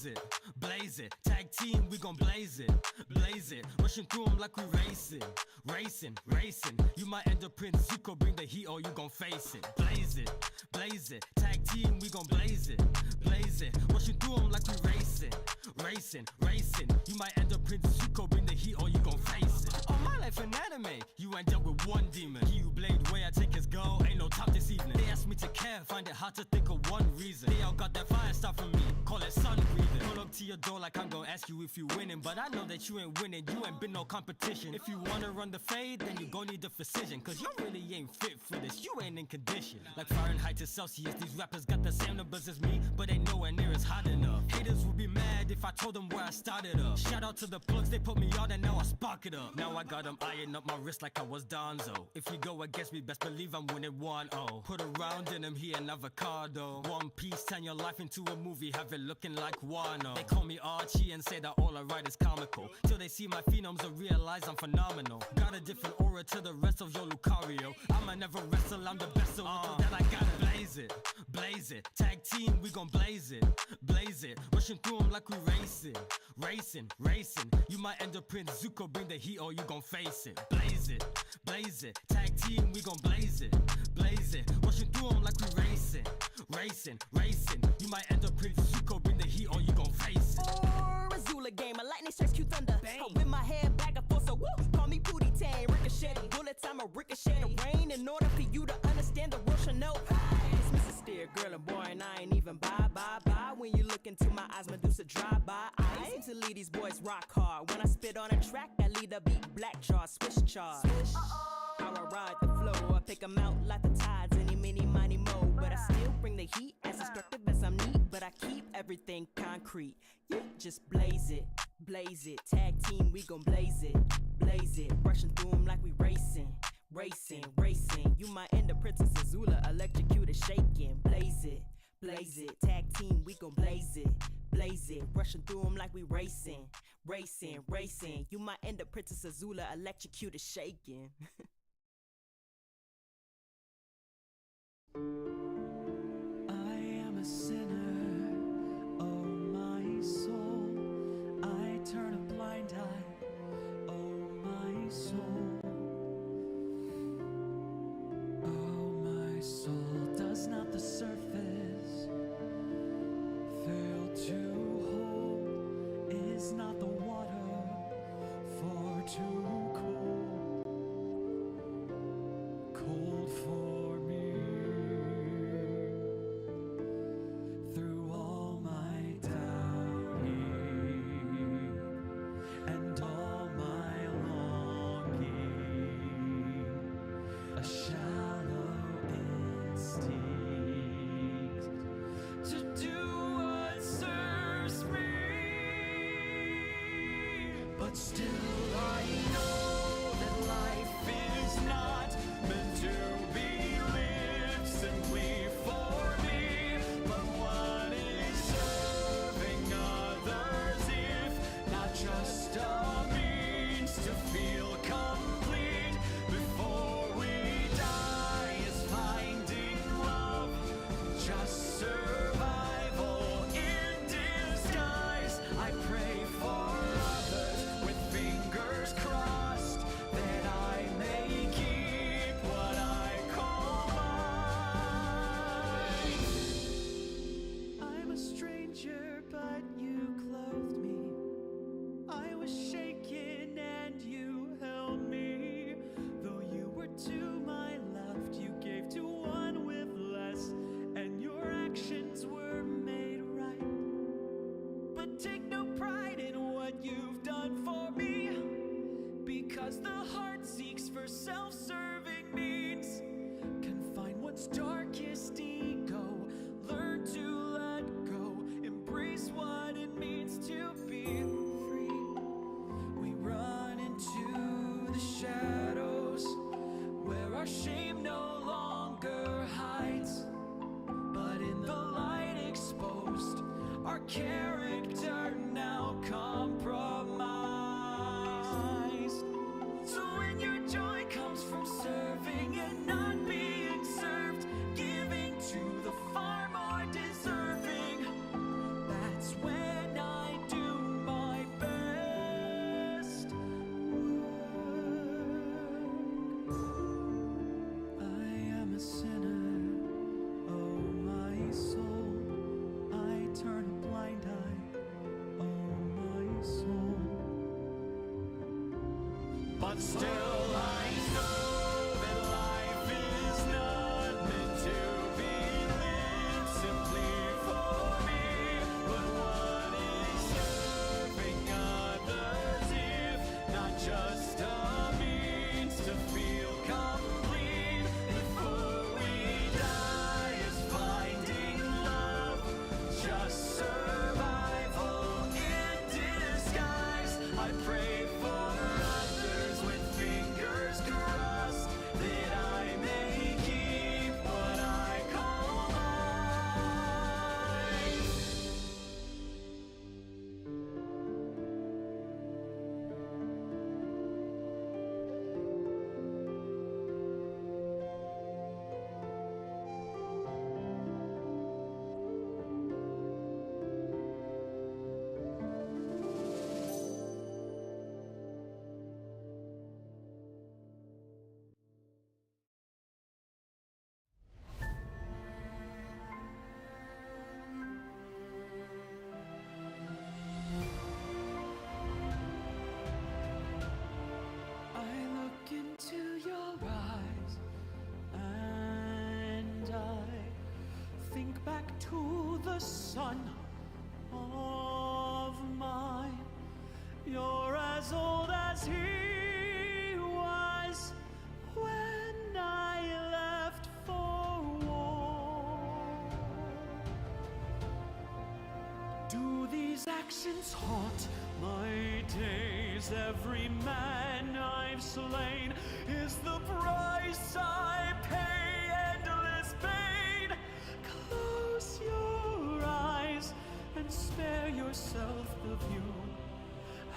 it, blaze it. Tag team, we gon' blaze it, blaze it. Rushing through them like we racing, racing, racing. You might end up Prince Zuko, bring the heat or you gon' face it. Blaze it, blaze it. Tag team, we gon' blaze it, blaze it. Rushing through them like we racing, racing, racing. You might end up Prince Zuko, bring the heat or you gon' face it. Oh, my life an anime, you end up with one demon. He who blade way I take his goal, ain't no top this evening. They ask me to care, find it hard to think of one reason. They all got that fire stuff from me, call it sun breathing. Pull up to your door like I'm gonna ask you if you winning, but I know that you ain't winning, you ain't been no competition. If you wanna run the fade, then you gon' need the precision, cause you really ain't fit for this, you ain't in condition. Like Fahrenheit to Celsius, these rappers got the same numbers as me, but they nowhere near as hot enough. Haters would be mad if I told them where I started up. Shout out to the plugs, they put me on and now I spark it up. Now I got them eyeing up my wrist like I was Donzo. If you go against me, best believe I'm winning 1-0. Put a round in him, he an avocado. One Piece, turn your life into a movie, have it looking like Wano. They call me Archie and say that all I write is comical, till they see my phenoms and realize I'm phenomenal. Got a different aura to the rest of your Lucario. I'ma never wrestle, I'm the best, so that I gotta blaze it, blaze it. Tag team, we gon' blaze it, blaze it. Rushing through them like we racing, racing, racing. You might end up Prince Zuko, bring the heat or you gon' face it. Blaze it, blaze it. Tag team, we gon' blaze it, blaze it. Rushing through them like we racing, racing, racing. You might end up Prince Zuko, bring the heat or you gon' face it. Or Azula game, a lightning strikes Q thunder. I whip my head back and forth, so woo, call me Pootie Tang. Ricochet bullets, I'm a ricochet the rain. In order for you to understand, the world should know. It's Mr. Steer, girl and boy, and I ain't even bye. When you look into my eyes, Medusa drive by. I seem to lead these boys rock hard. When I spit on a track, I lead the beat black jaw, swish charge. How I ride the flow, I pick 'em out like the tides, any, mini, mighty, mo. But I still bring the heat, as destructive as I'm neat. But I keep everything concrete, yeah, just blaze it, blaze it. Tag team, we gon' blaze it, blaze it. Rushing through 'em like we racing, racing, racing. You might end up Princess Azula, electrocuted, shaking. Blaze it, blaze it. Tag team, we gon' blaze it, blaze it. Rushing through 'em like we racing, racing, racing. You might end up Princess Azula, electrocuted, shaking. I am a sinner, oh my soul. I turn a blind eye, oh my soul. Oh my soul, does not the surface fail to hold? Is not the water far too cold? Cold for me. Through all my doubting and all my longing, a shallow instinct to do what serves me. But still I know that life is not meant to be lived simply for me, but what is serving others if not just a means to feel complete before we die? Is finding love just survival in disguise? I pray for others with fingers but still I know that life is not meant to be lived simply for me, but what is serving others if not just a means to feel complete before we die? Is finding love just survival in disguise? I pray for others with fingers crossed that I may keep what I call mine. I look into your eyes and I think back to the son of mine. You're as old as he was when I left for war. Do these actions haunt my days? Every man I've slain is the price I pay. Endless pain. Close your eyes and spare yourself the view.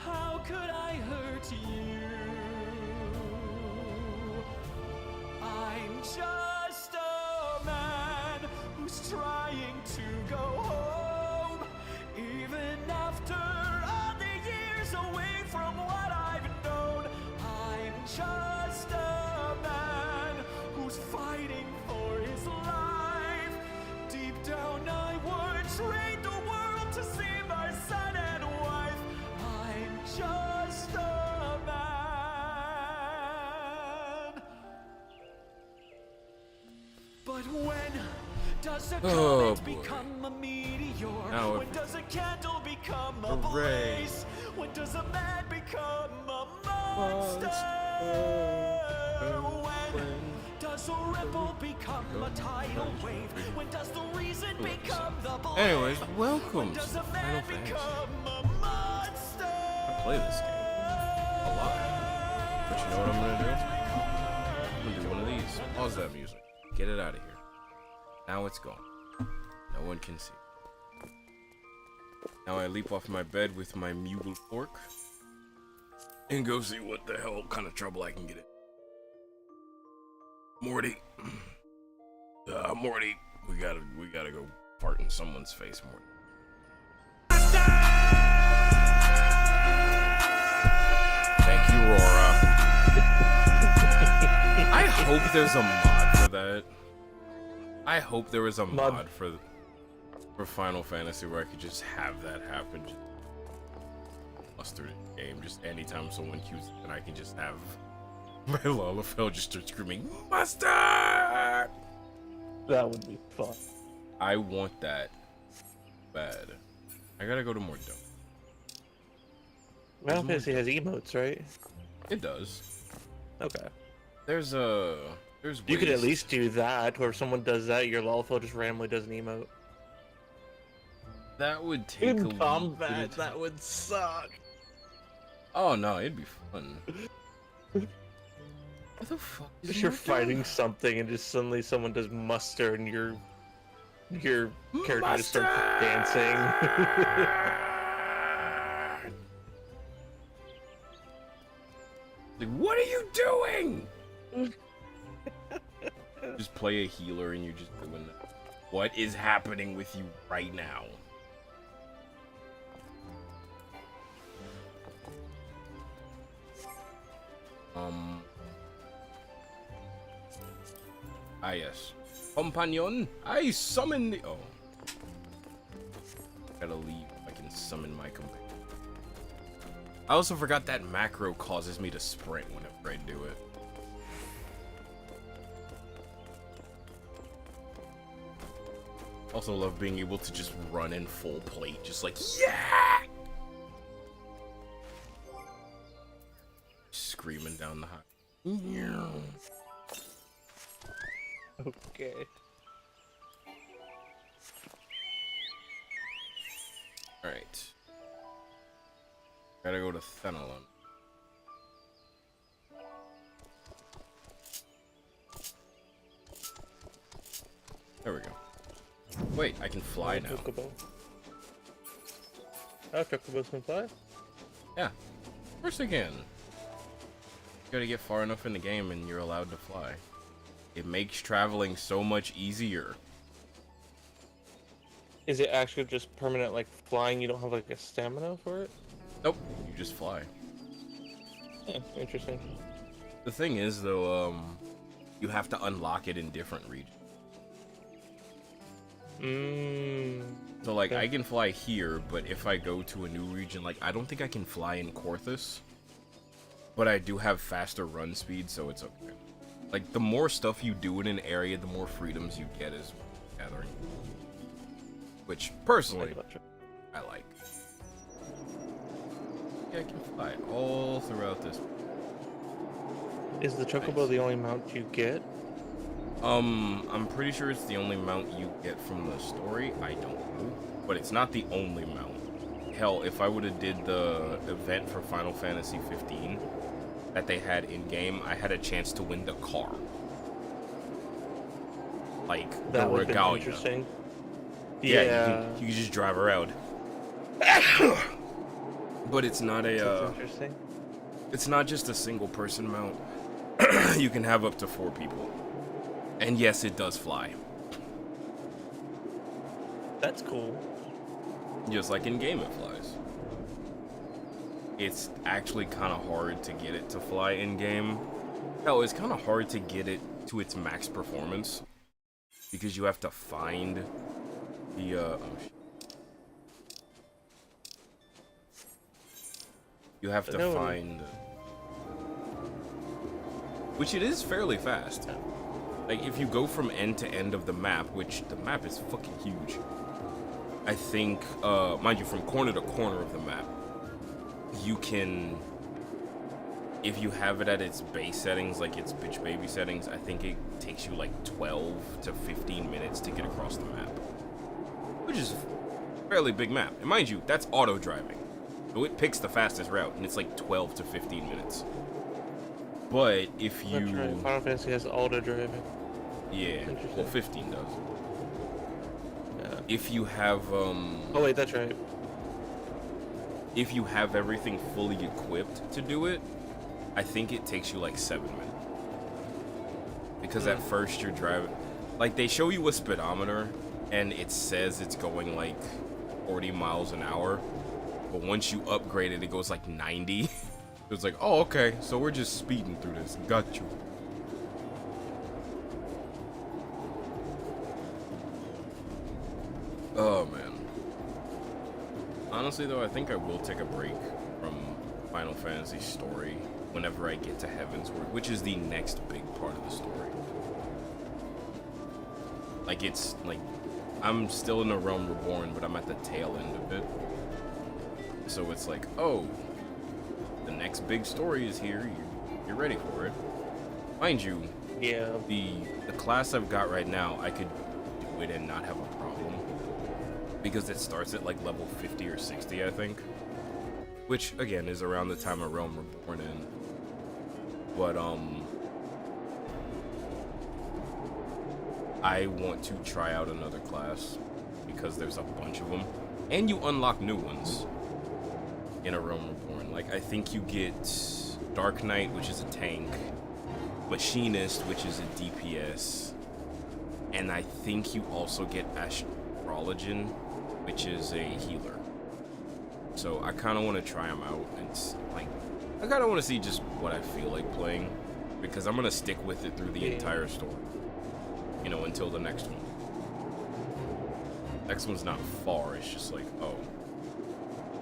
How could I hurt you? I'm just a man who's trying to go home, even after all the years away from what I've known. I'm just a man who's fighting for his life. Deep down I would trade the world to see my son and wife. I'm just a man. But when does a comet become a meteor? Now When does a candle become a Hooray. blaze? When does a man become a monster? When does a ripple become a tidal wave? When does the reason become the blame? Anyways, welcome When to does a Final man Fantasy. become a monster? I play this game a lot. But you know what I'm gonna do? I'm gonna do one of these. Pause that music. Get it out of here. Now it's gone. No one can see. Now I leap off my bed with my mule fork and go see what the hell kind of trouble I can get in. Morty. Morty, we gotta go fart in someone's face, Morty. Thank you, Rora. I hope there's a mod for that. I hope there was a mod for Final Fantasy where I could just have that happen. Just mustard in the game, just anytime someone queues it, and I can just have my Lalafell just start screaming, mustard! That would be fun. I want that bad. I gotta go to more dope. Final Fantasy has emotes, right? It does. Okay. There's You could at ways- least do that, where if someone does that, your Lalafell just randomly does an emote. That would take a In little combat, bit of that would suck. Oh no, it'd be fun. What the fuck? Is If you're Mark fighting doing? something and just suddenly someone does muster and your character just starts dancing. Like, what are you doing? Just play a healer and you're just doing that. What is happening with you right now? Ah, yes. Companion, I summon the. Oh. Gotta leave. I can summon my companion. I also forgot that macro causes me to sprint whenever Right, do it. Also love being able to just run in full plate, just like, yeah! Screaming down the high. Okay. Alright. Gotta go to Fenelon. There we go. Wait, I can fly now. Chocobo. Oh, Chocobos can fly? Yeah. Of course they can. You gotta get far enough in the game and you're allowed to fly. It makes traveling so much easier. Is it actually just permanent, like, flying? You don't have, like, a stamina for it? Nope, you just fly. Yeah, interesting. The thing is, though, you have to unlock it in different regions. So, like, I can fly here, but if I go to a new region, like, I don't think I can fly in Korthus. But I do have faster run speed, so it's okay. Like, the more stuff you do in an area, the more freedoms you get as gathering. Which, personally, I like. Yeah, I can fly all throughout this. Is the Chocobo the only mount you get? I'm pretty sure it's the only mount you get from the story. I don't know. But it's not the only mount. Hell, if I would have did the event for Final Fantasy 15 that they had in-game, I had a chance to win the car. Like, That the would have been Regalia. interesting. Yeah, you can just drive around. But it's not That's interesting. it's not just a single person mount. You can have up to 4 people. And yes, it does fly. That's cool. Just like in game it flies. It's actually kind of hard to get it to fly in game. Hell, it's kind of hard to get it to its max performance. Because you have to find the, oh shit. You have to find... Which it is fairly fast. Like, if you go from end to end of the map, which the map is fucking huge. I think, mind you, from corner to corner of the map, you can, if you have it at its base settings, like its bitch baby settings, I think it takes you like 12 to 15 minutes to get across the map. Which is a fairly big map. And mind you, that's auto driving. So it picks the fastest route, and it's like 12 to 15 minutes. But if you... That's right. Final Fantasy has auto driving. Yeah, well 15 does. Yeah. If you have, Oh wait, that's right. If you have everything fully equipped to do it, I think it takes you like 7 minutes. Because at first you're driving... Like, they show you a speedometer, and it says it's going like 40 miles an hour. But once you upgrade it, it goes like 90. It's like, oh, okay, so we're just speeding through this. Got you. Oh, man. Honestly, though, I think I will take a break from Final Fantasy story whenever I get to Heavensward, which is the next big part of the story. Like, it's, like, I'm still in the Realm Reborn, but I'm at the tail end of it. So it's like, oh, the next big story is here, you're ready for it. Mind you, Yeah. the class I've got right now, I could do it and not have a problem. Because it starts at like level 50 or 60, I think. Which, again, is around the time of Realm Reborn in. But, I want to try out another class. Because there's a bunch of them. And you unlock new ones in a Realm Reborn. Like, I think you get Dark Knight, which is a tank. Machinist, which is a DPS. And I think you also get Astrologian, which is a healer. So I kind of want to try them out, and like, I kind of want to see just what I feel like playing, because I'm gonna stick with it through the entire story, you know, until the next one. Next one's not far. It's just like, oh,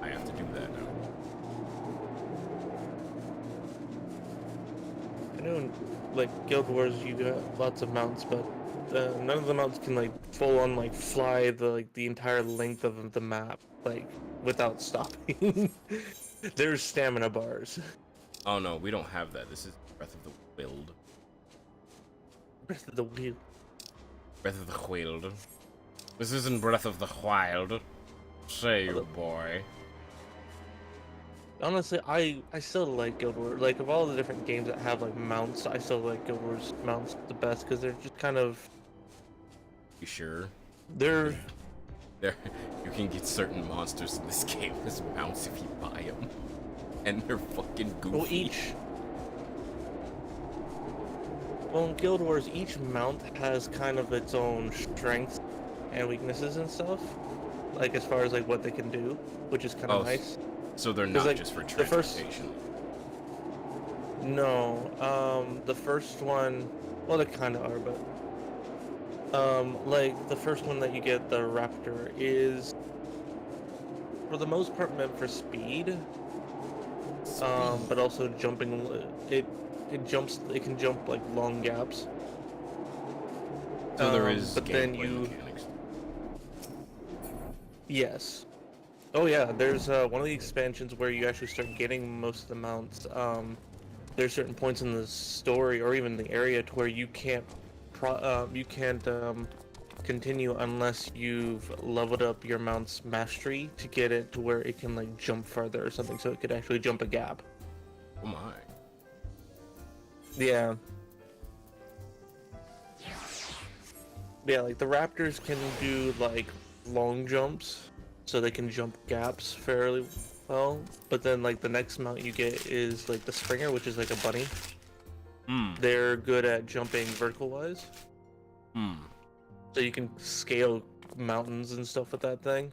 I have to do that now. know, in, like Guild Wars, you got lots of mounts, but none of the mounts can like full on like fly the entire length of the map like without stopping. There's stamina bars. Oh no, we don't have that. This is Breath of the Wild. Breath of the Wild. Breath of the Wild. This isn't Breath of the Wild. Say you, boy. Honestly, I still like Guild Wars. Like, of all the different games that have like mounts, I still like Guild Wars mounts the best because they're just kind of. You sure? They're. There, you can get certain monsters in this game as mounts if you buy them, and they're fucking goofy. Well, in Guild Wars, each mount has kind of its own strengths and weaknesses and stuff. Like as far as like what they can do, which is kind of nice. So they're not like, just for transportation. No, the first one, well, they kind of are, but like the first one that you get, the Raptor, is for the most part meant for speed. But also jumping. It can jump like long gaps. So there is. But then mechanics. Yes. Oh yeah, there's one of the expansions where you actually start getting most of the mounts. There's certain points in the story or even the area to where you can't continue unless you've leveled up your mount's mastery to get it to where it can like jump further or something, so it could actually jump a gap. Oh my. Yeah. Yeah, like the Raptors can do like long jumps, so they can jump gaps fairly well. But then like the next mount you get is like the Springer, which is like a bunny. They're good at jumping vertical wise. So you can scale mountains and stuff with that thing.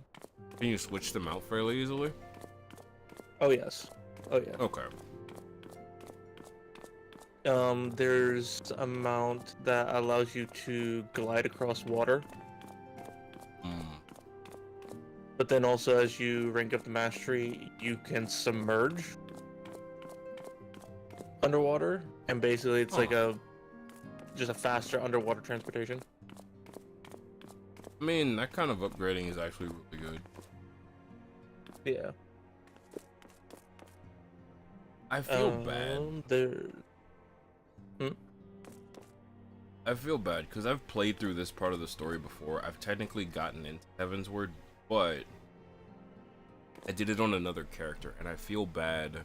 Can you switch them out fairly easily? Oh yes. Oh yeah. Okay. There's a mount that allows you to glide across water. But then also as you rank up the mastery, you can submerge underwater, and basically it's like just a faster underwater transportation. I mean, that kind of upgrading is actually really good. Yeah. I feel bad. I feel bad because I've played through this part of the story before. I've technically gotten into Heavensward, but I did it on another character, and I feel bad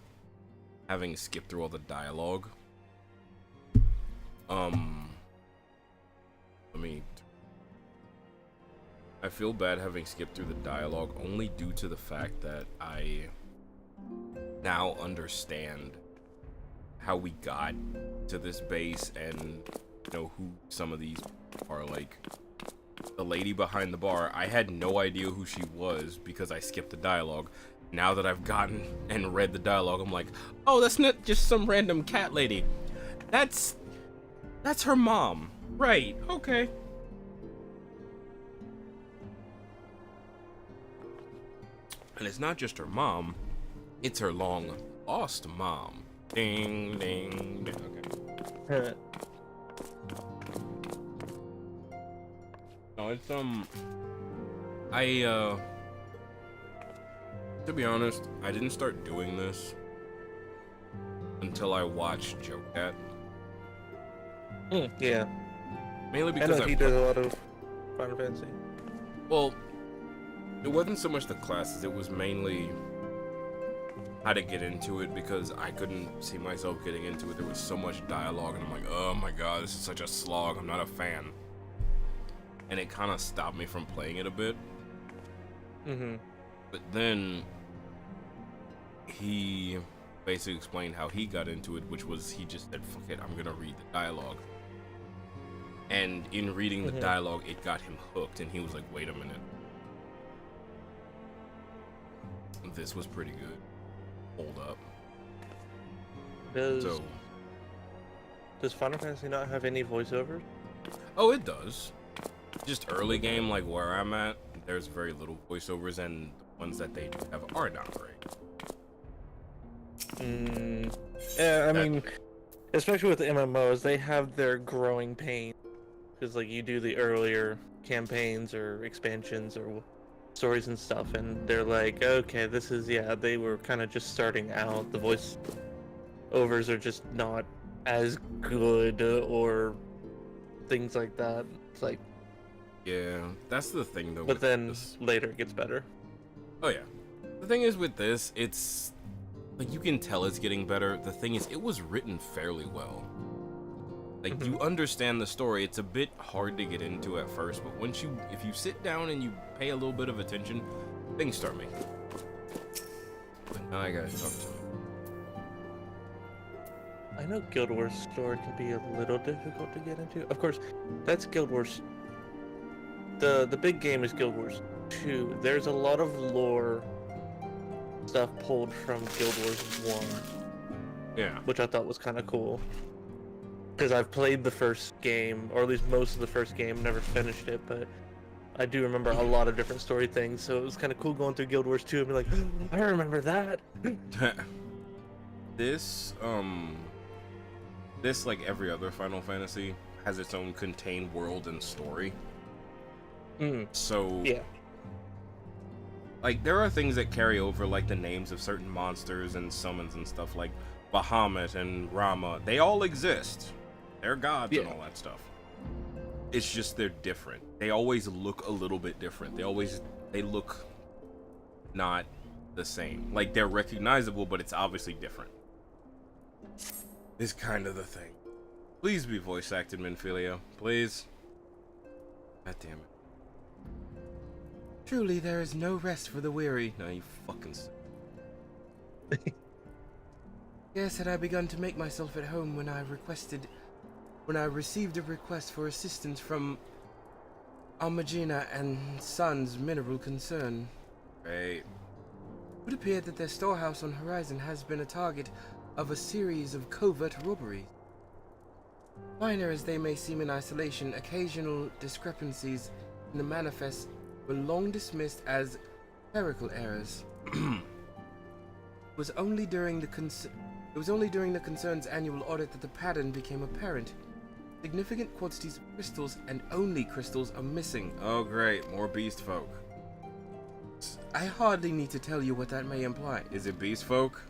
having skipped through all the dialogue. I feel bad having skipped through the dialogue only due to the fact that I now understand how we got to this base and know who some of these are. Like the lady behind the bar, I had no idea who she was because I skipped the dialogue. Now that I've gotten and read the dialogue, I'm like, oh, that's not just some random cat lady. That's her mom. Right, okay. And it's not just her mom, it's her long lost mom. Ding, ding, ding. Okay. No, it's, to be honest, I didn't start doing this until I watched Joe-Cat. Yeah. Mainly because he does a lot of Final Fantasy. Well, it wasn't so much the classes, it was mainly how to get into it, because I couldn't see myself getting into it. There was so much dialogue, and I'm like, oh my god, this is such a slog, I'm not a fan. And it kind of stopped me from playing it a bit. But then he basically explained how he got into it, which was he just said, fuck it, I'm gonna read the dialogue. And in reading the dialogue, it got him hooked, and he was like, wait a minute. This was pretty good. Hold up. Does Final Fantasy not have any voiceovers? Oh, it does. Just early game, like where I'm at, there's very little voiceovers, and the ones that they do have are not great. Yeah, I mean, especially with the MMOs, they have their growing pain because like you do the earlier campaigns or expansions or stories and stuff, and they're like, okay, this is they were kind of just starting out. The voice overs are just not as good or things like that. It's like, Yeah, that's the thing though. but then this. later it gets better. Oh yeah, the thing is with this, it's like you can tell it's getting better. The thing is, it was written fairly well. Like you understand the story. It's a bit hard to get into at first, but if you sit down and you pay a little bit of attention, things start making. But now I gotta talk to him. I know Guild Wars story can be a little difficult to get into. Of course, that's Guild Wars. The big game is Guild Wars 2. There's a lot of lore stuff pulled from Guild Wars 1. Yeah. Which I thought was kind of cool. Because I've played the first game, or at least most of the first game, never finished it, but I do remember a lot of different story things, so it was kind of cool going through Guild Wars 2 and be like, I remember that. This, like every other Final Fantasy, has its own contained world and story. So, yeah. Like, there are things that carry over, like the names of certain monsters and summons and stuff, like Bahamut and Rama. They all exist. They're gods and all that stuff. It's just they're different. They always look a little bit different. They look not the same. Like, they're recognizable, but it's obviously different. Is kind of the thing. Please be voice acted, Minfilia. Please. God damn it. Truly, there is no rest for the weary. No, you fucking. Yes, had I begun to make myself at home when I received a request for assistance from Almagina and Sons Mineral Concern. Right. It would appear that their storehouse on Horizon has been a target of a series of covert robberies. Minor as they may seem in isolation, occasional discrepancies in the manifest were long dismissed as clerical errors. It was only during the concern's annual audit that the pattern became apparent. Significant quantities of crystals, and only crystals, are missing. Oh great, more beast folk. I hardly need to tell you what that may imply. Is it beast folk?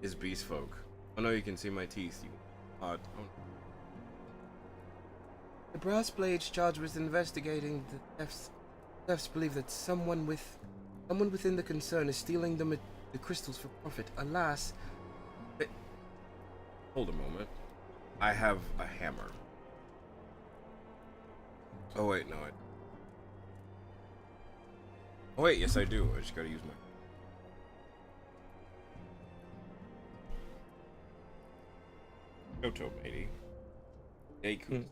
Is beast folk. Oh no, you can see my teeth. Odd. Oh. The brass blades charged with investigating the thefts believe that someone within the concern is stealing the crystals for profit. Alas, hold a moment. I have a hammer. Oh wait, no. Oh wait, yes I do. I just gotta use my. Koto, matey. Deiku.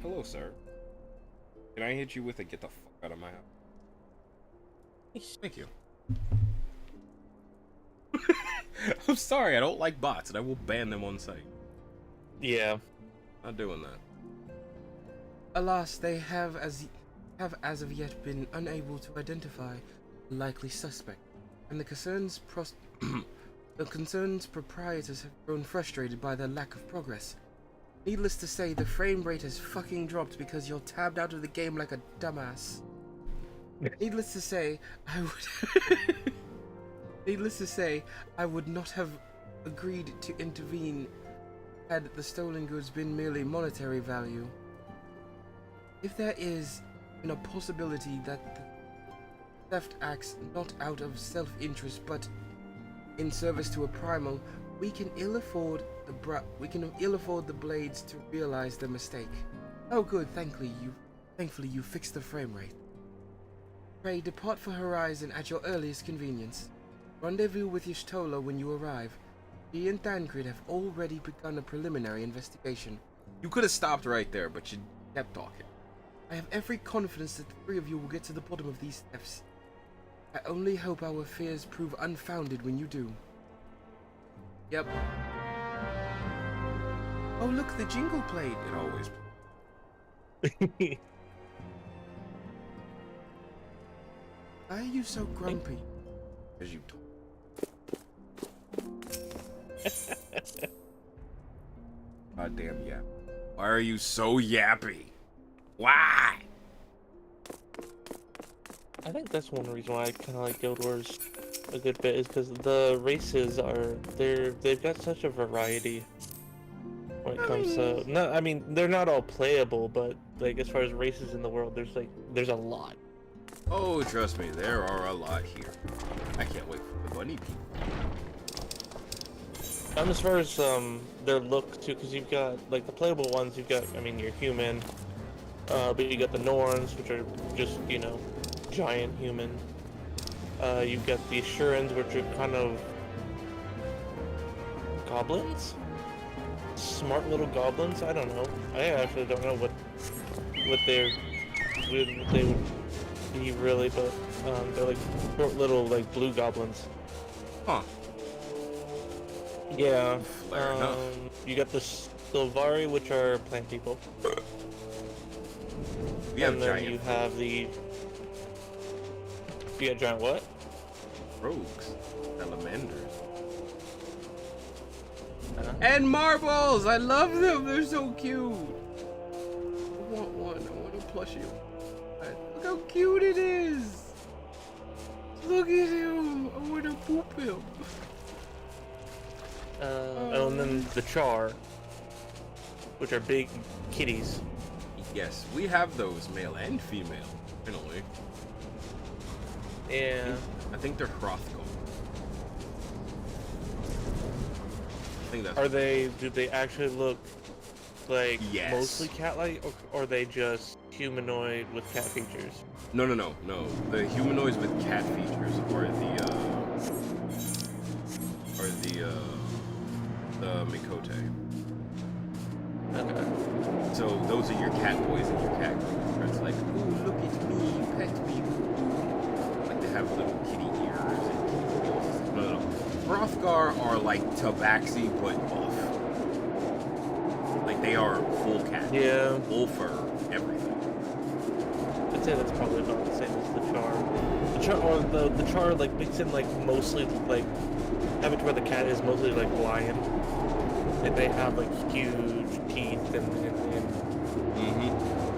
Hello, sir. Can I hit you with a get the fuck out of my house? Thank you. I'm sorry, I don't like bots, and I will ban them on site. Yeah. Not doing that. Alas, they have as of yet been unable to identify a likely suspect, and the concern's proprietors have grown frustrated by their lack of progress. Needless to say, the frame rate has fucking dropped because you're tabbed out of the game like a dumbass. Needless to say, I would not have agreed to intervene had the stolen goods been merely monetary value. If there is a possibility that the theft acts not out of self-interest but in service to a primal, we can ill afford the blades to realize the mistake. Oh good, thankfully you fixed the frame rate. Pray depart for Horizon at your earliest convenience. Rendezvous with Y'shtola when you arrive. He and Thancred have already begun a preliminary investigation. You could have stopped right there, but you kept talking. I have every confidence that the three of you will get to the bottom of these thefts. I only hope our fears prove unfounded when you do. Yep. Oh look, the jingle played. It always Why are you so grumpy? Because you God damn yap. Why are you so yappy? Why? I think that's one reason why I kind of like Guild Wars a good bit is because the races they've got such a variety when it comes to I mean they're not all playable, but like as far as races in the world, there's a lot. Oh, trust me, there are a lot here. I can't wait for the bunny people. As far as their look too, because you've got like the playable ones, you've got you're human, but you got the Norns, which are just giant human. You've got the Assurans, which are kind of goblins, smart little goblins. I don't know. I actually don't know what they would be really, but they're like short little like blue goblins. Huh. Yeah. Fair enough. You got the Sylvari, which are plant people. We have and then giant you have the. You got giant what? rogues, salamanders. And marbles! I love them! They're so cute! I want one. I want a plushie. Look how cute it is! Look at him! I want to poop him. And then the Char, which are big kitties. Yes, we have those, male and female, finally. Yeah. I think they're Hrothgar. I think that's. Do they actually look like Yes. mostly cat-like, or are they just humanoid with cat features? No. The humanoids with cat features are the Mikote. Okay. So those are your cat boys and your cat girls. It's like, ooh, look at me, pet me. Like they have little kitty ears and kitty ears. No. Hrothgar are like Tabaxi but buff. Like they are full cat. Yeah. Full fur, everything. I'd say that's probably about the same as the Char. The Char like mix in like mostly like have it to where the cat is mostly like lion. And they have like huge teeth and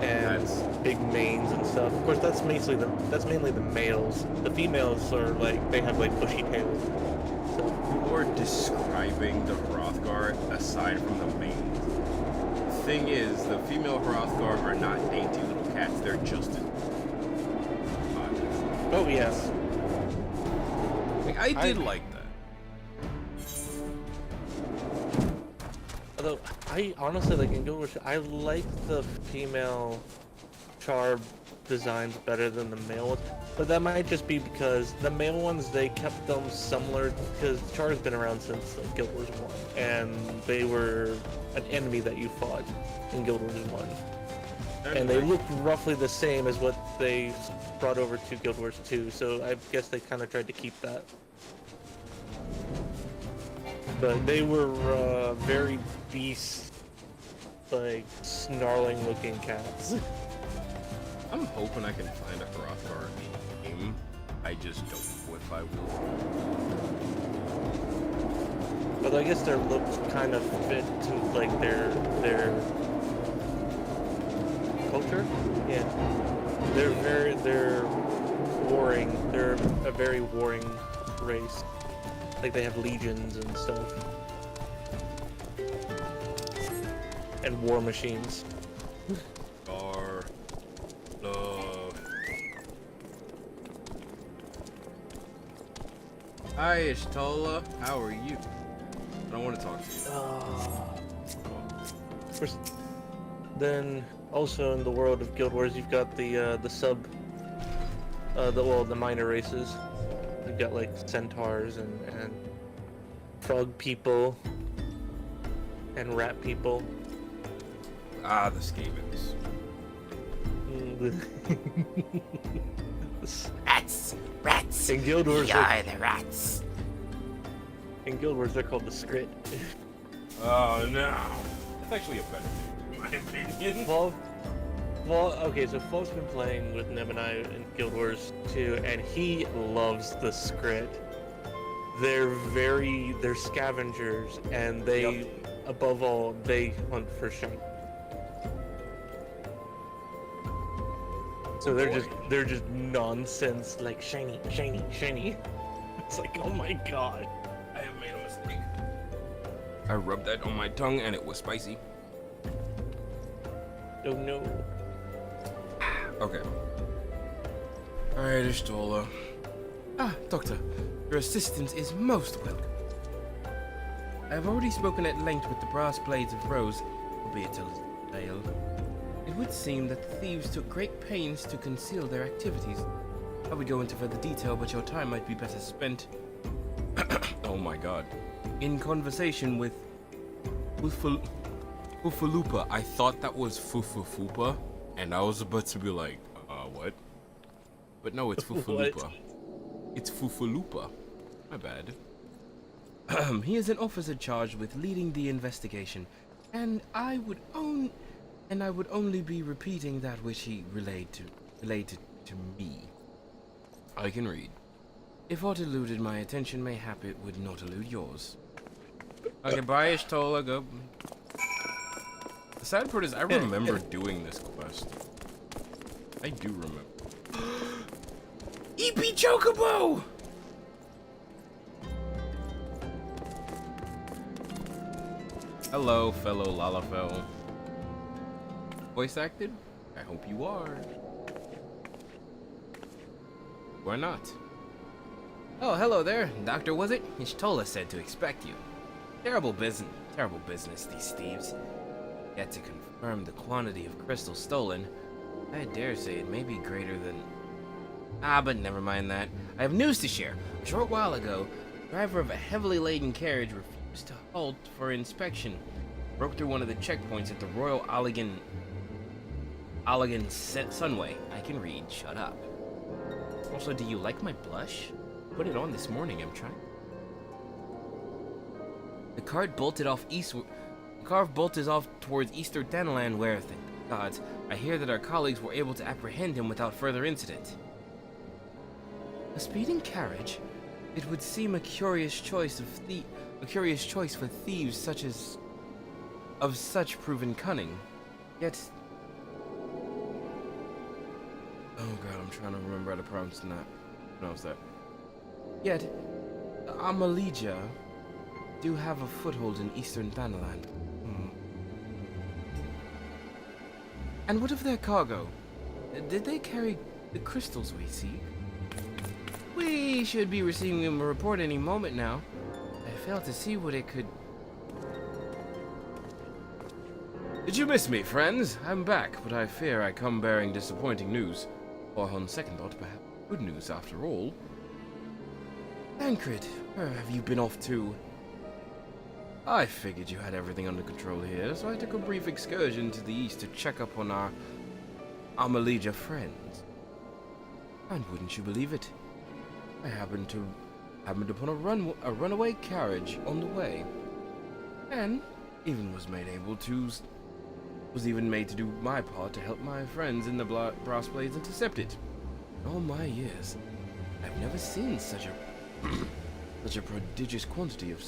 That's big manes and stuff. Of course, that's mainly the males. The females are like they have like bushy tails. So you are describing the Hrothgar aside from the manes. The thing is, the female Hrothgar are not dainty little cats. They're just as oh yes, like, I did like that. although I honestly like in Guild Wars, I like the female Char designs better than the male ones, but that might just be because the male ones they kept them similar because Char has been around since like, Guild Wars 1, and they were an enemy that you fought in Guild Wars 1, and they looked roughly the same as what they brought over to Guild Wars 2, so I guess they kind of tried to keep that. But they were very beast, like snarling looking cats. I'm hoping I can find a Hrothgar in the game. I just don't know if I will. Although I guess their looks kind of fit to like their culture. Yeah, they're warring. They're a very warring race. Like they have legions and stuff, and war machines. Gar, love. Hi, Ishtola. How are you? I don't want to talk to you. First, then also in the world of Guild Wars, you've got the minor races. You've got like centaurs and frog people and rat people. Ah, the Skavens. Rats. In Guild Wars, We are the rats. in Guild Wars, they're called the Skrit. Oh no. That's actually a better name, in my opinion. Okay, so Fall's been playing with Neb and I in Guild Wars 2, and he loves the Skrit. they're scavengers, and they, above all, they hunt for shiny. So they're just nonsense, like shiny, shiny, shiny. It's like, oh my god. I have made a mistake. I rubbed that on my tongue and it was spicy. Oh no. Okay. Alright, Ishtola. Ah, Doctor, your assistance is most welcome. I have already spoken at length with the brass blades of Rose, albeit a little pale. It would seem that the thieves took great pains to conceal their activities. I would go into further detail, but your time might be better spent Oh my god. in conversation with Fufalupa. I thought that was Fufafupa, and I was about to be like, what? But no, it's Fufalupa. It's Fufalupa. My bad. He is an officer charged with leading the investigation, and I would only be repeating that which he related to me. I can read. If aught eluded my attention, mayhap it would not elude yours. Okay, bye, Ishtola. Go. The sad part is I remember doing this quest. I do remember. EP Chocobo! Hello, fellow Lalafell. Voice acted? I hope you are. Why not? Oh, hello there. Doctor, was it? Ishtola said to expect you. Terrible business, these thieves. Yet to confirm the quantity of crystal stolen, I dare say it may be greater than... but never mind that. I have news to share. A short while ago, the driver of a heavily laden carriage refused to halt for inspection. Broke through one of the checkpoints at the Royal Allegan Sunway. I can read. Shut up. Also, do you like my blush? Put it on this morning. I'm trying. The cart bolted off eastward. The car bolted off towards Easter Danaland, where, thank the gods, I hear that our colleagues were able to apprehend him without further incident. A speeding carriage? It would seem a curious choice for thieves of such proven cunning. Yet, oh god, I'm trying to remember how to pronounce that. Yet, the Amalija do have a foothold in Eastern Thanaland. And what of their cargo? Did they carry the crystals we seek? We should be receiving a report any moment now. I fail to see what it could... Did you miss me, friends? I'm back, but I fear I come bearing disappointing news. Or on second thought, perhaps good news after all. Tancred, where have you been off to? I figured you had everything under control here, so I took a brief excursion to the east to check up on our Amalija friends. And wouldn't you believe it? I happened upon a runaway carriage on the way, and even was even made to do my part to help my friends in the brass blades intercept it. In all my years, I've never seen such a prodigious quantity of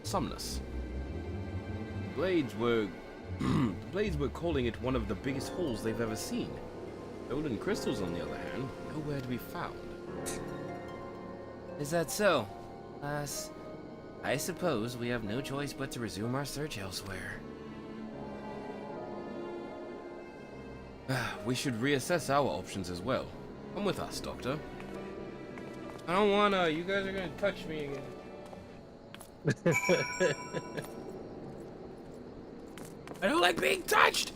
sumnus. The blades were calling it one of the biggest hauls they've ever seen. Golden crystals, on the other hand, nowhere to be found. Is that so? I suppose we have no choice but to resume our search elsewhere. We should reassess our options as well. Come with us, Doctor. I don't wanna. You guys are gonna touch me again. I don't like being touched!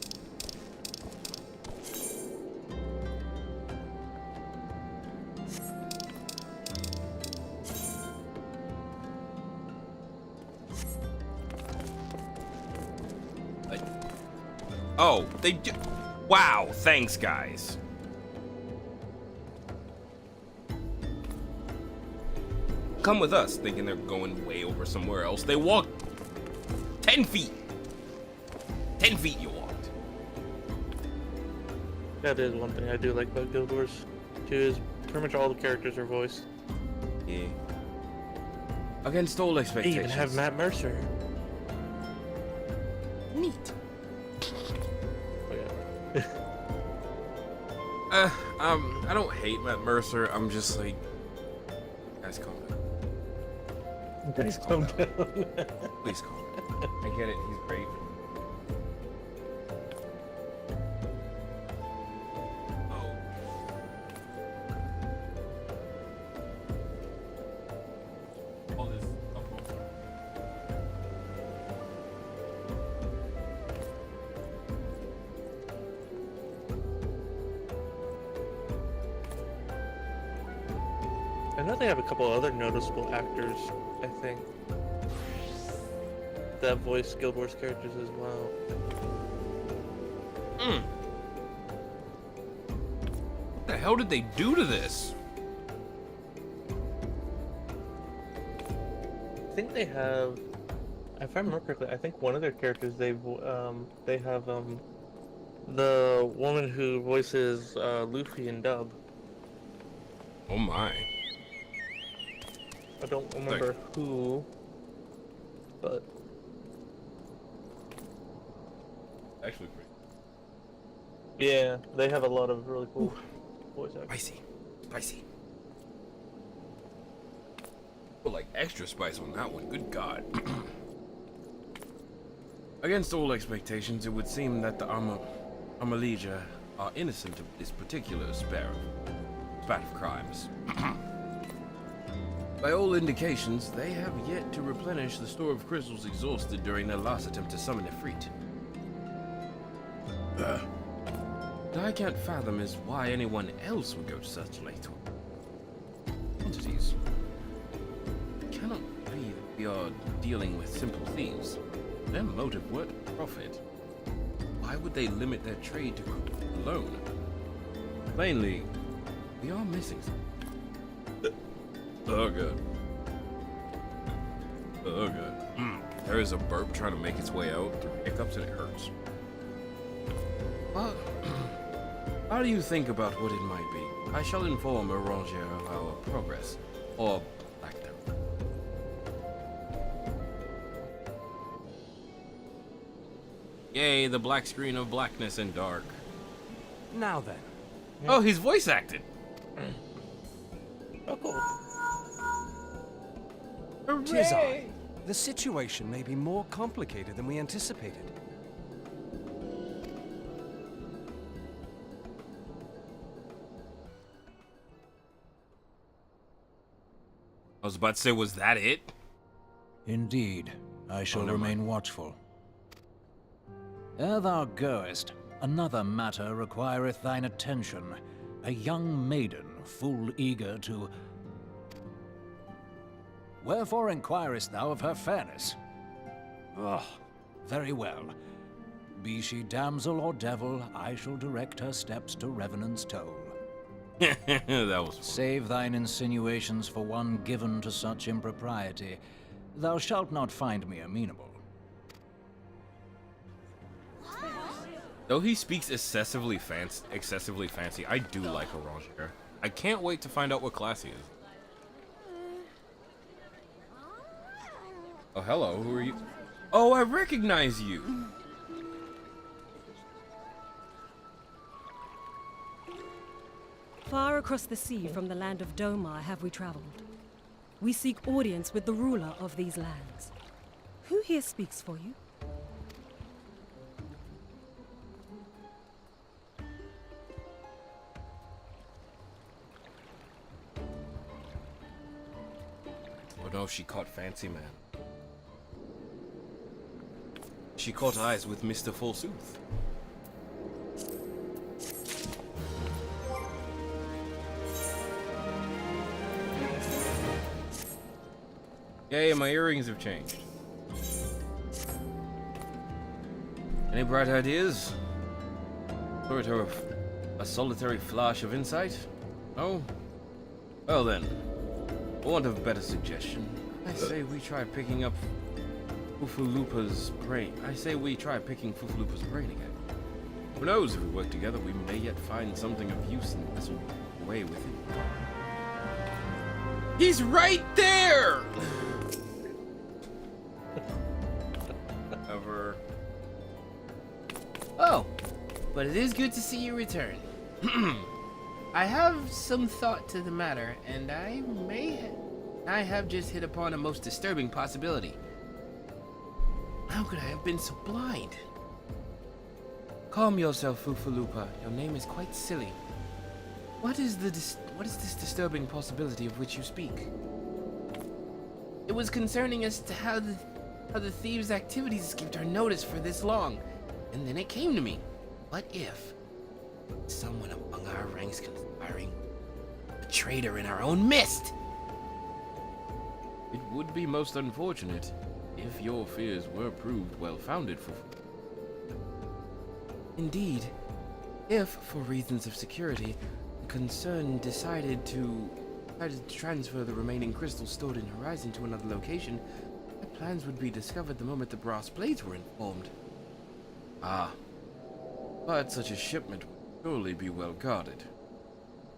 Oh, they do. Wow, thanks, guys. Come with us, thinking they're going way over somewhere else. They walked 10 feet. 10 feet you walked. That is one thing I do like about Guild Wars 2 is pretty much all the characters are voiced. Yeah. Against all They expectations. even have Matt Mercer. Neat. Oh, yeah. I don't hate Matt Mercer. I'm just like, guys, calm down. Guys, calm down. Please calm down. I get it. He's great. All this uproar. I know they have a couple other noticeable actors, I think, that voice Guild Wars characters as well. What the hell did they do to this? I think they have, if I remember correctly, I think one of their characters they have the woman who voices Luffy in dub. Oh my. I don't remember who, but Actually pretty. yeah, they have a lot of really cool voice actors. Spicy. Spicy. Well, like extra spice on that one. Good God. Against all expectations, it would seem that the Armalegia are innocent of this particular spat of crimes. By all indications, they have yet to replenish the store of crystals exhausted during their last attempt to summon Ifrit. What I can't fathom is why anyone else would go to such late quantities. It cannot be that we are dealing with simple thieves. Their motive were to profit. Why would they limit their trade to cooking alone? Plainly, we are missing something. Oh god. Oh god. There is a burp trying to make its way out through hiccups and it hurts. How do you think about what it might be? I shall inform Oranger of our progress, or lack thereof. Yay, the black screen of blackness and dark. Now then, Oh, he's voice acted. Oh, cool. tis I. The situation may be more complicated than we anticipated. I was about to say, was that it? Indeed, I shall never remain watchful. Ere thou goest, another matter requireth thine attention. A young maiden, full eager to... Wherefore inquirest thou of her fairness? Oh, very well. Be she damsel or devil, I shall direct her steps to Revenant's Toll. That was fun. Save thine insinuations for one given to such impropriety. Thou shalt not find me amenable. Though he speaks excessively fancy, I do like Oranger. I can't wait to find out what class he is. Oh, hello, who are you? Oh, I recognize you! Far across the sea from the land of Domar have we traveled. We seek audience with the ruler of these lands. Who here speaks for you? Oh no, she caught fancy man. She caught eyes with Mr. Forsooth. Yay, my earrings have changed. Any bright ideas? Sort of a solitary flash of insight? Oh? Well then, for want of a better suggestion, I say we try picking up Fufulupa's brain. I say we try picking Fufulupa's brain again. Who knows, if we work together, we may yet find something of use in this way with him. He's right there! Ever. Oh, but it is good to see you return. I have some thought to the matter, and I have just hit upon a most disturbing possibility. How could I have been so blind? Calm yourself, Fufalupa. Your name is quite silly. What is this disturbing possibility of which you speak? It was concerning as to how the thieves' activities escaped our notice for this long, and then it came to me. What if someone among our ranks conspiring, a traitor in our own midst? It would be most unfortunate if your fears were proved well-founded, Indeed, if, for reasons of security, the concern decided to transfer the remaining crystals stored in Horizon to another location, my plans would be discovered the moment the brass blades were informed. Ah, but such a shipment would surely be well guarded.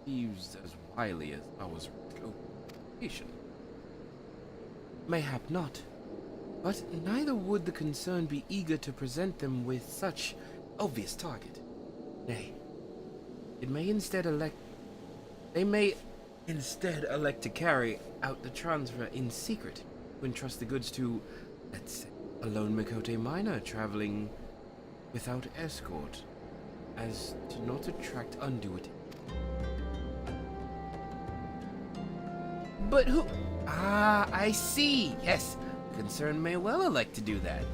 Thieves as wily as ours risk location. Mayhap not, but neither would the concern be eager to present them with such obvious target. Nay, they may instead elect to carry out the transfer in secret, to entrust the goods to, let's say, a lone Mikote miner traveling without escort, as to not attract undue attention. But who? Ah, I see. Yes, the concern may well elect to do that.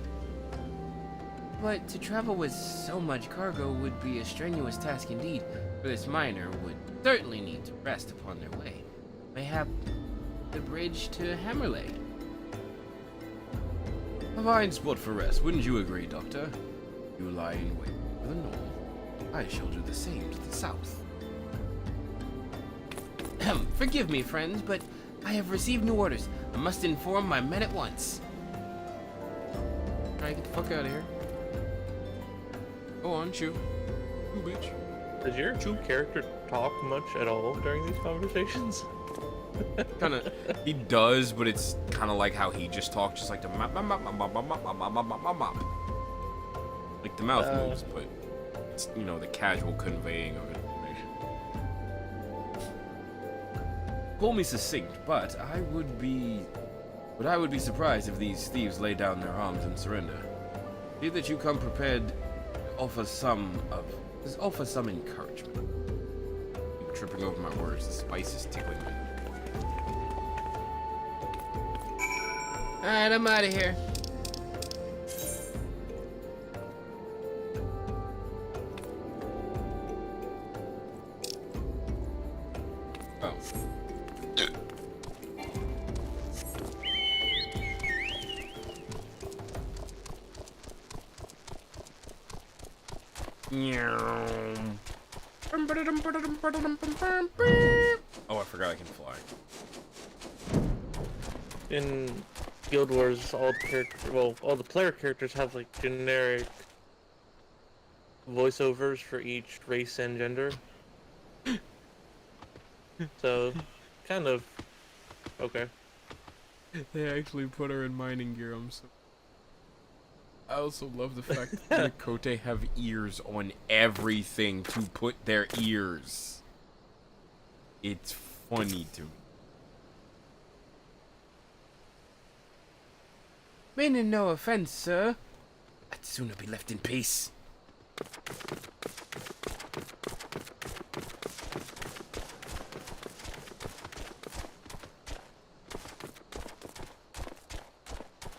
But to travel with so much cargo would be a strenuous task indeed, for this miner would certainly need to rest upon their way. Mayhap the bridge to Hammerley. A fine spot for rest, wouldn't you agree, Doctor? You lie in wait to the north. I shall do the same to the south. Forgive me, friends, but I have received new orders. I must inform my men at once. Alright, get the fuck out of here. Go on, shoot. You bitch. Does your character talk much at all during these conversations? Kinda, he does, but it's kind of like how he just talks, just like the like the mouth moves, but it's, you know, the casual conveying of information. Call me succinct, but I would be surprised if these thieves lay down their arms and surrender. See that you come prepared to offer some encouragement. I'm tripping over my words, the spice is tickling me. Alright, I'm out of here. Oh. Oh, I forgot I can fly. In Guild Wars, all the player characters have like generic voiceovers for each race and gender. So, kind of okay. They actually put her in mining gear. I also love the fact that the Mikote have ears on everything to put their ears. It's funny to me. Meaning no offense, sir. I'd sooner be left in peace.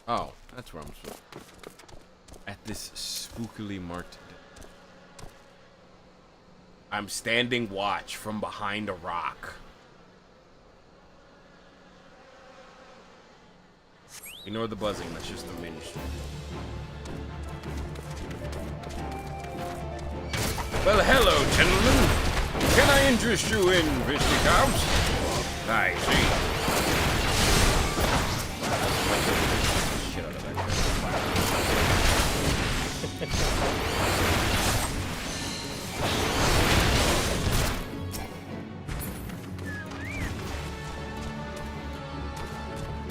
Oh, that's where I'm supposed to be. At this spookily marked day. I'm standing watch from behind a rock. Ignore the buzzing, that's just the mini stream. Well, hello, gentlemen. Can I interest you in fisticuffs? I see. Shit out of that.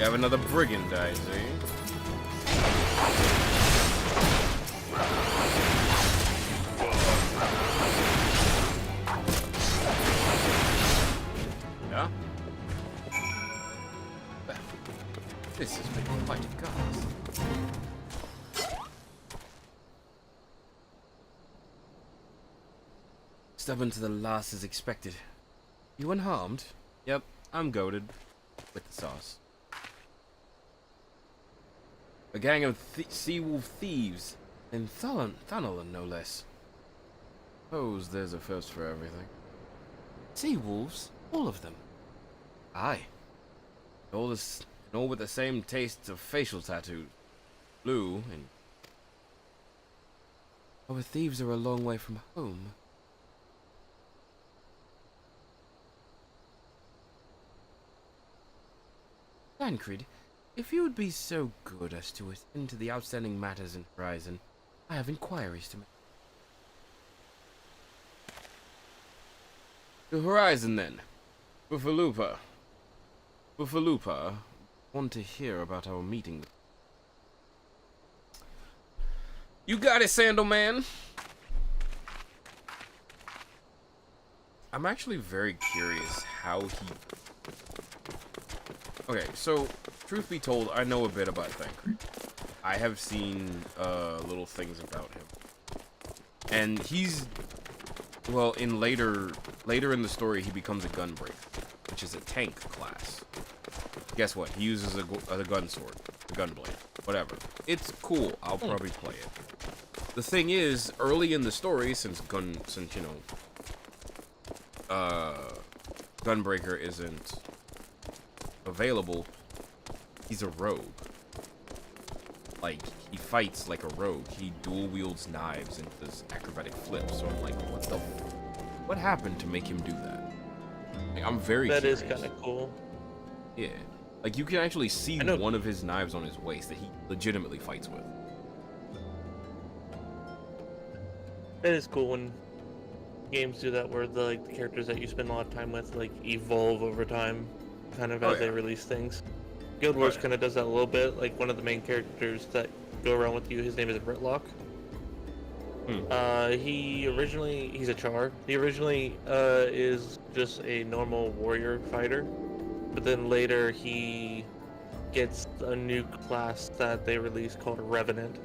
We have another brigand, I see. Yeah? Well, this has been quite a gas. Stubborn to the last as expected. You unharmed? Yep, I'm goaded. With the sauce. A gang of sea-wolf thieves. In Thanalan, no less. Suppose there's a first for everything. Sea-wolves? All of them? Aye. All with the same tastes of facial tattoos. Blue and... Our thieves are a long way from home. Tancred, if you would be so good as to attend to the outstanding matters in Horizon, I have inquiries to make. To Horizon, then. Bufalupa, want to hear about our meeting. You got it, Sandalman! I'm actually very curious how he... Okay, so, truth be told, I know a bit about Thancred. I have seen, little things about him. And he's... Well, in later in the story, he becomes a gunbreaker, which is a tank class. Guess what? He uses a gun sword, a gun blade, whatever. It's cool. I'll probably play it. The thing is, early in the story, since you know, Gunbreaker isn't available, he's a rogue. Like, he fights like a rogue. He dual wields knives and does acrobatic flips. So I'm like, what happened to make him do that? Like, I'm very curious. That is kind of cool. Yeah. Like, you can actually see one of his knives on his waist that he legitimately fights with. It is cool when games do that, where the characters that you spend a lot of time with evolve over time, kind of as they release things. Guild Wars kind of does that a little bit. Like, one of the main characters that go around with you, his name is Britlock. He's a Char. He originally is just a normal warrior fighter, but then later he gets a new class that they released called a Revenant.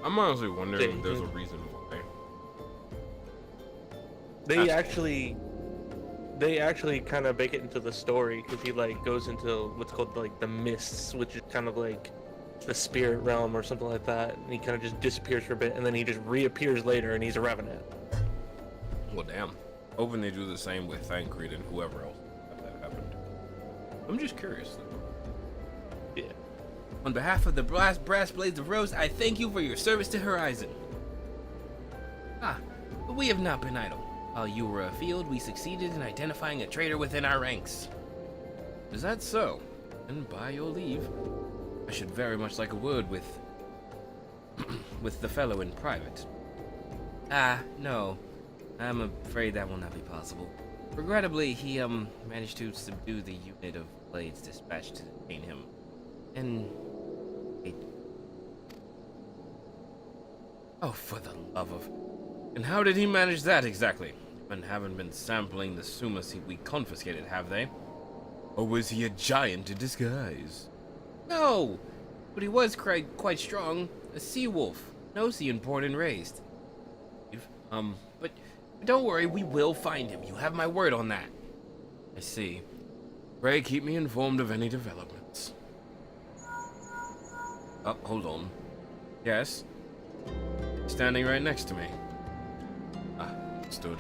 I'm honestly wondering if there's a reason why. They actually kind of make it into the story, because he goes into what's called the mists, which is kind of like the spirit realm or something like that, and he kind of just disappears for a bit, and then he just reappears later, and he's a Revenant. Well, damn. Hoping they do the same with Thancred and whoever else that happened. I'm just curious, though. Yeah. On behalf of the Brass Blades of Rose, I thank you for your service to Horizon. But we have not been idle. While you were afield, we succeeded in identifying a traitor within our ranks. Is that so? And by your leave, I should very much like a word with the fellow in private. No. I'm afraid that will not be possible. Regrettably, he, managed to subdue the unit of blades dispatched to detain him. And... Oh, for the love of... And how did he manage that exactly? And haven't been sampling the sumas we confiscated, have they? Or was he a giant in disguise? No! But he was quite strong. A sea wolf. Nosian born and raised. But don't worry, we will find him. You have my word on that. I see. Pray keep me informed of any developments. Oh, hold on. Yes? Standing right next to me. Stood.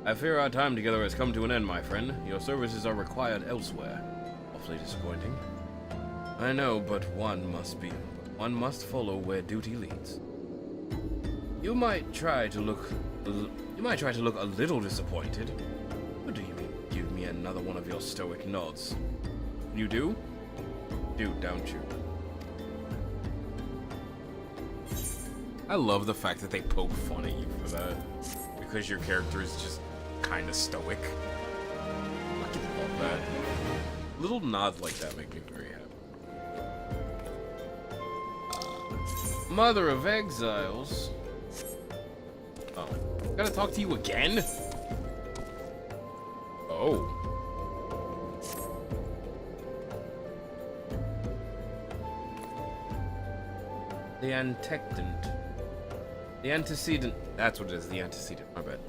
I fear our time together has come to an end, my friend. Your services are required elsewhere. Awfully disappointing. I know, but one must follow where duty leads. You might try to look a little disappointed. What do you mean? Give me another one of your stoic nods. You do? Do, don't you? I love the fact that they poke fun at you for that. Because your character is just kind of stoic. I can love that. Little nods like that make me very happy. Mother of Exiles. Oh, gotta talk to you again? Oh. The antecedent. The antecedent. That's what it is, the antecedent, my bad.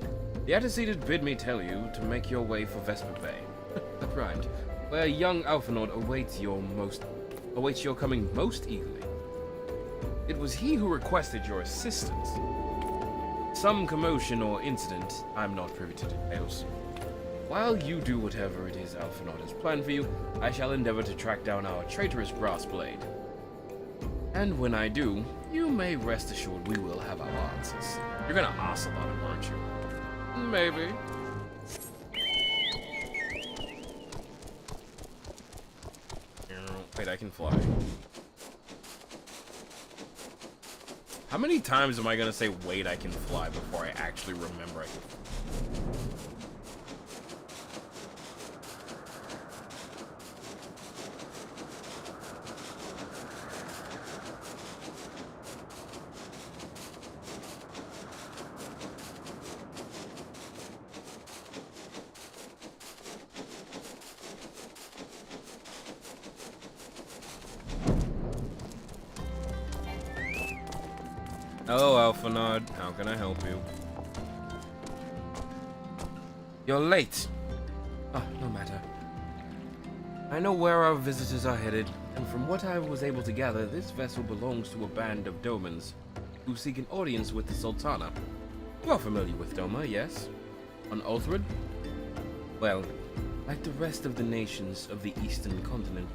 The antecedent bid me tell you to make your way for Vesper Bay. That rhymed. Where young Alphinaud awaits your coming most eagerly. It was he who requested your assistance. Some commotion or incident, I'm not privy to details. While you do whatever it is Alphinaud has planned for you, I shall endeavor to track down our traitorous brass blade. And when I do, you may rest assured we will have our answers. You're gonna ask about him, aren't you? Maybe. Wait, I can fly. How many times am I gonna say, wait, I can fly before I actually remember I can fly? Hello, Alphinaud. How can I help you? You're late. Oh, no matter. I know where our visitors are headed, and from what I was able to gather, this vessel belongs to a band of Domans who seek an audience with the Sultana. You are familiar with Doma, yes? On Ulthrud? Well, like the rest of the nations of the Eastern Continent,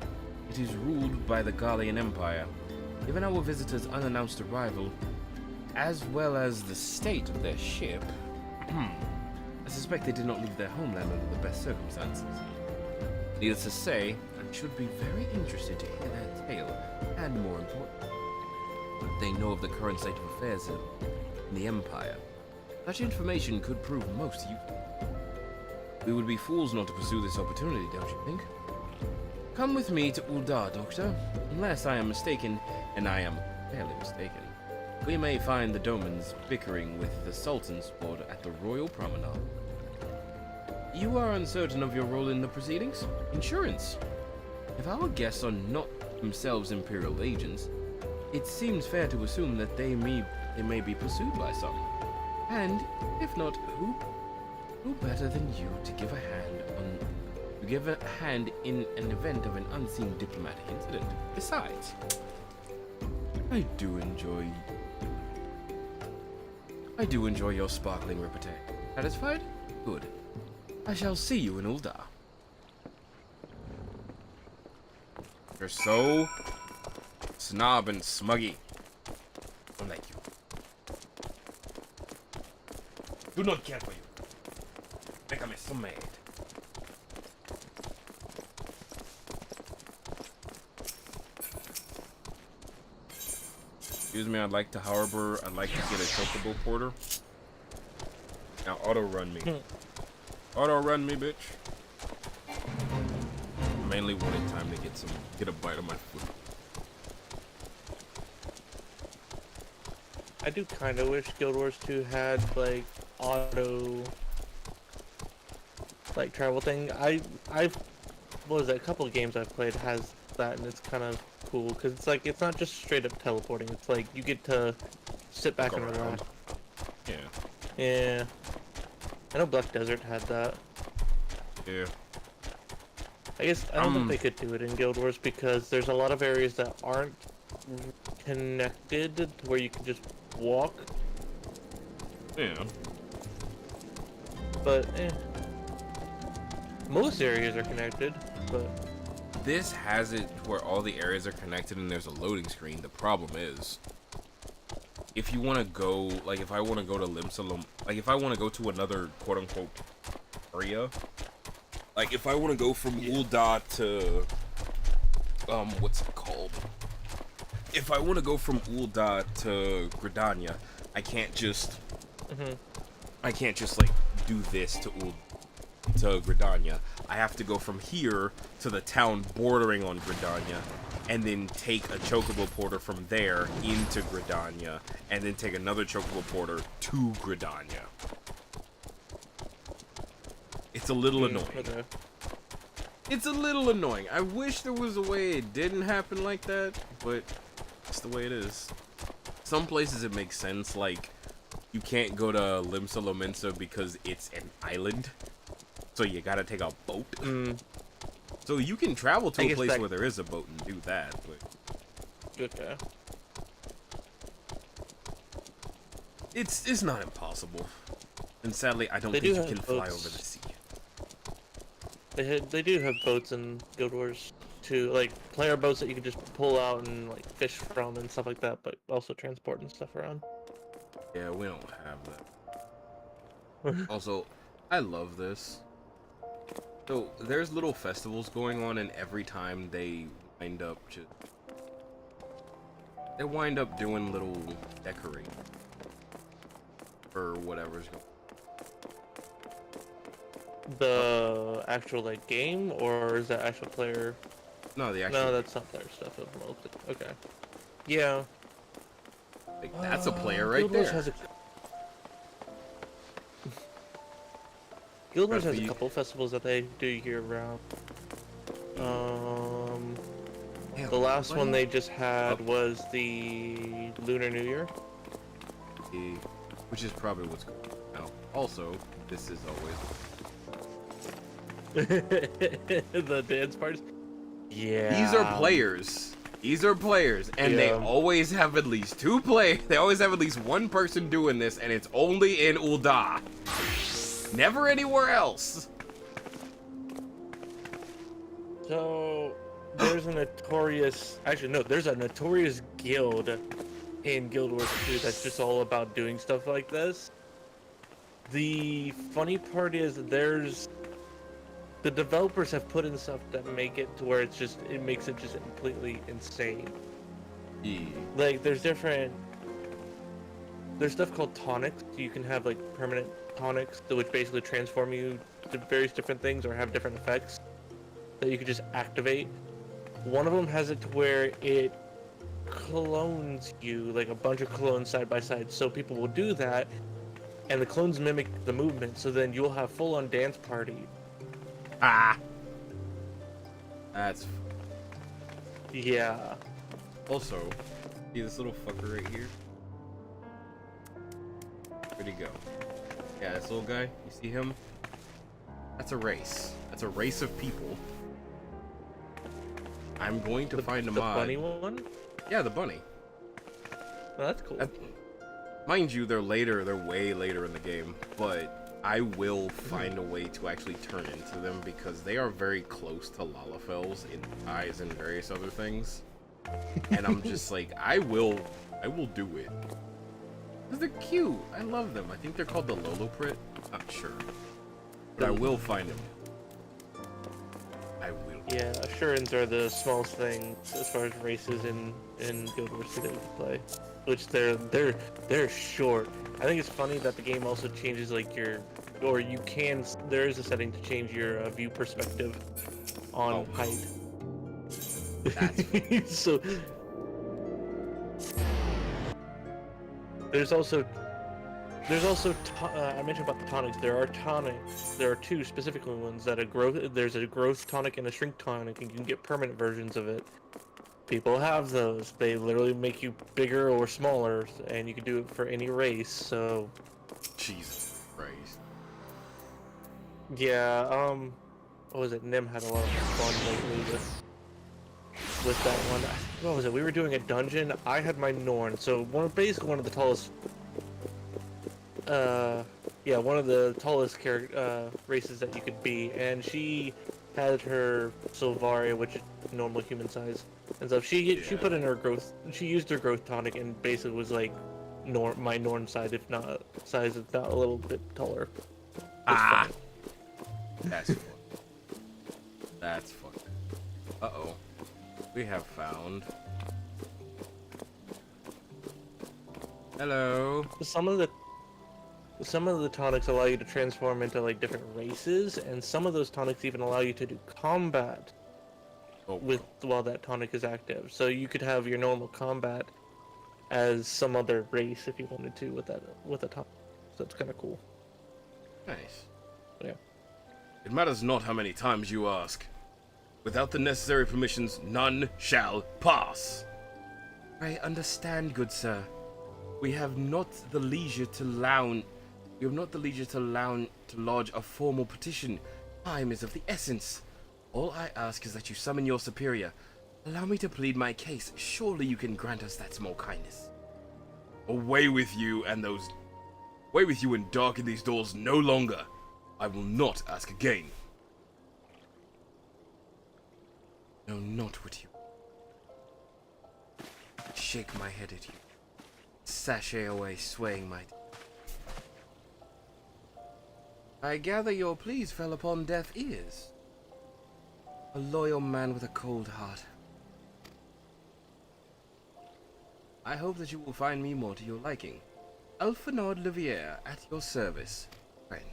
it is ruled by the Gallian Empire. Given our visitors' unannounced arrival, as well as the state of their ship, I suspect they did not leave their homeland under the best circumstances. Needless to say, I should be very interested to hear their tale, and more important, what they know of the current state of affairs in the Empire. Such information could prove most useful. We would be fools not to pursue this opportunity, don't you think? Come with me to Uldar, Doctor. Unless I am mistaken, and I am fairly mistaken, we may find the Domans bickering with the Sultan's ward at the Royal Promenade. You are uncertain of your role in the proceedings? Insurance. If our guests are not themselves Imperial agents, it seems fair to assume that they may be pursued by some. And, if not, who better than you to give a hand in an event of an unseen diplomatic incident? Besides, I do enjoy your sparkling repartee. Satisfied? Good. I shall see you in Uldar. You're so snob and smuggy. Don't like you. Do not care for you. Make me so mad. Excuse me, I'd like to get a chocobo porter. Now auto-run me. Auto-run me, bitch. Mainly wanted time to get a bite of my food. I do kind of wish Guild Wars 2 had, like, auto, like, travel thing. What was it, a couple of games I've played has that, and it's kind of cool, because it's like, it's not just straight up teleporting, it's like, you get to sit back and relax. Yeah. Yeah. I know Black Desert had that. Yeah. I guess, I don't think they could do it in Guild Wars, because there's a lot of areas that aren't connected, to where you can just walk. Yeah. But, most areas are connected, but... This has it where all the areas are connected and there's a loading screen. The problem is, if you want to go, like if I want to go to Limsalom, like if I want to go to another quote-unquote area, like if I want to go from Uldar to, what's it called? If I want to go from Uldar to Gridania, I can't just like do this to Gridania. I have to go from here to the town bordering on Gridania, and then take a chocobo porter from there into Gridania, and then take another chocobo porter to Gridania. It's a little annoying. Okay. It's a little annoying. I wish there was a way it didn't happen like that, but it's the way it is. Some places it makes sense, like you can't go to Limsa Lominsa because it's an island, so you gotta take a boat. So you can travel to a place where there is a boat and do that, but Okay. it's not impossible. And sadly, I don't They think do you can have fly boats. over the sea. They do have boats in Guild Wars too, like player boats that you can just pull out and like fish from and stuff like that, but also transport and stuff around. Yeah, we don't have that. Also, I love this. So there's little festivals going on, and every time they wind up doing little decorating or whatever's going. The actual like game, or is that actual player? No, the actual. No, that's not player stuff. Okay. Yeah. Like, that's a player right Guild Wars there. has Guild Wars But has a you- couple festivals that they do year round. Damn, The last what? one they just had was the Lunar New Year. Which is probably what's going on now. Also, this is always. The dance parties. Yeah. These are players. These are players, and they Yeah. always have at least two play. They always have at least one person doing this, and it's only in Ul'dah. Never anywhere else. So there's a notorious, actually no, there's a notorious guild in Guild Wars 2 that's just all about doing stuff like this. The funny part is the developers have put in stuff that make it to where it makes it just completely insane. Yeah. Like there's stuff called tonics. You can have like permanent tonics which basically transform you to various different things or have different effects that you can just activate. One of them has it to where it clones you, like a bunch of clones side by side. So people will do that, and the clones mimic the movement. So then you'll have full-on dance party. Ah. That's. Yeah. Also, see this little fucker right here? Where'd he go? Yeah, this little guy. You see him? That's a race. That's a race of people. I'm going to find a mod. The bunny one? Yeah, the bunny. Oh, that's cool. Mind you, they're way later in the game, but I will find a way to actually turn into them because they are very close to Lalafels in eyes and various other things. And I'm just like, I will do it. Because they're cute. I love them. I think they're called the Loloprit. Not sure. But I will find them. I will. Yeah, assurance are the smallest thing as far as races in Guild Wars 2 that you can play. Which they're short. I think it's funny that the game also changes like there is a setting to change your view perspective on height. That's So there's also I mentioned about the tonics. There are tonics. There are two specific ones that there's a growth tonic and a shrink tonic, and you can get permanent versions of it. People have those. They literally make you bigger or smaller, and you can do it for any race. So, Jesus Christ. yeah. What was it? Nim had a lot of fun lately with that one. What was it? We were doing a dungeon. I had my Norn. So basically one of the tallest. One of the tallest races that you could be, and she had her Silvaria, which is normal human size, and so she put in her growth. She used her growth tonic and basically was like my Norn size, if not a little bit taller. Ah. That's fun. That's fun. Uh-oh. We have found. Hello. Some of the some of the tonics allow you to transform into like different races, and some of those tonics even allow you to do combat while that tonic is active. So you could have your normal combat as some other race if you wanted to with a tonic. So that's kind of cool. Nice. Yeah. It matters not how many times you ask. Without the necessary permissions, none shall pass. I understand, good sir. We have not the leisure to lounge. We have not the leisure to lodge a formal petition. Time is of the essence. All I ask is that you summon your superior. Allow me to plead my case. Surely you can grant us that small kindness. Away with you and darken these doors no longer. I will not ask again. No, not what you... Shake my head at you. Sashay away, swaying my... I gather your pleas fell upon deaf ears. A loyal man with a cold heart. I hope that you will find me more to your liking. Alphonord Liviere, at your service, friend.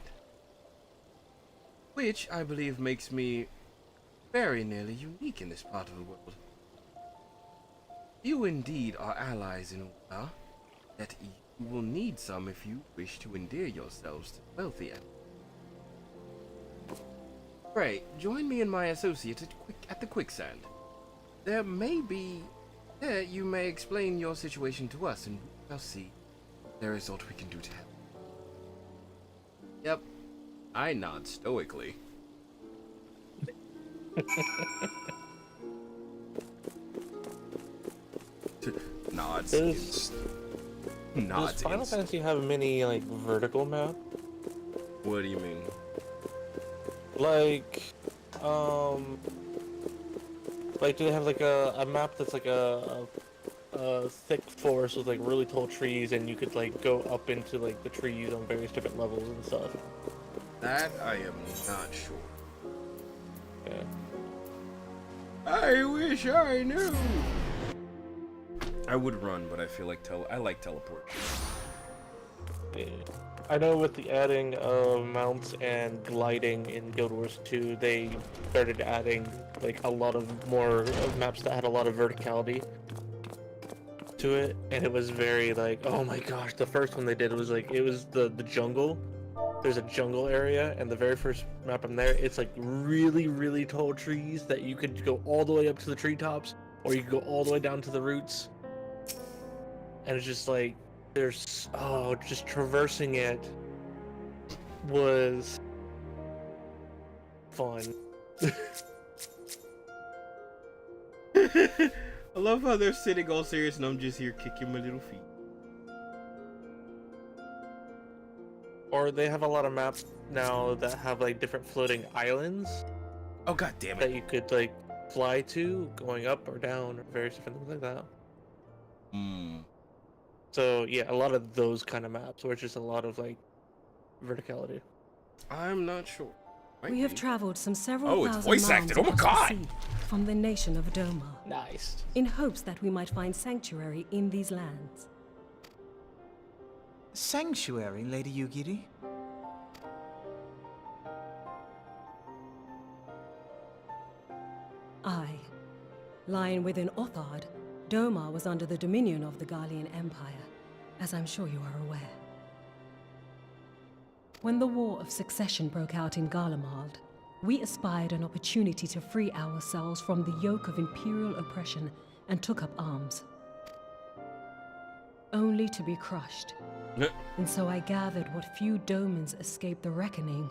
Which, I believe, makes me very nearly unique in this part of the world. You indeed are allies in Ula, yet you will need some if you wish to endear yourselves to the wealthy. Pray, join me and my associate at the quicksand. There you may explain your situation to us, and we shall see if there is aught we can do to help. Yep. I nod stoically. Nods. Does Final Fantasy have many like vertical map? What do you mean? Like, do they have like a map that's like a thick forest with like really tall trees, and you could like go up into like the trees on various different levels and stuff? That I am not sure. Yeah. I wish I knew. I would run, but I feel like I like teleport. Yeah. I know with the adding of mounts and gliding in Guild Wars 2, they started adding like a lot of more maps that had a lot of verticality to it, and it was very like, oh my gosh, the first one they did was like, it was the jungle. There's a jungle area, and the very first map I'm there, it's like really, really tall trees that you could go all the way up to the treetops, or you could go all the way down to the roots. And it's just like, just traversing it was fun. I love how they're sitting all serious and I'm just here kicking my little feet. Or they have a lot of maps now that have like different floating islands. Oh god damn it. That you could like fly to, going up or down, or various different things like that. So yeah, a lot of those kind of maps where it's just a lot of like verticality. I'm not sure. We have traveled some several thousand voice miles acted. Oh my across the God! sea from the nation of Doma, Nice. in hopes that we might find sanctuary in these lands. Sanctuary, Lady Yugiri? Aye. Lying within Othard, Doma was under the dominion of the Garlean Empire, as I'm sure you are aware. When the War of Succession broke out in Garlemald, we espied an opportunity to free ourselves from the yoke of imperial oppression and took up arms. Only to be crushed. And so I gathered what few Domans escaped the reckoning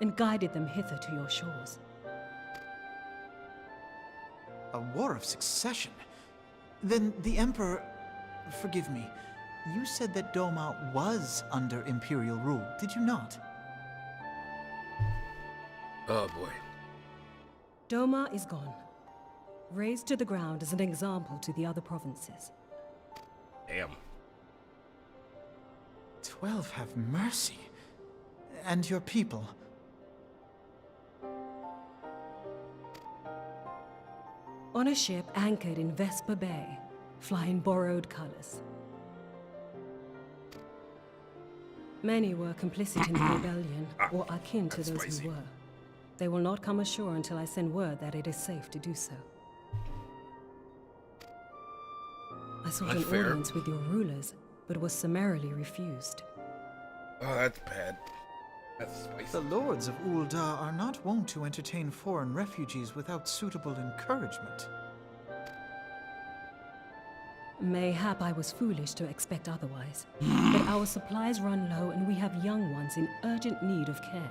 and guided them hither to your shores. A war of succession? Then the Emperor... Forgive me. You said that Doma was under Imperial rule, did you not? Oh boy. Doma is gone. Razed to the ground as an example to the other provinces. Damn. 12 have mercy. And your people? On a ship anchored in Vesper Bay, flying borrowed colors. Many were complicit in the rebellion, or akin to that's those spicy. who were. They will not come ashore until I send word that it is safe to do so. I sought an Unfair. audience with your rulers, but was summarily refused. Oh, that's bad. That's spicy. The lords of Ul'dah are not wont to entertain foreign refugees without suitable encouragement. Mayhap I was foolish to expect otherwise, but our supplies run low and we have young ones in urgent need of care.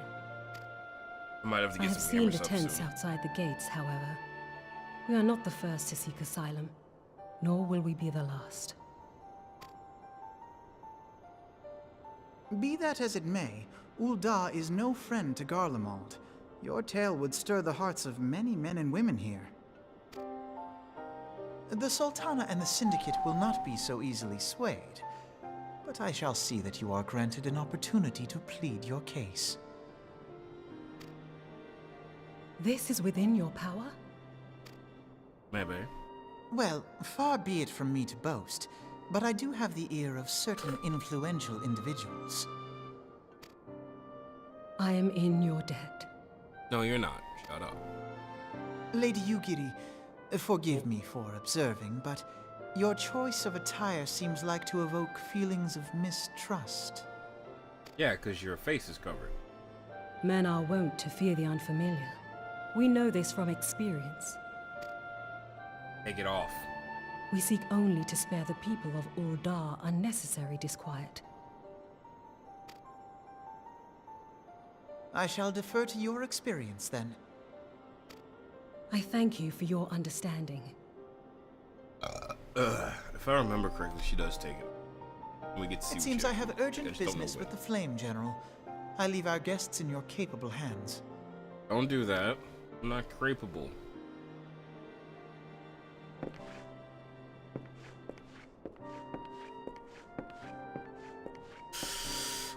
I might have to I get have some seen hammer the subs tents soon. outside the gates, however. We are not the first to seek asylum, nor will we be the last. Be that as it may, Ul'dah is no friend to Garlemald. Your tale would stir the hearts of many men and women here. The Sultana and the Syndicate will not be so easily swayed, but I shall see that you are granted an opportunity to plead your case. This is within your power? Maybe. Well, far be it from me to boast, but I do have the ear of certain influential individuals. I am in your debt. No, you're not. Shut up. Lady Yugiri, forgive me for observing, but your choice of attire seems like to evoke feelings of mistrust. Yeah, because your face is covered. Men are wont to fear the unfamiliar. We know this from experience. Take it off. We seek only to spare the people of Ul'dah unnecessary disquiet. I shall defer to your experience, then. I thank you for your understanding. If I remember correctly, she does take it. We get to see It what seems she I have actually- urgent just don't know business when. with the Flame, General. I leave our guests in your capable hands. Don't do that. I'm not capable.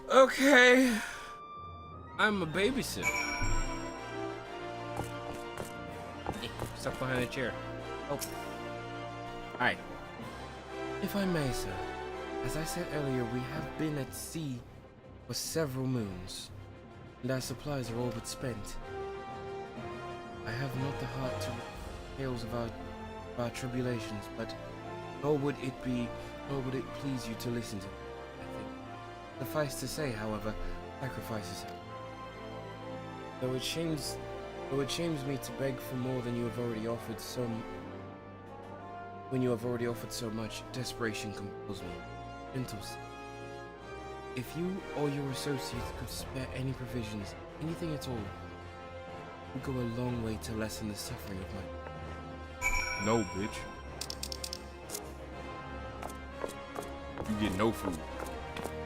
Okay. I'm a babysitter. Stuck behind a chair. Oh. Hi. If I may, sir, as I said earlier, we have been at sea for several moons, and our supplies are all but spent. I have not the heart to tales of our tribulations, but nor would it please you to listen to, I think. Suffice to say, however, sacrifices. Though it shames me to beg for more than you have already offered when you have already offered so much, desperation compels me. Gentles, if you or your associates could spare any provisions, anything at all, it would go a long way to lessen the suffering of my... No, bitch. You get no food.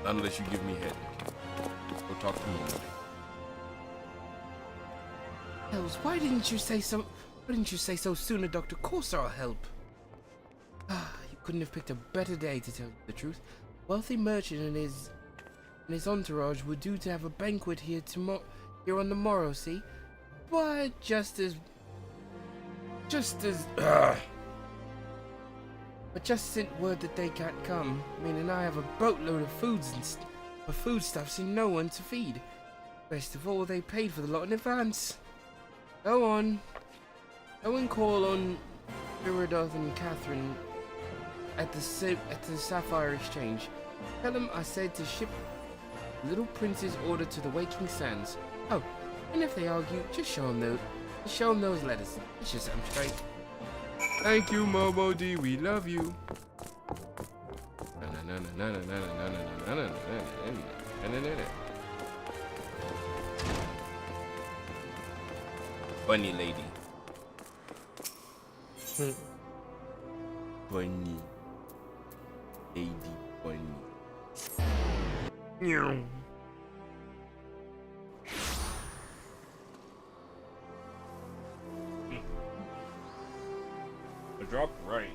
Not unless you give me head. Go talk to me. Hells, why didn't you say so sooner, Doctor? Of course I'll help. You couldn't have picked a better day, to tell you the truth. Wealthy merchant and his entourage were due to have a banquet here on the morrow, see? But just as sent word that they can't come, meaning I have a boatload of foodstuffs and no one to feed. Best of all, they paid for the lot in advance. Go on. Go and call on Iridoth and Catherine at the Sapphire Exchange. Tell them I said to ship Little Prince's order to the Waking Sands. Oh, and if they argue, just show them those letters. It's just I'm straight. Thank you, Momo D. We love you. Bunny lady. Bunny. Lady bunny. Meow. I dropped rice.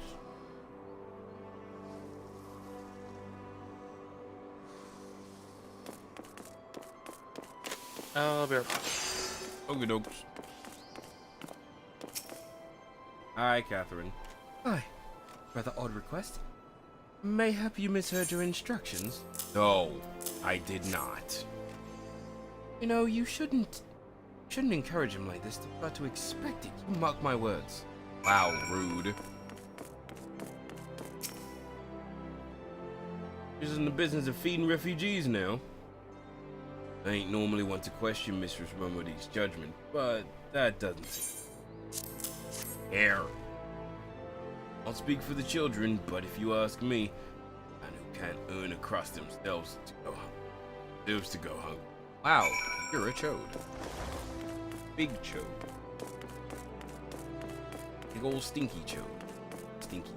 I'll be right back. Okie dokes. Hi, Catherine. Hi. Rather odd request. Mayhap you misheard your instructions? No. I did not. You know, you shouldn't encourage him like this. They've got to expect it. You mark my words. Wow, rude. She's in the business of feeding refugees now. I ain't normally one to question Mistress Mummody's judgment, but that doesn't seem fair. I'll speak for the children, but if you ask me, man who can't earn a crust themselves deserves to go hungry. Wow, you're a chode. Big chode. Big old stinky chode. Stinky.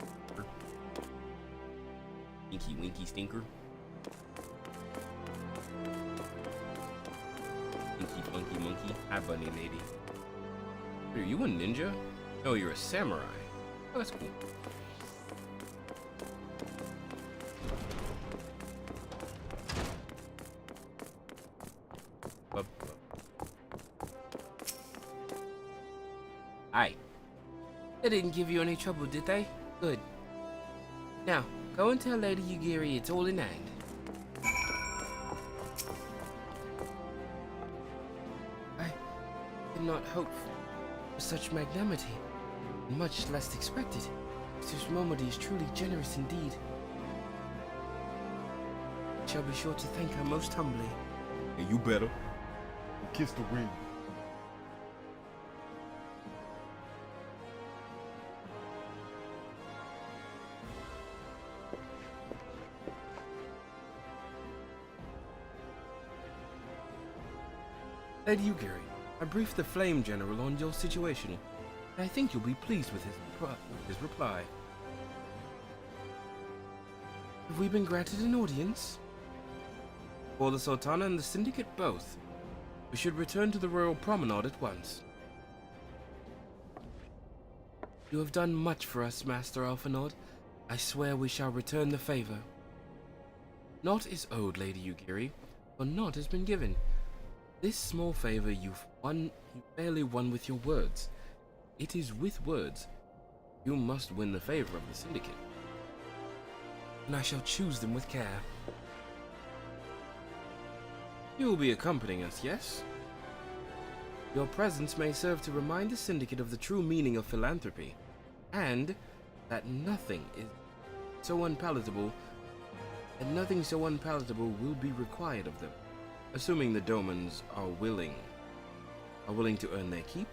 Stinky winky stinker. Stinky funky monkey. Hi, bunny lady. Are you a ninja? No, you're a samurai. Oh, that's cool. Aye. They didn't give you any trouble, did they? Good. Now, go and tell Lady Yugiri it's all in hand. I did not hope for such magnanimity, much less expected. Mistress Momody is truly generous indeed. I shall be sure to thank her most humbly. Hey, you better. Kiss the ring. Lady Yugiri, I briefed the Flame General on your situation, and I think you'll be pleased with his reply. Have we been granted an audience? For the Sultana and the Syndicate both. We should return to the Royal Promenade at once. You have done much for us, Master Alphinaud. I swear we shall return the favor. Naught is owed, Lady Yugiri, for naught has been given. This small favor you barely won with your words. It is with words. You must win the favor of the Syndicate. And I shall choose them with care. You will be accompanying us, yes? Your presence may serve to remind the Syndicate of the true meaning of philanthropy, and that nothing so unpalatable will be required of them. Assuming the Domans are willing to earn their keep.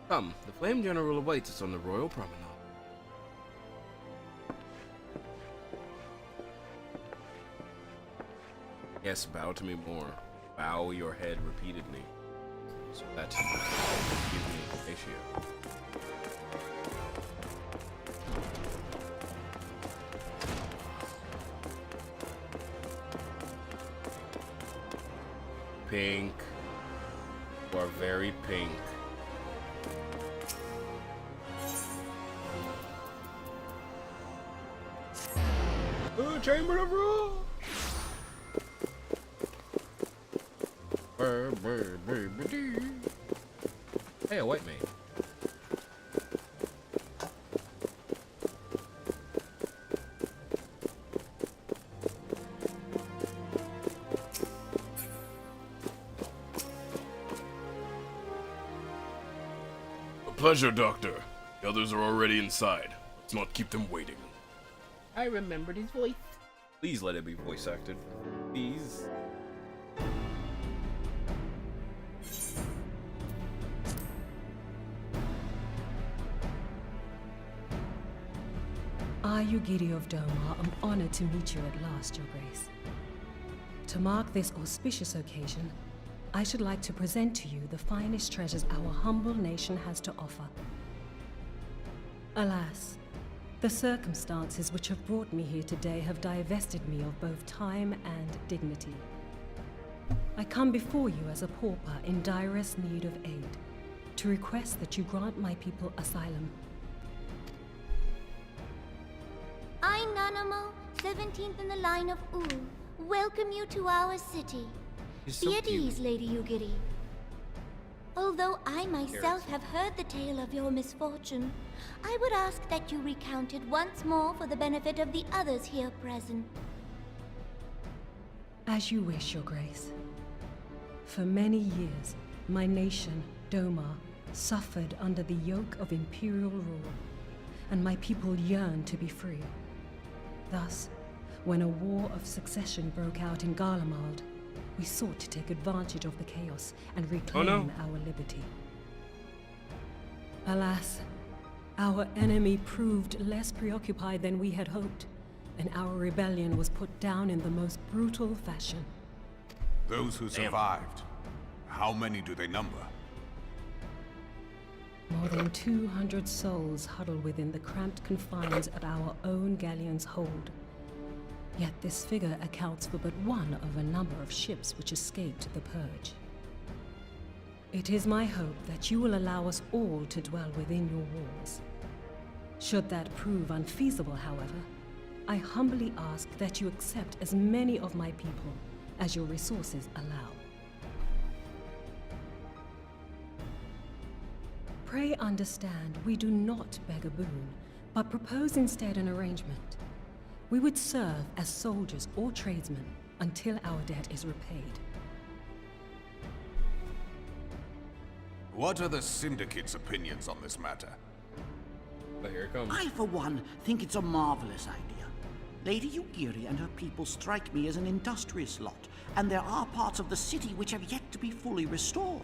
Come, the Flame General awaits us on the Royal Promenade. Yes, bow to me more. Bow your head repeatedly, so that you can give me ratio. Pink. You are very pink. Chamber of Rule. Hey, a white maid. Pleasure, Doctor. The others are already inside. Let's not keep them waiting. I remembered his voice. Please let it be voice acted. Please. I, Yugiri of Domar, am honored to meet you at last, Your Grace. To mark this auspicious occasion, I should like to present to you the finest treasures our humble nation has to offer. Alas, the circumstances which have brought me here today have divested me of both time and dignity. I come before you as a pauper in direst need of aid, to request that you grant my people asylum. I, Nanamo, 17th in the line of Ur, welcome you to our city. Be at ease, Lady Yugiri. Although I myself have heard the tale of your misfortune, I would ask that you recount it once more for the benefit of the others here present. As you wish, Your Grace. For many years, my nation, Domar, suffered under the yoke of imperial rule, and my people yearned to be free. Thus, when a war of succession broke out in Garlemald, we sought to take advantage of the chaos and reclaim our liberty. Alas, our enemy proved less preoccupied than we had hoped, and our rebellion was put down in the most brutal fashion. Those who survived, how many do they number? More than 200 souls huddle within the cramped confines of our own galleon's hold. Yet this figure accounts for but one of a number of ships which escaped the Purge. It is my hope that you will allow us all to dwell within your walls. Should that prove unfeasible, however, I humbly ask that you accept as many of my people as your resources allow. Pray understand, we do not beg a boon, but propose instead an arrangement. We would serve as soldiers or tradesmen until our debt is repaid. What are the Syndicate's opinions on this matter? But here it comes. I, for one, think it's a marvelous idea. Lady Yugiri and her people strike me as an industrious lot, and there are parts of the city which have yet to be fully restored.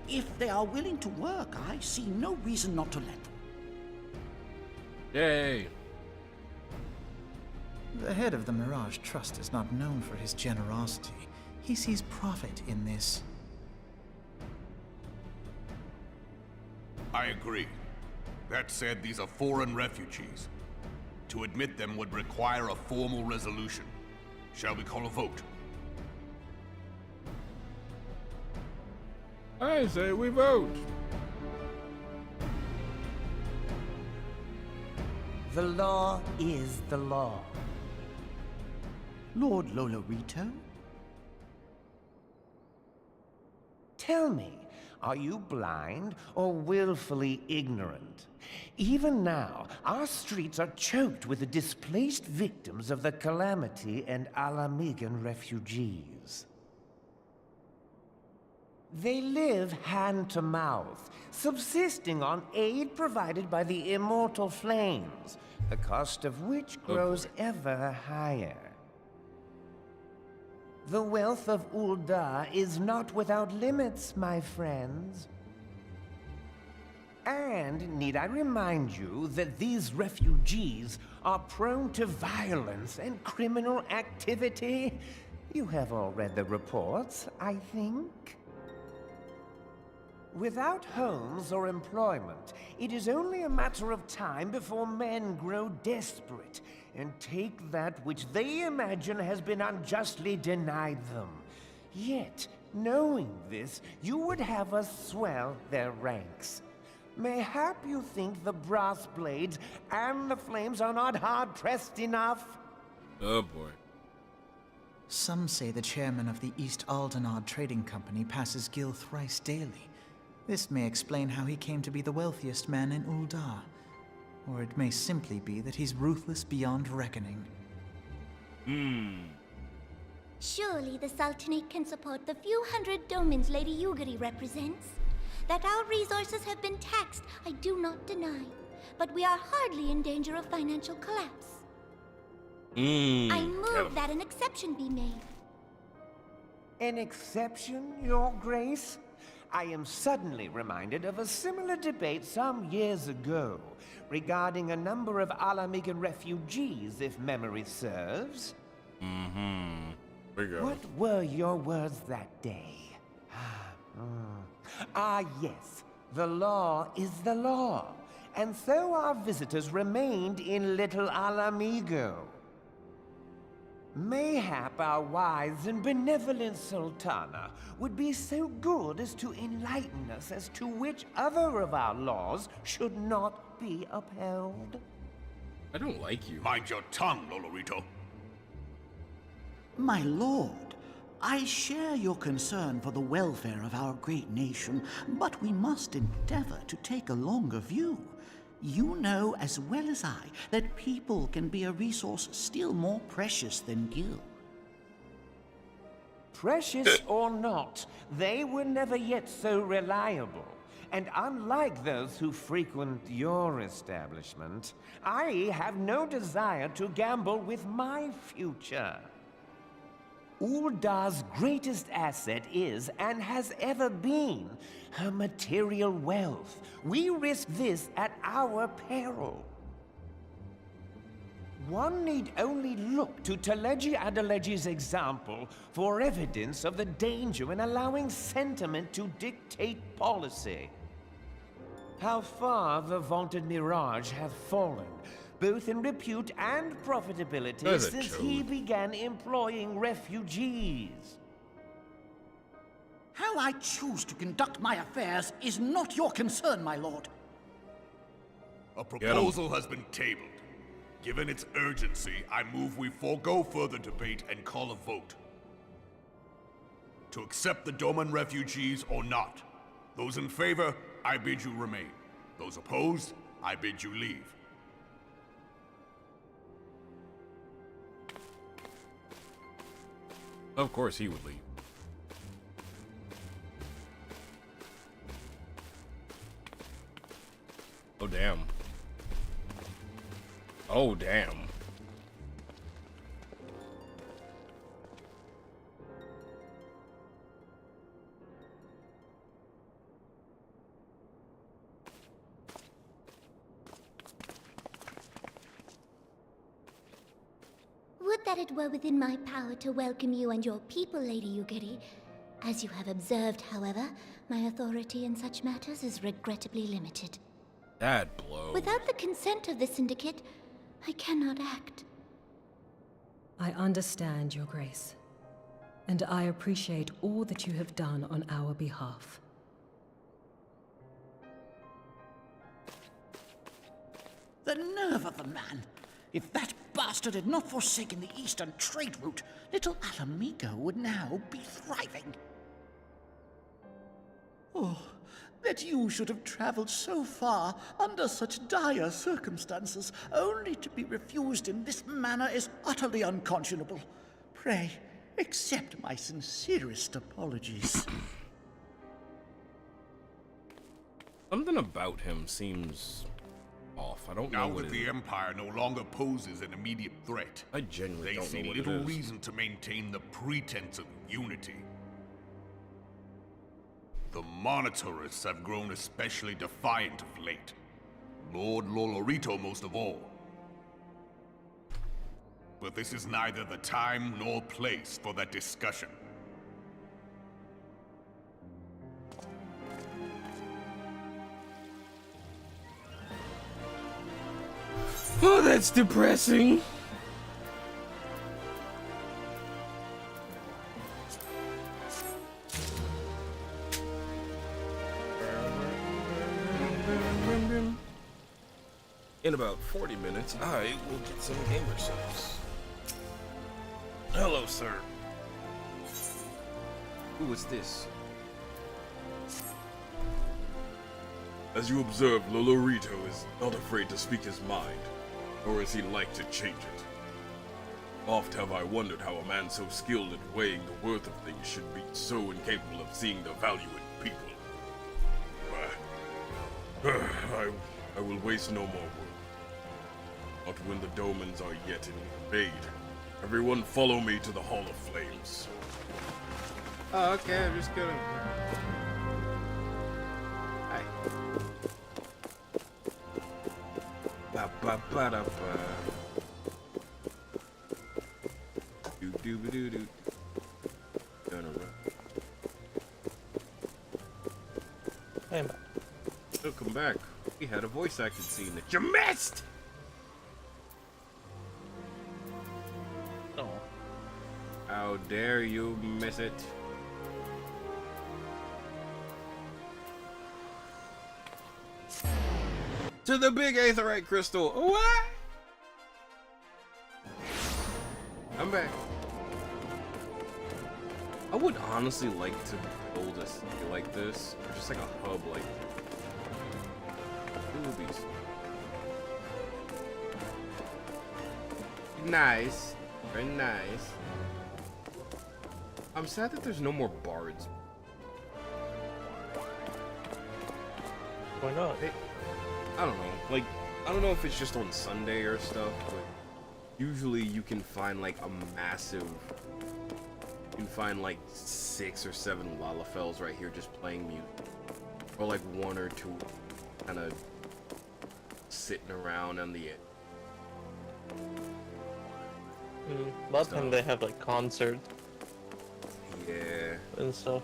If they are willing to work, I see no reason not to let them. Yay! The head of the Mirage Trust is not known for his generosity. He sees profit in this. I agree. That said, these are foreign refugees. To admit them would require a formal resolution. Shall we call a vote? I say we vote. The law is the law. Lord Lolorito? Tell me, are you blind or willfully ignorant? Even now, our streets are choked with the displaced victims of the Calamity and Alamigan refugees. They live hand to mouth, subsisting on aid provided by the immortal flames, the cost of which grows ever higher. The wealth of Ul'dah is not without limits, my friends. And need I remind you that these refugees are prone to violence and criminal activity? You have all read the reports, I think. Without homes or employment, it is only a matter of time before men grow desperate and take that which they imagine has been unjustly denied them. Yet, knowing this, you would have us swell their ranks. Mayhap you think the brass blades and the flames are not hard-pressed enough? Oh boy. Some say the chairman of the East Aldenard Trading Company passes Gil thrice daily. This may explain how he came to be the wealthiest man in Ul'dah. Or it may simply be that he's ruthless beyond reckoning. Surely the Sultanate can support the few hundred domins Lady Yugiri represents. That our resources have been taxed, I do not deny. But we are hardly in danger of financial collapse. I move that an exception be made. An exception, Your Grace? I am suddenly reminded of a similar debate some years ago regarding a number of Alamigan refugees, if memory serves. There you go. What were your words that day? Ah, yes. The law is the law. And so our visitors remained in Little Alamigo. Mayhap our wise and benevolent Sultana would be so good as to enlighten us as to which other of our laws should not be upheld. I don't like you. Mind your tongue, Lolorito. My lord, I share your concern for the welfare of our great nation, but we must endeavor to take a longer view. You know as well as I that people can be a resource still more precious than Gil. Precious or not, they were never yet so reliable. And unlike those who frequent your establishment, I have no desire to gamble with my future. Uldar's greatest asset is, and has ever been, her material wealth. We risk this at our peril. One need only look to Teleji Adeleji's example for evidence of the danger in allowing sentiment to dictate policy. How far the vaunted Mirage have fallen, both in repute and profitability, since he began employing refugees. How I choose to conduct my affairs is not your concern, my lord. A proposal has been tabled. Given its urgency, I move we forego further debate and call a vote. To accept the Doman refugees or not. Those in favor, I bid you remain. Those opposed, I bid you leave. Of course he would leave. Oh, damn. Oh, damn. Would that it were within my power to welcome you and your people, Lady Yugiri. As you have observed, however, my authority in such matters is regrettably limited. That blow. Without the consent of the Syndicate, I cannot act. I understand, Your Grace, and I appreciate all that you have done on our behalf. The nerve of the man! If that bastard had not forsaken the eastern trade route, little Alamigo would now be thriving. Oh, that you should have traveled so far under such dire circumstances, only to be refused in this manner is utterly unconscionable. Pray, accept my sincerest apologies. Something about him seems off. I don't know now what that the Empire no longer poses an immediate threat, I genuinely don't know they what see it little is. reason to maintain the pretense of unity. The Monitorists have grown especially defiant of late. Lord Lolorito most of all. But this is neither the time nor place for that discussion. Oh, that's depressing. In about 40 minutes, I will get some gamer subs. Hello, sir. Who is this? As you observe, Lolorito is not afraid to speak his mind, nor is he like to change it. Oft have I wondered how a man so skilled at weighing the worth of things should be so incapable of seeing the value in people. I will waste no more words. Not when the Domans are yet in invade. Everyone follow me to the Hall of Flames. Oh, okay, I'm just gonna... Hi. Ba ba ba da ba. Do do do do. Turn around. Hey, Welcome back. We had a voice acted scene that you missed. oh. How dare you miss it? To the big aetherite crystal. What? I'm back. I would honestly like to build a city like this, or just like a hub like boobies. Nice. Very nice. I'm sad that there's no more bards. Why not? I don't know. Like, I don't know if it's just on Sunday or stuff, but usually you can find like a massive. You can find like 6 or 7 Lalafels right here just playing music, or like 1 or 2 kind of sitting around on the. A lot of times they have like concerts. Yeah. And stuff.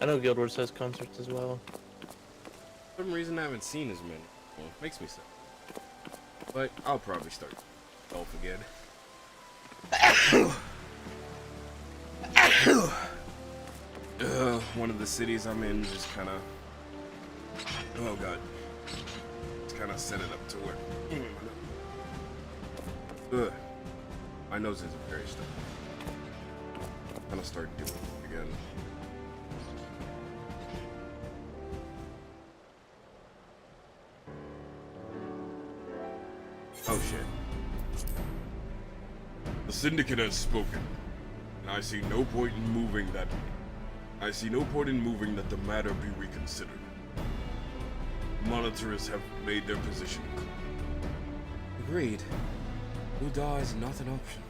I know Guild Wars has concerts as well. For some reason I haven't seen as many. Well, it makes me sad. But I'll probably start golf again. One of the cities I'm in just kind of. Oh god. Just kind of set it up to where. Ugh. My nose is very stuck. I'm gonna start doing it again. Oh shit. The Syndicate has spoken, and I see no point in moving that. I see no point in moving that the matter be reconsidered. Monitors have made their position clear. Agreed. Udar is not an option.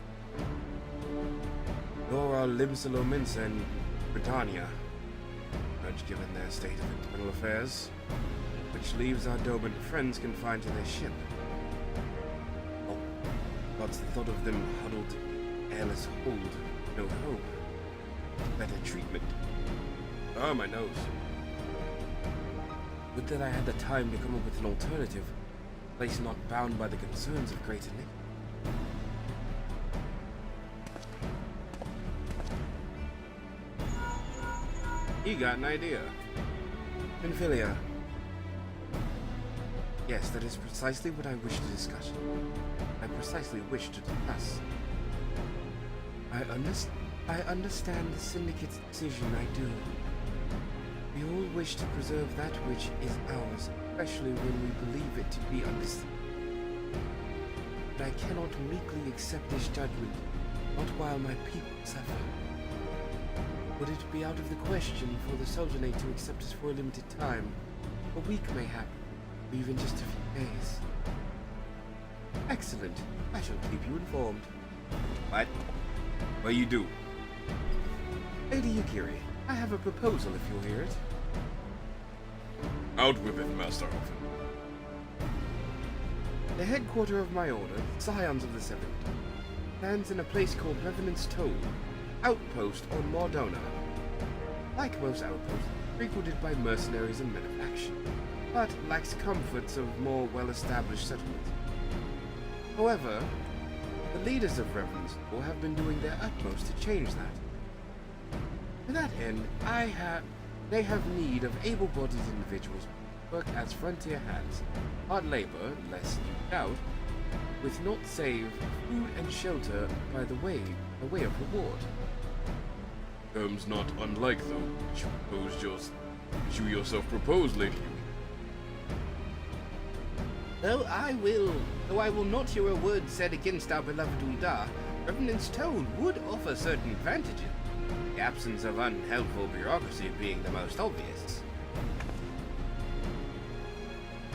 Nor are Limsalomins and Britannia, much given their state of internal affairs, which leaves our dormant friends confined to their ship. Oh, what's the thought of them huddled, airless hold, no hope, better treatment? Ah, my nose. Would that I had the time to come up with an alternative, a place not bound by the concerns of Greater Nick. You got an idea. Minfilia. Yes, that is precisely what I wish to discuss. I precisely wish to discuss. I understand the Syndicate's decision, I do. We all wish to preserve that which is ours, especially when we believe it to be understood. But I cannot meekly accept this judgment, not while my people suffer. Would it be out of the question for the Sultanate to accept us for a limited time? A week mayhap, or even just a few days. Excellent. I shall keep you informed. What? What you do? Lady Yukiri, I have a proposal if you'll hear it. Out with it, Master Elfin. The headquarter of my order, Scions of the Seventh, stands in a place called Revenant's Toll, outpost on Mordona. Like most outposts, frequented by mercenaries and men of action, but lacks comforts of more well-established settlements. However, the leaders of Revenant's Toll have been doing their utmost to change that. To that end, they have need of able-bodied individuals who work as frontier hands, hard labor, lest you doubt, with naught save food and shelter by way of reward. Terms not unlike those you yourself propose, Lady Yuki. Though I will not hear a word said against our beloved Uldar, Revenant's Toll would offer certain advantages, the absence of unhelpful bureaucracy being the most obvious.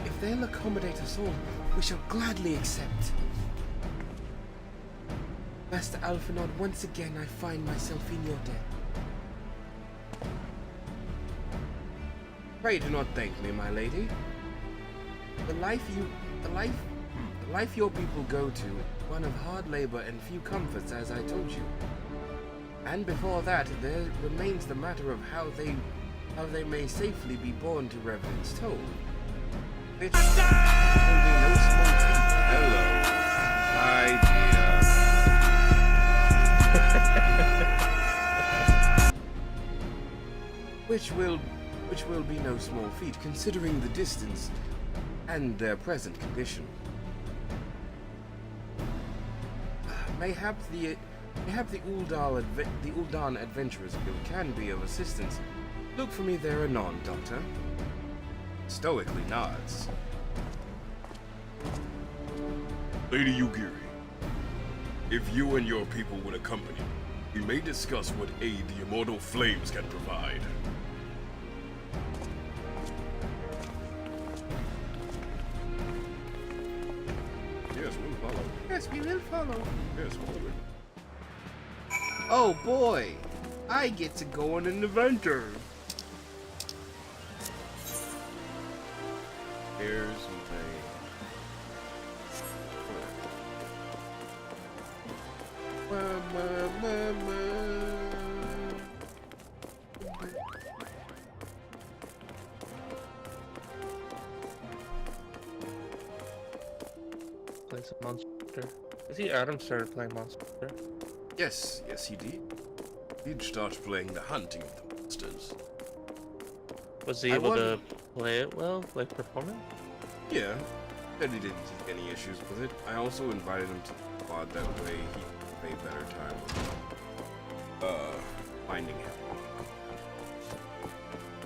If they'll accommodate us all, we shall gladly accept. Master Alphinaud, once again I find myself in your debt. Pray do not thank me, my lady. The life your people go to, one of hard labor and few comforts, as I told you. And before that, there remains the matter of how they may safely be borne to Revenant's Toll. Which will be no small thing. Hello. Hi, dear. Which will be no small feat, considering the distance and their present condition. Mayhap the Uldan Adventurers Guild can be of assistance. Look for me there anon, Doctor. Stoically nods. Lady Yugiri, if you and your people would accompany me, We may discuss what aid the immortal flames can provide. Yes, we'll follow. Yes, we will follow. Yes, follow it. Oh boy, I get to go on an adventure. Here's Play some Monster. I see Adam started playing Monster. Yes, he did. He'd start playing the hunting of the monsters. Was he able to play it well, like performing? Yeah, said he didn't see any issues with it. I also invited him to the squad, that way he could have a better time with finding him.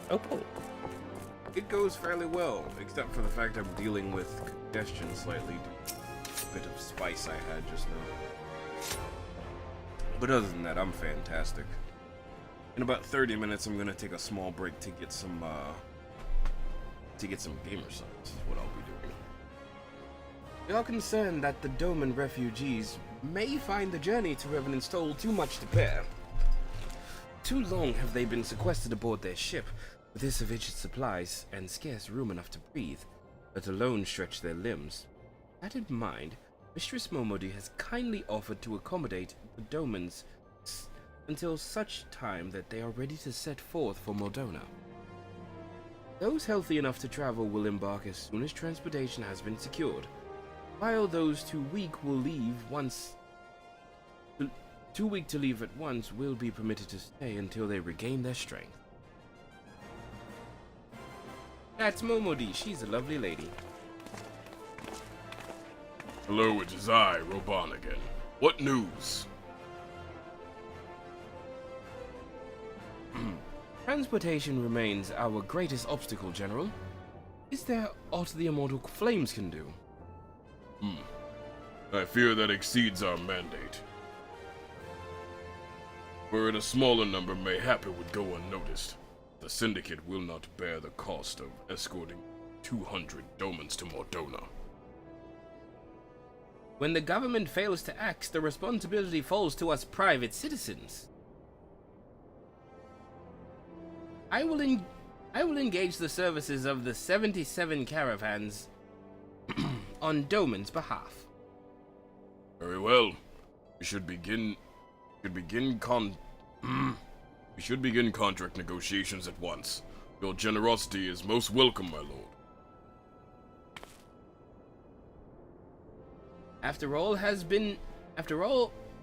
Oh, cool. It goes fairly well, except for the fact I'm dealing with congestion slightly due to a bit of spice I had just now. But other than that, I'm fantastic. In about 30 minutes, I'm gonna take a small break to get some gamer subs, is what I'll be doing. We are concerned that the Doman refugees may find the journey to Revenant's Toll too much to bear. Too long have they been sequestered aboard their ship, with insufficient supplies and scarce room enough to breathe, let alone stretch their limbs. That in mind, Mistress Momodi has kindly offered to accommodate the Domans until such time that they are ready to set forth for Moldona. Those healthy enough to travel will embark as soon as transportation has been secured, while those too weak to leave at once will be permitted to stay until they regain their strength. That's Momodi, she's a lovely lady. Hello, it is I, Roban again. What news? Transportation remains our greatest obstacle, General. Is there aught the immortal flames can do? I fear that exceeds our mandate. Were it a smaller number, mayhap it would go unnoticed. The Syndicate will not bear the cost of escorting 200 Domans to Mordona. When the government fails to act, the responsibility falls to us private citizens. I will engage the services of the 77 caravans on Doman's behalf. Very well. We should begin contract negotiations at once. Your generosity is most welcome, my lord. After all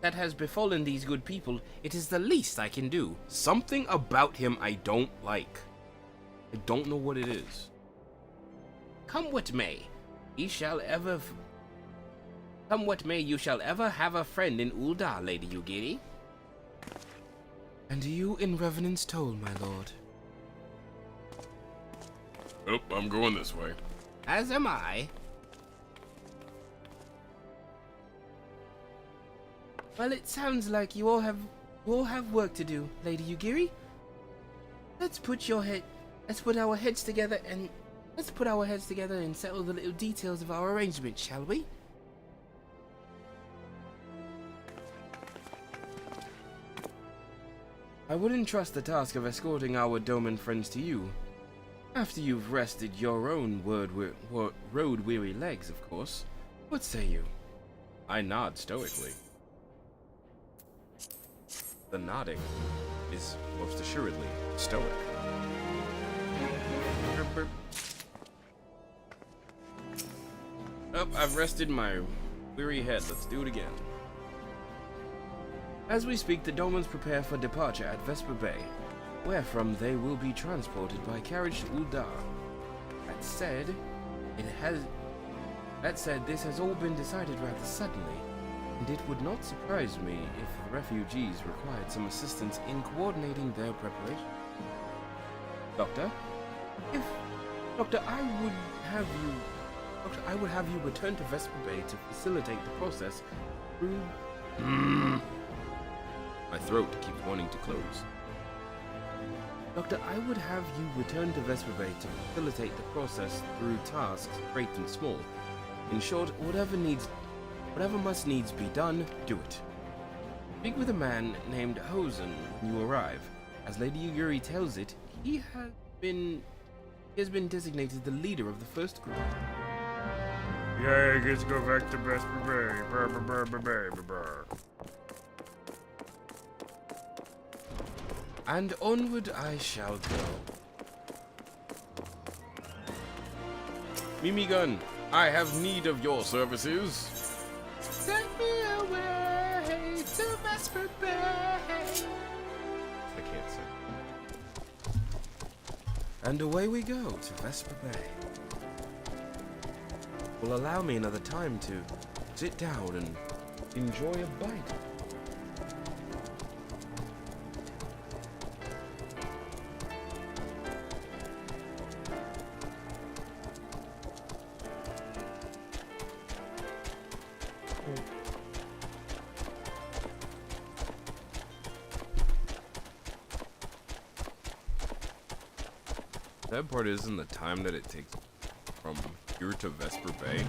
that has befallen these good people, it is the least I can do. Something about him I don't like. I don't know what it is. Come what may, you shall ever have a friend in Ul'dah, Lady Yugiri. And you in Revenant's Toll, my lord. Oh, I'm going this way. As am I. Well, it sounds like you all have work to do, Lady Yugiri. Let's put our heads together and settle the little details of our arrangement, shall we? I wouldn't trust the task of escorting our Doman friends to you. After you've rested your own road-weary legs, of course. What say you? I nod stoically. The nodding is most assuredly stoic. Oh, I've rested my weary head. Let's do it again. As we speak, the Domans prepare for departure at Vesper Bay, wherefrom they will be transported by carriage to Ul'dah. That said, this has all been decided rather suddenly, and it would not surprise me if the refugees required some assistance in coordinating their preparation. Doctor, I would have you return to Vesper Bay to facilitate the process through My throat keeps wanting to close. Doctor, I would have you return to Vesper Bay to facilitate the process through tasks, great and small. In short, whatever must needs be done, do it. Speak with a man named Hosen when you arrive. As Lady Yugiri tells it, he has been designated the leader of the first group. Yeah, I guess go back to Vesper Bay. Brr, brr, brr, brr, brr, brr, brr. And onward I shall go. Mimi Gun, I have need of your services. Send me away to Vesper Bay. I can't sing. And away we go to Vesper Bay. Will allow me another time to sit down and enjoy a bite. That part isn't the time that it takes from here to Vesper Bay.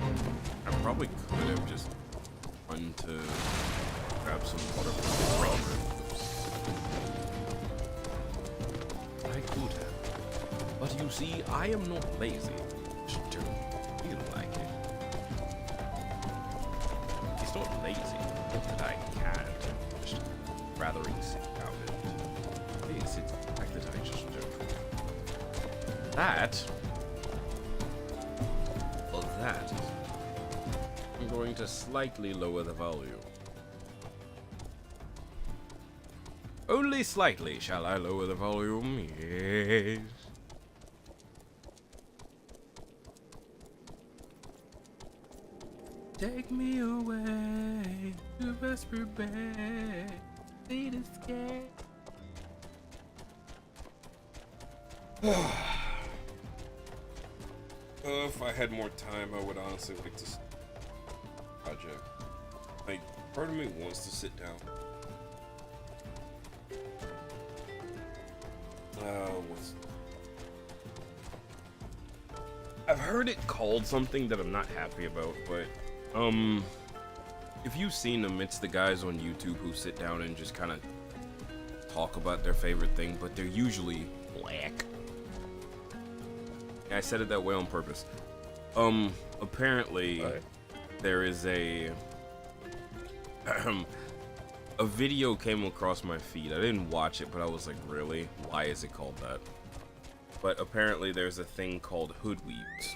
I probably could have just run to grab some water from the brother. I could have. But you see, I am not lazy. Just don't feel like it. It's not lazy. Not that I can't. Just rather sit down and it's the fact that I just don't. That I'm going to slightly lower the volume. Only slightly shall I lower the volume, yes. Take me away to Vesper Bay, see the sky. If I had more time, I would honestly like to project. Like, part of me wants to sit down. I've heard it called something that I'm not happy about, but if you've seen them, it's the guys on YouTube who sit down and just kind of talk about their favorite thing, but they're usually black. I said it that way on purpose. Apparently, there is a video came across my feed. I didn't watch it, but I was like, really? Why is it called that? But apparently there's a thing called hoodweebs.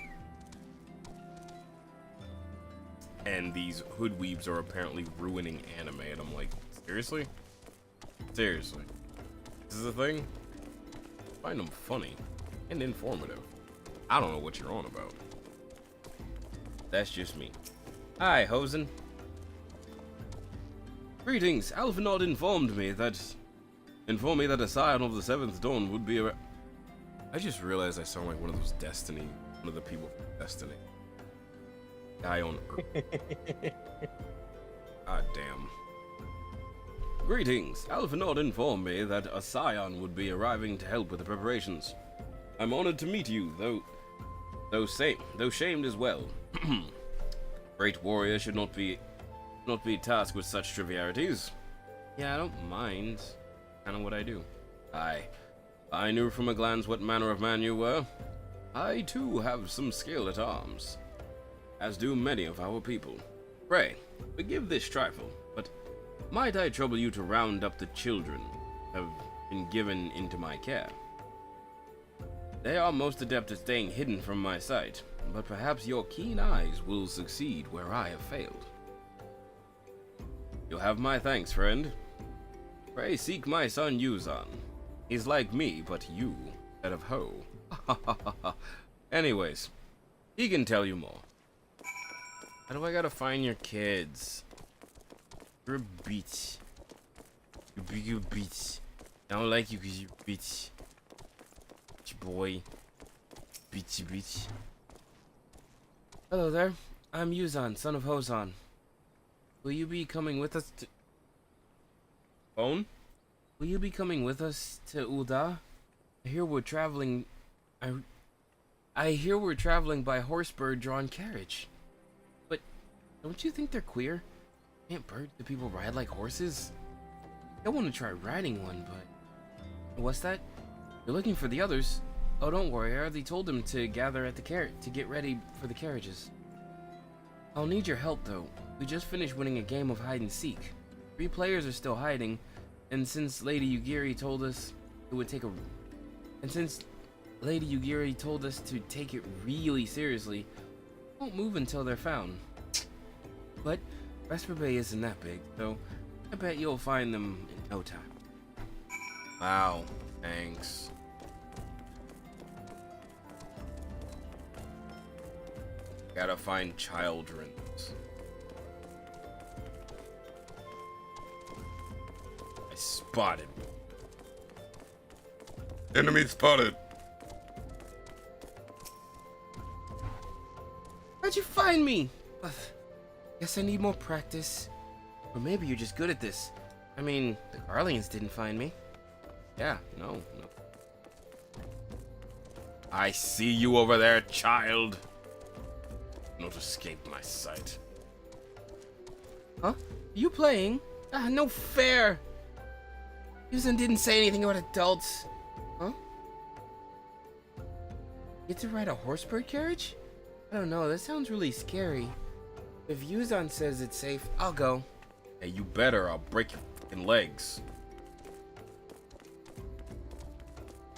And these hoodweebs are apparently ruining anime, and I'm like, seriously? Seriously? This is a thing? I find them funny and informative. I don't know what you're on about. That's just me. Hi, Hosen. Greetings. Alphanod informed me that a scion of the Seventh Dawn would be a... I just realized I sound like one of those Destiny, one of the people from Destiny. Guy on Earth. God damn. Greetings. Alphanod informed me that a scion would be arriving to help with the preparations. I'm honored to meet you, though shamed as well. Great warrior should not be tasked with such trivialities. Yeah, I don't mind. Kind of what I do. I knew from a glance what manner of man you were. I too have some skill at arms, as do many of our people. Pray, forgive this trifle, but might I trouble you to round up the children have been given into my care? They are most adept at staying hidden from my sight, but perhaps your keen eyes will succeed where I have failed. You'll have my thanks, friend. Pray seek my son Yuzan. He's like me, but you, instead of Ho. Anyways, he can tell you more. How do I gotta find your kids? You're a bitch. You're a bitch. I don't like you because you're a bitch. Bitch boy. Bitchy bitch. Hello there. I'm Yuzan, son of Hozan. Will you be coming with us to... Phone? Will you be coming with us to Ul'dah? I hear we're traveling... I hear we're traveling by horsebird-drawn carriage. But don't you think they're queer? Can't birds and people ride like horses? I want to try riding one, but... What's that? You're looking for the others? Oh, don't worry. I already told them to gather at the to get ready for the carriages. I'll need your help, though. We just finished winning a game of hide-and-seek. 3 players are still hiding, and since Lady Yugiri told us it would take a... And since Lady Yugiri told us to take it really seriously, we won't move until they're found. But Vesper Bay isn't that big, so I bet you'll find them in no time. Wow, thanks. Gotta find children's. I spotted. Enemy spotted. How'd you find me? Guess I need more practice. Or maybe you're just good at this. I mean, the Garleans didn't find me. Yeah, no. I see you over there, child. Not escape my sight. Huh? You playing? No fair. Susan didn't say anything about adults. Huh? Get to ride a horsebird carriage? I don't know, that sounds really scary. If Yuzan says it's safe, I'll go. Hey, you better, I'll break your fucking legs.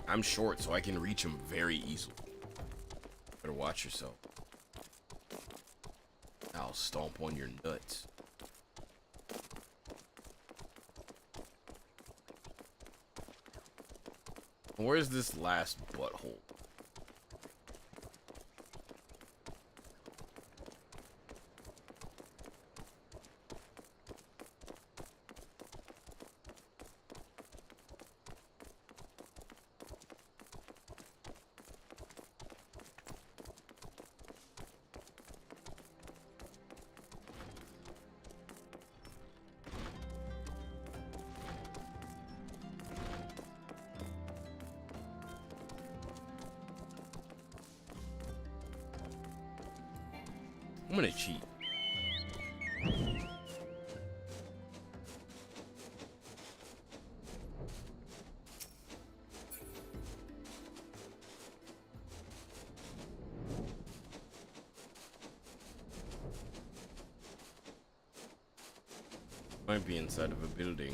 I'm short, so I can reach him very easily. Better watch yourself. I'll stomp on your nuts. Where's this last butthole? I'm gonna cheat. Might be inside of a building.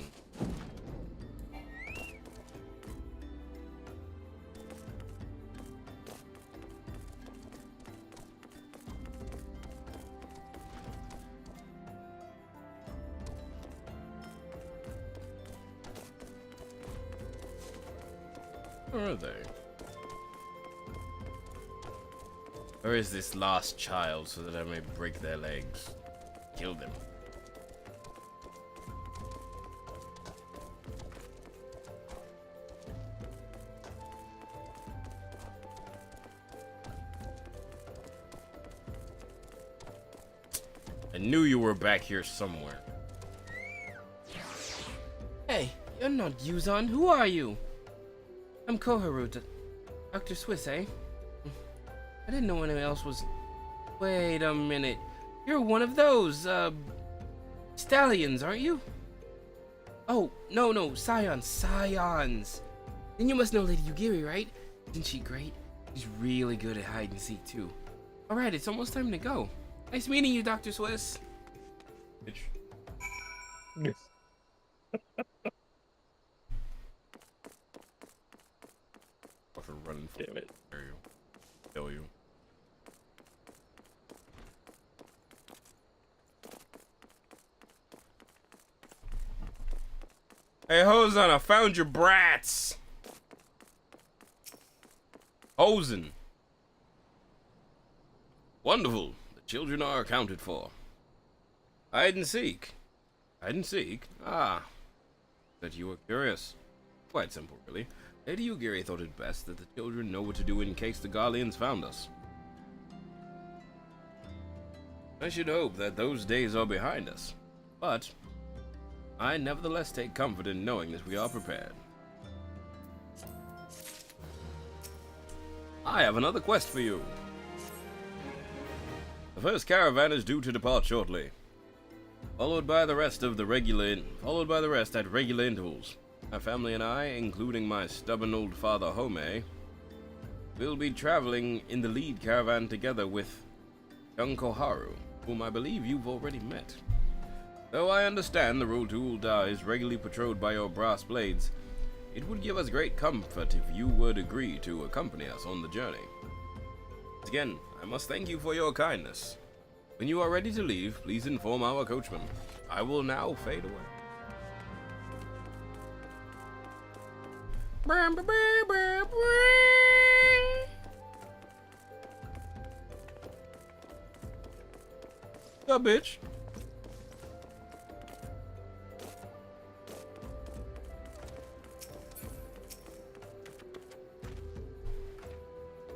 Where are they? Where is this last child so that I may break their legs? Kill them. I knew you were back here somewhere. Hey, you're not Yuzan. Who are you? I'm Koharu, Dr. Swiss, eh? I didn't know anyone else was... Wait a minute. You're one of those, stallions, aren't you? Oh, no, scions. Then you must know Lady Yugiri, right? Isn't she great? She's really good at hide and seek, too. Alright, it's almost time to go. Nice meeting you, Dr. Swiss. Yes. Running Damn it. Kill you. Hey, Hosen, I found your brats. Hosen. Wonderful. The children are accounted for. Hide and seek. Hide and seek? Ah. That you were curious. Quite simple, really. Lady Yugiri thought it best that the children know what to do in case the Garleans found us. I should hope that those days are behind us. But I nevertheless take comfort in knowing that we are prepared. I have another quest for you. The first caravan is due to depart shortly, followed by the rest at regular intervals. My family and I, including my stubborn old father Home, will be traveling in the lead caravan together with young Koharu, whom I believe you've already met. Though I understand the road to Ul'dah is regularly patrolled by your brass blades, it would give us great comfort if you would agree to accompany us on the journey. Again, I must thank you for your kindness. When you are ready to leave, please inform our coachman. I will now fade away. Bitch.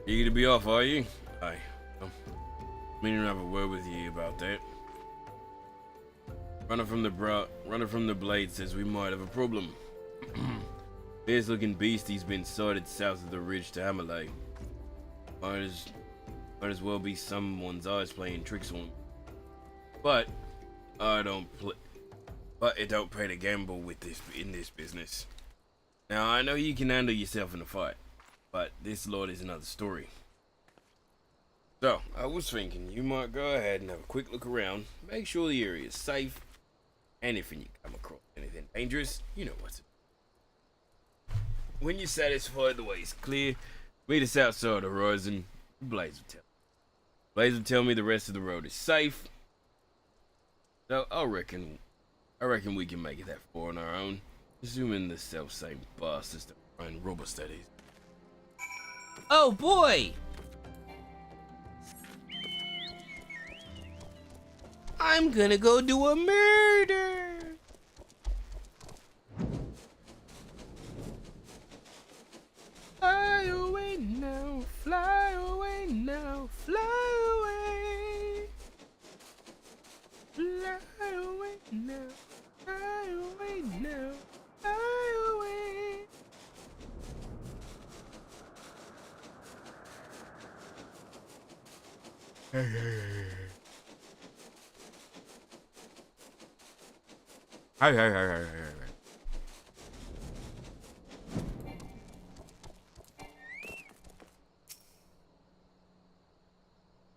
Eager to be off, are you? Aye. Meaning to have a word with you about that. Runner from the blade says we might have a problem. Fierce looking beastie's been sighted south of the ridge to Amalay. Might as well be someone's eyes playing tricks on him. But it don't pay to gamble with this in this business. Now I know you can handle yourself in a fight, but this lord is another story. So I was thinking you might go ahead and have a quick look around, make sure the area is safe, and if you come across anything dangerous, you know what to do. When you're satisfied the way is clear, meet us outside the horizon. Blaze will tell me the rest of the road is safe. So I reckon we can make it that far on our own, assuming the self-same bastards that run rubber studies. Oh boy! I'm gonna go do a murder! Fly away now, fly away now, fly away. Fly away now, fly away now, fly away.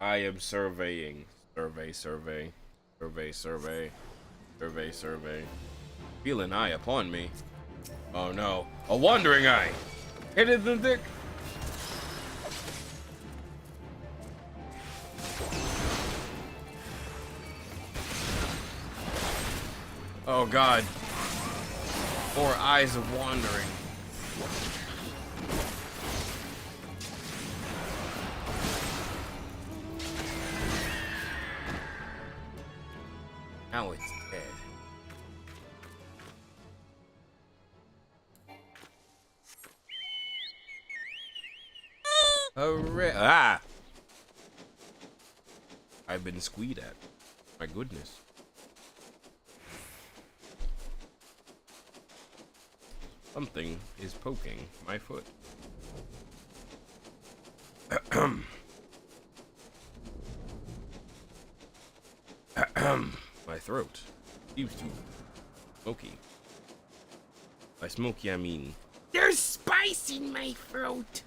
I am surveying. Survey. Feel an eye upon me. Oh no, a wandering eye! Hit it in the dick! Oh god. 4 eyes of wandering. Now it's dead. Hooray! Ah! I've been squeed at. My goodness. Something is poking my foot. My throat seems too smoky. By smoky, I mean There's spice in my throat.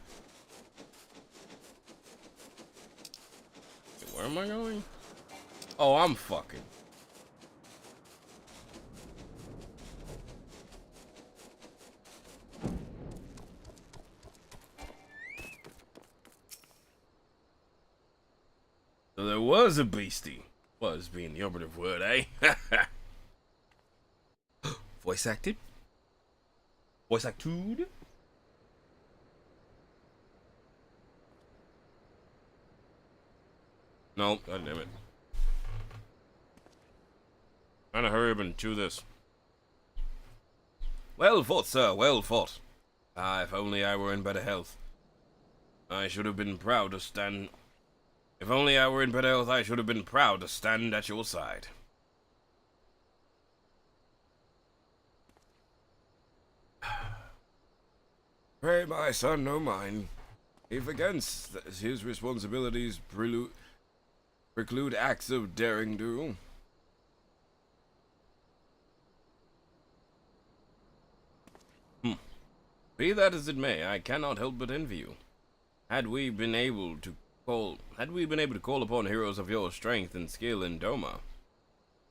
where am I going? Oh, I'm fucking. So there was a beastie. Was being the operative word, eh? Voice acted? Voice actude? No, god damn it. Trying to hurry up and chew this. Well fought, sir, well fought. Ah, if only I were in better health. I should have been proud to stand... If only I were in better health, I should have been proud to stand at your side. Pray my son no mind. If against his responsibilities preclude acts of daring do. Be that as it may, I cannot help but envy you. Had we been able to call upon heroes of your strength and skill in Doma,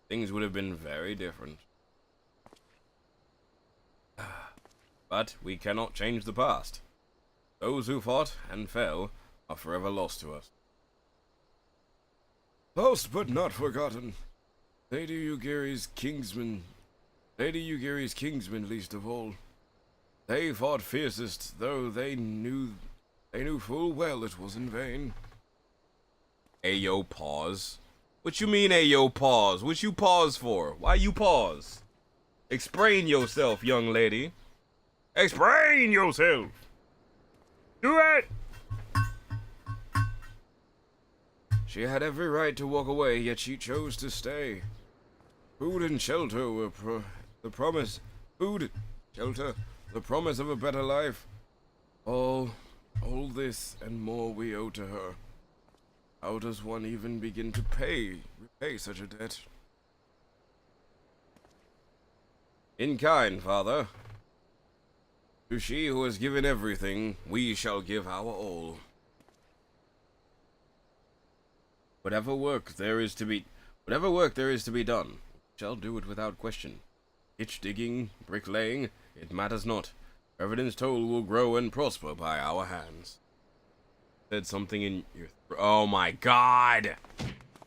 things would have been very different. But we cannot change the past. Those who fought and fell are forever lost to us. Lost but not forgotten. Lady Yugiri's kingsmen least of all. They fought fiercest, though they knew full well it was in vain. Ayo, pause. What you mean, ayo, pause? What you pause for? Why you pause? Explain yourself, young lady. Explain yourself. Do it! She had every right to walk away, yet she chose to stay. Food and shelter were the promise. Food, shelter, the promise of a better life. All this and more we owe to her. How does one even begin to repay such a debt? In kind, father. To she who has given everything, we shall give our all. Whatever work there is to be done, we shall do it without question. Ditch digging, bricklaying, it matters not. Revenant's toll will grow and prosper by our hands. Said something in your oh my god!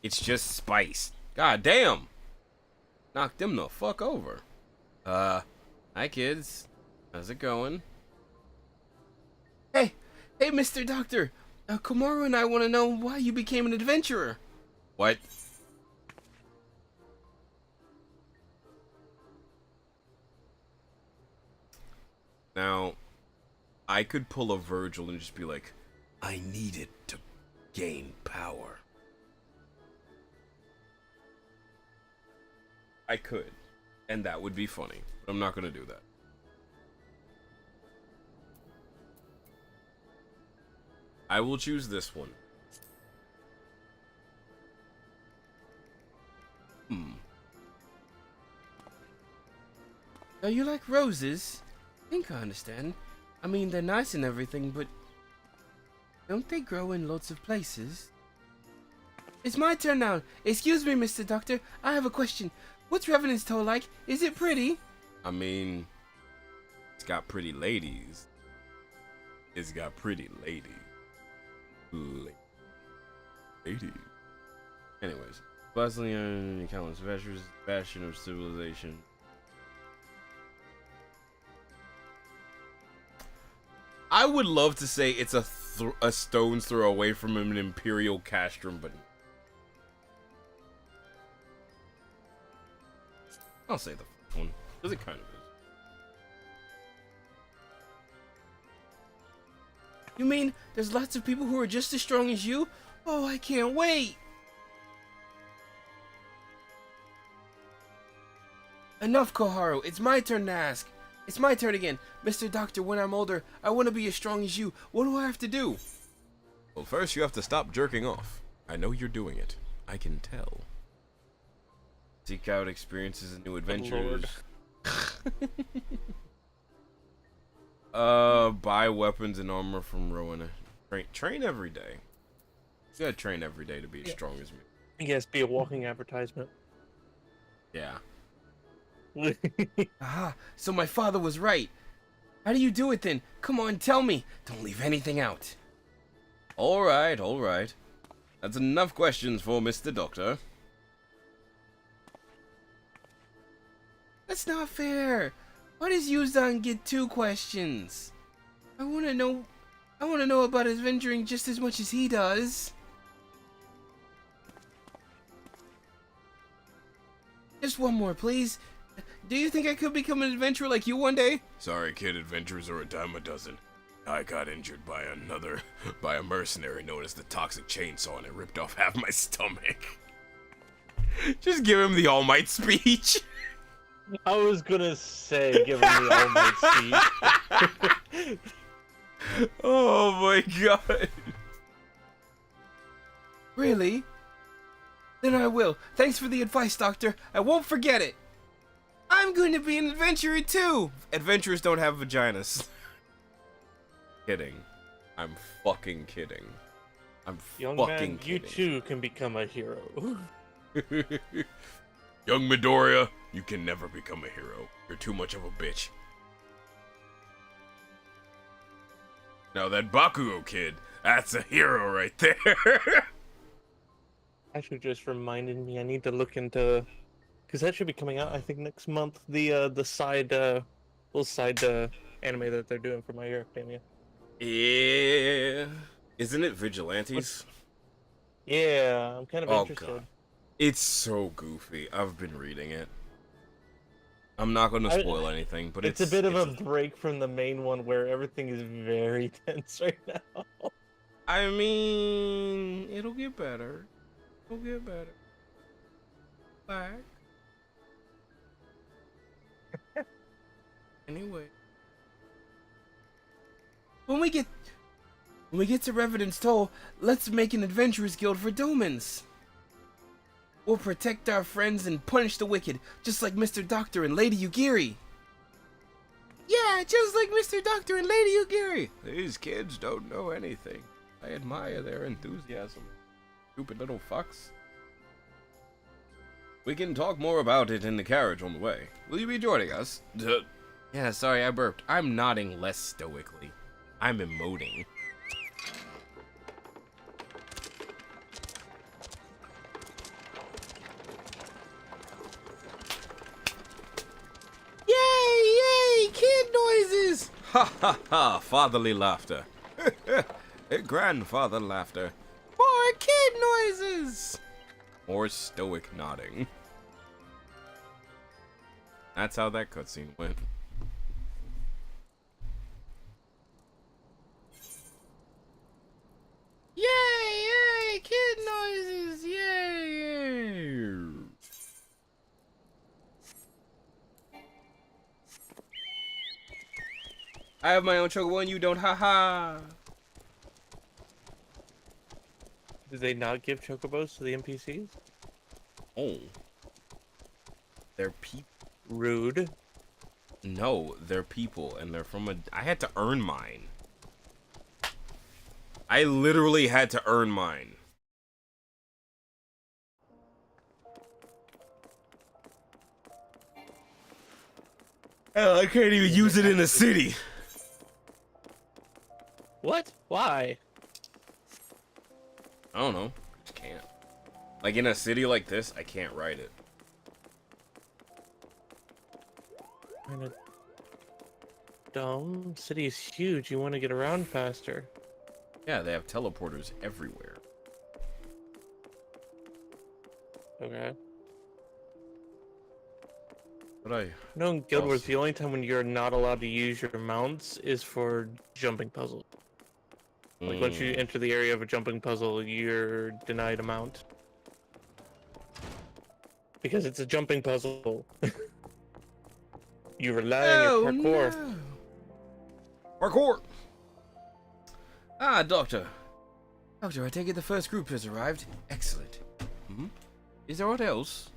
It's just spice. God damn! Knock them the fuck over. Hi kids. How's it going? Hey, Mr. Doctor. Komaru and I want to know why you became an adventurer. What? Now, I could pull a Virgil and just be like, I needed to gain power. I could, and that would be funny, but I'm not going to do that. I will choose this one. Are you like roses? I think I understand. I mean, they're nice and everything, but don't they grow in lots of places? It's my turn now. Excuse me, Mr. Doctor. I have a question. What's Revenant's Toll like? Is it pretty? I mean, it's got pretty ladies. It's got pretty ladies. Ladies. Anyways, bustling countless ventures, fashion of civilization. I would love to say it's a stone's throw away from an imperial castrum, but I'll say the first one, because it kind of is. You mean there's lots of people who are just as strong as you? Oh, I can't wait! Enough, Koharu. It's my turn to ask. It's my turn again. Mr. Doctor, when I'm older, I want to be as strong as you. What do I have to do? Well, first you have to stop jerking off. I know you're doing it. I can tell. Seek out experiences and new adventures. Buy weapons and armor from Rowan. Train every day. You gotta train every day to be as strong as me. Yes, be a walking advertisement. Yeah. Aha, so my father was right. How do you do it then? Come on, tell me. Don't leave anything out. Alright, alright. That's enough questions for Mr. Doctor. That's not fair. Why does Yuzan get 2 questions? I wanna know about adventuring just as much as he does. Just one more, please. Do you think I could become an adventurer like you one day? Sorry, kid, adventurers are a dime a dozen. I got injured by a mercenary known as the Toxic Chainsaw, and it ripped off half my stomach. Just give him the All Might speech. I was gonna say, give him the All Might speech. Oh my god. Really? Then I will. Thanks for the advice, Doctor. I won't forget it. I'm going to be an adventurer too. Adventurers don't have vaginas. Kidding. I'm fucking kidding. I'm Young fucking man, kidding. you too can become a hero. Young Midoriya, you can never become a hero. You're too much of a bitch. Now that Bakugo kid, that's a hero right there. Actually, just reminded me I need to look into, because that should be coming out I think next month. The side little side anime that they're doing for My Hero Academia. Yeah. Isn't it Vigilantes? Yeah, I'm kind of interested. God. It's so goofy. I've been reading it. I'm not going to spoil anything, but it's a bit of a break from the main one where everything is very tense right now. I mean, it'll get better. It'll get better. Black. Anyway. When we get to Revenant's Toll, let's make an adventurers guild for Domans. We'll protect our friends and punish the wicked, just like Mr. Doctor and Lady Yugiri. Yeah, just like Mr. Doctor and Lady Yugiri. These kids don't know anything. I admire their enthusiasm. Stupid little fucks. We can talk more about it in the carriage on the way. Will you be joining us? Yeah, sorry, I burped. I'm nodding less stoically. I'm emoting. Yay, kid noises! Ha ha ha, fatherly laughter. Grandfather laughter. More kid noises! More stoic nodding. That's how that cutscene went. Yay, kid noises! Yay! I have my own chocobo and you don't, haha. Did they not give chocobos to the NPCs? Oh. They're people. Rude. No, they're people, and they're from a... I had to earn mine. I literally had to earn mine. Hell, I can't even use it in the city. What? Why? I don't know. I just can't. Like, in a city like this, I can't ride it. Kind of dumb. City is huge. You want to get around faster. Yeah, they have teleporters everywhere. Okay. But I... No, in Guild Wars, the only time when you're not allowed to use your mounts is for jumping puzzles. Like, once you enter the area of a jumping puzzle, you're denied a mount. Because it's a jumping puzzle. You rely on your parkour. No. Parkour! Ah, Doctor. Doctor, I take it the first group has arrived. Excellent. Hmm? Is there aught else?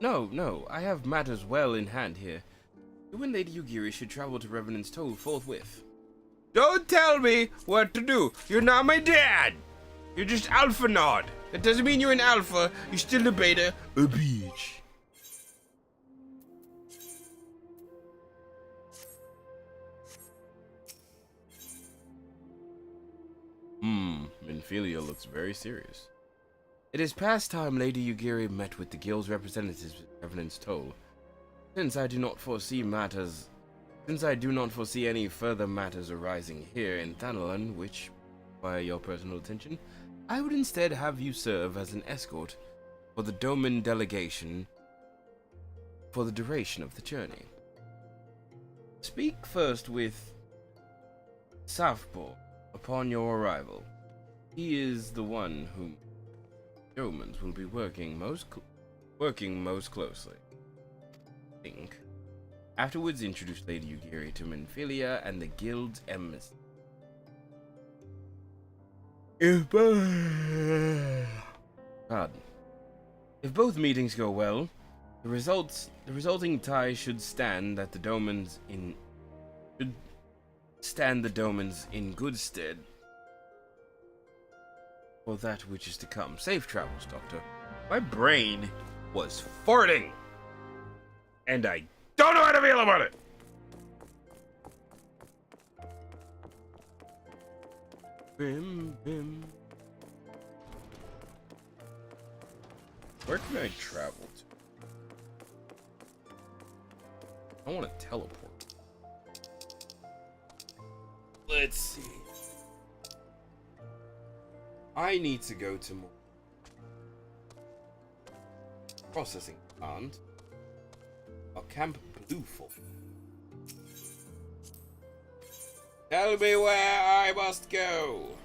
No, I have matters well in hand here. You and Lady Yugiri should travel to Revenant's Toll forthwith. Don't tell me what to do. You're not my dad. You're just Alpha Nod. That doesn't mean you're an alpha. You're still a beta. A bitch. Minfilia looks very serious. It is past time Lady Yugiri met with the guild's representatives at Revenant's Toll. Since I do not foresee any further matters arising here in Thanalan, which require your personal attention, I would instead have you serve as an escort for the Doman delegation for the duration of the journey. Speak first with Safbor upon your arrival. He is the one whom Domans will be working most closely. I think. Afterwards, introduce Lady Yugiri to Minfilia and the guild's emissary. If both meetings go well, the resulting tie should stand the domens in good stead for that which is to come. Safe travels, Doctor. My brain was farting, and I don't know how to feel about it. Bim, bim. Where can I travel to? I want to teleport. Let's see. I need to go to more processing plant. Or Camp Blueful. Tell me where I must go.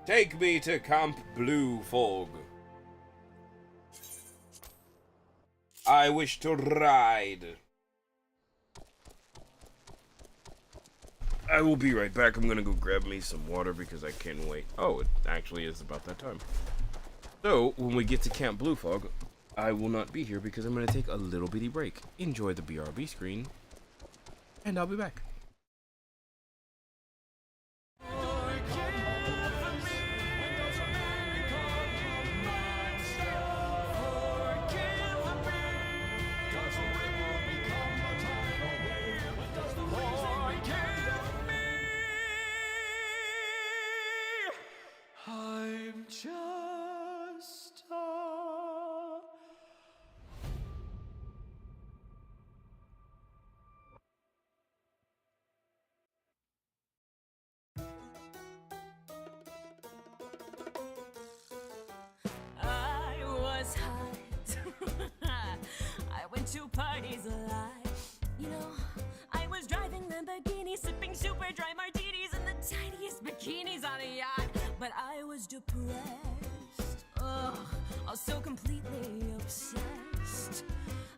Take me to Camp Blue Fog. I wish to ride. I will be right back. I'm gonna go grab me some water because I can't wait. Oh, it actually is about that time. So, when we get to Camp Blue Fog, I will not be here because I'm gonna take a little bitty break. Enjoy the BRB screen, and I'll be back. I'm just I was hot. I went to parties a lot. You know, I was driving Lamborghini, sipping super dry martinis and the tiniest bikinis on a yacht. But I was depressed. Ugh, I was so completely obsessed.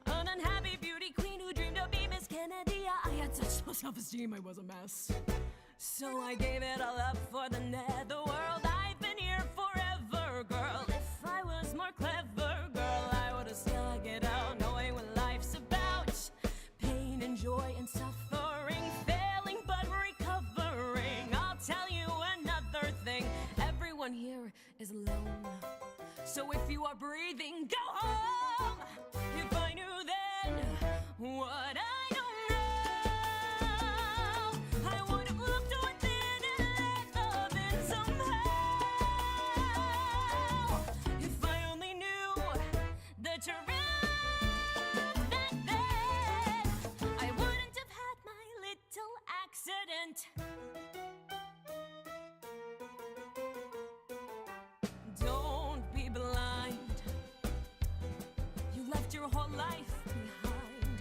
An unhappy beauty queen who dreamed of being Miss Kennedy. I had such low self-esteem, I was a mess. So I gave it all up for the netherworld. I've been here forever, girl. If I was more clever, girl, I would have stuck it out, knowing what life's about. Pain and joy and suffering, failing but recovering. I'll tell you another thing, everyone here is alone. So if you are breathing, go home. If I knew then what I don't know, I would have looked within and let love in somehow. If I only knew the truth back then, I wouldn't have had my little accident. Don't be blind. You left your whole life behind.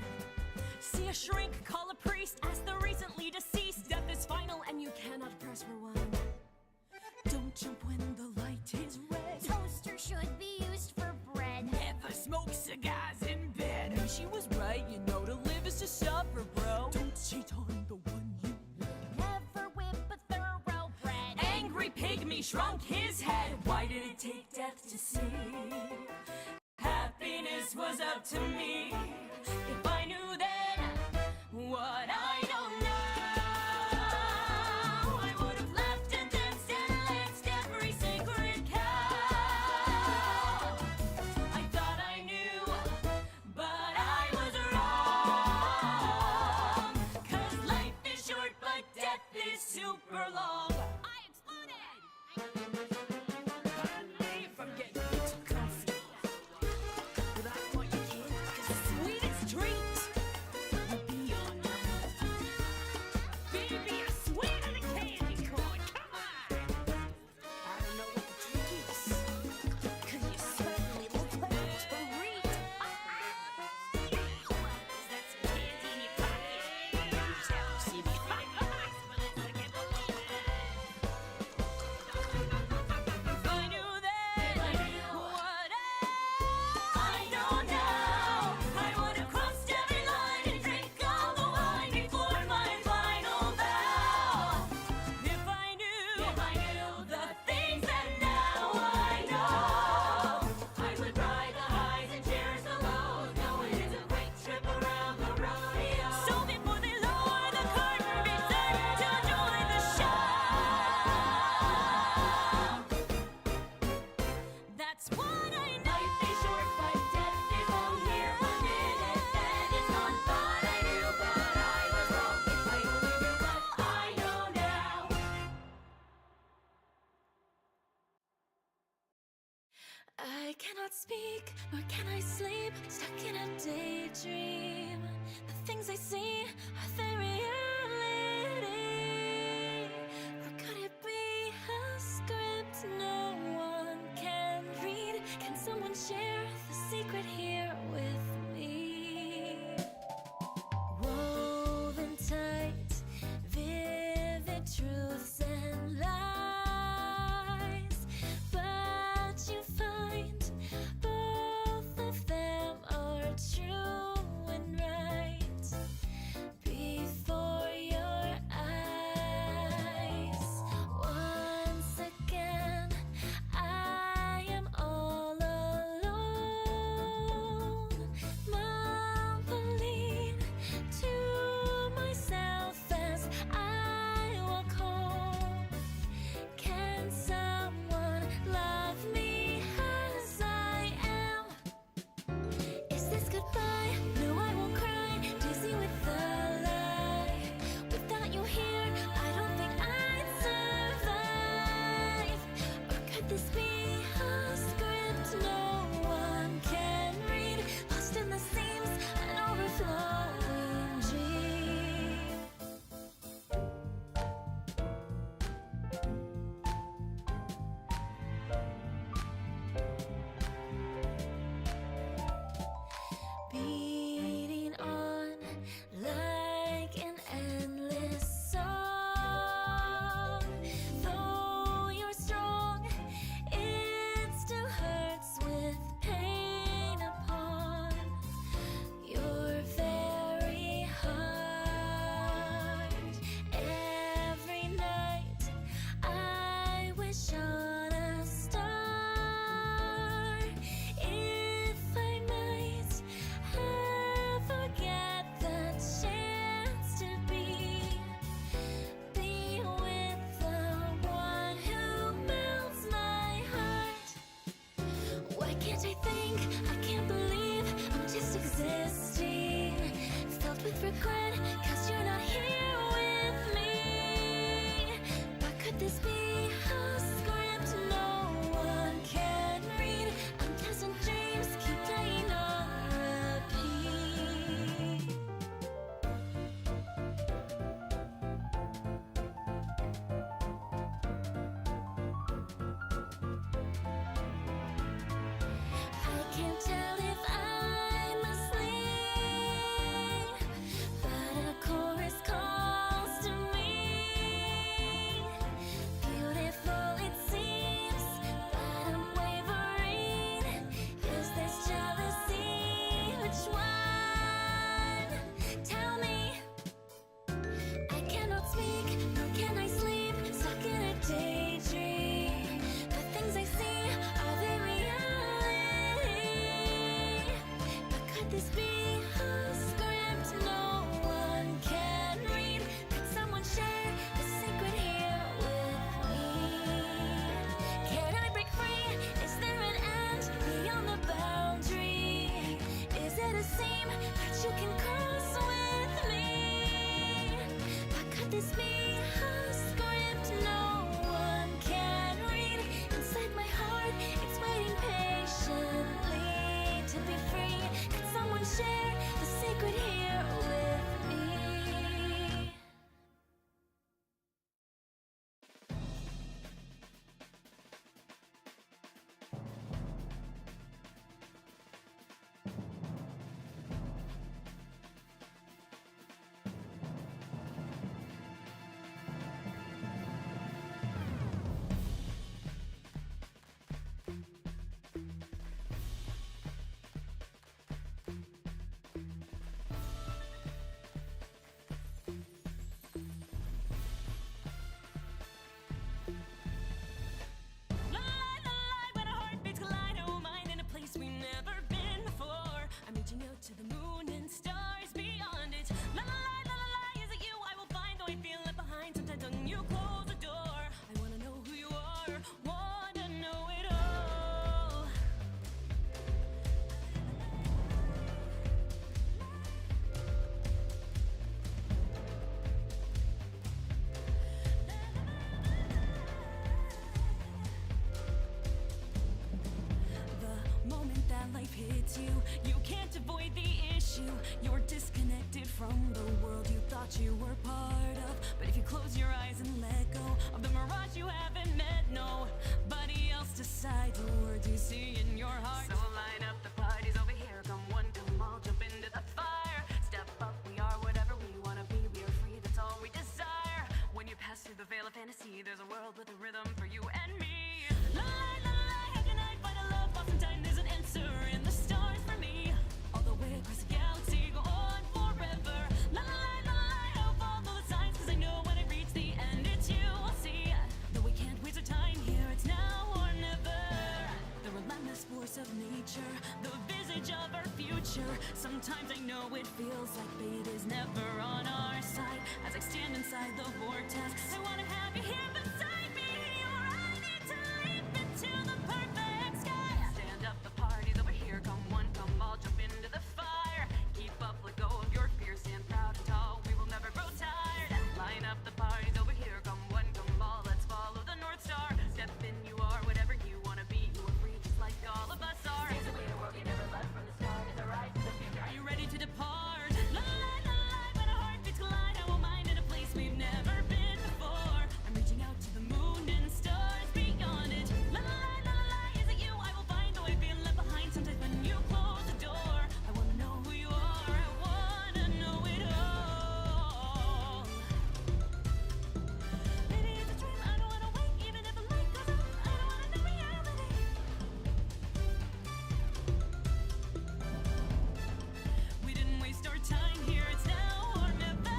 See a shrink, call a priest, ask the recently deceased. Death is final and you cannot press rewind. Don't jump when the light is red. Toaster should be used for bread. Never smoke cigars in bed. And she was right, you know, to live is to suffer, bro. Don't cheat on the one you Never whip a thoroughbred. Angry pygmy shrunk his head. Why did it take death to see? Happiness was up to me. If I knew then what I don't know, I would have left and danced and lanced every sacred cow. I thought I knew, but I was wrong. 'Cause life is short, but death is super long. I exploded! If I'm getting too comfy, but I want you kid, 'cause sweet cannot speak, nor can I sleep, stuck in a daydream. The things I see, are they reality? Or could it be a script no one can read? Can someone share the secret here with me? Woven tight, vivid truths and lies, but you find both of them are true and right before your eyes. Once again, I am all alone, mumbling to myself as I walk home. Can someone love me as I am? Is this goodbye? No, I won't cry. Dizzy with the lie. Without you here, I don't think I'd survive. Or could this be a script no one can read? Lost in the seams, an overflowing dream. Beating on like an endless song. Though you're strong, it still hurts with pain upon your very heart. Every night I wish on a star. If I might ever get the chance to be with the one who melts my heart. Why can't I think? I can't believe I'm just existing, filled with regret, 'cause you're not here with me. But could this be a script no one can read? Unpleasant dreams keep playing on repeat. I can't tell if I'm asleep, but a chorus calls to me. Beautiful it seems, but I'm wavering. Is this jealousy? Which one? Tell me. I cannot speak, nor can I sleep, stuck in a daydream. The things I see, are they reality? But could this be a script no one can read? Could someone share the secret here with me? Can I break free? Is there an end beyond the boundary? Is it a seam that you can cross with me? But could this be a script no one can read? Inside my heart, it's waiting patiently to be free. Could someone share the secret here with me? You're disconnected from the world you thought you were part of. But if you close your eyes and let go of the mirage you haven't met, nobody else decides the words you see in your heart. So line up the parties over here, come one, come all, jump into the fire. Step up, we are whatever we wanna be, we are free, that's all we desire. When you pass through the veil of fantasy, there's a world with a rhythm for you and me. La la la la, how can I find a love? Oftentimes there's an answer in the stars for me. All the way across the galaxy, go on forever. La la la la, I'll follow the signs, cause I know when I reach the end, it's you I'll see. Though we can't waste our time here, it's now or never. The relentless force of nature, the visage of our future. Sometimes I know it feels like fate is never on our side. As I stand inside the vortex, I wanna have you here beside me, or I need to leap into the perfect sky. Stand up, the party's over here, come one, come all, jump into the fire. Keep up, let go of your fear, stand proud and tall, we will never grow tired. Line up, the party's over here, come one, come all, let's follow the North Star. Step in, you are whatever you wanna be, you are free just like all of us are. Sails away the world you never left from the start, is a rise to the future. Are you ready to depart? La la la la, when our heartbeats collide, I won't mind in a place we've never been before. I'm reaching out to the moon and stars beyond it. La la la la la, is it you I will find, though I feel left behind sometimes when you close the door. I wanna know who you are, I wanna know it all. Maybe it's a dream, I don't wanna wait, even if the light goes out, I don't wanna know reality. We didn't waste our time here, it's now or never.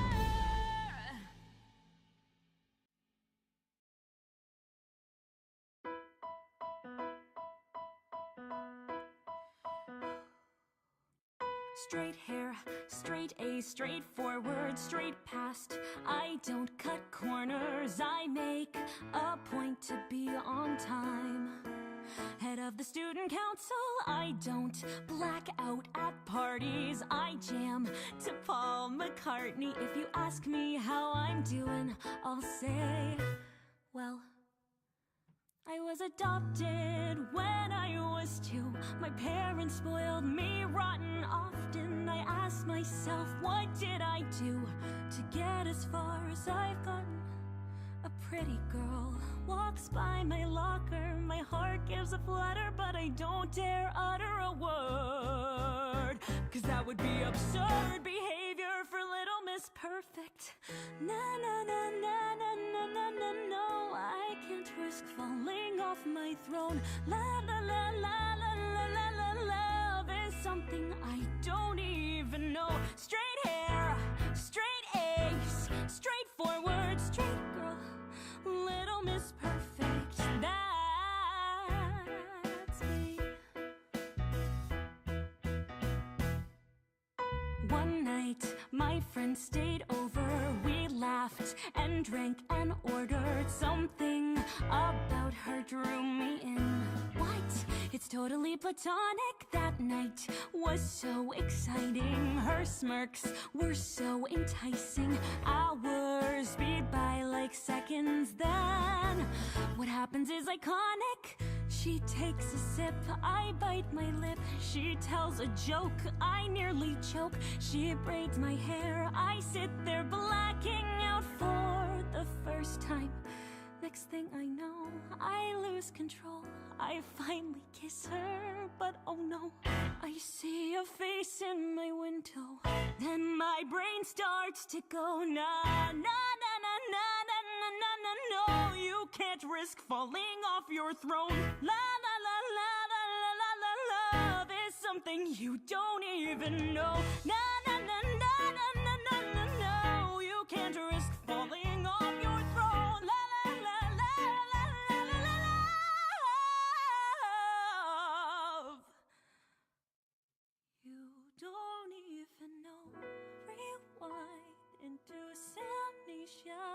Straight hair, straight A, straight forward, straight past. I don't cut corners, I make a point to be on time. Head of the student council, I don't black out at parties. I jam to Paul McCartney. If you ask me how I'm doing, I'll say, well, I was adopted when I was 2. My parents spoiled me rotten often. I asked myself, what did I do to get as far as I've gotten? A pretty girl walks by my locker. My heart gives a flutter, but I don't dare utter a word. Cause that would be absurd behavior for Little Miss Perfect. Na na na na na na na na no, I can't risk falling off my throne. La la la la la la la la, love is something I don't even know. Straight hair, straight A's, straight forward, straight girl, Little Miss Perfect, that's me. One night, my friends stayed over. We laughed and drank and ordered. Something about her drew me in. What? It's totally platonic. That night was so exciting. Her smirks were so enticing. Hours speed by like seconds. Then what happens is iconic. She takes a sip, I bite my lip. She tells a joke, I nearly choke. She braids my hair, I sit there blacking out for the first time. Next thing I know, I lose control. I finally kiss her, but oh no, I see a face in my window. Then my brain starts to go na na na na na na na na na. No, you can't risk falling off your throne. La la la la la la la la. Love is something you don't even know. Na na na na na na na na. No, you can't risk falling off your throne. La la la la la la la la. Love, you don't even know. Rewind into amnesia.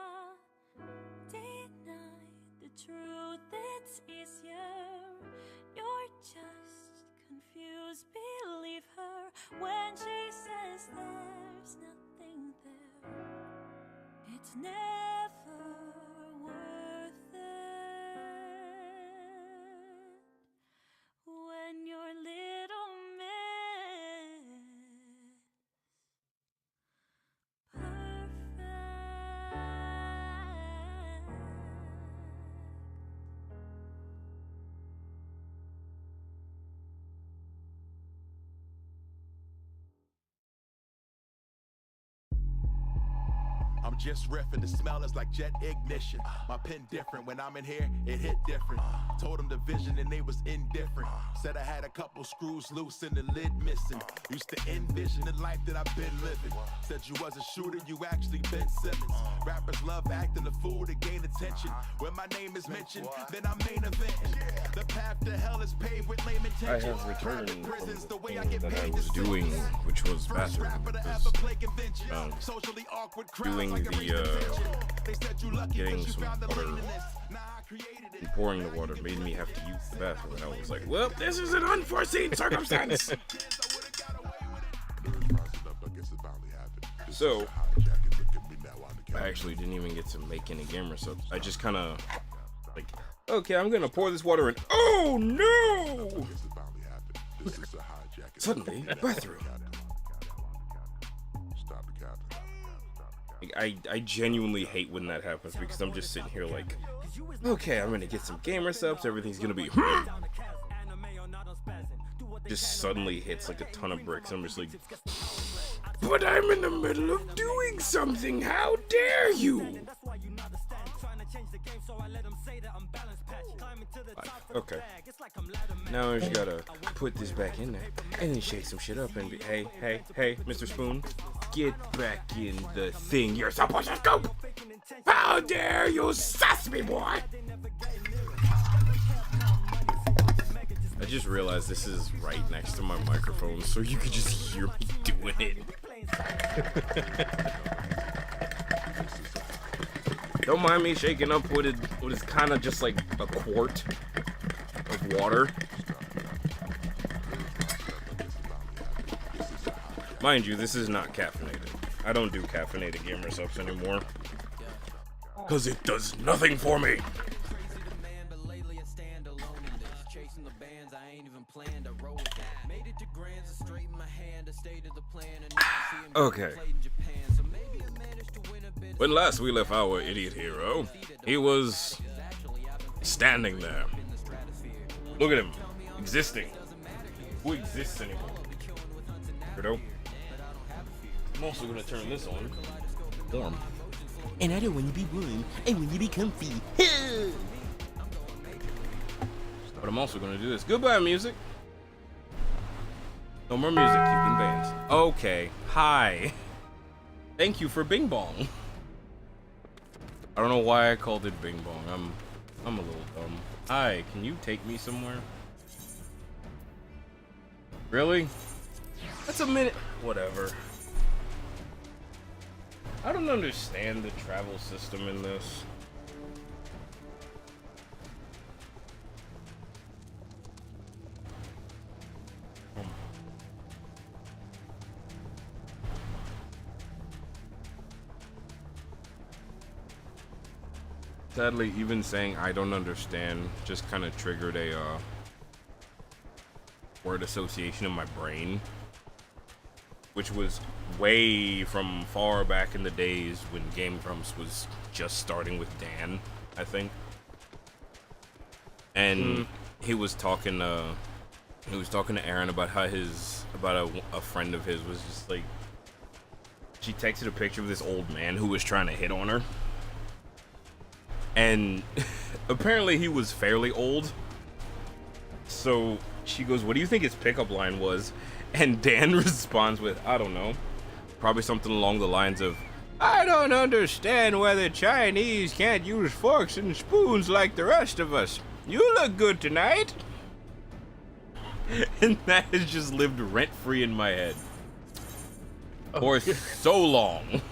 Deny the truth, it's easier. You're just confused, believe her when she says there's nothing there. It's never worth it when your little miss I'm just riffing, the smell is like jet ignition. My pen different, when I'm in here, it hit different. Told them the vision and they was indifferent. Said I had a couple screws loose and the lid missing. Used to envision the life that I've been living. Said you was a shooter, you actually Ben Simmons. Rappers love acting the fool to gain attention. When my name is mentioned, then I'm main eventing. The path to hell is paved with lame intentions. I have returned from the thing that I was doing, which was bathroom. Doing the, getting some water and pouring the water made me have to use the bathroom. And I was like, well, this is an unforeseen circumstance. So, I actually didn't even get to make any gamer subs. I just kind of, like, okay, I'm going to pour this water in. Oh, no! Suddenly, bathroom. I genuinely hate when that happens because I'm just sitting here like, okay, I'm gonna get some gamer subs, everything's gonna be just suddenly hits like a ton of bricks. I'm just like, but I'm in the middle of doing something, how dare you? Okay. Now I just gotta put this back in there and then shake some shit up and be, hey, Mr. Spoon, get back in the thing you're supposed to go. How dare you sass me, boy? I just realized this is right next to my microphone, so you could just hear me doing it. Don't mind me shaking up what is kind of just like a quart of water. Mind you, this is not caffeinated. I don't do caffeinated gamer subs anymore. Cause it does nothing for me. Okay. When last we left our idiot hero, he was standing there. Look at him, existing. Who exists anymore? Weirdo. I'm also gonna turn this on. Warm. And I don't want to be warm, I want to be comfy. But I'm also gonna do this. Goodbye, music. No more music, you can bans. Okay, hi. Thank you for Bing Bong. I don't know why I called it Bing Bong. I'm a little dumb. Hi, can you take me somewhere? Really? That's a minute. Whatever. I don't understand the travel system in this. Sadly, even saying I don't understand just kind of triggered a word association in my brain, which was way from far back in the days when Game Grumps was just starting with Dan, I think. And he was talking to Aaron about how a friend of his was just like, she texted a picture of this old man who was trying to hit on her. And apparently he was fairly old. So she goes, what do you think his pickup line was? And Dan responds with, I don't know. Probably something along the lines of, I don't understand why the Chinese can't use forks and spoons like the rest of us. You look good tonight. And that has just lived rent-free in my head. For so long.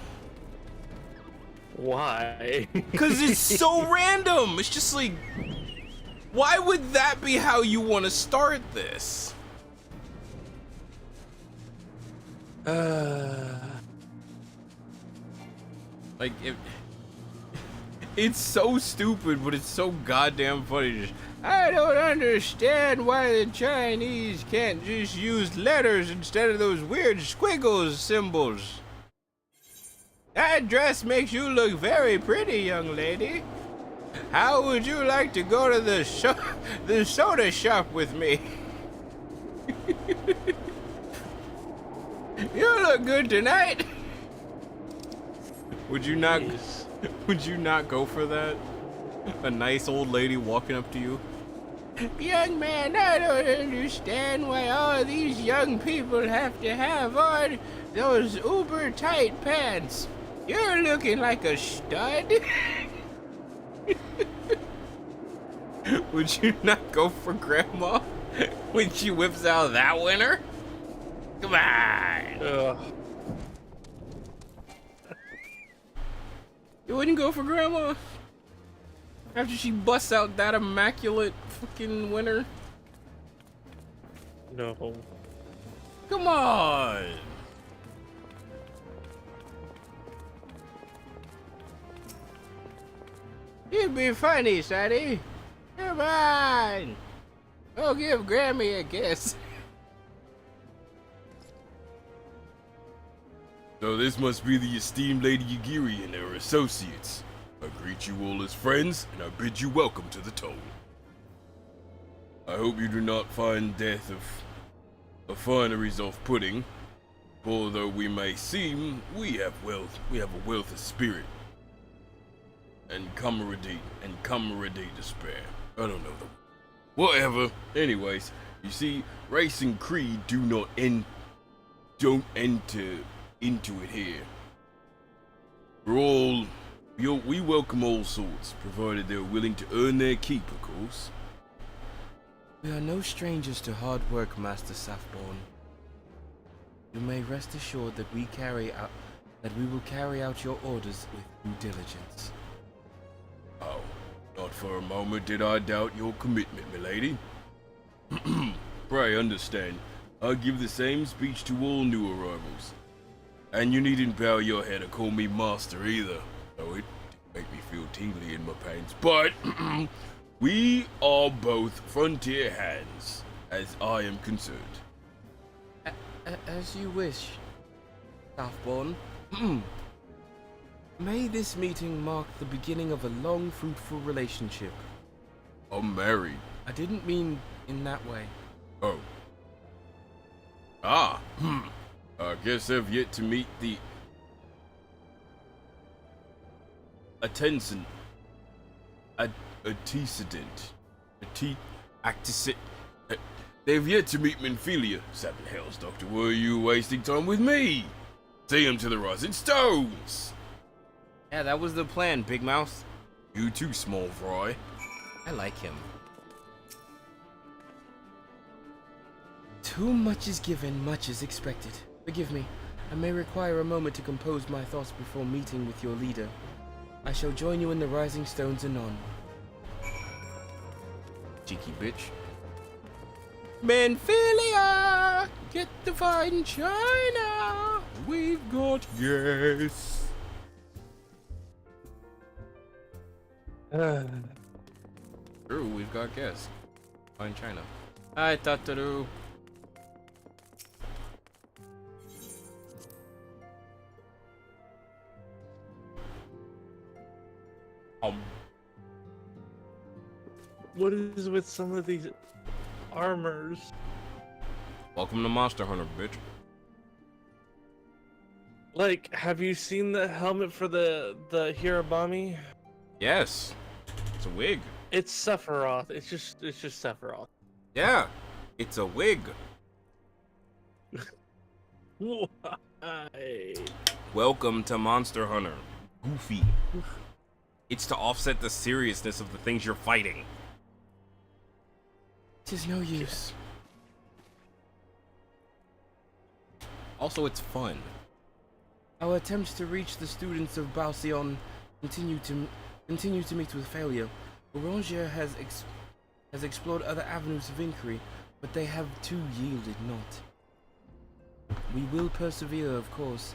Why? Because it's so random. It's just like, why would that be how you want to start this? Like, it's so stupid, but it's so goddamn funny. Just, I don't understand why the Chinese can't just use letters instead of those weird squiggles symbols. That dress makes you look very pretty, young lady. How would you like to go to the soda shop with me? You look good tonight. Would you not? Would you not go for that? A nice old lady walking up to you. Young man, I don't understand why all these young people have to have on those uber tight pants. You're looking like a stud. Would you not go for grandma when she whips out that winner? Come on. You wouldn't go for grandma after she busts out that immaculate fucking winner? No. Come on. You'd be funny, Sadie. Come on. Go give Grammy a kiss. So this must be the esteemed Lady Yagiri and her associates. I greet you all as friends, and I bid you welcome to the Toll. I hope you do not find death of fineries off-putting, for though we may seem, we have a wealth of spirit. And camaraderie to spare. I don't know the whatever. Anyways, you see, race and creed don't enter into it here. We welcome all sorts, provided they're willing to earn their keep, of course. We are no strangers to hard work, Master Safborn. You may rest assured that we will carry out your orders with due diligence. Oh, not for a moment did I doubt your commitment, milady. Pray understand, I give the same speech to all new arrivals. And you needn't bow your head or call me master either, though it did make me feel tingly in my pants. But we are both frontier hands, as I am concerned. As you wish, Southbourne. May this meeting mark the beginning of a long, fruitful relationship. I'm married. I didn't mean in that way. Oh. I guess I've yet to meet the antecedent. They've yet to meet Minfilia. Seven hells, Doctor. Were you wasting time with me? See him to the rising stones. Yeah, that was the plan, Big Mouth. You too, Small Fry. I like him. Too much is given, much is expected. Forgive me. I may require a moment to compose my thoughts before meeting with your leader. I shall join you in the rising stones anon. Cheeky bitch. Minfilia! Get the fine china! We've got yes. True, we've got guests. Fine China. Hi, Tataru. What is with some of these armors? Welcome to Monster Hunter, bitch. Like, have you seen the helmet for the Hirabami? Yes. It's a wig. It's Sephiroth. It's just Sephiroth. Yeah. It's a wig. Why? Welcome to Monster Hunter. Goofy. It's to offset the seriousness of the things you're fighting. Tis no use. Also, it's fun. Our attempts to reach the students of Balsion continue to meet with failure. Orangia has explored other avenues of inquiry, but they have too yielded not. We will persevere, of course,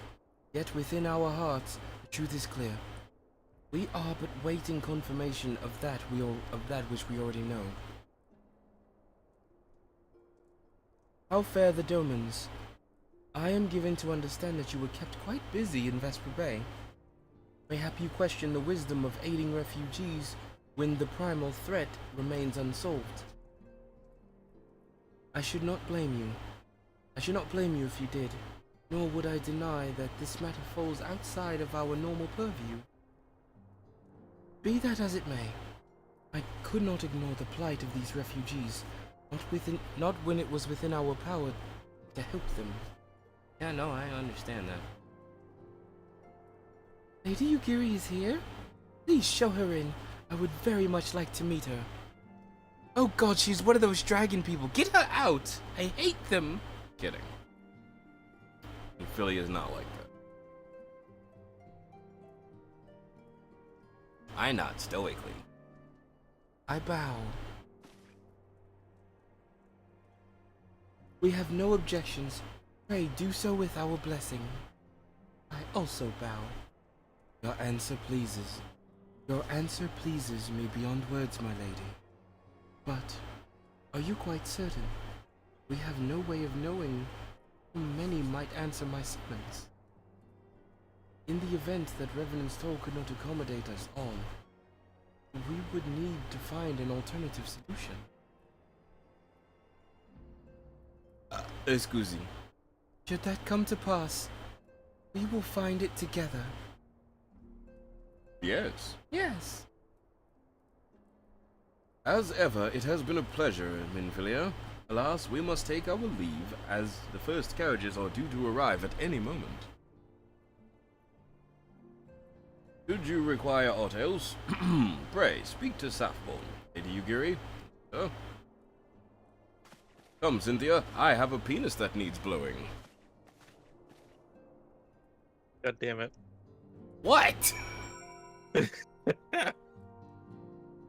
yet within our hearts the truth is clear. We are but waiting confirmation of that which we already know. How fare the Domans? I am given to understand that you were kept quite busy in Vesper Bay. Mayhap you question the wisdom of aiding refugees when the primal threat remains unsolved. I should not blame you. I should not blame you if you did. nor would I deny that this matter falls outside of our normal purview. Be that as it may, I could not ignore the plight of these refugees, not when it was within our power to help them. Yeah, no, I understand that. Lady Yugiri is here? Please show her in. I would very much like to meet her. Oh god, she's one of those dragon people. Get her out! I hate them! Kidding. Philly is not like that. I nod stoically. I bow. We have no objections. Pray do so with our blessing. I also bow. Your answer pleases. Your answer pleases me beyond words, my lady. But, are you quite certain? We have no way of knowing how many might answer my summons. In the event that Revenant's Toll could not accommodate us all, we would need to find an alternative solution. Scusi. Should that come to pass, we will find it together. Yes. Yes. As ever, it has been a pleasure, Minfilia. Alas, we must take our leave, as the first carriages are due to arrive at any moment. Should you require aught else, pray speak to Safborn, Lady Yugiri. Oh. Come, Cynthia, I have a penis that needs blowing. God damn it. What?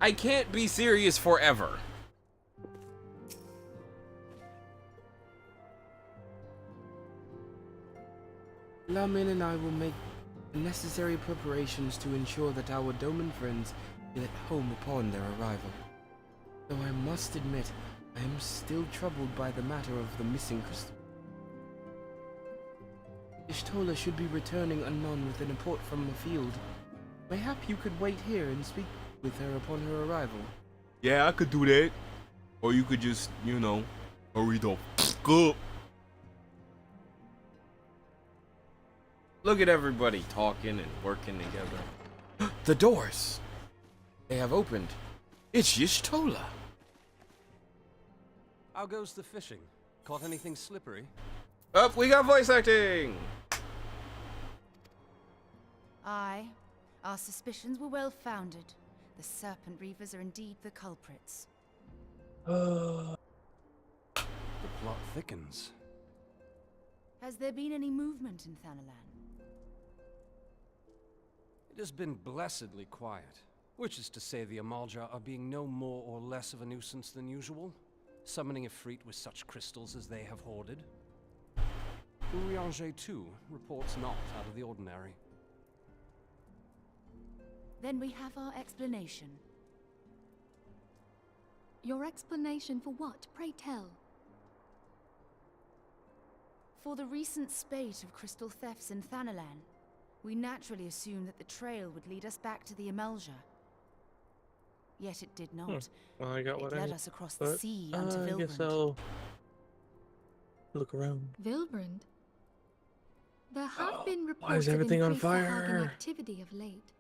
I can't be serious forever. Lamin and I will make the necessary preparations to ensure that our Doman friends feel at home upon their arrival. Though I must admit, I am still troubled by the matter of the missing crystal. Ishtola should be returning anon with a report from the field. Mayhap you could wait here and speak with her upon her arrival. Yeah, I could do that. Or you could just, you know, hurry the fuck up. Look at everybody talking and working together. The doors! They have opened. It's Y'shtola! How goes the fishing? Caught anything slippery? Up, we got voice acting! Aye. Our suspicions were well founded. The Serpent Reavers are indeed the culprits. The plot thickens. Has there been any movement in Thanalan? It has been blessedly quiet, which is to say the Amalja are being no more or less of a nuisance than usual, summoning Ifrit with such crystals as they have hoarded. Urianger, too, reports not out of the ordinary. Then we have our explanation. Your explanation for what, pray tell? For the recent spate of crystal thefts in Thanalan, we naturally assumed that the trail would lead us back to the Amalja. Yet it did not. Well, I got it what led I us across the sea onto I guess Vilbrand. I'll look around. Vilbrand? There have been Why reports is everything of on increased Sahagan fire? activity of late.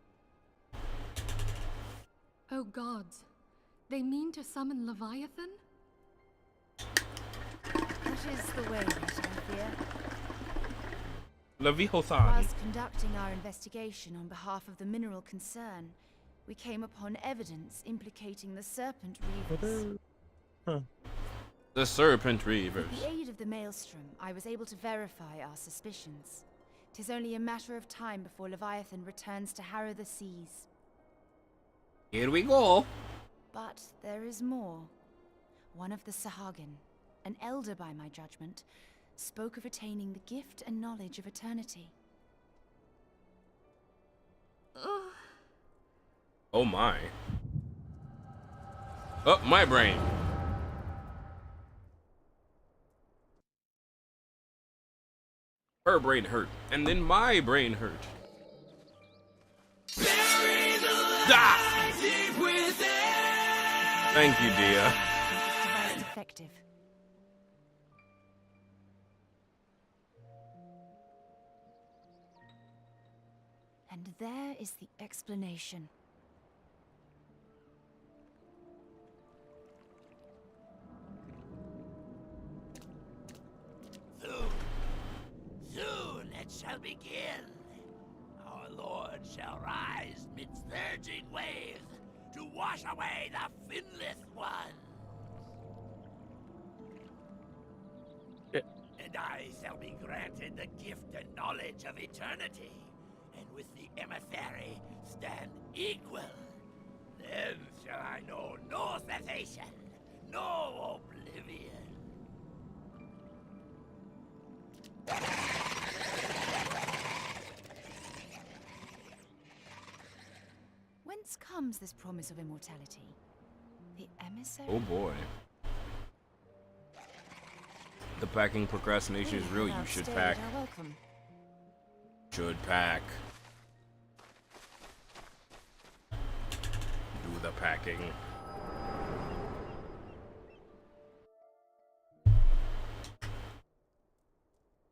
Oh gods, they mean to summon Leviathan? That is the way, I fear. Levihothan. Whilst conducting our investigation on behalf of the mineral concern, we came upon evidence implicating the Serpent Reavers. The Serpent Reavers. With the aid of the Maelstrom, I was able to verify our suspicions. 'Tis only a matter of time before Leviathan returns to harrow the seas. Here we go. But there is more. One of the Sahagan, an elder by my judgment, spoke of attaining the gift and knowledge of eternity. Oh my. Oh, my brain. Her brain hurt, and then my brain hurt. Thank you, Dia. Device effective. And there is the explanation. Soon it shall begin. Our Lord shall rise midst surging waves to wash away the finless ones. And I shall be granted the gift and knowledge of eternity, and with the emissary stand equal. Then shall I know no cessation, no oblivion. Whence comes this promise of immortality? The emissary? Oh boy. The packing procrastination is real. You should pack. Welcome. Should pack. Do the packing.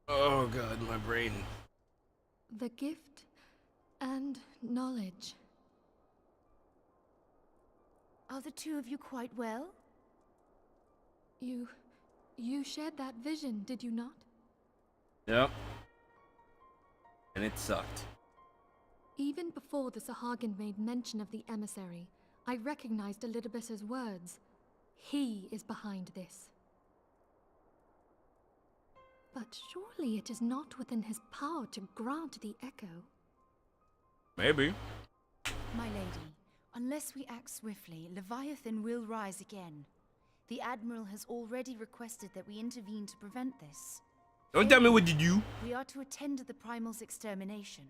Oh god, my brain. The gift and knowledge. Are the two of you quite well? You shared that vision, did you not? Yep. And it sucked. Even before the Sahagin made mention of the emissary, I recognized Elidibus's words. He is behind this. But surely it is not within his power to grant the echo. Maybe. My lady, unless we act swiftly, Leviathan will rise again. The Admiral has already requested that we intervene to prevent this. Don't tell me what to do. We are to attend to the Primal's extermination.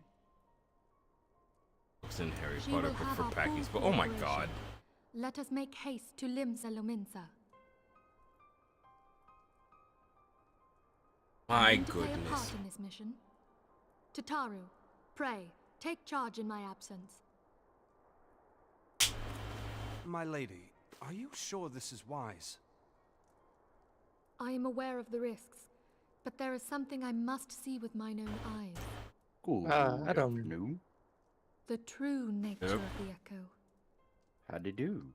Books in Harry She Potter will book have for our packing. full But oh my cooperation. god. Let us make haste to Limsa Lominsa. My To play a part goodness. in this mission. Tataru, pray, take charge in my absence. My lady, are you sure this is wise? I am aware of the risks, but there is something I must see with mine own eyes. Good afternoon. The true nature Yep. of the echo. How'd you do?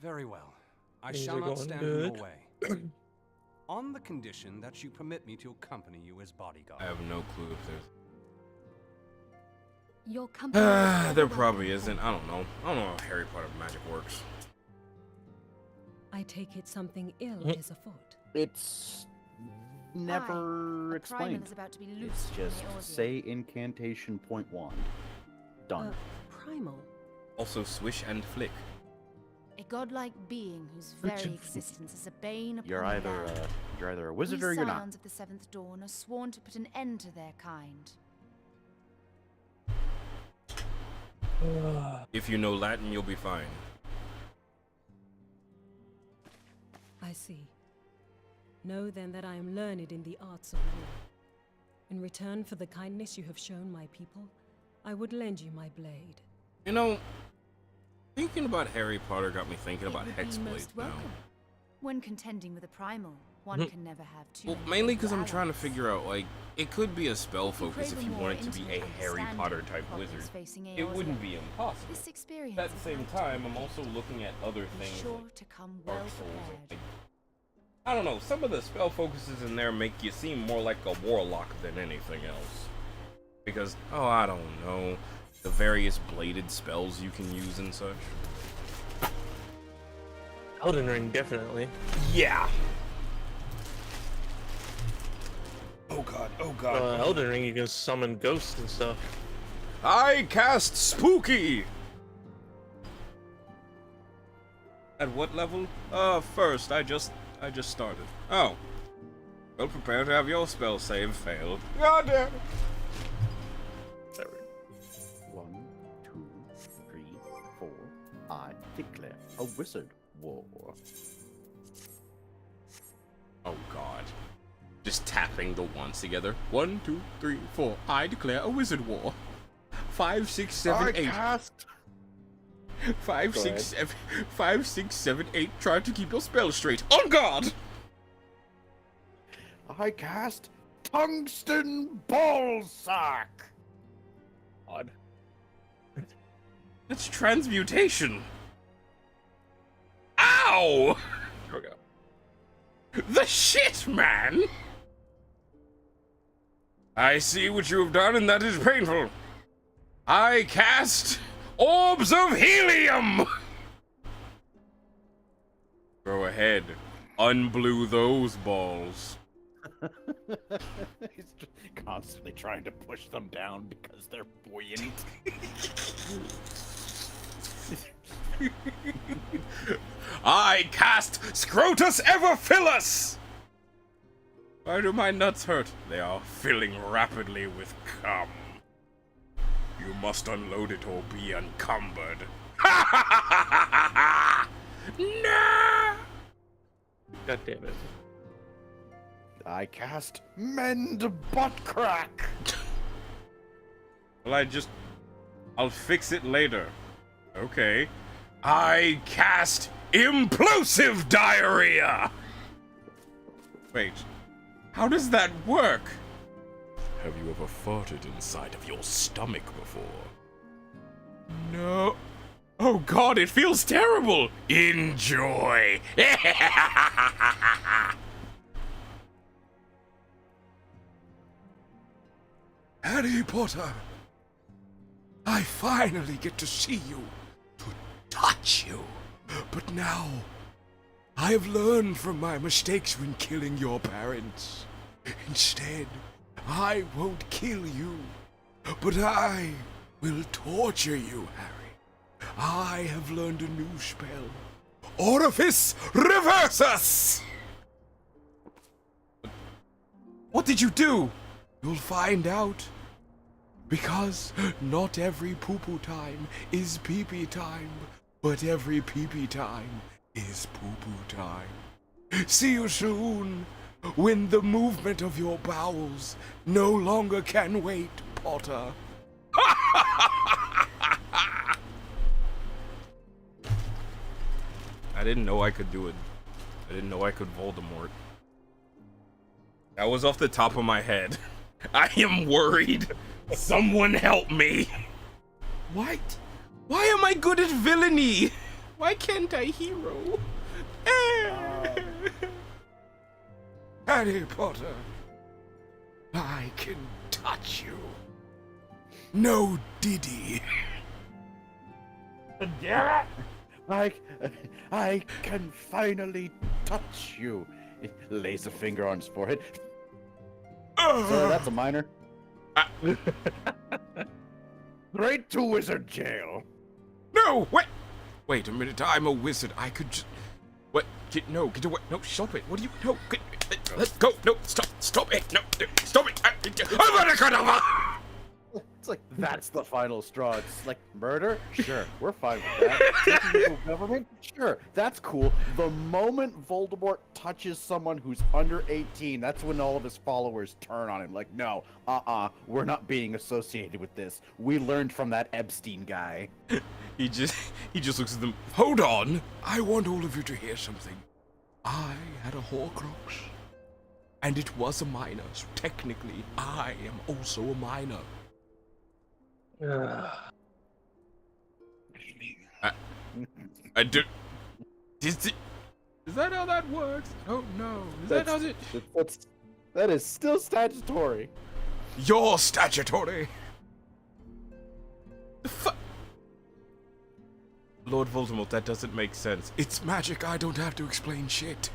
Very well. I Things shall are not going stand in good. your way. On the condition that you permit me to accompany you as bodyguard. I have no clue if there's. Your company. is There overwhelming. probably isn't. I don't know. I don't know how Harry Potter magic works. I take it something ill Mm. is afoot. It's never A primal explained. is about to be It's loosed from just the ordeal. say incantation point 1. Done. Primal. Also, swish and flick. A godlike being whose very existence is a bane upon You're either man. a wizard We or you're not. Scions of the Seventh Dawn are sworn to put an end to their kind. If you know Latin, you'll be fine. I see. Know then that I am learned in the arts of war. In return for the kindness you have shown my people, I would lend you my blade. You know, thinking about Harry Potter got me thinking about Would be Hexblade most now. welcome. When contending with a primal, one can never have too Well, many mainly because I'm allies. trying to figure out, like, it could be a spell focus if you more wanted to be a intimate Harry understanding Potter of type problems wizard. facing It Eorzea. wouldn't be impossible. This experience But at the same time, I'm also looking at other Be things. sure like to come Dark well Souls and, prepared. I don't know, some of the spell focuses in there make you seem more like a warlock than anything else. Because, oh, I don't know, the various bladed spells you can use and such. Elden Ring, definitely. Yeah. Oh god, oh god. Elden Ring, you can summon ghosts and stuff. I cast Spooky! At what level? First, I just started. Oh. Well, prepare to have your spell save fail. God damn it. 1, 2, 3, 4. I declare a wizard war. Oh god. Just tapping the ones together. 1, 2, 3, 4. I declare a wizard war. 5, 6, 7, 8. 5, Go 6, ahead. 7, 5, 6, 7, 8. Try to keep your spell straight. On guard! I cast Tungsten Ballsack. God. It's transmutation. Ow! There we go. The shit, man! I see what you have done, and that is painful. I cast orbs of helium! Go ahead. Unblue those balls. He's just constantly trying to push them down because they're buoyant. I cast Scrotus Everfillus! Why do my nuts hurt? They are filling rapidly with cum. You must unload it or be encumbered. No! God damn it. I cast Mend Butt Crack! Well, I'll fix it later. Okay. I cast Implosive Diarrhea! Wait. How does that work? Have you ever farted inside of your stomach before? No. Oh god, it feels terrible! Enjoy! Harry Potter, I finally get to see you, to touch you. But now, I have learned from my mistakes when killing your parents. Instead, I won't kill you, but I will torture you, Harry. I have learned a new spell. Orifice Reversus! What did you do? You'll find out. Because not every poo-poo time is pee-pee time, but every pee-pee time is poo-poo time. See you soon, when the movement of your bowels no longer can wait, Potter. I didn't know I could do it. I didn't know I could Voldemort. That was off the top of my head. I am worried. Someone help me. What? Why am I good at villainy? Why can't I hero? Harry Potter, I can touch you. No Diddy. Damn it! I can finally touch you. It lays a finger on his forehead. So that's a minor. Straight to wizard jail. No, wait. Wait a minute, I'm a wizard. I could just... What? No, get away. No, stop it. What do you... No, let's go. No, stop it. No, stop it. It's like, that's the final straw. It's like, murder? Sure, we're fine with that. Taking over government? Sure, that's cool. The moment Voldemort touches someone who's under 18, that's when all of his followers turn on him. Like, no, we're not being associated with this. We learned from that Epstein guy. He just looks at them. Hold on. I want all of you to hear something. I had a Horcrux. And it was a minor, so technically, I am also a minor. I do. Is that how that works? Oh no. Is that how it? That is still statutory. You're statutory. Lord Voldemort, that doesn't make sense. It's magic. I don't have to explain shit.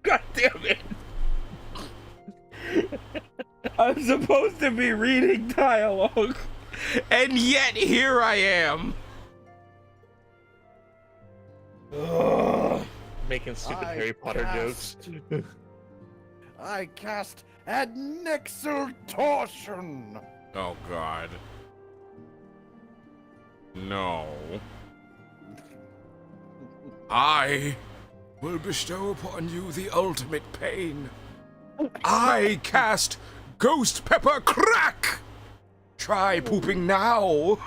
God damn it. I'm supposed to be reading dialogue, and yet here I am. Ugh. Making stupid Harry Potter jokes. I cast Adnexal Torsion. Oh god. No. I will bestow upon you the ultimate pain. I cast Ghost Pepper Crack! Try pooping now.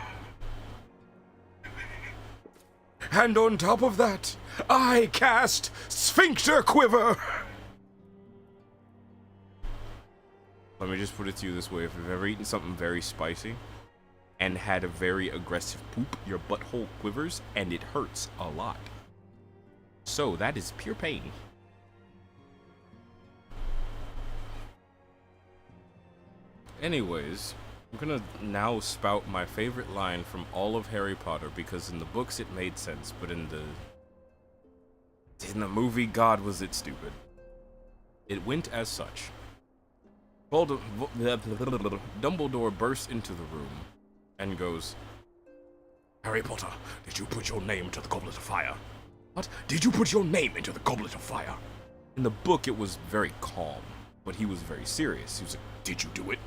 And on top of that, I cast Sphincter Quiver. Let me just put it to you this way. If you've ever eaten something very spicy and had a very aggressive poop, your butthole quivers and it hurts a lot. So that is pure pain. Anyways, I'm gonna now spout my favorite line from all of Harry Potter, because in the books it made sense, but in the movie, God, was it stupid. It went as such. Dumbledore bursts into the room and goes, Harry Potter, did you put your name into the Goblet of Fire? What? Did you put your name into the Goblet of Fire? In the book, it was very calm, but he was very serious. He was like, did you do it?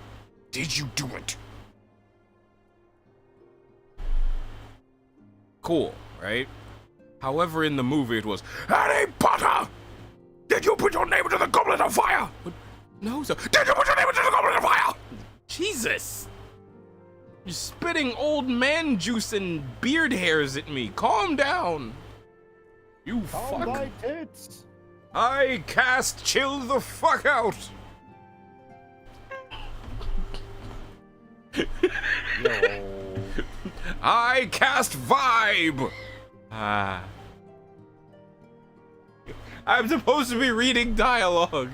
Did you do it? Cool, right? However, in the movie, it was, Harry Potter! Did you put your name into the Goblet of Fire? What? No, sir. Did you put your name into the Goblet of Fire? Jesus! You're spitting old man juice and beard hairs at me. Calm down. You Calm fuck. thy tits. I cast chill the fuck out. No. I cast vibe. Ah. I'm supposed to be reading dialogue.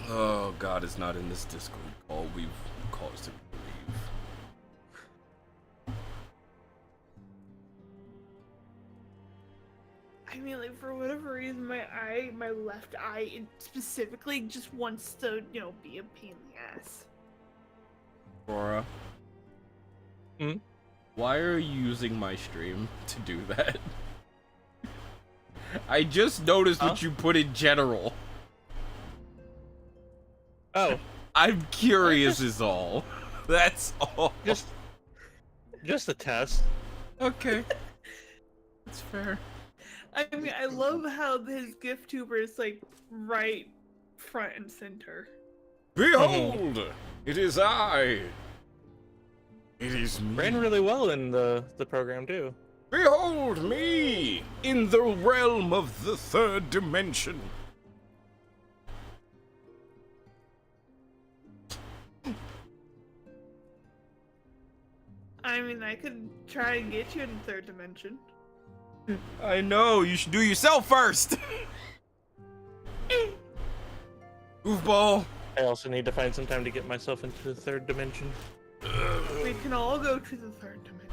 Oh, God is not in this Discord call. We've caused him to leave. I mean, like, for whatever reason, my left eye specifically just wants to, you know, be a pain in the ass. Aurora. Why are you using my stream to do that? I just noticed what you put in general. Oh. I'm curious is all. That's all. Just a test. Okay. That's fair. I mean, I love how his gift tuber is, like, right front and center. Behold! It is I! It is me. Ran really well in the program, too. Behold me! In the realm of the third dimension. I mean, I could try and get you in the third dimension. I know, you should do yourself first! Goofball. I also need to find some time to get myself into the third dimension. We can all go to the third dimension.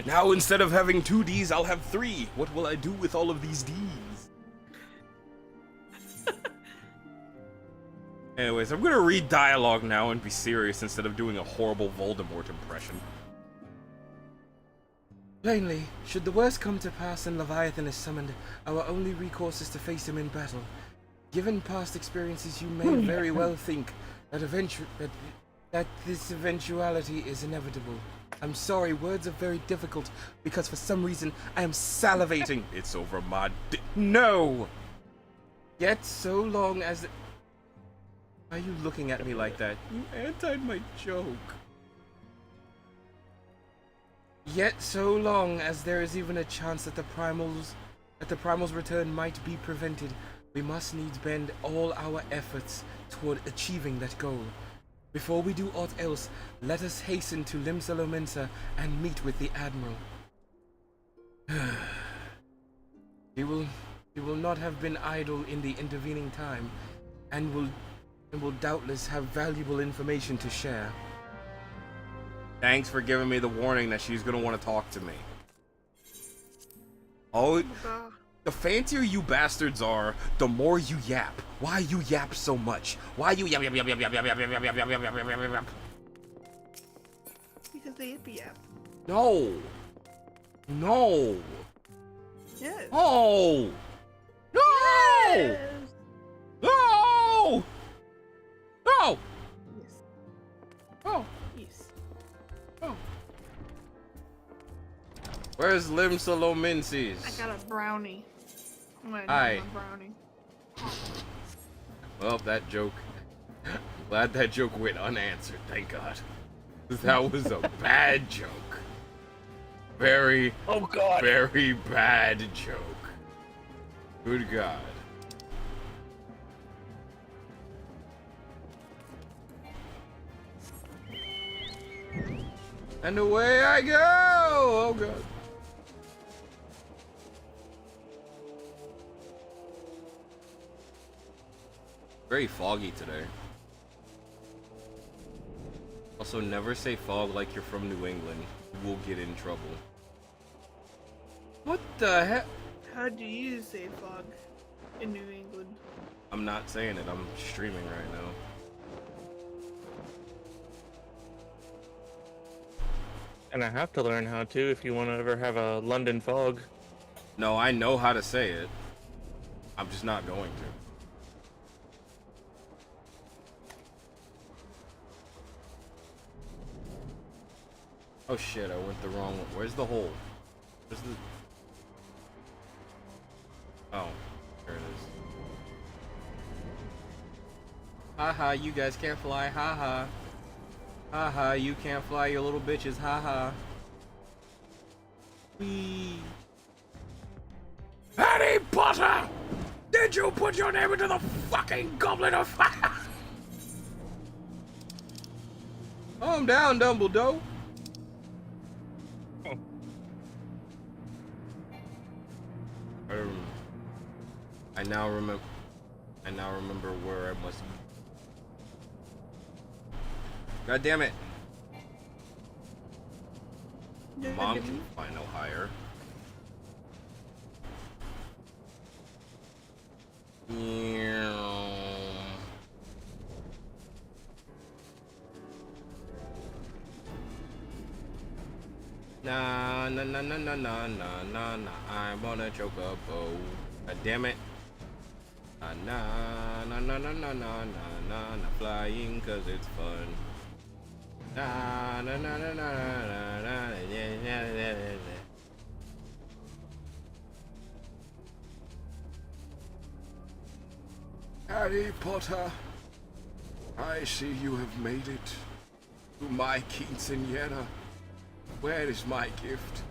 Now instead of having 2 Ds, I'll have 3. What will I do with all of these Ds? Anyways, I'm gonna read dialogue now and be serious instead of doing a horrible Voldemort impression. Plainly, should the worst come to pass and Leviathan is summoned, our only recourse is to face him in battle. Given past experiences, you may very well think that this eventuality is inevitable. I'm sorry, words are very difficult because for some reason I am salivating. It's over my No! Yet so long as... Why are you looking at me like that? You antied my joke. Yet so long as there is even a chance that the primal's return might be prevented, we must needs bend all our efforts toward achieving that goal. Before we do aught else, let us hasten to Limsa and meet with the Admiral. He will not have been idle in the intervening time, and will doubtless have valuable information to share. Thanks for giving me the warning that she's gonna want to talk to me. Oh, the fancier you bastards are, the more you yap. Why you yap so much? Why you yap? Because they yippee yap. No. No. Yes. Oh. No. Yes. No. No. Yes. Oh. Yes. Oh. Where's Limsa Lominsis? I got a brownie. Hi. Brownie. Well, that joke. I'm glad that joke went unanswered, thank God. That was a bad joke. Very, oh God, very bad joke. Good God. And away I go! Oh God. Very foggy today. Also, never say fog like you're from New England. You will get in trouble. What the heck? How do you say fog in New England? I'm not saying it. I'm streaming right now. And I have to learn how to if you want to ever have a London fog. No, I know how to say it. I'm just not going to. Oh shit, I went the wrong way. Where's the hole? Where's the... Oh, there it is. Haha, you guys can't fly, haha. Haha, you can't fly, you little bitches, haha. Whee. Harry Potter! Did you put your name into the fucking goblet of fire? Calm down, Dumbledore. I now remember where I must be. God damn it. Mom can fly no higher. Nah, nah, nah, nah, nah, nah, nah, nah, nah. I'm on a chocobo. God damn it. Nah, nah, nah, nah, nah, nah, nah, nah, nah, flying 'cause it's fun. Nah, nah, nah, nah, nah, nah, nah, nah. Harry Potter, I see you have made it to my quinceañera. Where is my gift?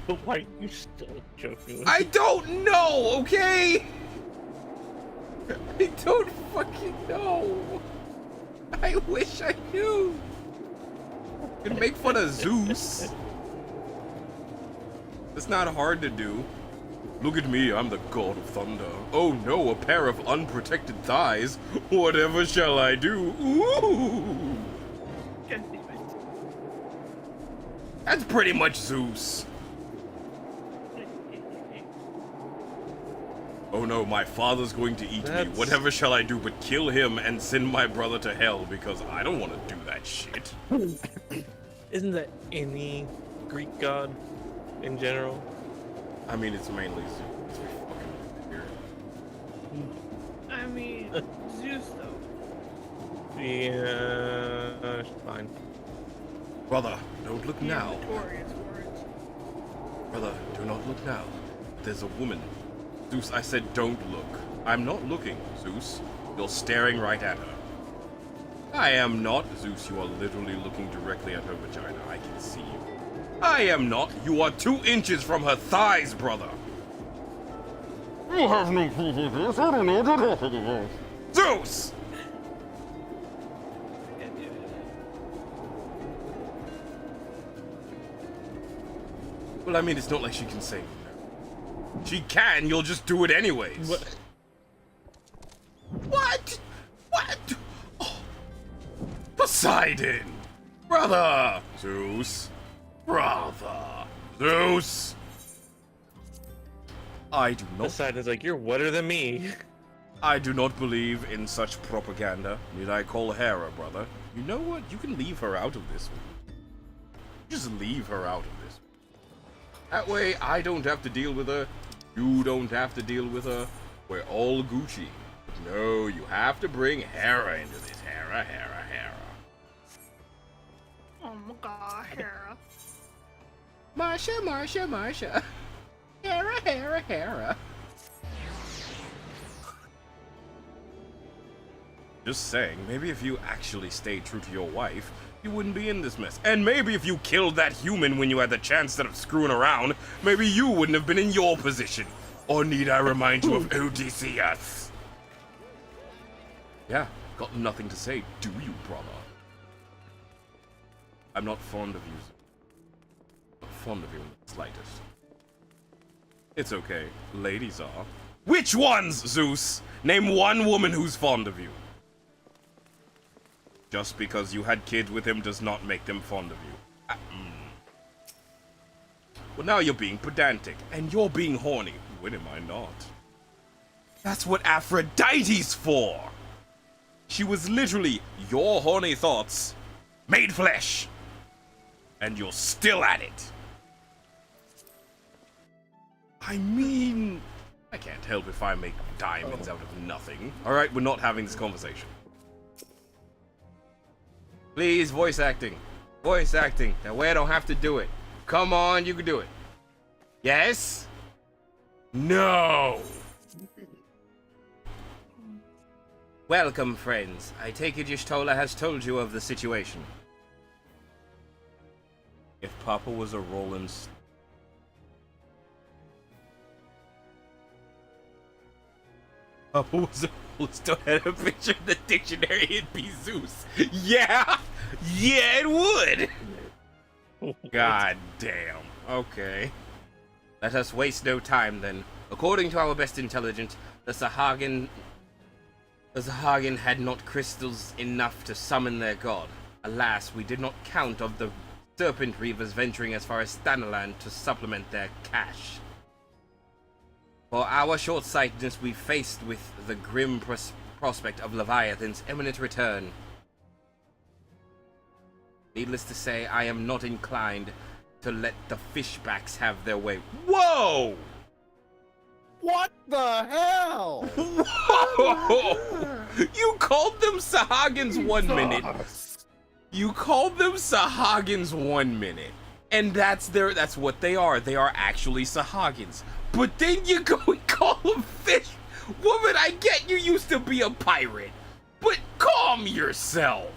But why are you still joking with I don't know, okay? I don't fucking know. I wish I knew. You can make fun of Zeus. It's not hard to do. Look at me, I'm the god of thunder. Oh no, a pair of unprotected thighs. Whatever shall I do? Ooh. That's pretty much Zeus. Oh no, my father's going to eat me. Whatever shall I do but kill him and send my brother to hell because I don't want to do that shit. Isn't that any Greek god in general? I mean, it's mainly Zeus. It's fucking weird. I mean, Zeus though. Yeah, fine. Brother, don't look now. Notorious words. Brother, do not look now. There's a woman. Zeus, I said don't look. I'm not looking, Zeus. You're staring right at her. I am not, Zeus. You are literally looking directly at her vagina. I can see you. I am not. You are 2 inches from her thighs, brother. You have no proof of this. I don't know what you're talking about. Zeus! Well, I mean, it's not like she can say no. She can, you'll just do it anyways. What? What? Oh. Poseidon! Brother! Zeus! Brother! Zeus! I do not... Poseidon's like, you're wetter than me. I do not believe in such propaganda. Need I call Hera, brother? You know what? You can leave her out of this one. Just leave her out of this. That way, I don't have to deal with her. You don't have to deal with her. We're all Gucci. But no, you have to bring Hera into this. Hera, Hera, Hera. Oh my god, Hera. Marsha, Marsha, Marsha. Hera, Hera, Hera. Just saying, maybe if you actually stayed true to your wife, you wouldn't be in this mess. And maybe if you killed that human when you had the chance instead of screwing around, maybe you wouldn't have been in your position. Or need I remind you of Odysseus? Yeah, got nothing to say, do you, brother? I'm not fond of you. Not fond of you in the slightest. It's okay. Ladies are. Which ones, Zeus? Name one woman who's fond of you. Just because you had kids with him does not make them fond of you. Well, now you're being pedantic, and you're being horny. When am I not? That's what Aphrodite's for! She was literally your horny thoughts made flesh! And you're still at it! I mean, I can't help if I make diamonds out of nothing. Alright, we're not having this conversation. Please, voice acting. Voice acting. That way I don't have to do it. Come on, you can do it. Yes? No! Welcome, friends. I take it Y'shtola has told you of the situation. If Papa was a Roland... Papa was a Roland Stone had a picture in the dictionary, it'd be Zeus. Yeah! Yeah, it would! God damn. Okay. Let us waste no time, then. According to our best intelligence, the Sahagin had not crystals enough to summon their god. Alas, we did not count of the Serpent Reavers venturing as far as Thanalan to supplement their cache. For our short-sightedness, we faced with the grim prospect of Leviathan's imminent return. Needless to say, I am not inclined to let the fishbacks have their way. Whoa! What the hell? Whoa! You called them Sahagins 1 minute. You called them Sahagins 1 minute. And that's what they are. They are actually Sahagins. But then you go and call them fish. Woman, I get you used to be a pirate. But calm yourself.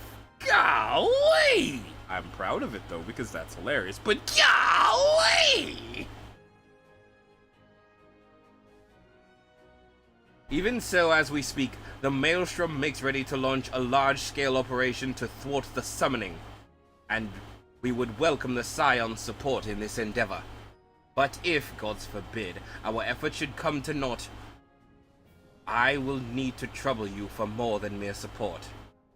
Golly! I'm proud of it though, because that's hilarious. But golly! Even so, as we speak, the Maelstrom makes ready to launch a large-scale operation to thwart the summoning, and we would welcome the Scion's support in this endeavor. But if, gods forbid, our efforts should come to naught, I will need to trouble you for more than mere support,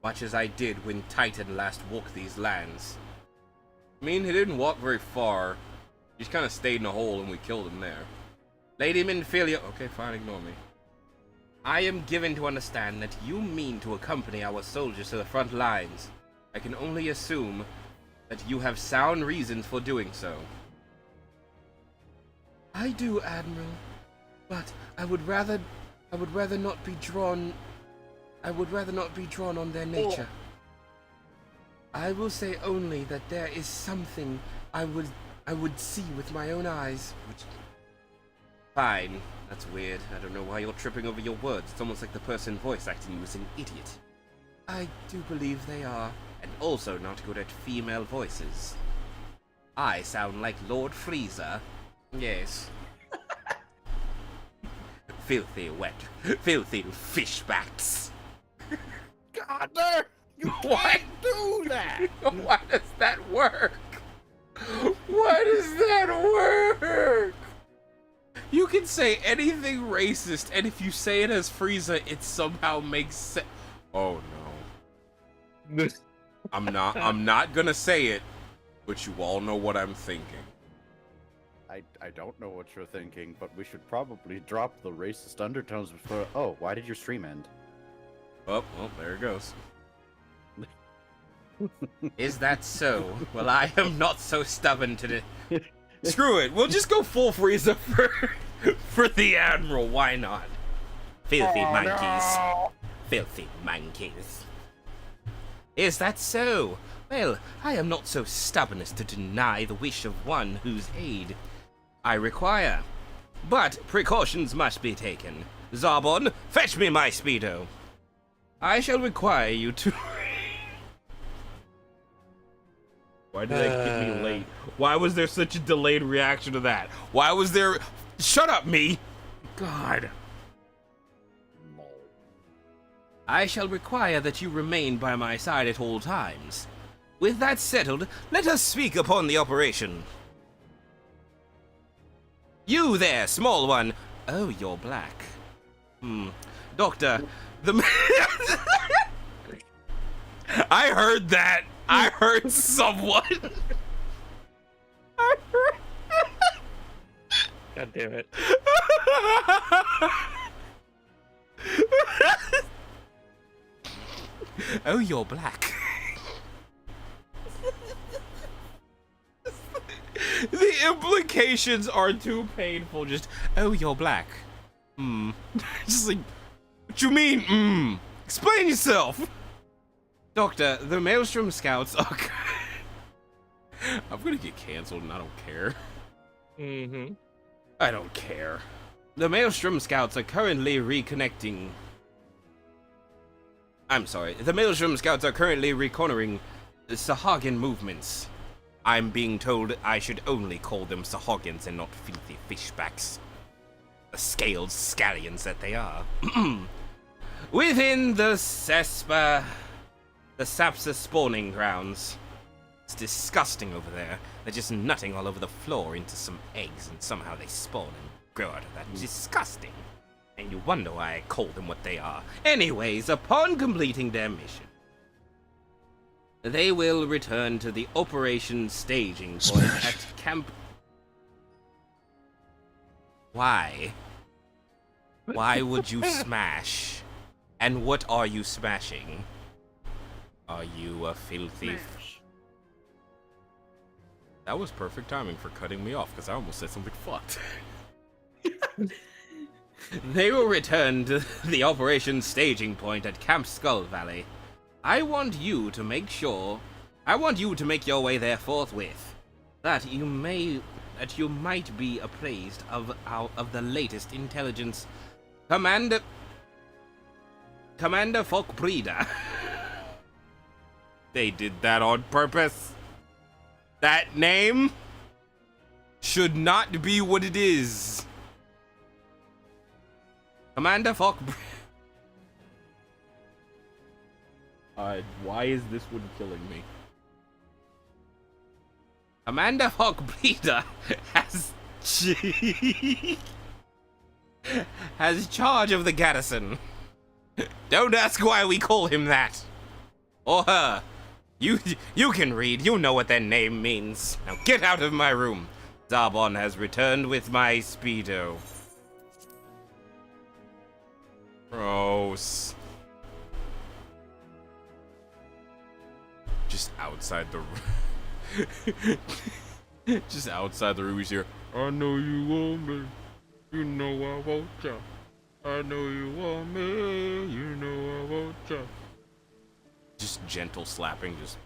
much as I did when Titan last walked these lands. I mean, he didn't walk very far. He just kind of stayed in a hole and we killed him there. Lady Minfilia... Okay, fine, ignore me. I am given to understand that you mean to accompany our soldiers to the front lines. I can only assume that you have sound reasons for doing so. I do, Admiral, but I would rather not be drawn on their nature. I will say only that there is something I would see with my own eyes. Fine. That's weird. I don't know why you're tripping over your words. It's almost like the person voice acting you is an idiot. I do believe they are. And also not good at female voices. I sound like Lord Freezer. Yes. Filthy wet. Filthy fishbacks. God, there! You can't do that! Why does that work? Why does that work? You can say anything racist, and if you say it as Frieza, it somehow makes sense. Oh no. I'm not gonna say it, but you all know what I'm thinking. I don't know what you're thinking, but we should probably drop the racist undertones before... Oh, why did your stream end? Oh, well, there it goes. Is that so? Well, I am not so stubborn to... Screw it, we'll just go full Frieza for the Admiral, why not? Filthy monkeys. No. Filthy monkeys. Is that so? Well, I am not so stubborn as to deny the wish of one whose aid I require. But precautions must be taken. Zarbon, fetch me my Speedo. I shall require you to... Why did that get me late? Why was there such a delayed reaction to that? Why was there... Shut up, me! God. I shall require that you remain by my side at all times. With that settled, let us speak upon the operation. You there, small one. Oh, you're black. Doctor, the... I heard that. I heard someone. God damn it. Oh, you're black. The implications are too painful. Just, oh, you're black. Just like, what you mean? Explain yourself. Doctor, the Maelstrom Scouts are... I'm gonna get canceled and I don't care. I don't care. The Maelstrom Scouts are currently reconnecting... I'm sorry. The Maelstrom Scouts are currently recornering the Sahagin movements. I'm being told I should only call them Sahagins and not filthy fishbacks. The scaled scallions that they are. Within the Sapsa spawning grounds. It's disgusting over there. They're just nutting all over the floor into some eggs and somehow they spawn and grow out of that. Disgusting. And you wonder why I call them what they are. Anyways, upon completing their mission, they will return to the operation staging point at Camp... Why? Why would you smash? And what are you smashing? Are you a filthy... That was perfect timing for cutting me off, because I almost said something fucked. They will return to the operation staging point at Camp Skull Valley. I want you to make your way there forthwith. That you might be appraised of the latest intelligence. Commander Folkbreda. They did that on purpose. That name should not be what it is. Commander Folkbreda. Why is this one killing me? Commander Folkbreda has charge of the garrison. Don't ask why we call him that. Or her. You can read. You know what that name means. Now get out of my room. Zarbon has returned with my Speedo. Gross. Just outside the room. Just outside the room, he's here. I know you want me. You know I want ya. I know you want me. You know I want ya. Just gentle slapping, just.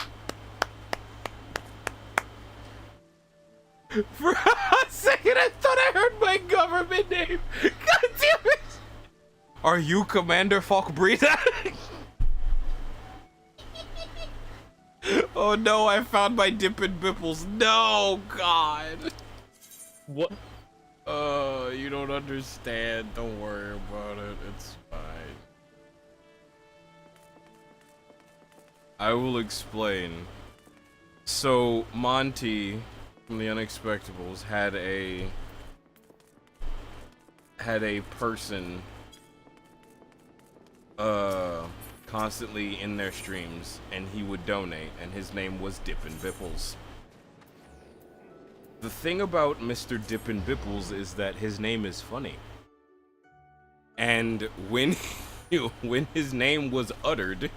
For a second, I thought I heard my government name. God damn it! Are you Commander Folkbreda? Oh no, I found my Dippin' Bipples. No, God. What? You don't understand. Don't worry about it. It's fine. I will explain. So, Monty from the Unexpectables had a person constantly in their streams, and he would donate, and his name was Dippin' Bipples. The thing about Mr. Dippin' Bipples is that his name is funny. And when his name was uttered,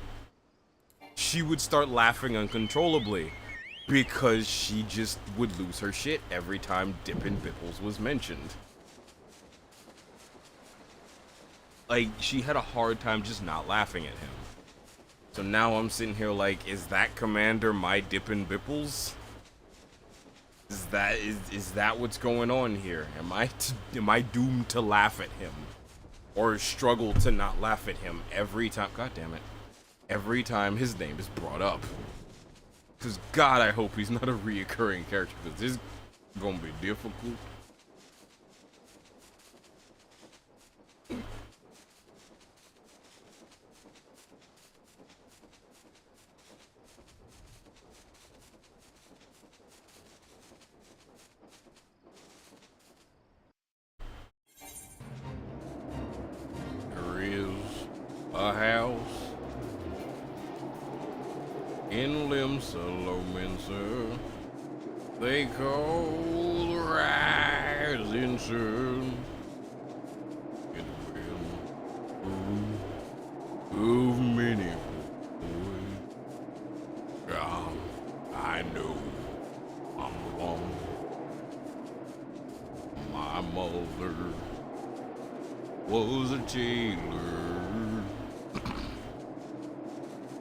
she would start laughing uncontrollably because she just would lose her shit every time Dippin' Bipples was mentioned. Like, she had a hard time just not laughing at him. So now I'm sitting here like, is that Commander my Dippin' Bipples? Is that what's going on here? Am I doomed to laugh at him? Or struggle to not laugh at him every time? God damn it. Every time his name is brought up. Because God, I hope he's not a reoccurring character, because this is gonna be difficult. a house in Limsa, they call the rising sun. It will move many boys. I know I'm alone. My mother was a tailor.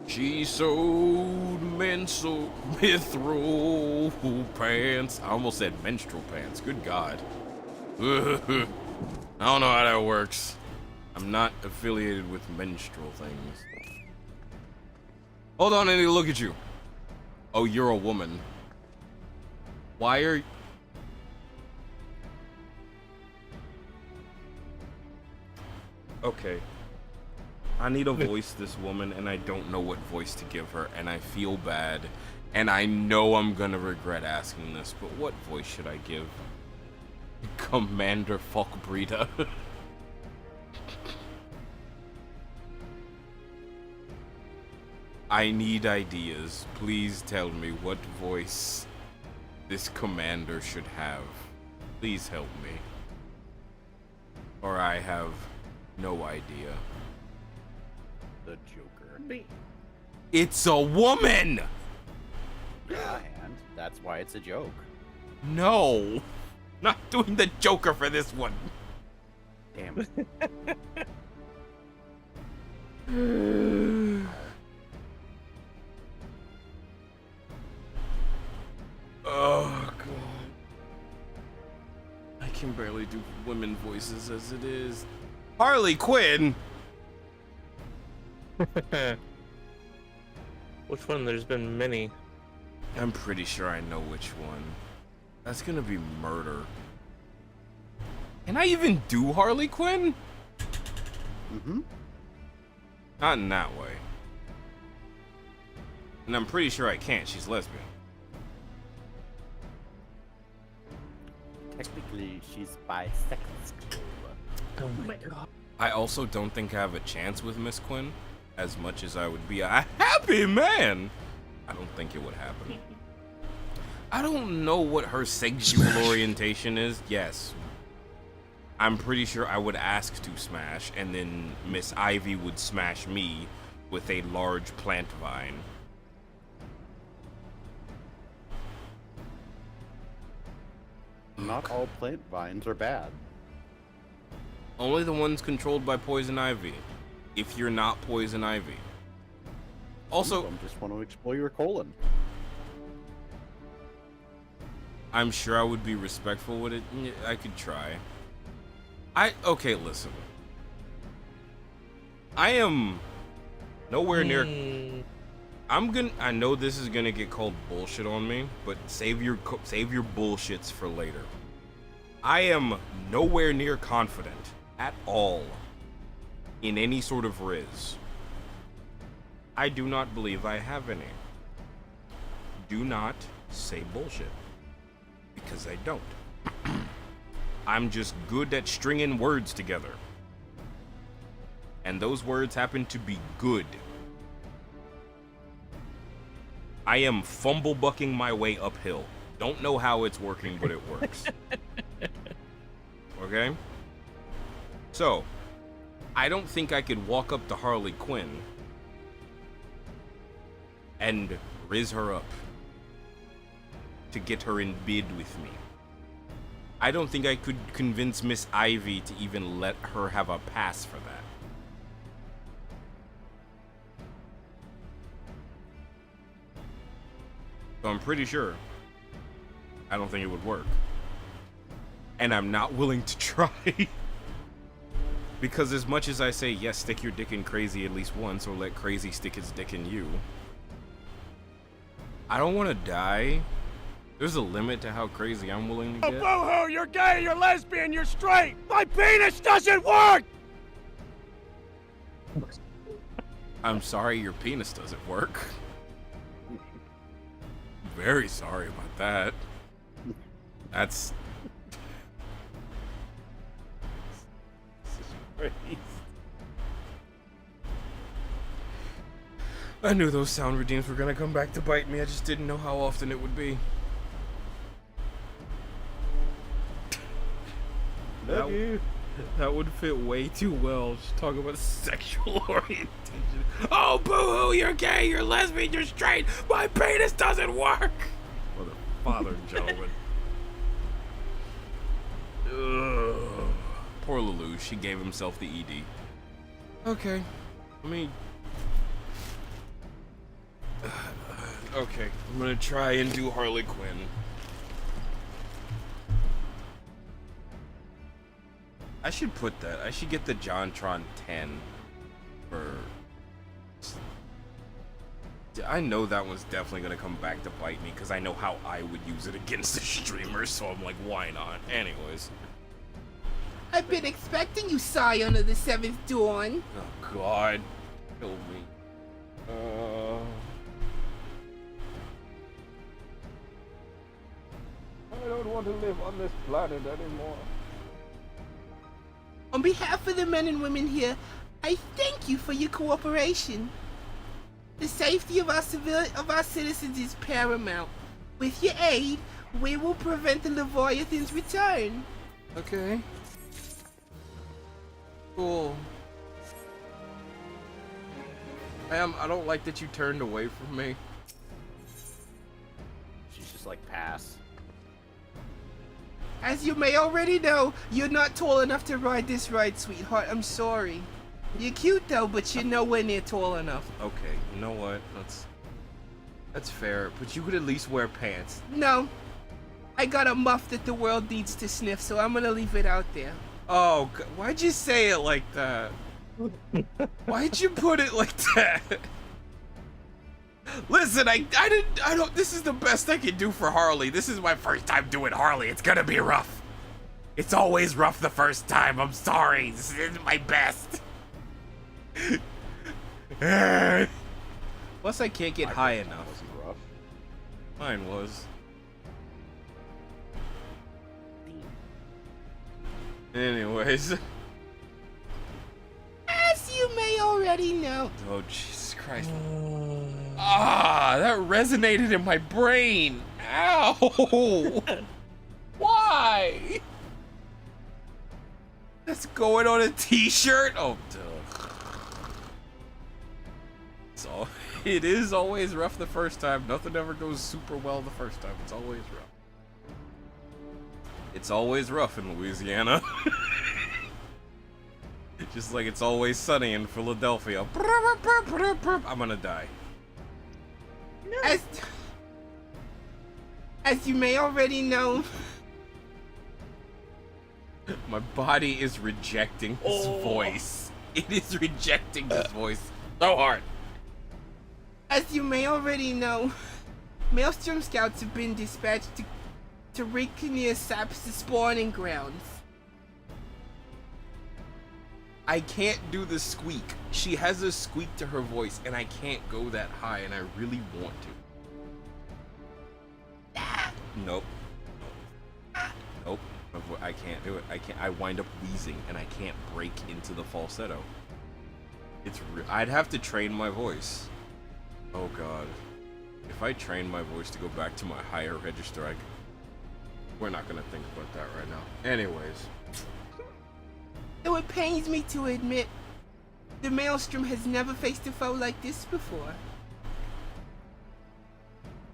She sewed mithril pants. I almost said menstrual pants. Good God. I don't know how that works. I'm not affiliated with menstrual things. Hold on, I need to look at you. Oh, you're a woman. Why are... Okay. I need to voice this woman, and I don't know what voice to give her, and I feel bad. And I know I'm gonna regret asking this, but what voice should I give? Commander Falkbrita. I need ideas. Please tell me what voice this commander should have. Please help me. Or I have no idea. The Joker. It's a woman! Yeah, and that's why it's a joke. No! Not doing the Joker for this one. Damn it. Oh, God. I can barely do women voices as it is. Harley Quinn! Which one? There's been many. I'm pretty sure I know which one. That's gonna be Murder. Can I even do Harley Quinn? Mm-hmm. Not in that way. And I'm pretty sure I can't. She's lesbian. Technically, she's bisexual. Oh my God. I also don't think I have a chance with Miss Quinn. As much as I would be a happy man, I don't think it would happen. I don't know what her sexual orientation is. Yes. I'm pretty sure I would ask to smash, and then Miss Ivy would smash me with a large plant vine. Not all plant vines are bad. Only the ones controlled by poison ivy. If you're not poison ivy. Also, I just want to explore your colon. I'm sure I would be respectful with it. I could try. Okay, listen. I am nowhere near. I know this is gonna get called bullshit on me, but save your bullshits for later. I am nowhere near confident at all in any sort of riz. I do not believe I have any. Do not say bullshit, because I don't. I'm just good at stringing words together. And those words happen to be good. I am fumble bucking my way uphill. Don't know how it's working, but it works. Okay? So, I don't think I could walk up to Harley Quinn and riz her up to get her in bed with me. I don't think I could convince Miss Ivy to even let her have a pass for that. So I'm pretty sure I don't think it would work. And I'm not willing to try. Because as much as I say, yes, stick your dick in crazy at least once, or let crazy stick his dick in you, I don't want to die. There's a limit to how crazy I'm willing to get. Boo-hoo! You're gay, you're lesbian, you're straight! My penis doesn't work! I'm sorry your penis doesn't work. Very sorry about that. That's... I knew those sound redeems were gonna come back to bite me. I just didn't know how often it would be. That would fit way too well. Just talk about sexual orientation. Oh, boo-hoo, you're gay, you're lesbian, you're straight. My penis doesn't work. Mother, father, gentlemen. Ugh. Poor Lulu, she gave himself the ED. Okay. Okay, I'm gonna try and do Harley Quinn. I should put that. I should get the JonTron 10 for... I know that one's definitely gonna come back to bite me because I know how I would use it against the streamers, so I'm like, why not? Anyways. I've been expecting you, Scion of the Seventh Dawn. Oh God. Kill me. I don't want to live on this planet anymore. On behalf of the men and women here, I thank you for your cooperation. The safety of our citizens is paramount. With your aid, we will prevent the Leviathan's return. Okay. Cool. I don't like that you turned away from me. She's just like, pass. As you may already know, you're not tall enough to ride this ride, sweetheart. I'm sorry. You're cute though, but you're nowhere near tall enough. Okay, you know what? That's fair, but you could at least wear pants. No. I got a muff that the world needs to sniff, so I'm gonna leave it out there. Oh, why'd you say it like that? Why'd you put it like that? Listen, I don't, this is the best I can do for Harley. This is my first time doing Harley. It's gonna be rough. It's always rough the first time. I'm sorry. This isn't my best. Plus, I can't get high enough. Wasn't rough. Mine was. Anyways. As you may already know. Oh, Jesus Christ. Ah, that resonated in my brain. Ow. Why? That's going on a t-shirt? Oh, duh. So, it is always rough the first time. Nothing ever goes super well the first time. It's always rough. It's always rough in Louisiana. Just like it's always sunny in Philadelphia. I'm gonna die. No. As you may already know, my body is rejecting his voice. It is rejecting his voice so hard. As you may already know, Maelstrom Scouts have been dispatched to Reikania Sap's spawning grounds. I can't do the squeak. She has a squeak to her voice, and I can't go that high, and I really want to. Nope. Nope. I can't do it. I wind up wheezing, and I can't break into the falsetto. I'd have to train my voice. Oh God. If I train my voice to go back to my higher register, we're not gonna think about that right now. Anyways. Though it pains me to admit, the Maelstrom has never faced a foe like this before.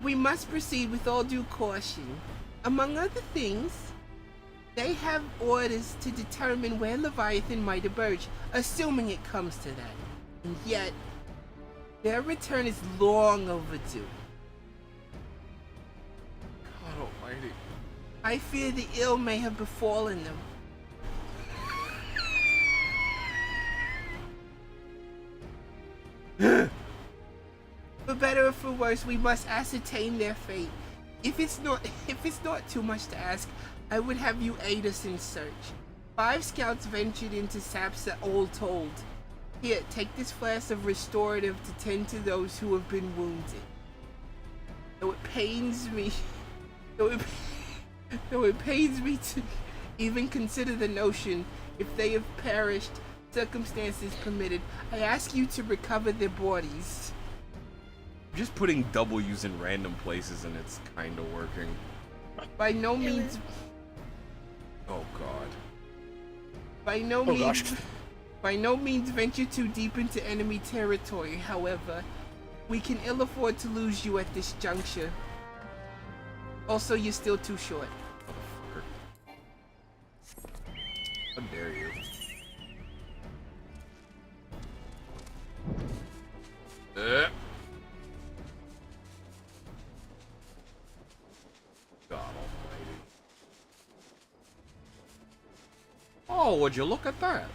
We must proceed with all due caution. Among other things, they have orders to determine where Leviathan might emerge, assuming it comes to that. And yet, their return is long overdue. God almighty. I fear the ill may have befallen them. For better or for worse, we must ascertain their fate. If it's not too much to ask, I would have you aid us in search. 5 scouts ventured into Sapsa all told. Here, take this flask of restorative to tend to those who have been wounded. Though it pains me to even consider the notion, if they have perished, circumstances permitted, I ask you to recover their bodies. Just putting W's in random places and it's kind of working. By no means. Oh God. By no means venture too deep into enemy territory. However, we can ill afford to lose you at this juncture. Also, you're still too short. How dare you? God almighty. Oh, would you look at that?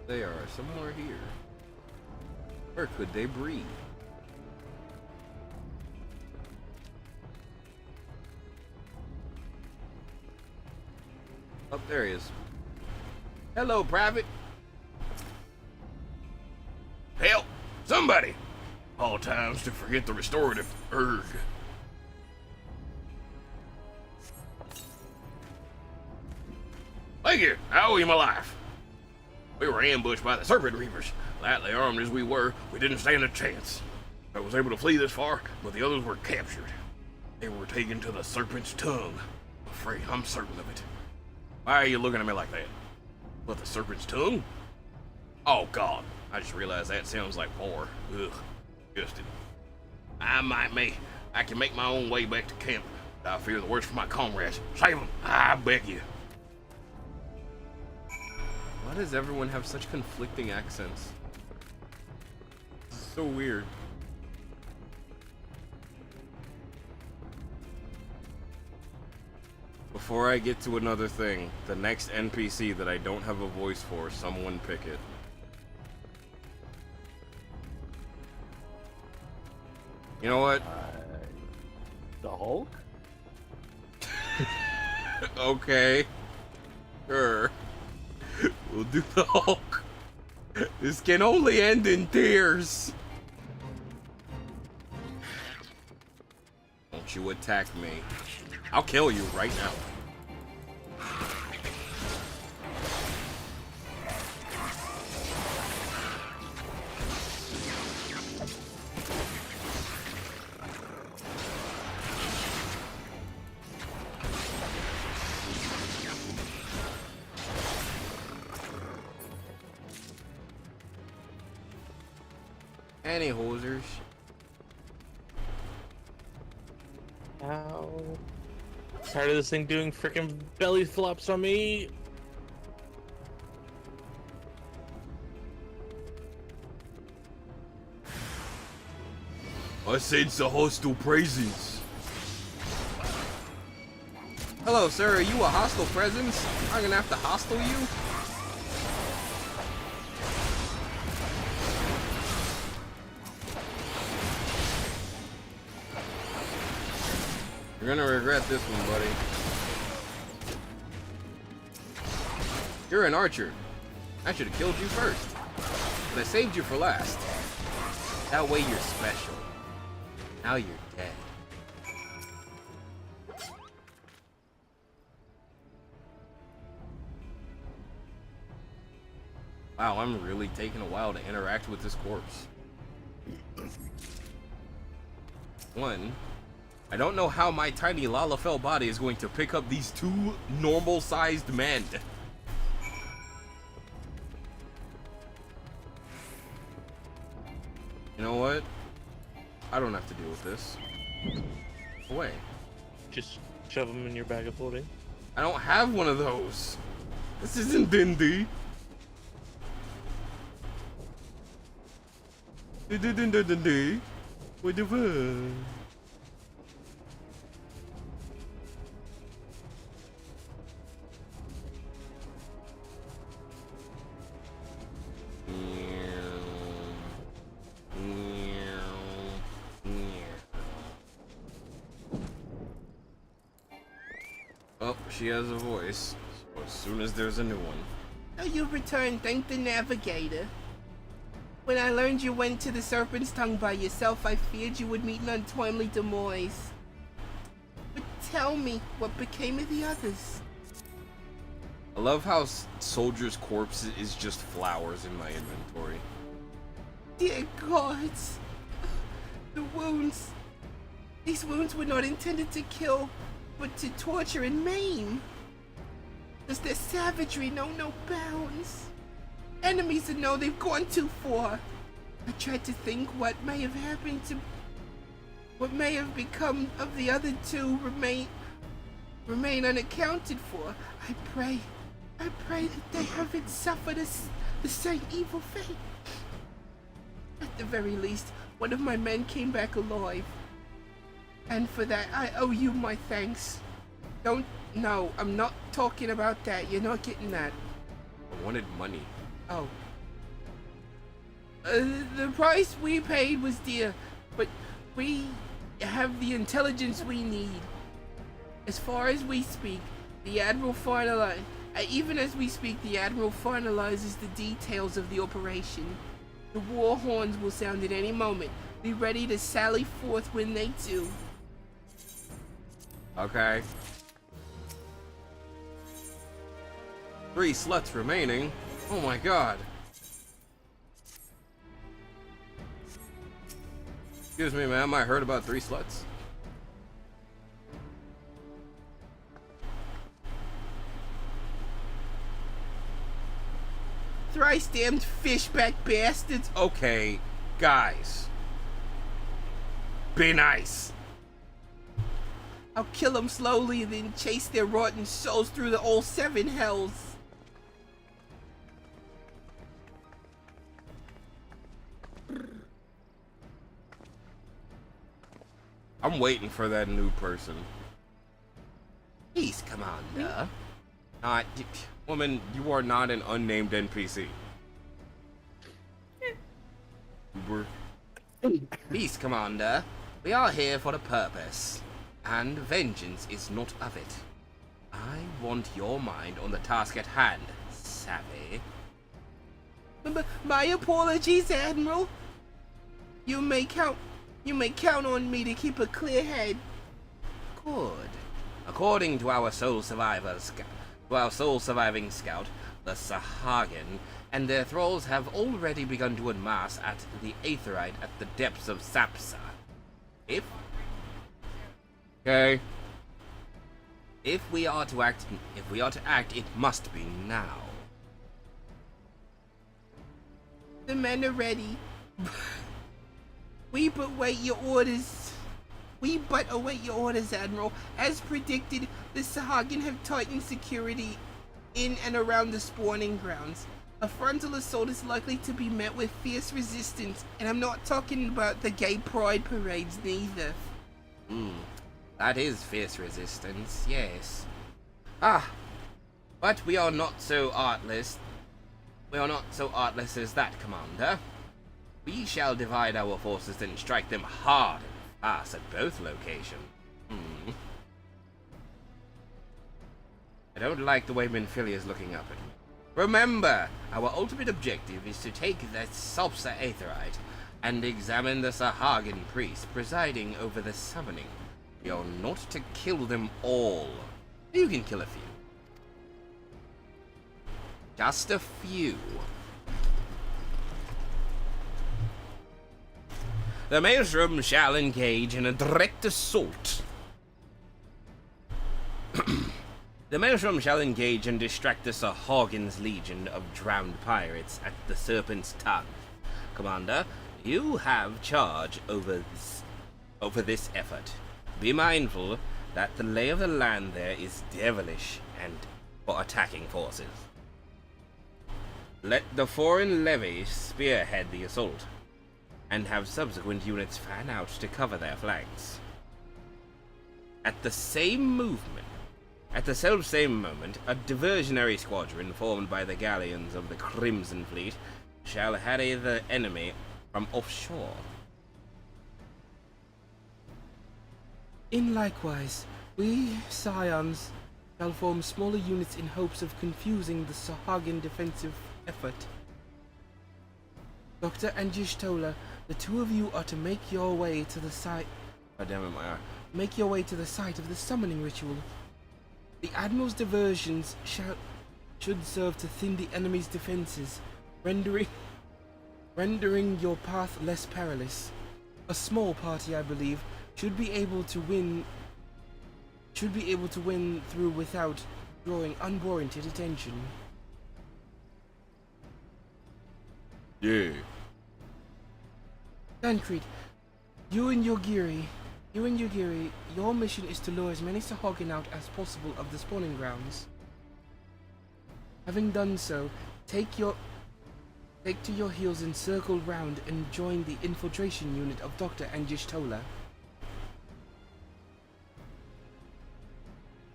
They are somewhere here. Where could they breathe? Oh, there he is. Hello, Private. Help! Somebody! All times to forget the restorative urge. Thank you. I owe you my life. We were ambushed by the Serpent Reapers. Lightly armed as we were, we didn't stand a chance. I was able to flee this far, but the others were captured. They were taken to the Serpent's Tongue. I'm afraid I'm certain of it. Why are you looking at me like that? What, the Serpent's Tongue? Oh God, I just realized that sounds like war. Ugh, disgusting. I can make my own way back to camp, but I fear the worst for my comrades. Save them, I beg you. Why does everyone have such conflicting accents? This is so weird. Before I get to another thing, the next NPC that I don't have a voice for, someone pick it. You know what? The Hulk? Okay. Sure. We'll do the Hulk. This can only end in tears. Don't you attack me. I'll kill you right now. Any hosers. Ow. Tired of this thing doing freaking belly flops on me. I sense a hostile presence. Hello, sir. Are you a hostile presence? I'm gonna have to hostile you? You're gonna regret this one, buddy. You're an archer. I should have killed you first. But I saved you for last. That way you're special. Now you're dead. Wow, I'm really taking a while to interact with this corpse. One, I don't know how my tiny Lalafell body is going to pick up these two normal-sized men. You know what? I don't have to deal with this. Away. Just shove them in your bag of holding. I don't have one of those. This isn't D&D. D-D-D-D-D-D. What the fuck? Oh, she has a voice. So as soon as there's a new one. Oh, you've returned, thank the navigator. When I learned you went to the Serpent's Tongue by yourself, I feared you would meet an untimely demise. But tell me, what became of the others? I love how Soldier's corpse is just flowers in my inventory. Dear gods. The wounds. These wounds were not intended to kill, but to torture and maim. Does their savagery know no bounds? Enemies that know they've gone too far. I tried to think what may have happened to... what may have become of the other two remain unaccounted for. I pray that they haven't suffered the same evil fate. At the very least, one of my men came back alive. And for that, I owe you my thanks. No, I'm not talking about that. You're not getting that. I wanted money. Oh. The price we paid was dear, but we have the intelligence we need. As far as we speak, the Admiral even as we speak, the Admiral finalizes the details of the operation. The war horns will sound at any moment. Be ready to sally forth when they do. Okay. 3 sluts remaining. Oh my god. Excuse me, ma'am. I heard about 3 sluts. Thrice damned fishback bastards. Okay, guys. Be nice. I'll kill them slowly and then chase their rotten souls through the old 7 hells. I'm waiting for that new person. Peace, Commander. Woman, you are not an unnamed NPC. Peace, Commander. We are here for a purpose, and vengeance is not of it. I want your mind on the task at hand, savvy. My apologies, Admiral. You may count on me to keep a clear head. Good. According to our sole surviving scout, the Sahagin, and their thralls have already begun to amass at the Aetherite at the depths of Sapsa. If we are to act, it must be now. The men are ready. We but await your orders, Admiral. As predicted, the Sahagin have tightened security in and around the spawning grounds. A frontal assault is likely to be met with fierce resistance, and I'm not talking about the gay pride parades neither. That is fierce resistance, yes. But we are not so artless. We are not so artless as that, Commander. We shall divide our forces and strike them hard and fast at both locations. I don't like the way Minfilia is looking up at me. Remember, our ultimate objective is to take that Sapsa Aetherite and examine the Sahagin priest presiding over the summoning. We are not to kill them all. You can kill a few. Just a few. The Maelstrom shall engage in a direct assault. The Maelstrom shall engage and distract the Sahagin's legion of drowned pirates at the Serpent's Tongue. Commander, you have charge over this effort. Be mindful that the lay of the land there is devilish and for attacking forces. Let the foreign levy spearhead the assault, and have subsequent units fan out to cover their flanks. At the self-same moment, a diversionary squadron formed by the galleons of the Crimson Fleet shall harry the enemy from offshore. In likewise, we Scions shall form smaller units in hopes of confusing the Sahagin defensive effort. Dr. Anjishtola, the two of you are to make your way to the site. God damn it, my eye. Make your way to the site of the summoning ritual. The Admiral's diversions should serve to thin the enemy's defenses, rendering your path less perilous. A small party, I believe, should be able to win through without drawing unwarranted attention. Yeah. Tancred, you and Yogiri, your mission is to lure as many Sahagin out as possible of the spawning grounds. Having done so, take to your heels and circle round and join the infiltration unit of Dr. Anjishtola.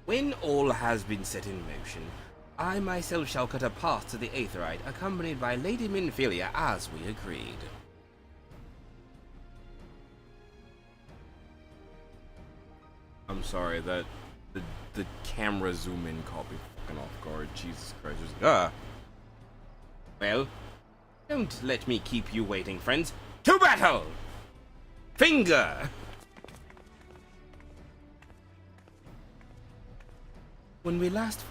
When all has been set in motion, I myself shall cut a path to the Aetherite, accompanied by Lady Minfilia as we agreed. I'm sorry, that the camera zoom in caught me fucking off guard. Jesus Christ. Well, don't let me keep you waiting, friends. To battle! Finger! When last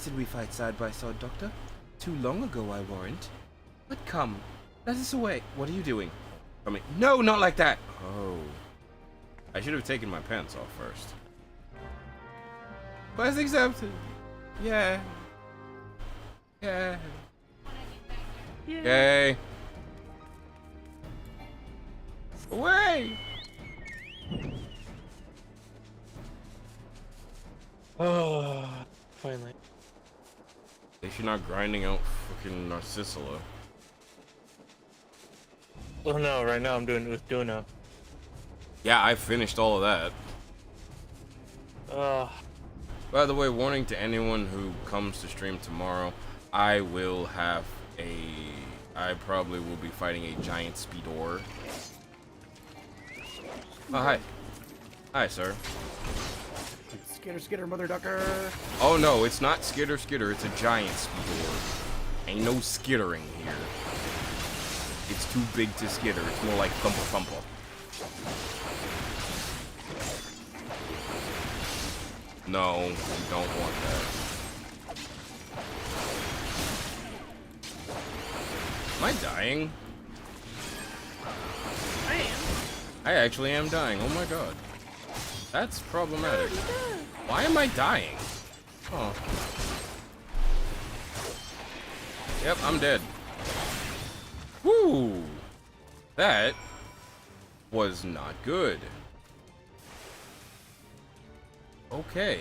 did we fight side by side, Doctor? Too long ago, I warrant. But come, let us away. What are you doing? Coming. No, not like that! Oh. I should have taken my pants off first. Quest accepted. Yeah. Yeah. Yay. Away! Oh, finally. If you're not grinding out fucking Narcissula. Well, no, right now I'm doing it with Duna. Yeah, I finished all of that. By the way, warning to anyone who comes to stream tomorrow, I probably will be fighting a giant Speedor. Oh, hi. Hi, sir. Skitter, mother ducker. Oh no, it's not skitter, it's a giant Speedor. Ain't no skittering here. It's too big to skitter, it's more like thumper. No, you don't want that. Am I dying? I am. I actually am dying, oh my god. That's problematic. Why am I dying? Oh. Yep, I'm dead. Woo! That was not good. Okay.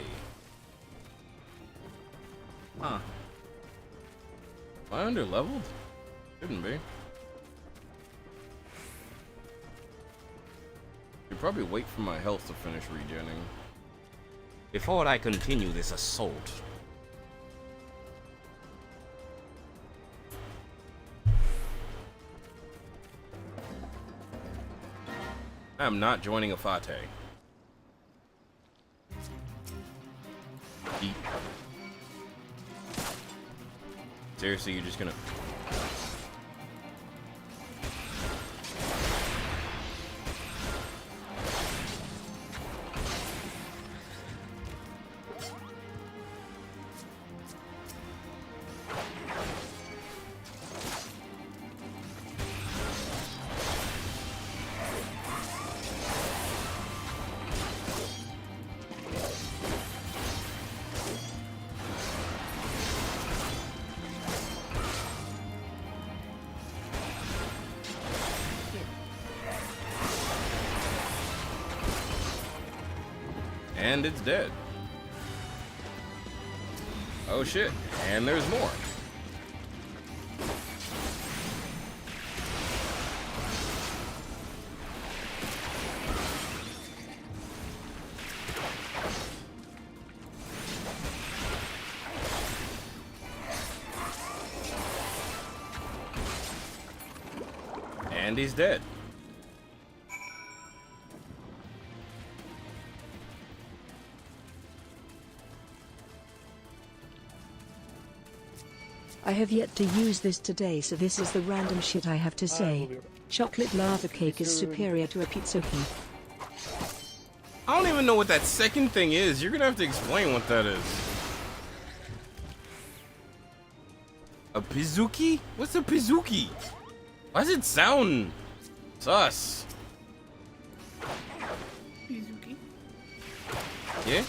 Huh. Am I under-leveled? Shouldn't be. Should probably wait for my health to finish regenning. Before I continue this assault, I'm not joining a Fate. Eat. Seriously, you're just gonna... And it's dead. Oh shit, and there's more. And he's dead. I have yet to use this today, so this is the random shit I have to say. Chocolate lava cake is superior to a pizza heap. I don't even know what that second thing is. You're gonna have to explain what that is. A Pizuki? What's a Pizuki? Why does it sound sus? Pizuki. Yeah?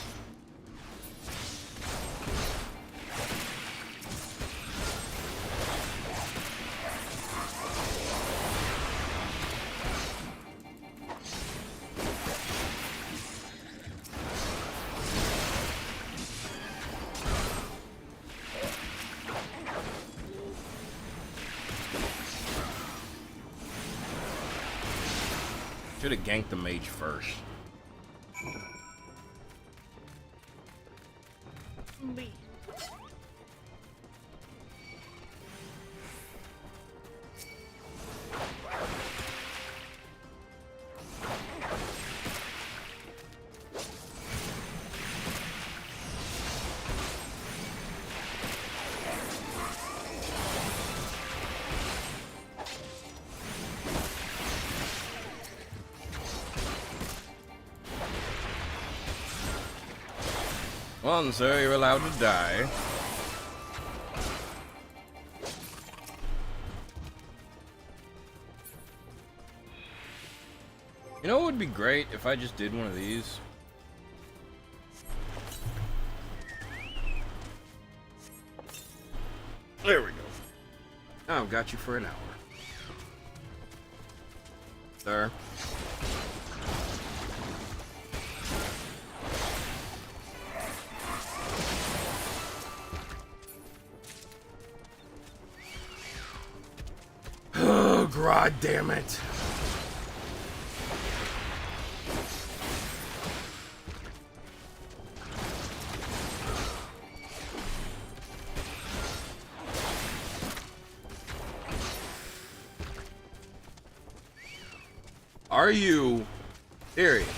Should have ganked the mage first. Me. Well, and sir, you're allowed to die. You know what would be great if I just did one of these? There we go. Now I've got you for an hour. Sir. Oh, God damn it. Are you serious?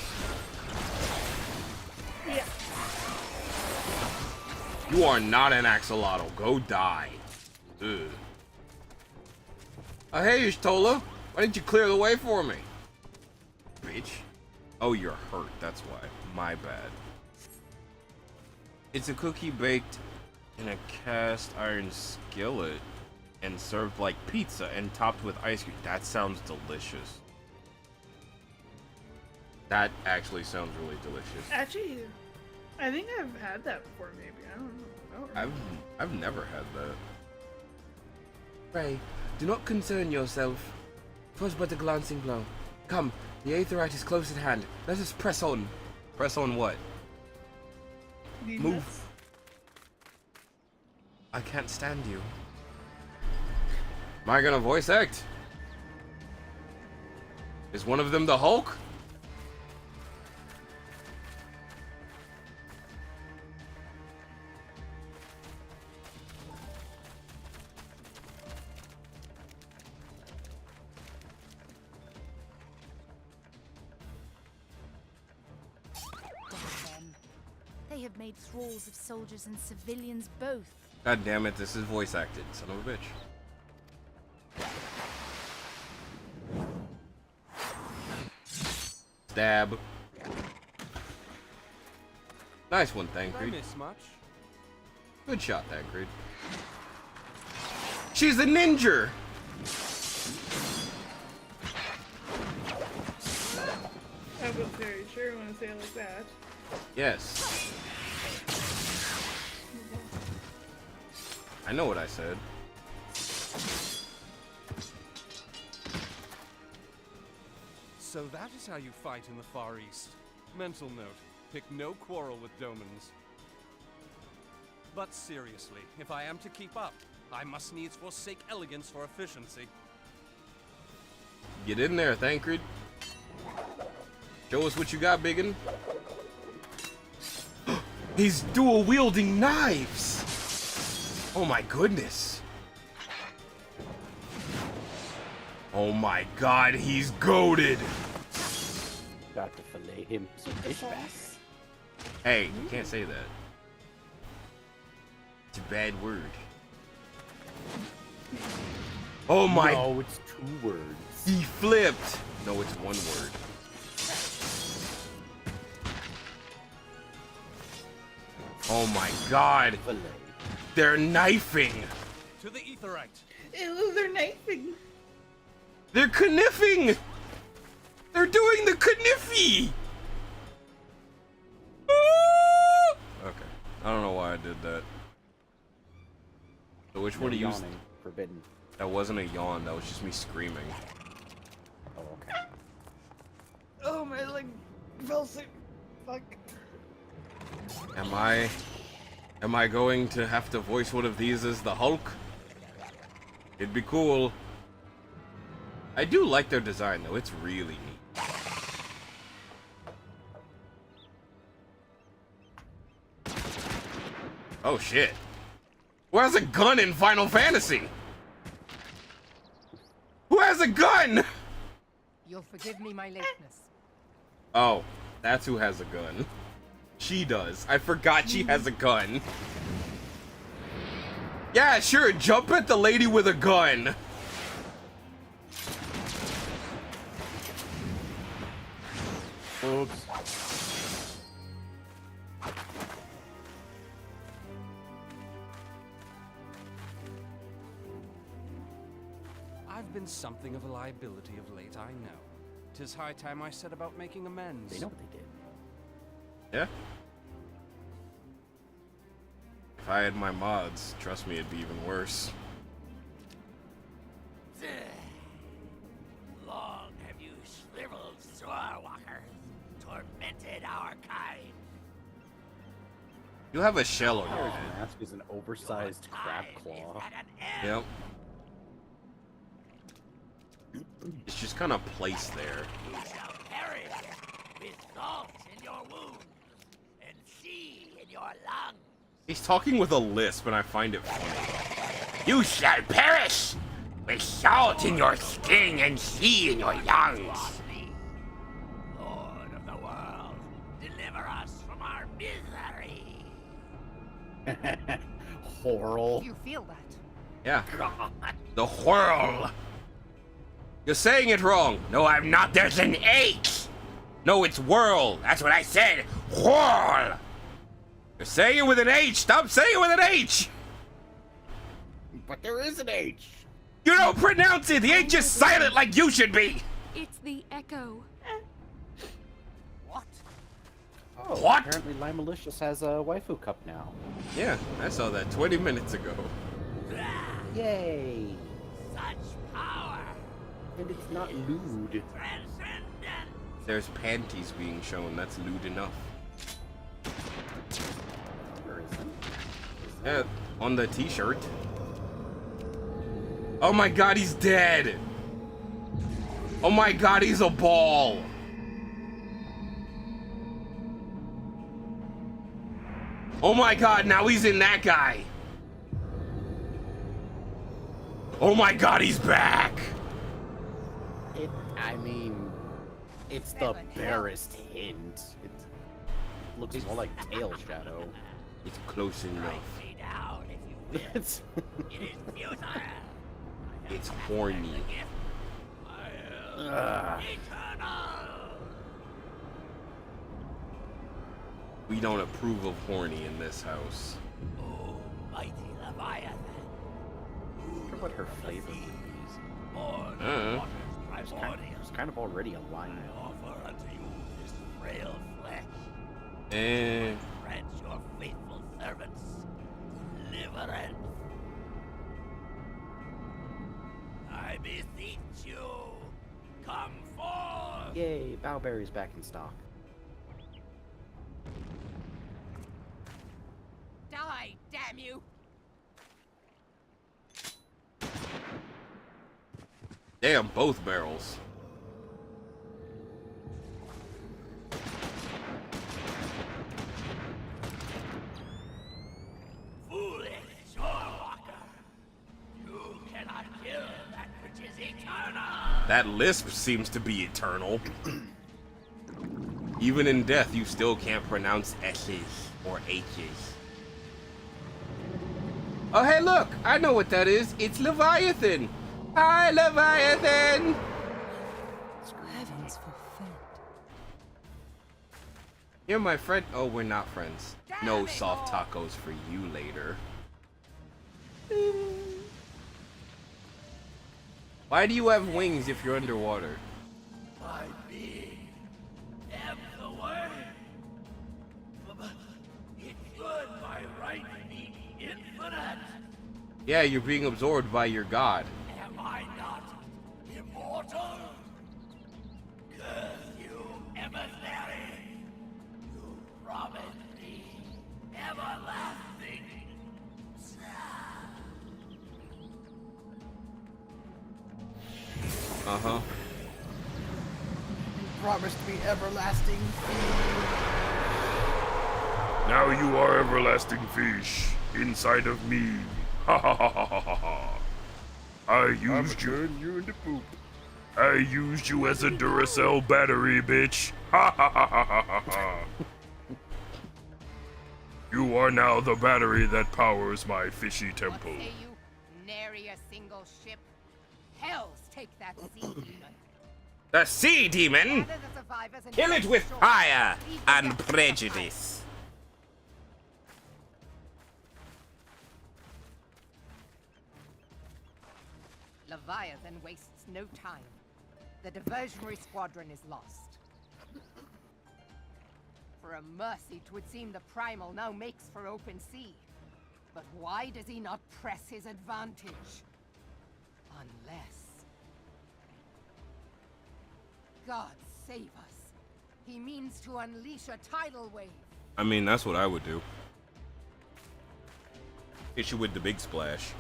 Yeah. You are not an axolotl. Go die. Ugh. Oh, hey, Ishtola. Why didn't you clear the way for me? Bitch. Oh, you're hurt. That's why. My bad. It's a cookie baked in a cast iron skillet and served like pizza and topped with ice cream. That sounds delicious. That actually sounds really delicious. Actually, I think I've had that before. Maybe I don't know. I don't remember. I've never had that. Pray, do not concern yourself. 'Twas but a glancing blow. Come, the Aetherite is close at hand. Let us press on. Press on what? Move. I can't stand you. Am I gonna voice act? Is one of them the Hulk? They have made thralls of soldiers and civilians both. God damn it, this is voice acted, son of a bitch. Stab. Nice one, Thancred. Miss much? Good shot, Thancred. She's a ninja! I was very sure you want to say it like that. Yes. I know what I said. So that is how you fight in the Far East. Mental note, pick no quarrel with Domans. But seriously, if I am to keep up, I must needs forsake elegance for efficiency. Get in there, Thancred. Show us what you got, biggin. He's dual wielding knives. Oh my goodness. Oh my god, he's goated. Got to fillet him some fish bass. Hey, you can't say that. It's a bad word. Oh my! No, it's 2 words. He flipped. No, it's 1 word. Oh my God! They're knifing. To the Aetheryte. Ew, they're knifing. They're kniffing. They're doing the kniffy. Okay, I don't know why I did that. So which one do you? Yawning. Forbidden. That wasn't a yawn. That was just me screaming. Oh, okay. Oh, my leg fell sick. Fuck. Am I going to have to voice one of these as the Hulk? It'd be cool. I do like their design though. It's really neat. Oh shit. Who has a gun in Final Fantasy? Who has a gun? You'll forgive me my lateness. Oh, that's who has a gun. She does. I forgot she has a gun. Yeah, sure, jump at the lady with a gun. Oops. I've been something of a liability of late, I know. 'Tis high time I set about making amends. They know what they did. Yeah. If I had my mods, trust me, it'd be even worse. Long have you shriveled Swordwalkers, tormented our kind. You have a shell on your His head. mask is an oversized crab claw. Yep. It's just kind of placed there. You shall perish with salt in your wounds and sea in your lungs. He's talking with a lisp, and I find it funny. You shall perish with salt in your skin and sea in your lungs. Lord of the world, deliver us from our misery. Horrible. You feel that? Yeah. The whirl. You're saying it wrong. No, I'm not. There's an H. No, it's whirl. That's what I said. Whirl. You're saying it with an H. Stop saying it with an H. But there is an H. You don't pronounce it. The H is silent like you should be. It's the echo. What? Oh, What? Apparently Lime Malicious has a waifu cup now. Yeah, I saw that 20 minutes ago. Yay. Such power. And it's not lewd. Transcendent. There's panties being shown. That's lewd enough. Where is it? Yeah, on the t-shirt. Oh my god, he's dead. Oh my god, he's a ball. Oh my god, now he's in that guy. Oh my god, he's back. I mean, it's the barest hint. It looks more like Tail Shadow. It's close enough. It's It's horny. We don't approve of horny in this house. Oh, mighty Leviathan. I wonder what her flavor would be. It's kind of already a line. I offer unto you this frail flesh. Eh. Grant your faithful servants deliverance. I beseech you, come forth. Yay, Bowberry's back in stock. Die, damn you! Damn, both barrels. Foolish Shorewalker. You cannot kill that which is eternal. That lisp seems to be eternal. Even in death, you still can't pronounce S's or H's. Oh, hey, look! I know what that is. It's Leviathan! Hi, Leviathan! Heavens forfend. You're my friend. Oh, we're not friends. No soft tacos for you later. Why do you have wings if you're underwater? My being am the way. But it could by right be infinite. Yeah, you're being absorbed by your god. Am I not immortal? Curse you, emissary. You promised me everlasting. Uh-huh. You promised me everlasting. Now you are everlasting fish inside of me. Ha ha ha ha ha ha. I used you. Turn you into poop. I used you as a Duracell battery, bitch. Ha ha ha ha ha ha ha. You are now the battery that powers my fishy temple. What say you? Nary a single ship. Hells take that sea demon. The sea demon? Gather the survivors and Kill it with fire and prejudice. Leviathan wastes no time. The diversionary squadron is lost. For a mercy, 'twould seem the Primal now makes for open sea. But why does he not press his advantage? Unless... God save us. He means to unleash a tidal wave. I mean, that's what I would do. Hit you with the big splash.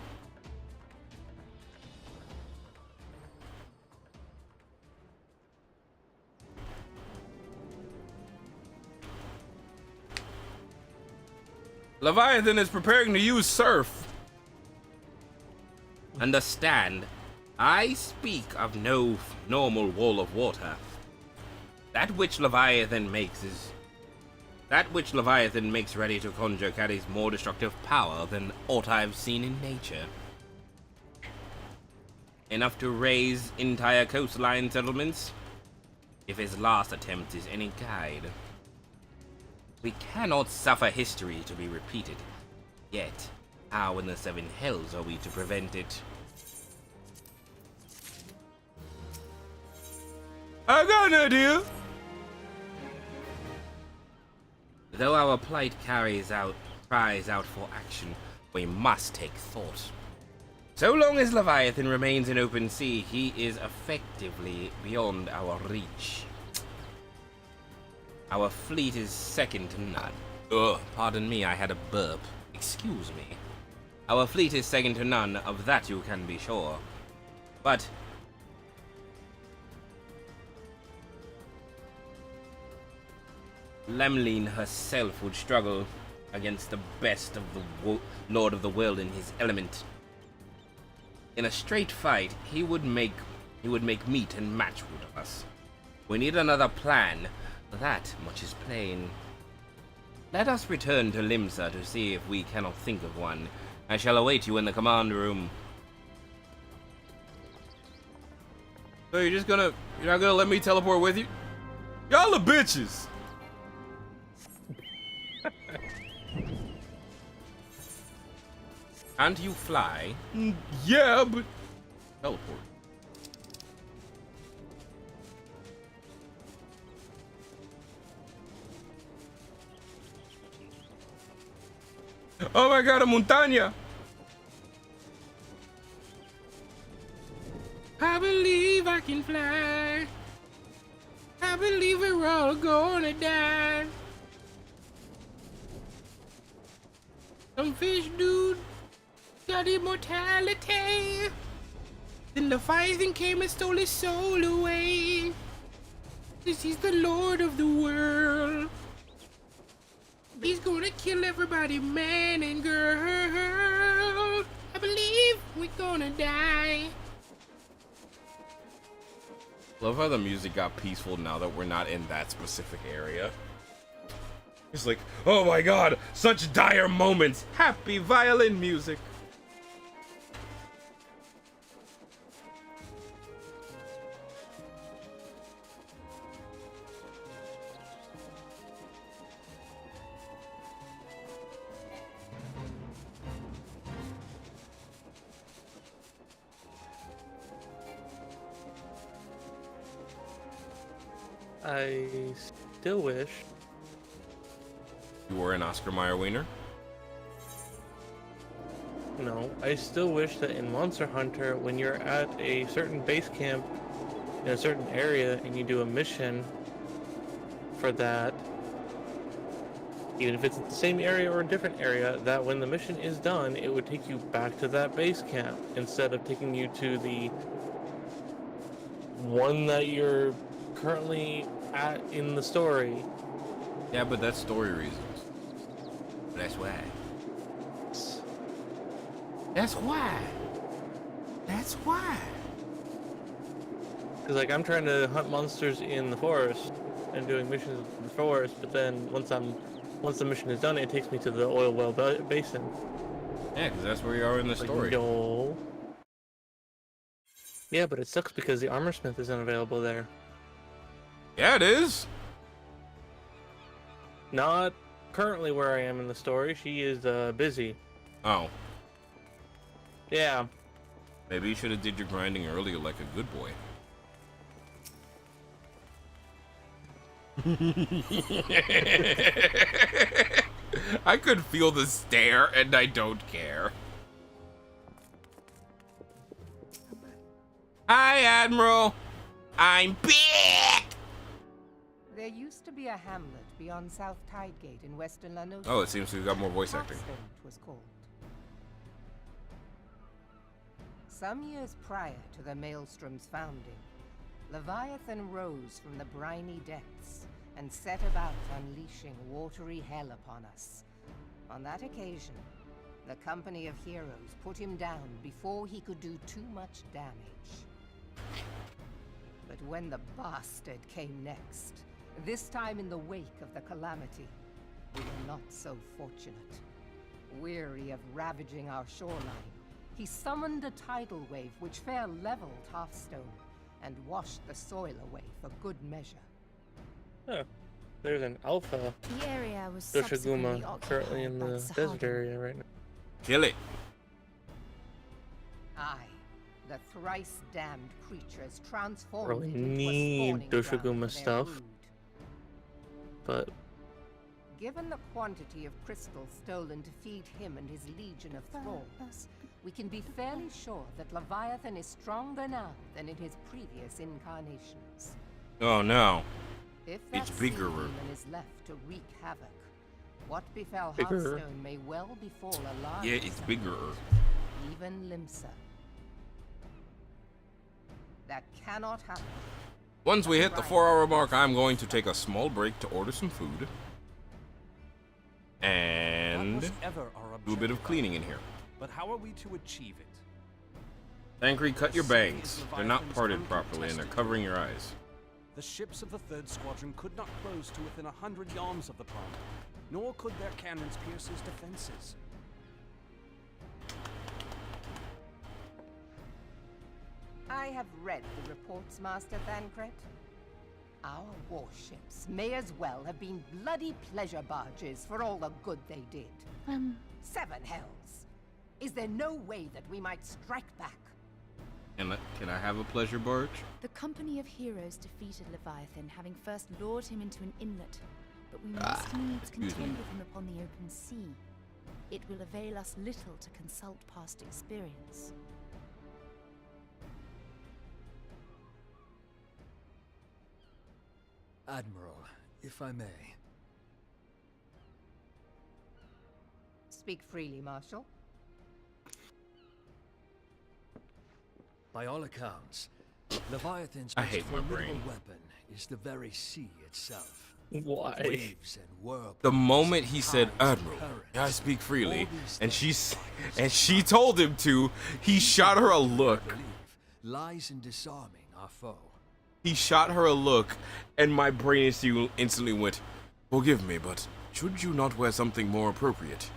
Leviathan is preparing to use surf. Understand, I speak of no normal wall of water. That which Leviathan makes ready to conjure carries more destructive power than aught I've seen in nature. Enough to raise entire coastline settlements, if his last attempt is any guide. We cannot suffer history to be repeated. Yet, how in the seven hells are we to prevent it? I got an idea! Though our plight cries out for action, we must take thought. So long as Leviathan remains in open sea, he is effectively beyond our reach. Our fleet is second to none. Pardon me, I had a burp. Excuse me. Our fleet is second to none, of that you can be sure. But Lemline herself would struggle against the best of the Lord of the World in his element. In a straight fight, he would make meat and matchwood of us. We need another plan. That much is plain. Let us return to Limsa to see if we cannot think of one. I shall await you in the command room. So you're not gonna let me teleport with you? Y'all are bitches! Can't you fly? Yeah, but... Teleport. Oh my god, a montaña! I believe I can fly. I believe we're all gonna die. Some fish dude got immortality. Then Leviathan came and stole his soul away. This is the Lord of the world. He's gonna kill everybody, man and girl. I believe we're gonna die. Love how the music got peaceful now that we're not in that specific area. It's like, oh my god, such dire moments. Happy violin music. I still wish You were an Oscar Mayer wiener? No, I still wish that in Monster Hunter, when you're at a certain base camp in a certain area and you do a mission for that, even if it's the same area or a different area, that when the mission is done, it would take you back to that base camp instead of taking you to the one that you're currently at in the story. Yeah, but that's story reasons. That's why. That's why. That's why. Because, like, I'm trying to hunt monsters in the forest and doing missions in the forest, but then once the mission is done, it takes me to the oil well basin. Yeah, because that's where you are in the story. No. Yeah, but it sucks because the armor smith isn't available there. Yeah, it is. Not currently where I am in the story. She is busy. Oh. Yeah. Maybe you should have did your grinding earlier like a good boy. I could feel the stare and I don't care. Hi, Admiral. I'm back. There used to be a hamlet beyond South Tidegate in western Lanosia. Oh, it seems we've got more voice acting. Topstone, it was called. Some years prior to the Maelstrom's founding, Leviathan rose from the briny depths and set about unleashing watery hell upon us. On that occasion, the company of heroes put him down before he could do too much damage. But when the bastard came next, this time in the wake of the calamity, we were not so fortunate. Weary of ravaging our shoreline, he summoned a tidal wave which fair leveled Hearthstone and washed the soil away for good measure. Huh. There's an alpha The area was subsequently Doshaguma currently in the desert area right now. Kill it. Aye, the thrice damned creatures transformed Really it into a need spawning ground for Doshaguma their stuff. brood. But Given the quantity of crystal stolen to feed him and his legion of thralls, we can be fairly sure that Leviathan is stronger now than in his previous incarnations. Oh no. If that It's sea bigger. demon is left to wreak havoc, what befell Bigger. Hearthstone may well befall a large Yeah, it's bigger. even Limsa. That cannot happen. Once we hit the 4-hour mark, I'm going to take a small break to order some food. And That was ever our do a bit of cleaning in here. But how are we to achieve it? Thancred, cut your bangs. They're not parted properly and they're covering your eyes. The ships of the 3rd Squadron could not close to within 100 yards of the pond, nor could their cannons pierce his defenses. I have read the reports, Master Thancred. Our warships may as well have been bloody pleasure barges for all the good they did. 7 hells. Is there no way that we might strike back? Can I have a pleasure barge? The company of heroes defeated Leviathan, having first lured him into an inlet. But we must needs excuse contend me. with him upon the open sea. It will avail us little to consult past experience. Admiral, if I may. Speak freely, Marshal. By all accounts, Leviathan's I most hate my formidable brain. weapon is the very sea itself. Why? Waves and whirlpools, The moment he said, tides and Admiral, currents, I speak freely, all these and things she told him to, he shot her a look. lies in disarming our foe. He shot her a look, and my brain instantly went, forgive me, but should you not wear something more appropriate?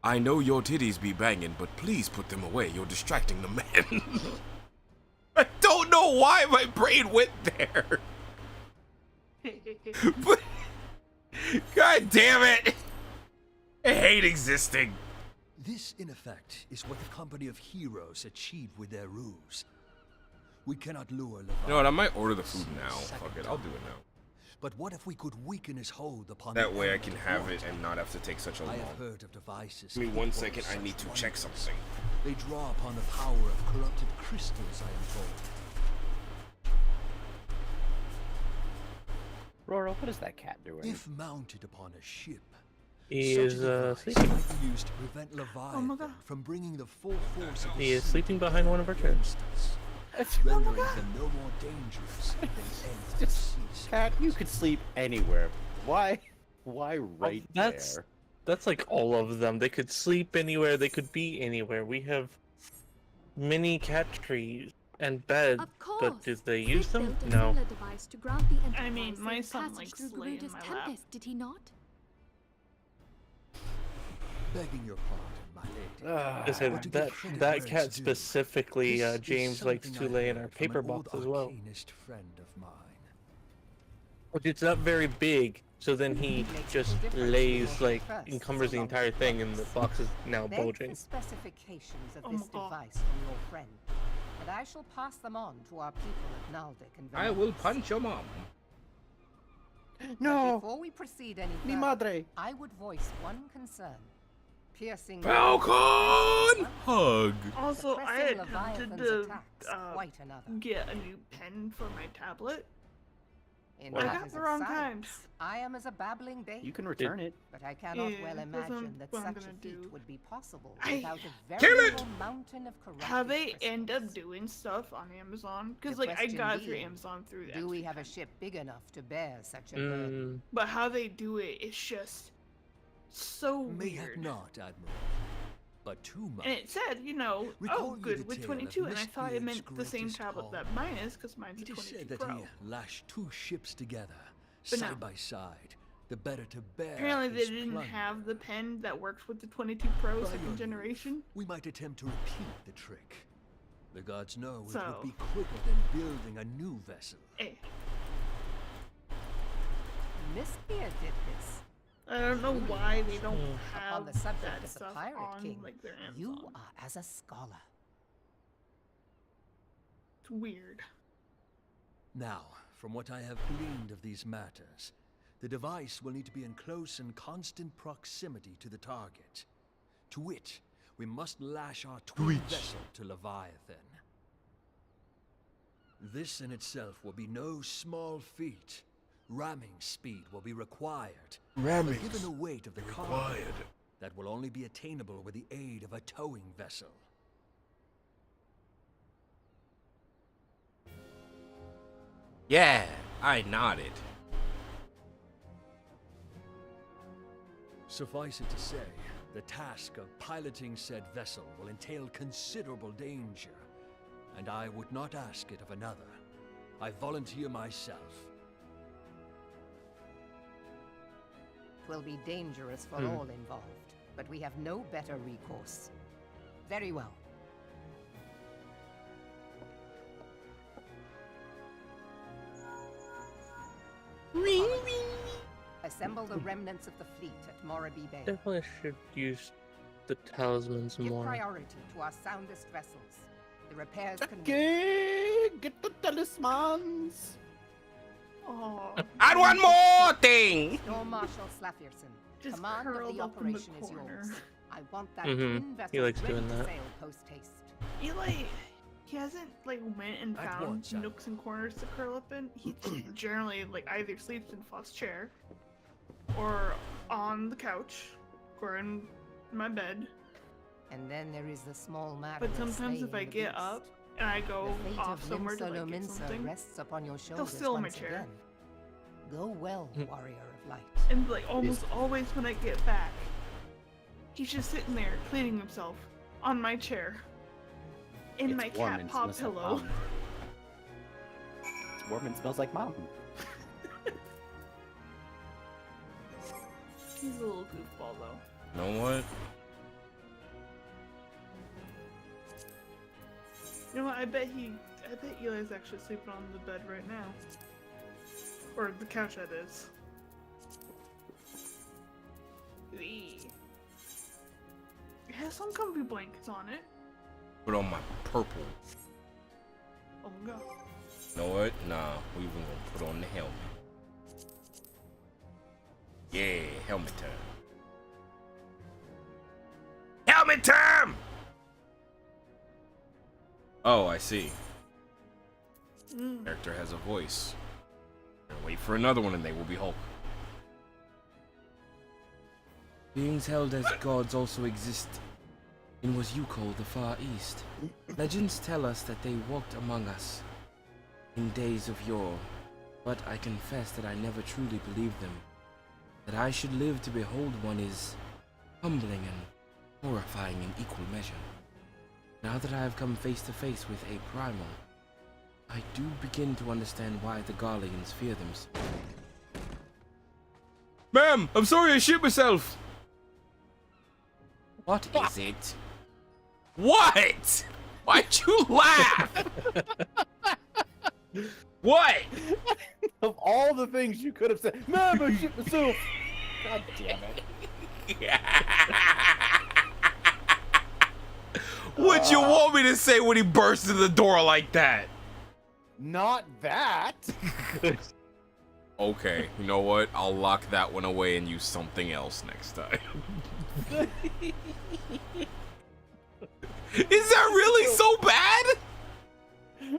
I know your titties be banging, but please put them away. You're distracting the men. I don't know why my brain went there. But, God damn it. I hate existing. This, in effect, is what the company of heroes achieved with their ruse. We cannot lure Leviathan. You know what, I might order the food now. Fuck it, I'll do it now. But what if we could weaken his hold upon That the way I element can of have water? it and not have to take such a long. I have heard of devices. Give me 1 capable second, of I such need to check wonders. something. They draw upon the power of corrupted crystals, I am told. Roro, what is that cat doing? If mounted upon a ship, He such is a device sleeping. might be used to prevent Leviathan from bringing the full force of the He is sea sleeping to behind bear, one of our for chairs. instance, rendering them no more dangerous than endless seas. Cat, you could sleep anywhere. Why right That's there? that's like all of them. They could sleep anywhere. They could be anywhere. We have many cat trees and beds, but do they use them? built a No. similar device to grant the Enterprise I mean, my safe son passage likes through to lay in Garuda's my lap. tempest, did he not? Begging your pardon, my lady. I said What do the that credit cat words do? specifically, This is James likes to something I lay in heard our from paper an old box as well. arcanist friend of mine. But it's not very big, so then he just lays, like, encumbers the entire thing, and the box is now Beg bulging. the specifications of Oh this my God. device from your friend, and I shall pass them on to our people at Naldic and I will Venice. punch your mom. But No! before we proceed any Mi further, madre! I would voice one concern. Piercing Falcon! Hug. Also, I Suppressing attempted Leviathan's to attacks, quite another. get a new pen for my tablet. In I got matters the of wrong science, times. I am as a babbling baby. You can return it. But I cannot Yeah, well that's imagine that what I'm such a gonna feat do. would be possible I- without a Kill very it! little mountain of corrupted How they crystals. end up doing stuff on Amazon? Because The like I question got it through being, Amazon through the Do we have a ship big enough to bear such a burden? But how they do it is just so Mayhap weird. not, Admiral. But too much. And it said, you know, Recall oh, you good the with tale 22, of and I thought it meant Mistbeard's the same greatest tablet haul. that mine is, because mine's a It is 22 said that Pro. he lashed two ships together, But side no. by side, the better to bear. Apparently they his didn't plunder. have the pen that works with the 22 Pro By second your generation. We might attempt to repeat the trick. The gods know it So- would be quicker than building a new vessel. Eh. Mistbeard did this. I don't know why they don't On have the subject that of the stuff Pirate on King, like their Amazon. you are as a scholar. It's weird. Now, from what I have gleaned of these matters, the device will need to be in close and constant proximity to the target. To wit, we must lash our twin vessel to Leviathan. This in itself will be no small feat. Ramming speed will be required. Ramming But given the weight of the cargo, required. that will only be attainable with the aid of a towing vessel. Yeah, I nodded. Suffice it to say, the task of piloting said vessel will entail considerable danger, and I would not ask it of another. I volunteer myself. Twill be dangerous for all involved, but we have no better recourse. Very well. Assemble the remnants of the fleet at Moraby Bay. Definitely should use the talismans Give more. priority to our soundest vessels. The repairs can wait. Okay, get the talismans. Oh. And one more thing! Storm Marshal Slafierson, Just command of curled the up in the operation is corner. yours. I want that Mhm, twin vessel he likes ready doing to that. sail post-haste. Eli, he hasn't like went and At found once, Admiral. nooks and corners to curl up in. He generally like either sleeps in Foss' chair, or on the couch, or in my bed. And then there is the small matter But of sometimes if slaying I the get beast. up and I go The fate off of somewhere to Limsa like get Lominsa something, rests upon your shoulders still in my once chair. again. Go well, warrior of light. And like almost always when I get back, he's just sitting there cleaning himself on my chair in It's my warm cat and paw smells like pillow. mom. It's warm and smells like mom. He's a little goofball though. You know what? You know what? I bet Eli's actually sleeping on the bed right now. Or the couch, that is. Eee. It has some comfy blankets on it. Put on my purple. Oh my god. You know what? Nah, we even gonna put on the helmet. Yeah, helmet time. Helmet time! Oh, I see. Character has a voice. Wait for another one and they will be Hulk. Beings held as gods also exist in what you call the Far East. Legends tell us that they walked among us in days of yore, but I confess that I never truly believed them. That I should live to behold one is humbling and horrifying in equal measure. Now that I have come face to face with a primal, I do begin to understand why the Garleans fear them so. Ma'am, I'm sorry I shit myself. What is it? What? Why'd you laugh? What? Of all the things you could have said, man, I shit myself. God damn it. What'd you want me to say when he burst in the door like that? Not that. Okay, you know what? I'll lock that one away and use something else next time. Is that really so bad?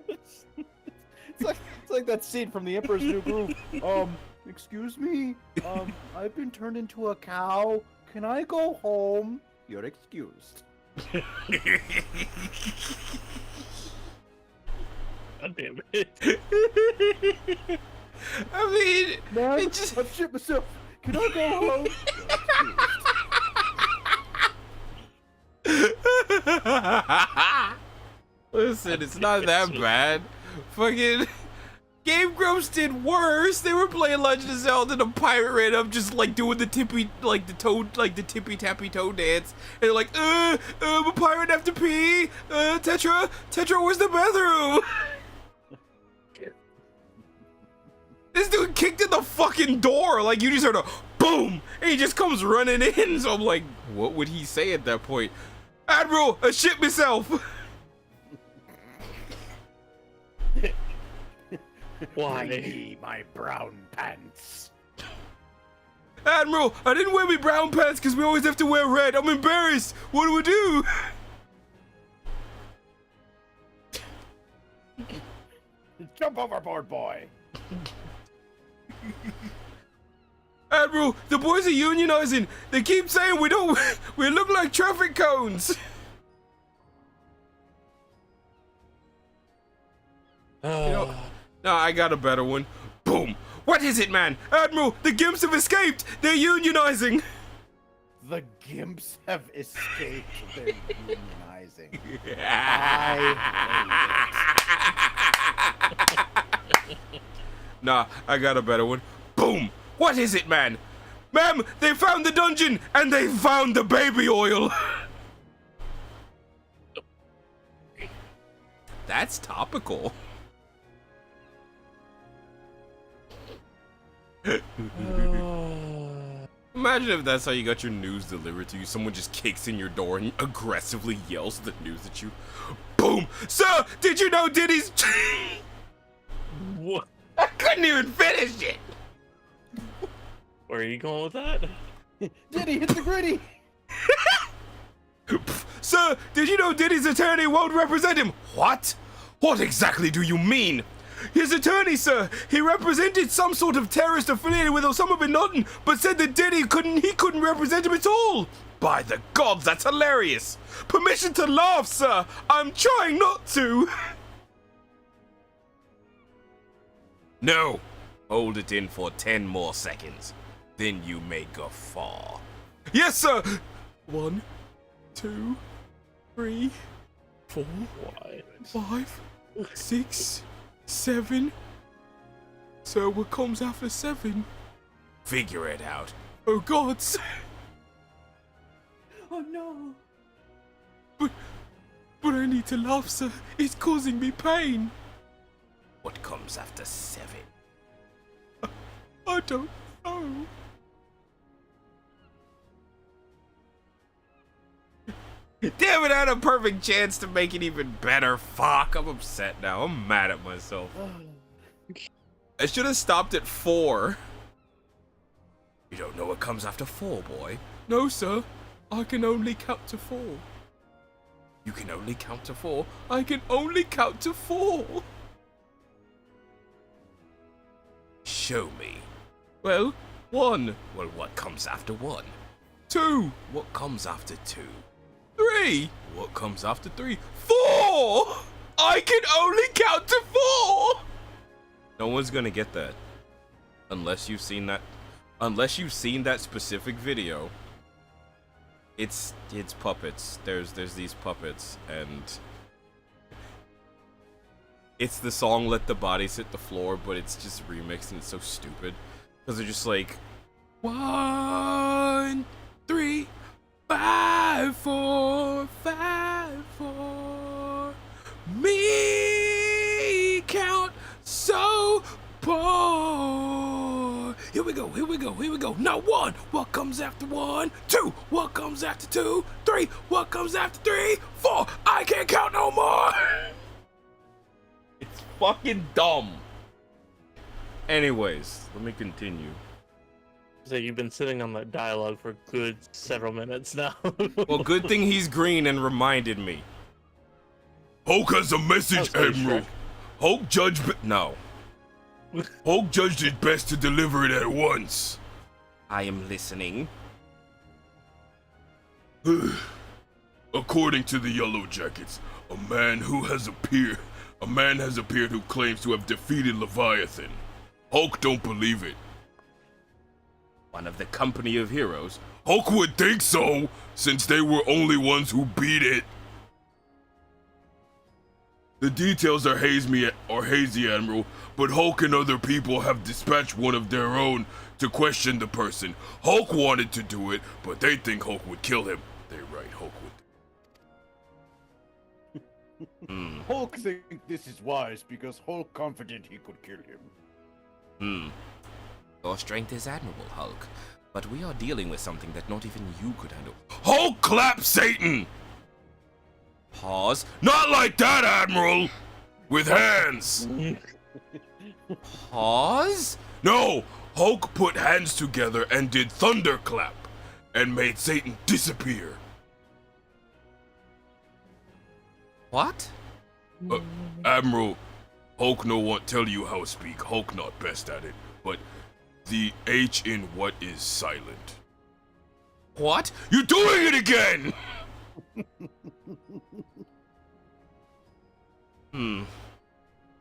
It's like that scene from The Emperor's New Groove. Excuse me. I've been turned into a cow. Can I go home? You're excused. God damn it. I mean, man, it just... I've shit myself. Can I go home? Listen, it's not that bad. Fucking Game Grumps did worse. They were playing Legend of Zelda and a pirate ran up just like doing the tippy, like the toad, like the tippy tappy toe dance. And they're like, I'm a pirate, have to pee. Tetra, where's the bathroom? This dude kicked in the fucking door. Like, you just heard a boom, and he just comes running in. So I'm like, what would he say at that point? Admiral, I shit myself. Why me, my brown pants? Admiral, I didn't wear my brown pants because we always have to wear red. I'm embarrassed. What do we do? Jump overboard, boy. Admiral, the boys are unionizing. They keep saying we look like traffic cones. You know, no, I got a better one. Boom. What is it, man? Admiral, the Gimps have escaped. They're unionizing. The Gimps have escaped. They're unionizing. Nah, I got a better one. Boom. What is it, man? Ma'am, they found the dungeon and they found the baby oil. That's topical. Imagine if that's how you got your news delivered to you. Someone just kicks in your door and aggressively yells the news at you. Boom! Sir, did you know Diddy's... What? I couldn't even finish it! Where are you going with that? Diddy, hit the gritty! Sir, did you know Diddy's attorney won't represent him? What? What exactly do you mean? His attorney, sir, he represented some sort of terrorist affiliated with Osama bin Laden, but said that Diddy couldn't represent him at all. By the gods, that's hilarious. Permission to laugh, sir. I'm trying not to. No. Hold it in for 10 more seconds. Then you may guffaw. Yes, sir. 1, 2, 3, 4, 5, 6, 7. So what comes after 7? Figure it out. Oh gods. Oh no. But I need to laugh, sir. It's causing me pain. What comes after 7? I don't know. Damn it, I had a perfect chance to make it even better. Fuck, I'm upset now. I'm mad at myself. I should have stopped at 4. You don't know what comes after 4, boy? No, sir. I can only count to 4. You can only count to 4? I can only count to 4. Show me. Well, 1. Well, what comes after 1? 2. What comes after 2? 3. What comes after 3? 4. I can only count to 4. No one's gonna get that. Unless you've seen that. Unless you've seen that specific video. It's puppets. There's these puppets, and it's the song "Let the Bodies Hit the Floor," but it's just remixed and it's so stupid because they're just like 1, 3, 5, 4, 5, 4. Me count so poor. Here we go, here we go, here we go. Now 1, what comes after 1? 2, what comes after 2? 3, what comes after 3? 4, I can't count no more. It's fucking dumb. Anyways, let me continue. So you've been sitting on that dialogue for a good several minutes now. Well, good thing he's green and reminded me. Hulk has a message, Admiral. Hulk judged... No. Hulk judged it best to deliver it at once. I am listening. According to the Yellow Jackets, a man has appeared who claims to have defeated Leviathan. Hulk don't believe it. One of the company of heroes? Hulk would think so, since they were only ones who beat it. The details are hazy, Admiral, but Hulk and other people have dispatched one of their own to question the person. Hulk wanted to do it, but they think Hulk would kill him. They're right, Hulk would. Hulk think this is wise because Hulk confident he could kill him. Your strength is admirable, Hulk, but we are dealing with something that not even you could handle. Hulk clap Satan! Pause. Not like that, Admiral! With hands! Pause? No! Hulk put hands together and did thunderclap and made Satan disappear. What? Admiral, Hulk no want tell you how speak. Hulk not best at it, but the H in what is silent. What? You're doing it again!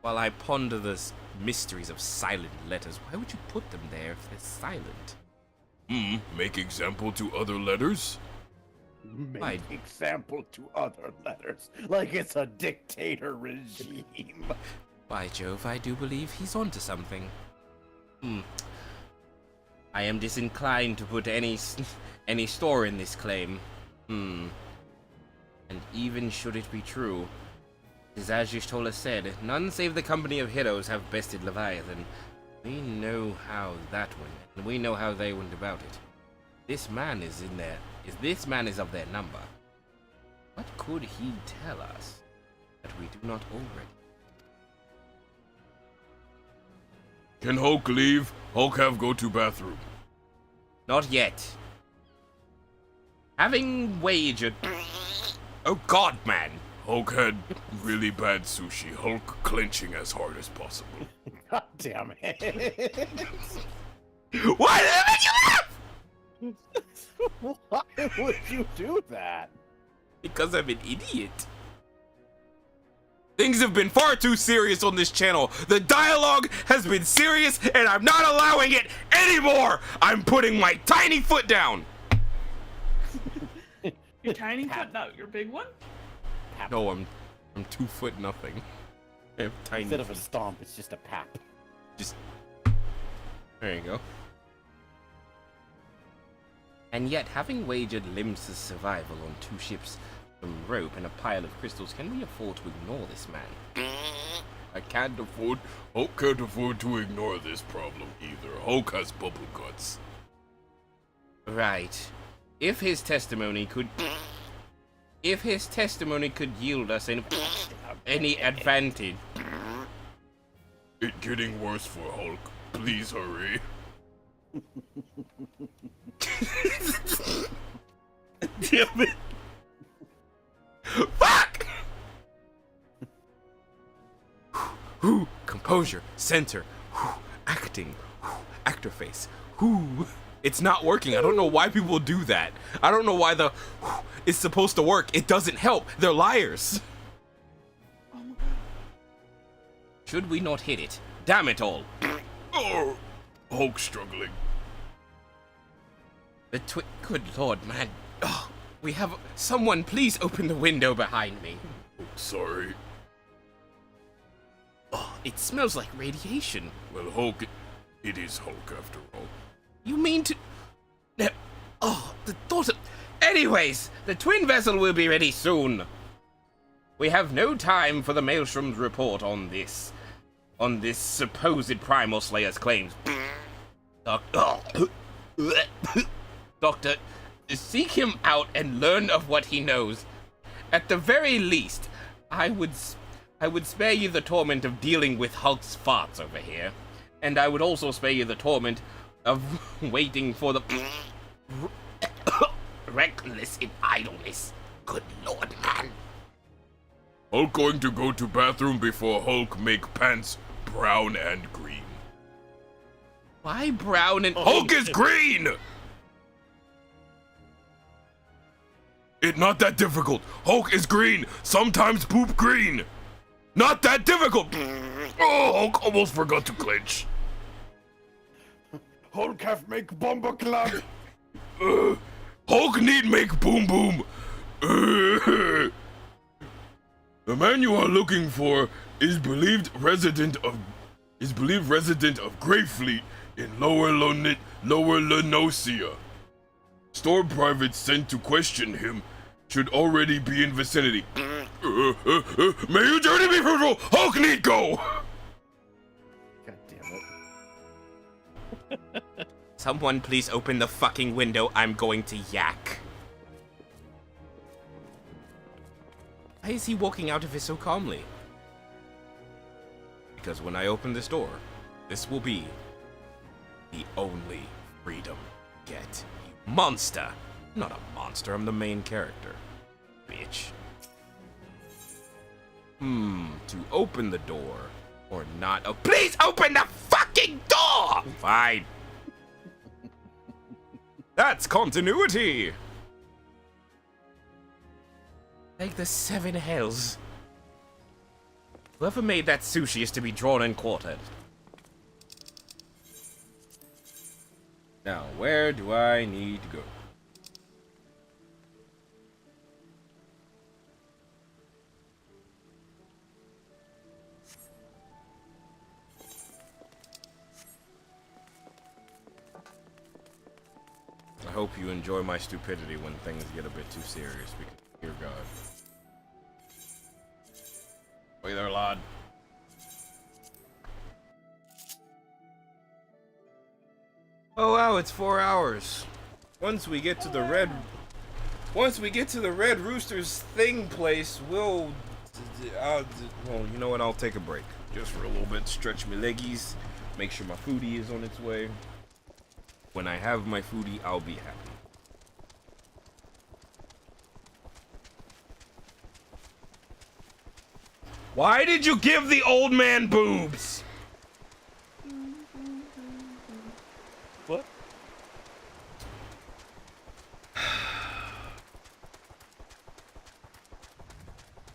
While I ponder the mysteries of silent letters, why would you put them there if they're silent? Make example to other letters? Make example to other letters, like it's a dictator regime. By Jove, I do believe he's onto something. I am disinclined to put any store in this claim. And even should it be true, as Y'shtola said, none save the company of heroes have bested Leviathan. We know how that went, and we know how they went about it. This man is in there. This man is of their number. What could he tell us that we do not already? Can Hulk leave? Hulk have go to bathroom. Not yet. Having wagered... Oh God, man! Hulk had really bad sushi. Hulk clenching as hard as possible. God damn it. Why did I make you laugh? Why would you do that? Because I'm an idiot. Things have been far too serious on this channel. The dialogue has been serious, and I'm not allowing it anymore. I'm putting my tiny foot down. Your tiny foot, not your big one? No, I'm 2 foot nothing. I have tiny. Instead of a stomp, it's just a pap. Just there you go. And yet, having wagered Limsa's survival on 2 ships, some rope, and a pile of crystals, can we afford to ignore this man? I can't afford. Hulk can't afford to ignore this problem either. Hulk has bubble guts. Right. If his testimony could yield us any advantage. It getting worse for Hulk. Please hurry. Damn it. Fuck! Composure, center, acting, actor face. It's not working. I don't know why people do that. I don't know why the it's supposed to work. It doesn't help. They're liars. Should we not hit it? Damn it all. Oh, Hulk struggling. Good lord, man. Oh, we have someone. Please open the window behind me. Oh, sorry. Oh, it smells like radiation. Well, Hulk, it is Hulk after all. You mean to? Oh, the thought of. Anyways, the twin vessel will be ready soon. We have no time for the Maelstrom's report on this supposed Primal Slayer's claims. Doctor, seek him out and learn of what he knows. At the very least, I would spare you the torment of dealing with Hulk's farts over here, and I would also spare you the torment of waiting for the reckless in idleness. Good lord, man. Hulk going to go to bathroom before Hulk make pants brown and green. Why brown and... Hulk is green! It not that difficult. Hulk is green. Sometimes poop green. Not that difficult. Oh, Hulk almost forgot to clench. Hulk have make bomber club. Hulk need make boom boom. The man you are looking for is believed resident of Greyfleet in Lower Lenosia. Storm privates sent to question him should already be in vicinity. May you journey be fruitful. Hulk need go. God damn it. Someone please open the fucking window. I'm going to yak. Why is he walking out of it so calmly? Because when I open this door, this will be the only freedom you get. You monster! I'm not a monster, I'm the main character. Bitch. To open the door or not. Oh, please open the fucking door! Fine. That's continuity! Like the seven hells. Whoever made that sushi is to be drawn and quartered. Now, where do I need to go? I hope you enjoy my stupidity when things get a bit too serious, because, dear God. Wait there, lad. Oh wow, it's 4 hours. Once we get to the red Rooster's thing place, well, you know what? I'll take a break just for a little bit, stretch my leggies, make sure my foodie is on its way. When I have my foodie, I'll be happy. Why did you give the old man boobs? What?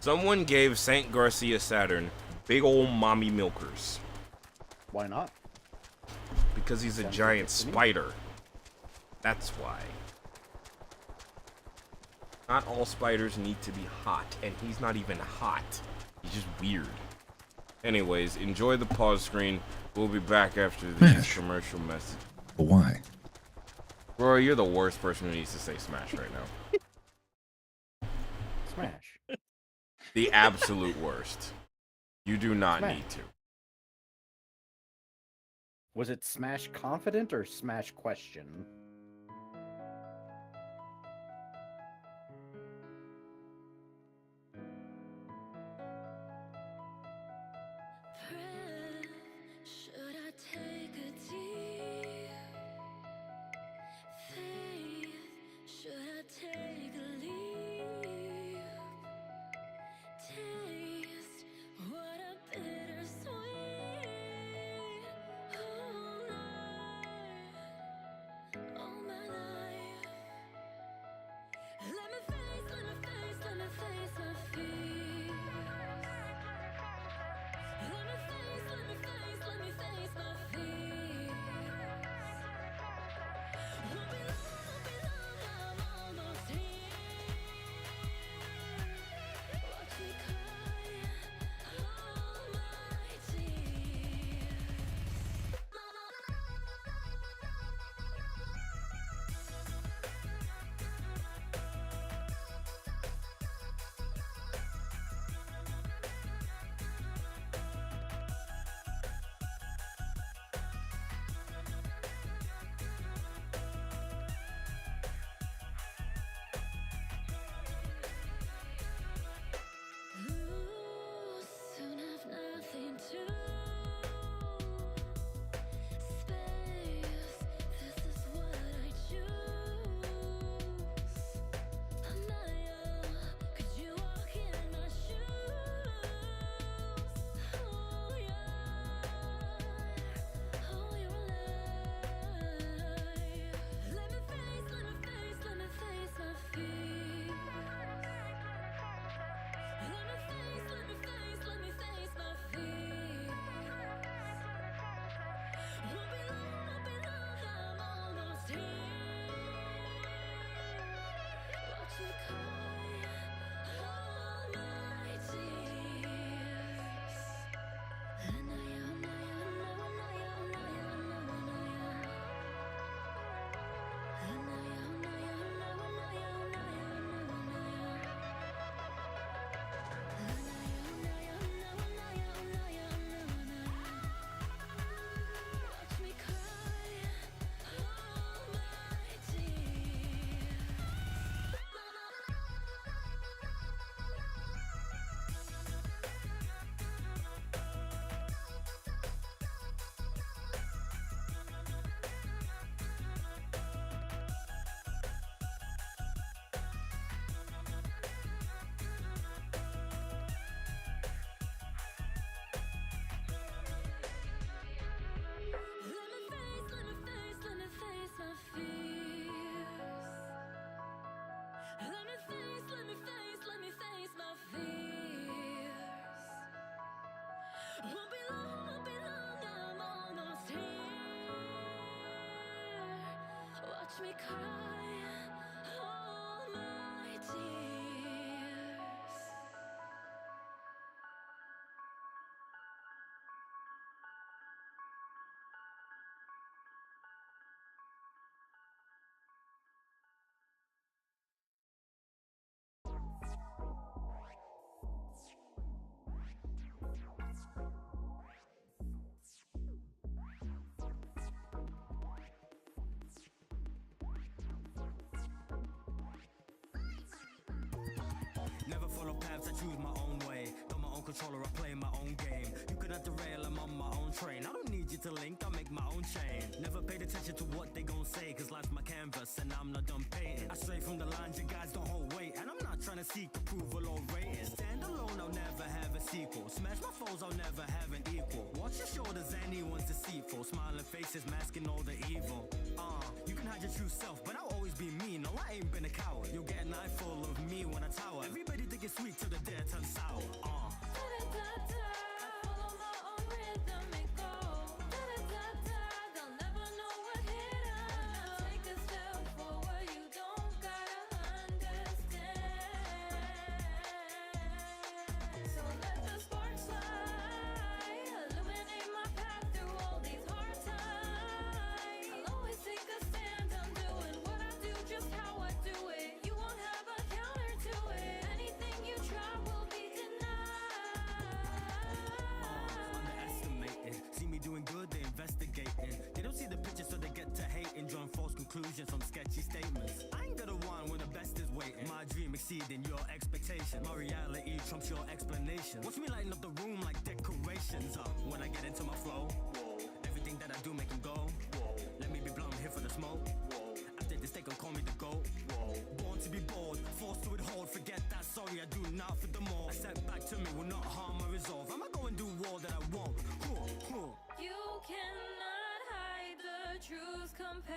Someone gave Saint Garcia Saturn big old mommy milkers. Why not? Because he's a giant spider. That's why. Not all spiders need to be hot, and he's not even hot. He's just weird. Anyways, enjoy the pause screen. We'll be back after these commercial messages. But why? Rory, you're the worst person who needs to say Smash right now. Smash. The absolute worst. You do not Smash. need to. Was it Smash Confident or Smash Question? face my fears. Let me face my fears. Won't be long, I'm almost here. Watch me cry all my tears. Soon have nothing to space. This is what I choose. Anaya, could you walk in my shoes? Oh yeah, oh you're alive. Let me face my fears. Let me face my fears. Won't be long, I'm almost here. Watch me cry all my tears. Anaya, Anaya, Anaya, Anaya, Anaya, Anaya, Anaya, Anaya, Anaya, watch me cry all my tears. Let me face my fears. Let me face my fears. Won't be long, I'm almost here. Watch me cry all my tears. Never follow paths, I choose my own way. Got my own controller, I play my own game. You could have the rail, I'm on my own train. I don't need you to link, I make my own chain. Never paid attention to what they gon' say, cause life's my canvas and I'm not done painting. I stray from the lines, you guys don't hold weight. And I'm not trying to seek approval or ratings. Stand alone, I'll never have a sequel. Smash my foes, I'll never have an equal. Watch your shoulders, anyone's deceitful. Smiling faces, masking all the evil. You can hide your true self, but I'll always be me. No, I ain't been a coward. You'll get an eyeful of me when I tower. Everybody think it's sweet till the dead turn sour. Conclusions from sketchy statements. I ain't gonna whine when the best is waiting. My dream exceeding your expectation. My reality trumps your explanation. Watch me lighten up the room like decorations. When I get into my flow, everything that I do make them go. Let me be blunt, here for the smoke. After this, they gon' call me the GOAT. Born to be bold, forced to withhold. Forget that, sorry, I do not for the more. A setback to me will not harm my resolve. I'ma go and do all that I want. You cannot hide the truth compelled.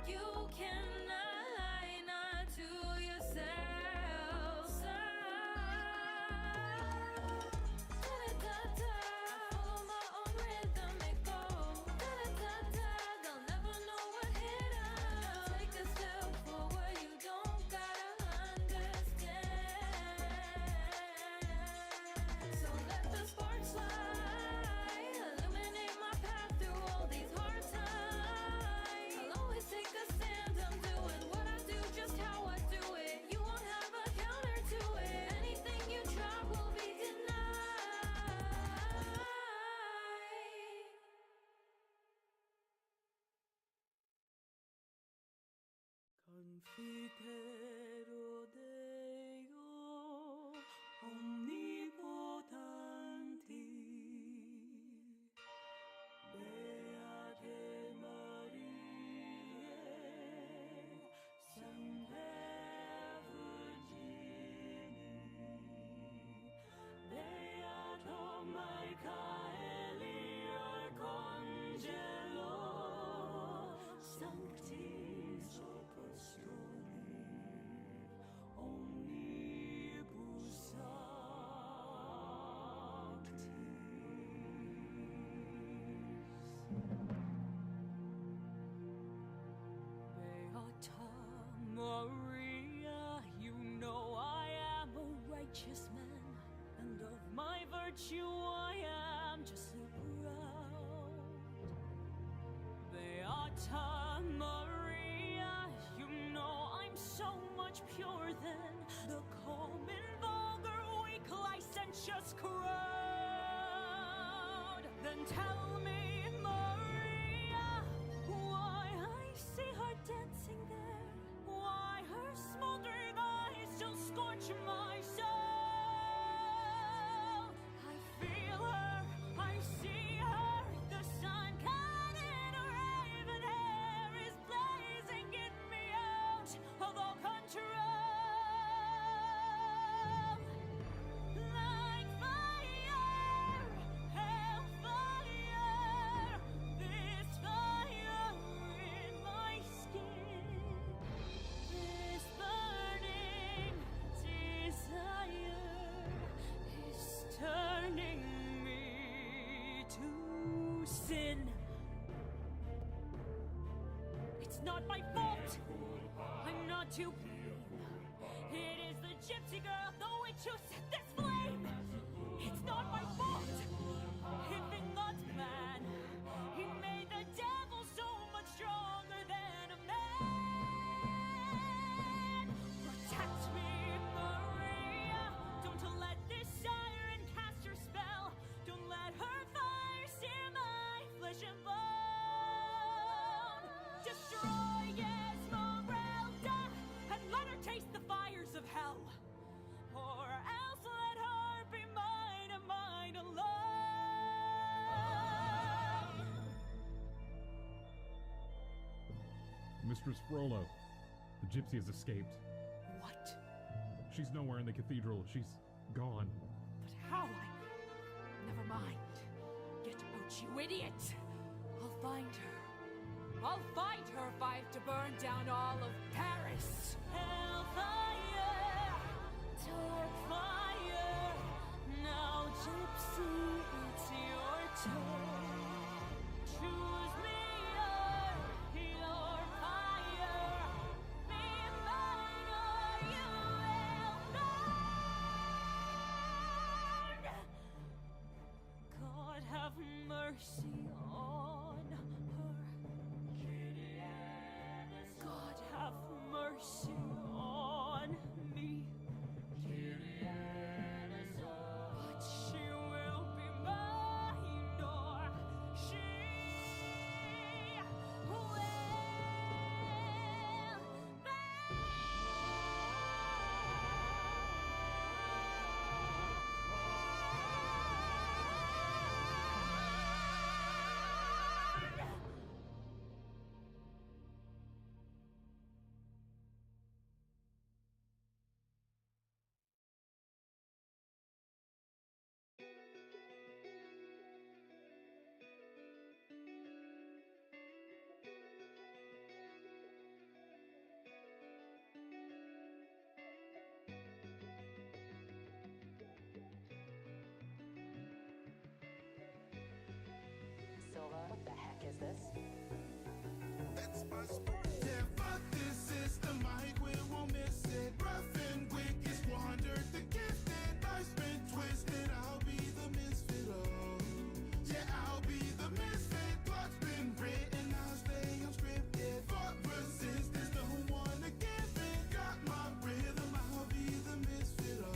You cannot Confidero Deo omnipotanti, Beate Mariae, Semper Virgini, Beato Michaeli Arcangelo, Sanctis Apostoli, Omnibus Beata Maria, you know I am a righteous man, and of my virtue I am justly proud. Beata Maria, you know I'm so much purer than the common, vulgar, weak, licentious crowd. Then tell me, Maria, why I see her dancing there, why her smoldering eyes still scorch my soul. I feel her, I see her, the sun cut in her raven hair is blazing in me out of all control. Like fire, hellfire, this fire in my skin, this burning desire is turning me to sin. It's not my fault. I'm not to blame. It is the gypsy girl, the witch who set this flame. It's not my fault. If in God's plan, He made the devil so much stronger than a man. Protect me, Maria. Don't let this siren cast her spell. Don't let her fire sear my flesh and bone. Destroy Esmeralda and let her taste the fires of hell. Or else let her be mine and mine alone. Mistress Frollo, the gypsy has escaped. What? She's nowhere in the cathedral. She's gone. But how? Never mind. Get out, you idiot! I'll find her. I'll find her if I have to burn down all of Paris. Hellfire, dark fire. Now, gypsy, it's your turn. Choose me or your fire. Be mine or you will burn. God have mercy on her. God have mercy on me. But she will be mine, or she will Silva, what the heck is this? Yeah, fuck this system, I we won't miss it. Rough and wicked, squandered the gifted. Life's been twisted, I'll be the misfit. Oh, yeah, I'll be the misfit. Plot's been written, I'll stay unscripted. Fought resistance, don't wanna give it. Got my rhythm, I'll be the misfit. Oh,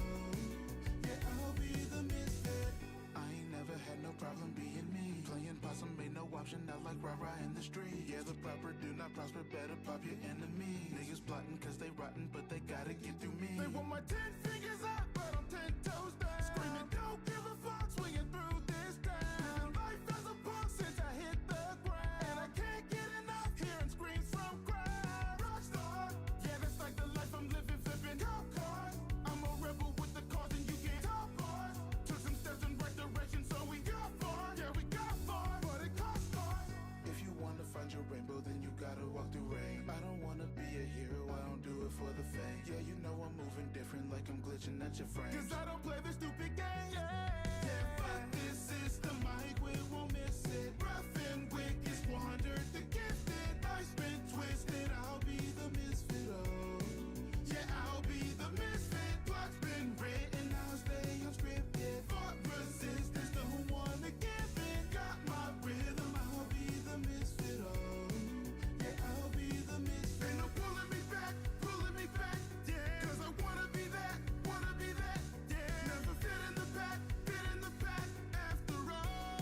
yeah, I'll be the misfit. I ain't never had no problem being me. Playing possum ain't no option, not like rah-rah in the street. Yeah, the proper do not prosper, better pop your enemy. Niggas plotting cause they rotten, but they gotta get through me. They want my 10 fingers up, but I'm 10 toes down. Screaming, don't give a fuck, swinging through this town. Life as a punk since I hit the ground. And I can't get enough hearing screams from crowds. Rockstar, yeah, that's like the life I'm living, flipping cop cars. I'm a rebel with the cause and you get top bars. Took some steps in right direction, so we got far. Yeah, we got far, but it cost stars. If you wanna find your rainbow, then you gotta walk through rain. I don't wanna be a hero, I don't do it for the fame. Yeah, you know I'm moving different, like I'm glitching at your frame. Cause I don't play this stupid game. Yeah, fuck this system, Mike, we won't miss it. Rough and wicked, squandered the gifted. Life's been twisted, I'll be the misfit, oh. Yeah, I'll be the misfit. Plot's been written, I'll stay unscripted. Fought resistance, don't wanna give in. Got my rhythm, I'll be the misfit, oh. Yeah, I'll be the misfit. Ain't no pulling me back, yeah. Cause I wanna be that, yeah. Never fit in the pack after all.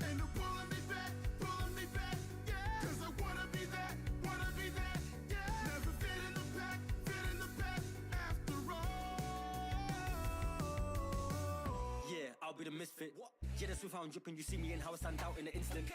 Ain't no pulling me back, yeah. Cause I wanna be that, yeah. Never fit in the pack after all. Yeah, I'll be the misfit. Yeah, that's how I'm dripping. You see me and how I stand out in an instant.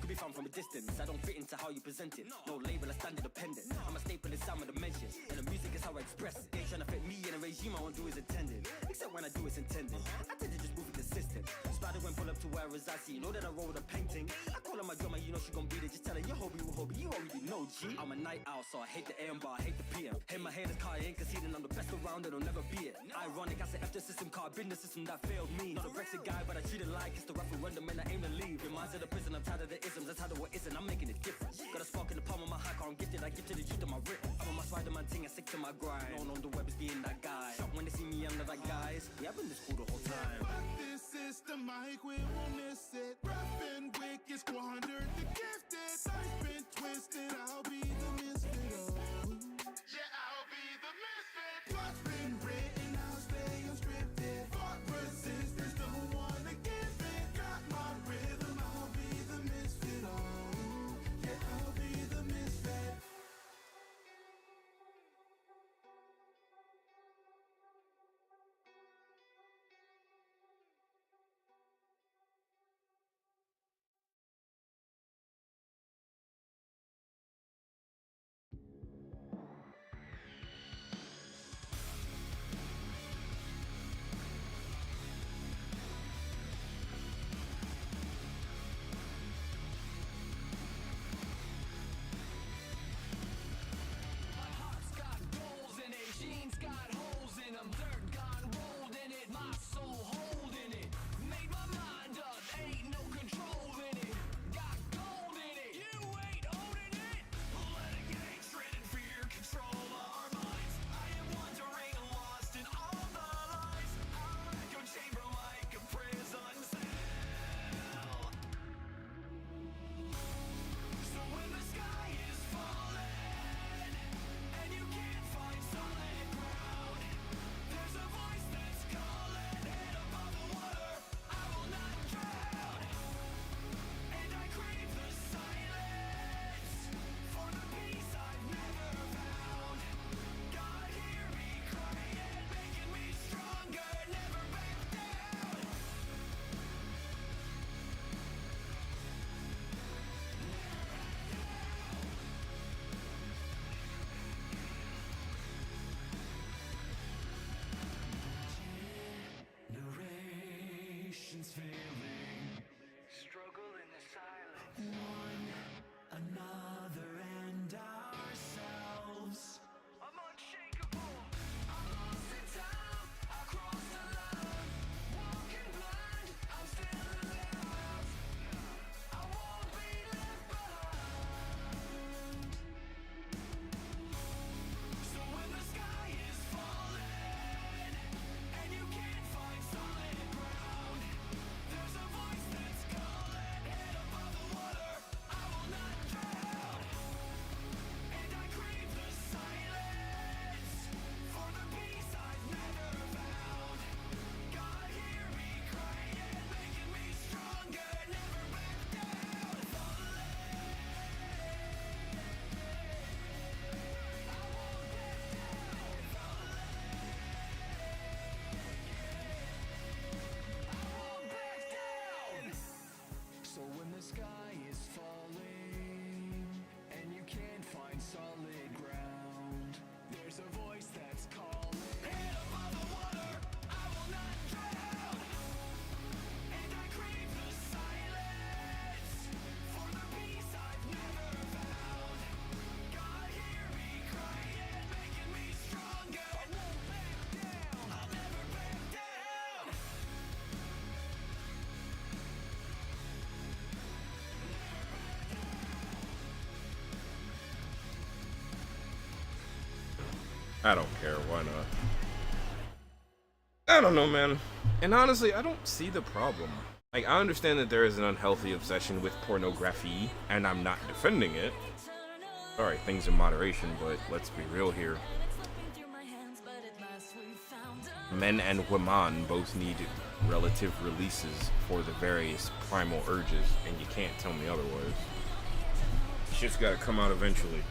Could be found from a distance. I don't fit into how you present it. No label, I stand independent. I'm a staple in some of the dimensions. And the music is how I express it. They ain't trying to fit me in a regime I won't do as intended. Except when I do it's intended. I tend to just move it consistent. Spider when pull up to where I reside. See, you know that I roll with a painting. I call her my drummer, you know she gon' beat it. Just tell her your hobby, you already know, G. I'm a night owl, so I hate the AM bar, I hate the PM. Hate my haters, car, I ain't conceding. I'm the best around, it'll never be it. Ironic, I say F the system card, been the system that failed me. Not a Brexit guy, but I treat it like it's the referendum and I aim to leave. Reminds of the prison, I'm tired of the isms, I'm tired of what isn't, I'm making it different. Got a spark in the palm of my high car, I'm gifted, I give to the youth of my written. I'm on my Spider-Man ting, I stick to my grind. Known on the web as being that guy. Shocked when they see me, I'm not that guys. We have been this cool the whole time. Fuck this system, Mike, we won't miss it. Rough and wicked, squandered the gifted. Life's been twisted, I'll be the misfit, oh. Yeah, I'll be the misfit. Plot's been written, I'll stay unscripted. Fought resistance, don't wanna give in. Got my rhythm, I'll be the misfit, oh. Yeah, I'll be the misfit. There's a I don't care, why not? I don't know, man. And honestly, I don't see the problem. Like, I understand that there is an unhealthy obsession with pornography, and I'm not defending it. Alright, things in moderation, but let's be real here. Men and women both need relative releases for the various primal urges, and you can't tell me otherwise. Shit's gotta come out eventually.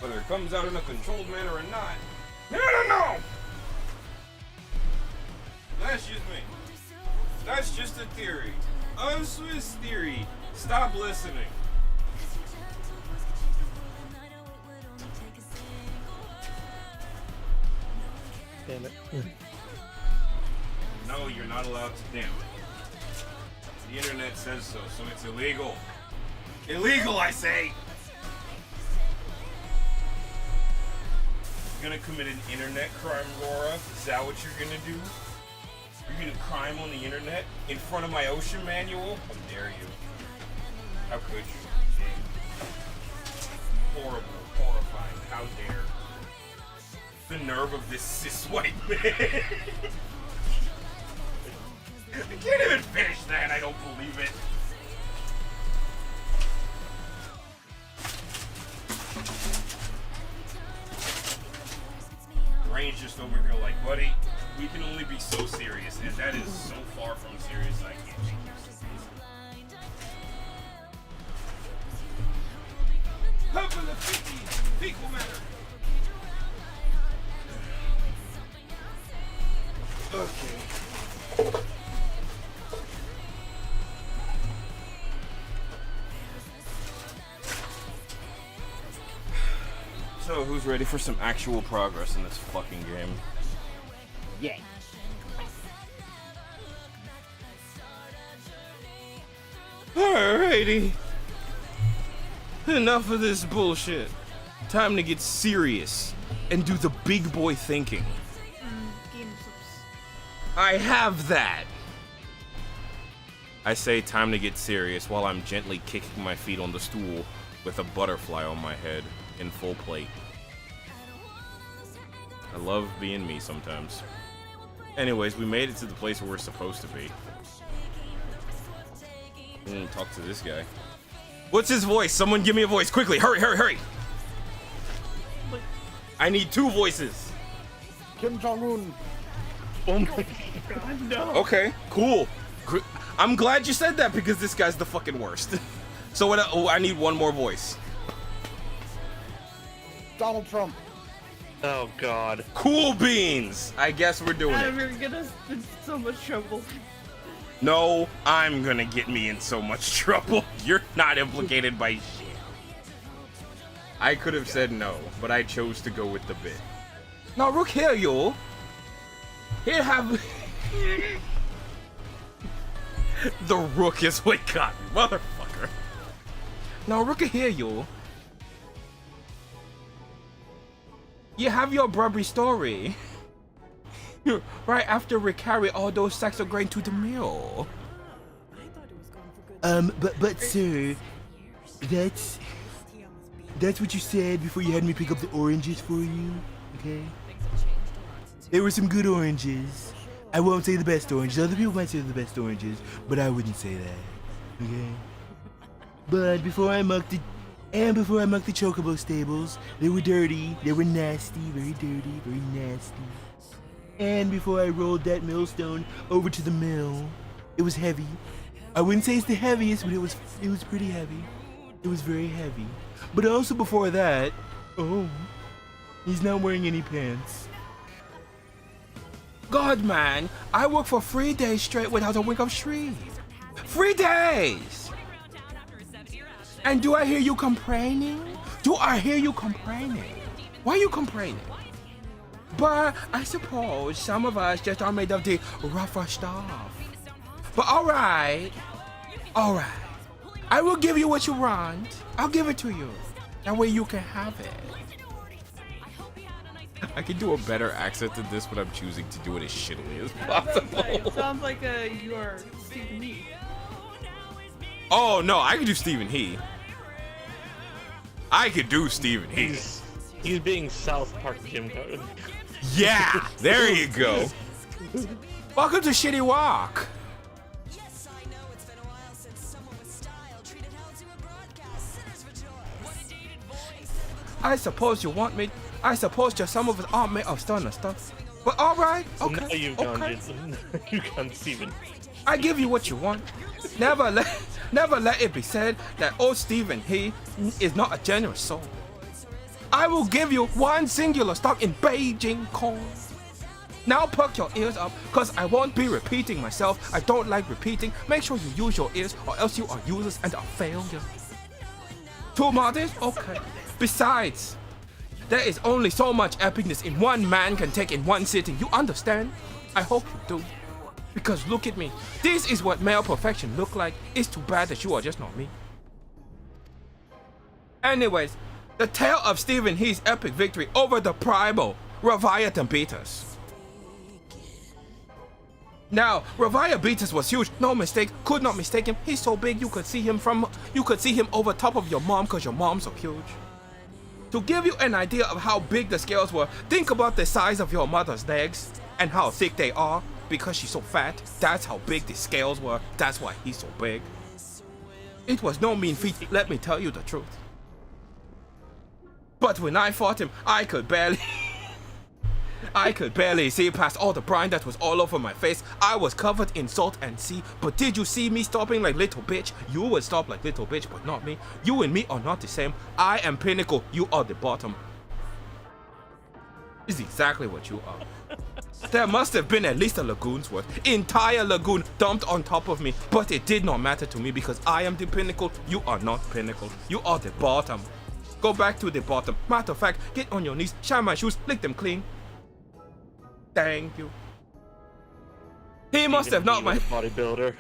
Whether it comes out in a controlled manner or not, I don't know! That's just me. That's just a theory. A Swiss theory. Stop listening. Damn it. No, you're not allowed to damn it. The internet says so, so it's illegal. Illegal, I say! You're gonna commit an internet crime, Laura? Is that what you're gonna do? You're gonna crime on the internet in front of my ocean manual? How dare you? How could you? Horrible, horrifying, how dare. The nerve of this cis white man. I can't even finish that, I don't believe it. Rain's just over here like, buddy, we can only be so serious, and that is so far from serious I can't take you seriously. Up in the 50s, equal matter. Okay. So, who's ready for some actual progress in this fucking game? Yeah. Alrighty. Enough of this bullshit. Time to get serious and do the big boy thinking. I have that! I say time to get serious while I'm gently kicking my feet on the stool with a butterfly on my head in full plate. I love being me sometimes. Anyways, we made it to the place where we're supposed to be. Talk to this guy. What's his voice? Someone give me a voice quickly. Hurry, hurry, hurry! I need 2 voices. Kim Jong-un. Oh my god, no. Okay, cool. I'm glad you said that because this guy's the fucking worst. So what? Oh, I need 1 more voice. Donald Trump. Oh god. Cool beans. I guess we're doing Adam, it. you're gonna in so much trouble. No, I'm gonna get me in so much trouble. You're not implicated by shit. I could have said no, but I chose to go with the bit. Now, look here, yo. Here have... The rook is what got me, motherfucker. Now, look here, yo. You have your Burberry story. Right after we carry all those sacks of grain to the mill. But sir, that's what you said before you had me pick up the oranges for you, okay? There were some good oranges. I won't say the best oranges. Other people might say they're the best oranges, but I wouldn't say that, okay? But before I mucked the chocobo stables, they were dirty, they were nasty, very dirty, very nasty. And before I rolled that millstone over to the mill, it was heavy. I wouldn't say it's the heaviest, but it was pretty heavy. It was very heavy. But also before that, oh, he's not wearing any pants. God, man, I worked for 3 days straight without a wink of sleep. 3 days! And do I hear you complaining? Do I hear you complaining? Why are you complaining? But I suppose some of us just are made of the rougher stuff. But alright. Alright. I will give you what you want. I'll give it to you. That way you can have it. I can do a better accent than this, but I'm choosing to do it as shittily as possible. It sounds like you are Stephen Lee. Oh no, I can do Stephen He. I could do Stephen He. He's being South Park Jim Code. Yeah, there you go. Welcome to Shitty Walk. I suppose you want me. I suppose just some of us aren't made of stone and stuff. But alright, okay. Now you've gone Stephen. I give you what you want. Never let it be said that old Stephen He is not a generous soul. I will give you one singular stock in Beijing corn. Now perk your ears up, cause I won't be repeating myself. I don't like repeating. Make sure you use your ears, or else you are useless and a failure. Too modest? Okay. Besides, there is only so much epicness in one man can take in one sitting. You understand? I hope you do. Because look at me. This is what male perfection look like. It's too bad that you are just not me. Anyways, the tale of Stephen He's epic victory over the primal Leviathan beat us. Now, Leviathan beat us was huge, no mistake, could not mistake him. He's so big you could see him over top of your mom cause your mom's so huge. To give you an idea of how big the scales were, think about the size of your mother's legs and how thick they are because she's so fat. That's how big the scales were. That's why he's so big. It was no mean feat, let me tell you the truth. But when I fought him, I could barely see past all the brine that was all over my face. I was covered in salt and sea. But did you see me stopping like little bitch? You would stop like little bitch, but not me. You and me are not the same. I am pinnacle, you are the bottom. Is exactly what you are. There must have been at least a lagoon's worth. Entire lagoon dumped on top of me. But it did not matter to me because I am the pinnacle. You are not pinnacle. You are the bottom. Go back to the bottom. Matter of fact, get on your knees, shine my shoes, lick them clean. Thank you. He must have knocked my bodybuilder.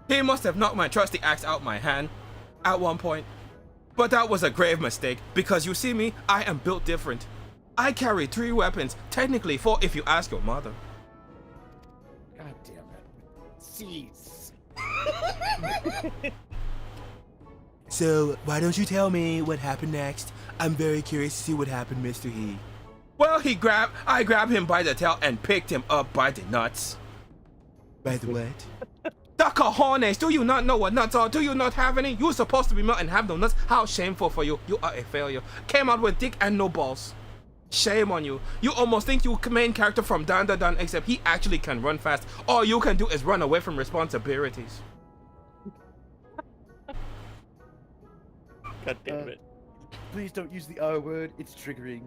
He must have knocked my trusty axe out my hand at one point. But that was a grave mistake because you see me, I am built different. I carry 3 weapons, technically 4 if you ask your mother. God damn it. Cease. So, why don't you tell me what happened next? I'm very curious to see what happened, Mr. He. Well, I grabbed him by the tail and picked him up by the nuts. By the what? The cojones! Do you not know what nuts are? Do you not have any? You're supposed to be male and have no nuts. How shameful for you. You are a failure. Came out with dick and no balls. Shame on you. You almost think you're main character from Dan Da Dan, except he actually can run fast. All you can do is run away from responsibilities. God damn it. Please don't use the R word. It's triggering.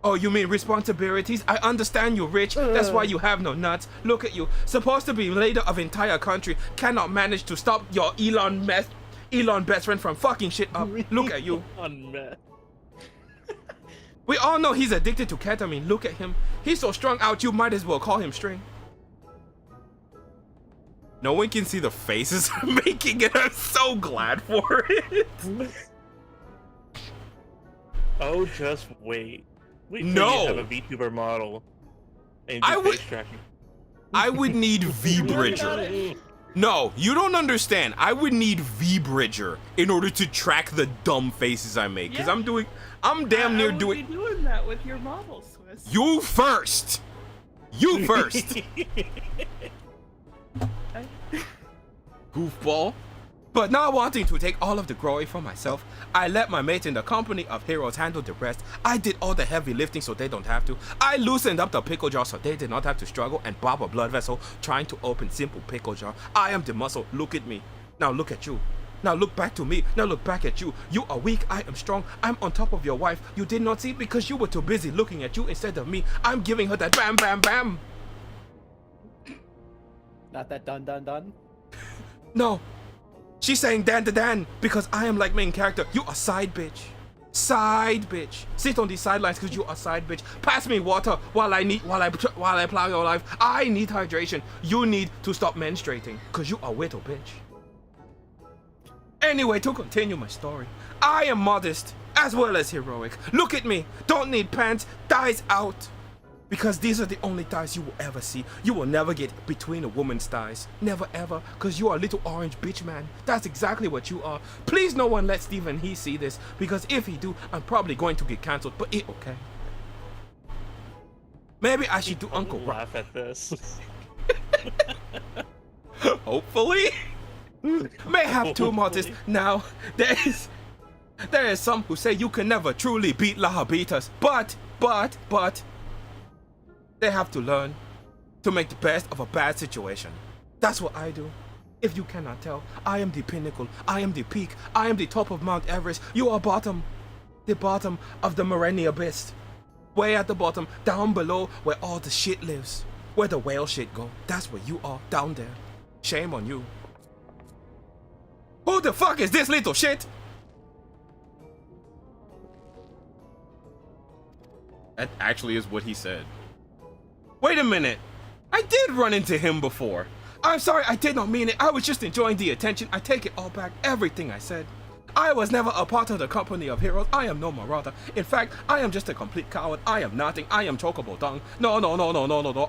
Oh, you mean responsibilities? I understand you're rich, that's why you have no nuts. Look at you, supposed to be leader of entire country, cannot manage to stop your Elon best friend from fucking shit up. Look at you. We all know he's addicted to ketamine, look at him. He's so strung out, you might as well call him string. No one can see the faces I'm making and I'm so glad for it. Oh, just wait. Wait till No. you have a VTuber model. And I would need V-Bridger. No, you don't understand. I would need V-Bridger in order to track the dumb faces I make. Because I'm damn near doing... I would be doing that with your model, Swiss. You first! You first! Goofball. But not wanting to take all of the glory for myself, I let my mates in the company of heroes handle the rest. I did all the heavy lifting so they don't have to. I loosened up the pickle jar so they did not have to struggle and bob a blood vessel trying to open simple pickle jar. I am the muscle, look at me. Now look at you. Now look back to me. Now look back at you. You are weak, I am strong. I'm on top of your wife. You did not see because you were too busy looking at you instead of me. I'm giving her that bam bam bam. Not that dun dun dun. No. She's saying Dan to Dan because I am like main character. You a side bitch. Side bitch. Sit on these sidelines because you a side bitch. Pass me water while I plow your life. I need hydration. You need to stop menstruating because you a widow bitch. Anyway, to continue my story, I am modest as well as heroic. Look at me. Don't need pants. Thighs out. Because these are the only thighs you will ever see. You will never get between a woman's thighs. Never ever. Because you are a little orange bitch man. That's exactly what you are. Please no one let Stephen he see this. Because if he do, I'm probably going to get cancelled. But it okay. Maybe I should do Uncle Rob. Laugh at this. Hopefully. May have two modest. Now, there is some who say you can never truly beat Lahabitas. But they have to learn to make the best of a bad situation. That's what I do. If you cannot tell, I am the pinnacle. I am the peak. I am the top of Mount Everest. You are bottom. The bottom of the Moraine Abyss. Way at the bottom, down below where all the shit lives. Where the whale shit go. That's where you are, down there. Shame on you. Who the fuck is this little shit? That actually is what he said. Wait a minute. I did run into him before. I'm sorry, I did not mean it. I was just enjoying the attention. I take it all back, everything I said. I was never a part of the company of heroes. I am no marauder. In fact, I am just a complete coward. I am nothing. I am chocobo dung. No.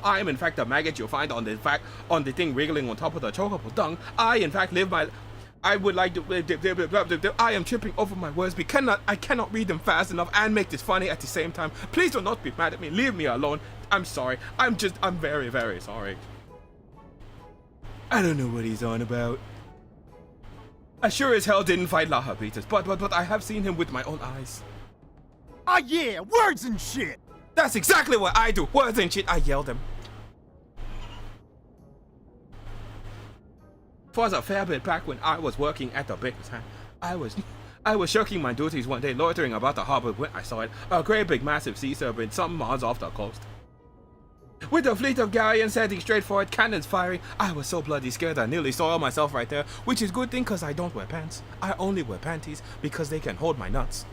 I am in fact the maggot you'll find on the thing wriggling on top of the chocobo dung. I in fact live my... I would like to... I am tripping over my words. I cannot read them fast enough and make this funny at the same time. Please do not be mad at me. Leave me alone. I'm sorry. I'm very, very sorry. I don't know what he's on about. I sure as hell didn't fight Lahabitas, but I have seen him with my own eyes. Ah yeah, words and shit! That's exactly what I do. Words and shit, I yell them. Was a fair bit back when I was working at the baker's hand. I was shirking my duties one day, loitering about the harbor when I saw it. A great big massive sea serpent some miles off the coast. With a fleet of galleons heading straight for it, cannons firing, I was so bloody scared I nearly soiled myself right there, which is a good thing because I don't wear pants. I only wear panties because they can hold my nuts.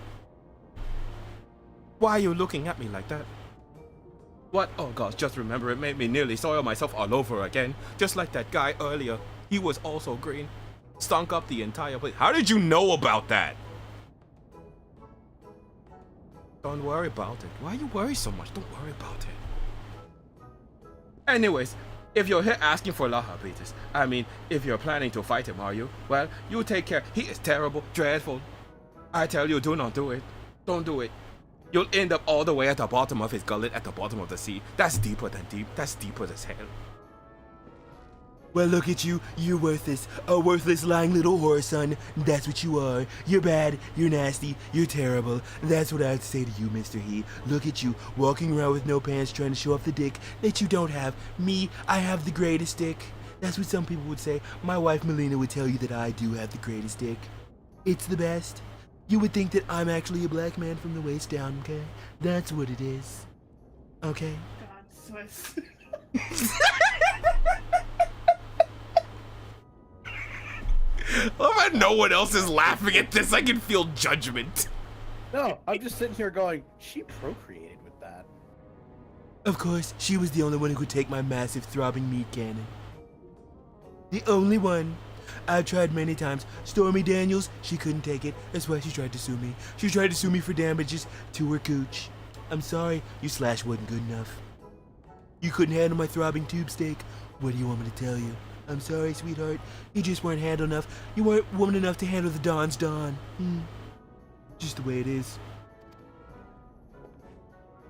Why are you looking at me like that? What? Oh gosh, just remember it made me nearly soil myself all over again, just like that guy earlier. He was also green. Stunk up the entire place. How did you know about that? Don't worry about it. Why you worry so much? Don't worry about it. Anyways, if you're here asking for Lahabitas, I mean, if you're planning to fight him, are you? Well, you take care. He is terrible, dreadful. I tell you, do not do it. Don't do it. You'll end up all the way at the bottom of his gullet at the bottom of the sea. That's deeper than deep. That's deeper as hell. Well, look at you. You're worthless. A worthless, lying little whore, son. That's what you are. You're bad. You're nasty. You're terrible. That's what I'd say to you, Mr. He. Look at you, walking around with no pants, trying to show off the dick that you don't have. Me, I have the greatest dick. That's what some people would say. My wife, Melina, would tell you that I do have the greatest dick. It's the best. You would think that I'm actually a black man from the waist down, okay? That's what it is. Okay? God, Swiss. Well, if no one else is laughing at this, I can feel judgment. No, I'm just sitting here going, she procreated with that. Of course, she was the only one who could take my massive throbbing meat cannon. The only one. I've tried many times. Stormy Daniels, she couldn't take it. That's why she tried to sue me. She tried to sue me for damages to her cooch. I'm sorry, your slash wasn't good enough. You couldn't handle my throbbing tube steak. What do you want me to tell you? I'm sorry, sweetheart. You just weren't handle enough. You weren't woman enough to handle the Dawn's Dawn. Just the way it is.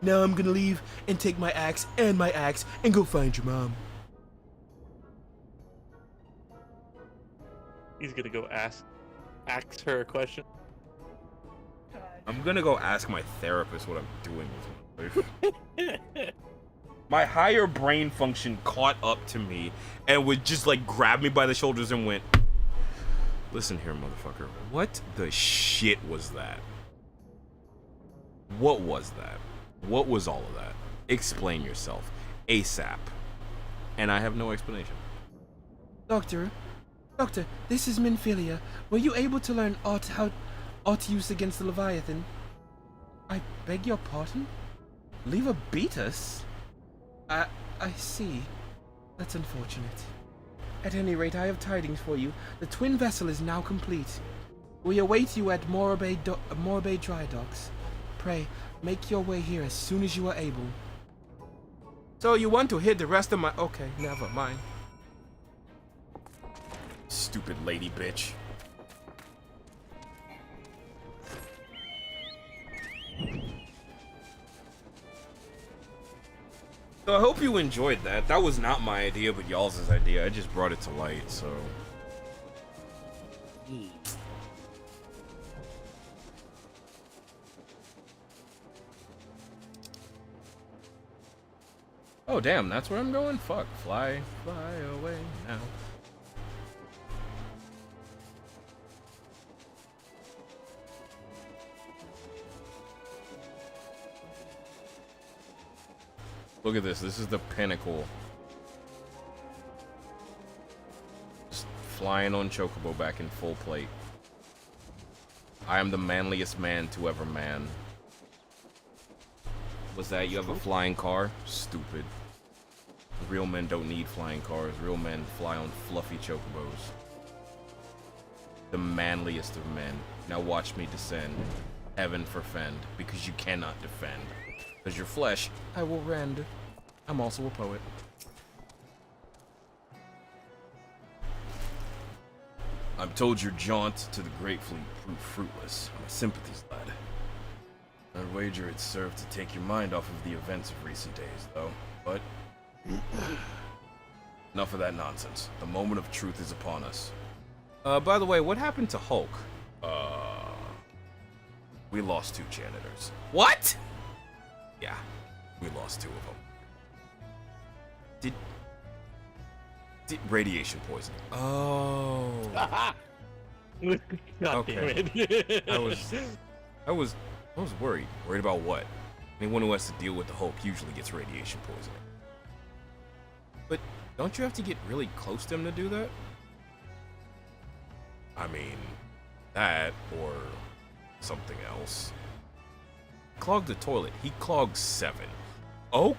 Now I'm gonna leave and take my axe and go find your mom. He's gonna go ask her a question. I'm gonna go ask my therapist what I'm doing with my life. My higher brain function caught up to me and would just like grab me by the shoulders and went, listen here, motherfucker, what the shit was that? What was that? What was all of that? Explain yourself. ASAP. And I have no explanation. Doctor, this is Minfilia. Were you able to learn aught use against the Leviathan? I beg your pardon? Leave beat us? I see. That's unfortunate. At any rate, I have tidings for you. The twin vessel is now complete. We await you at Morabay Dry Docks. Pray, make your way here as soon as you are able. So you want to hit the rest of my... Okay, never mind. Stupid lady bitch. So I hope you enjoyed that. That was not my idea, but y'all's idea. I just brought it to light, so... Oh, damn, that's where I'm going? Fuck. Fly away now. Look at this. This is the pinnacle. Just flying on Chocobo back in full plate. I am the manliest man to ever man. What's that? You have a flying car? Stupid. Real men don't need flying cars. Real men fly on fluffy Chocobos. The manliest of men. Now watch me descend. Heaven forfend. Because you cannot defend. Because your flesh, I will rend. I'm also a poet. I'm told your jaunt to the Great Fleet proved fruitless. My sympathies, lad. I'd wager it served to take your mind off of the events of recent days, though. But enough of that nonsense. The moment of truth is upon us. By the way, what happened to Hulk? We lost 2 janitors. What? Yeah, we lost 2 of them. Did radiation poisoning? Oh. God okay. damn it. I was worried. Worried about what? Anyone who has to deal with the Hulk usually gets radiation poisoning. But don't you have to get really close to him to do that? I mean, that or something else. Clogged the toilet. He clogged 7. Oh,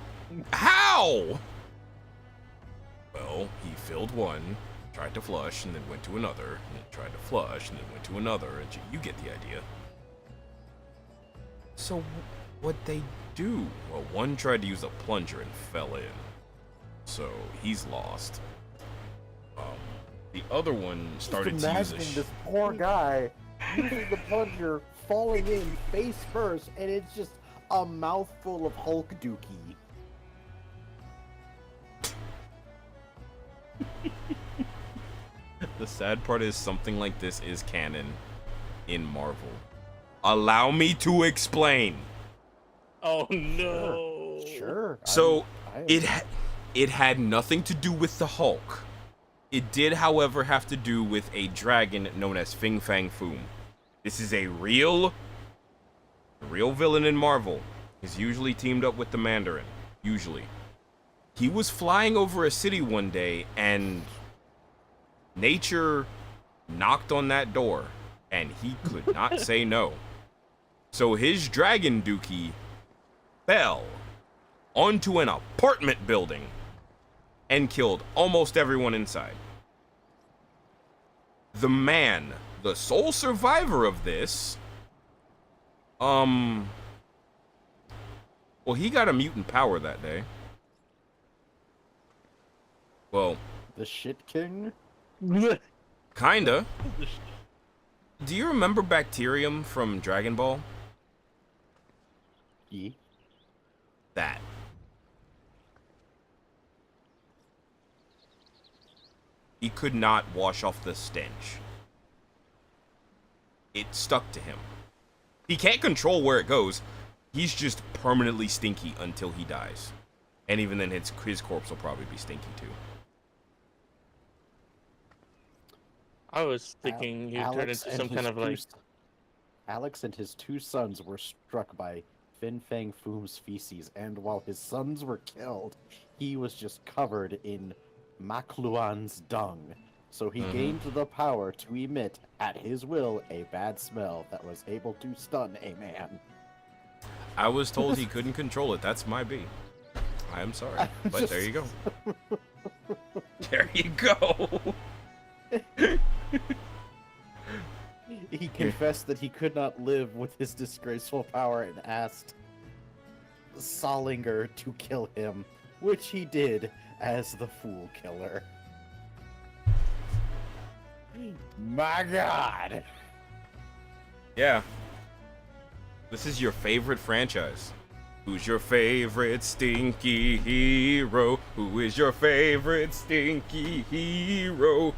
how? Well, he filled one, tried to flush, and then went to another, and then tried to flush, and then went to another, and you get the idea. So, what'd they do? Well, one tried to use a plunger and fell in. So, he's lost. The other one started Just to use imagining this poor guy using the plunger, falling in face first, and it's just a mouthful of Hulk dookie. The sad part is something like this is canon in Marvel. Allow me to explain. Oh no. Sure. So it had nothing to do with the Hulk. It did, however, have to do with a dragon known as Fin Fang Foom. This is a real villain in Marvel. He's usually teamed up with the Mandarin. Usually. He was flying over a city one day and nature knocked on that door and he could not say no. So his dragon dookie fell onto an apartment building and killed almost everyone inside. The man, the sole survivor of this, well, he got a mutant power that day. Well, the shit king? Kinda. Do you remember Bacterium from Dragon Ball? Yeah. That. He could not wash off the stench. It stuck to him. He can't control where it goes. He's just permanently stinky until he dies. And even then, his corpse will probably be stinky too. I was thinking he turned into some kind of like... Alex and his 2 sons were struck by Fin Fang Foom's feces, and while his sons were killed, he was just covered in Makluan's dung. So he Mhm. gained the power to emit, at his will, a bad smell that was able to stun a man. I was told he couldn't control it. That's my B. I am sorry, but there you go. There you go. He confessed that he could not live with his disgraceful power and asked Solinger to kill him, which he did as the Fool Killer. My God! Yeah. This is your favorite franchise. Who's your favorite stinky hero? Who is your favorite stinky hero?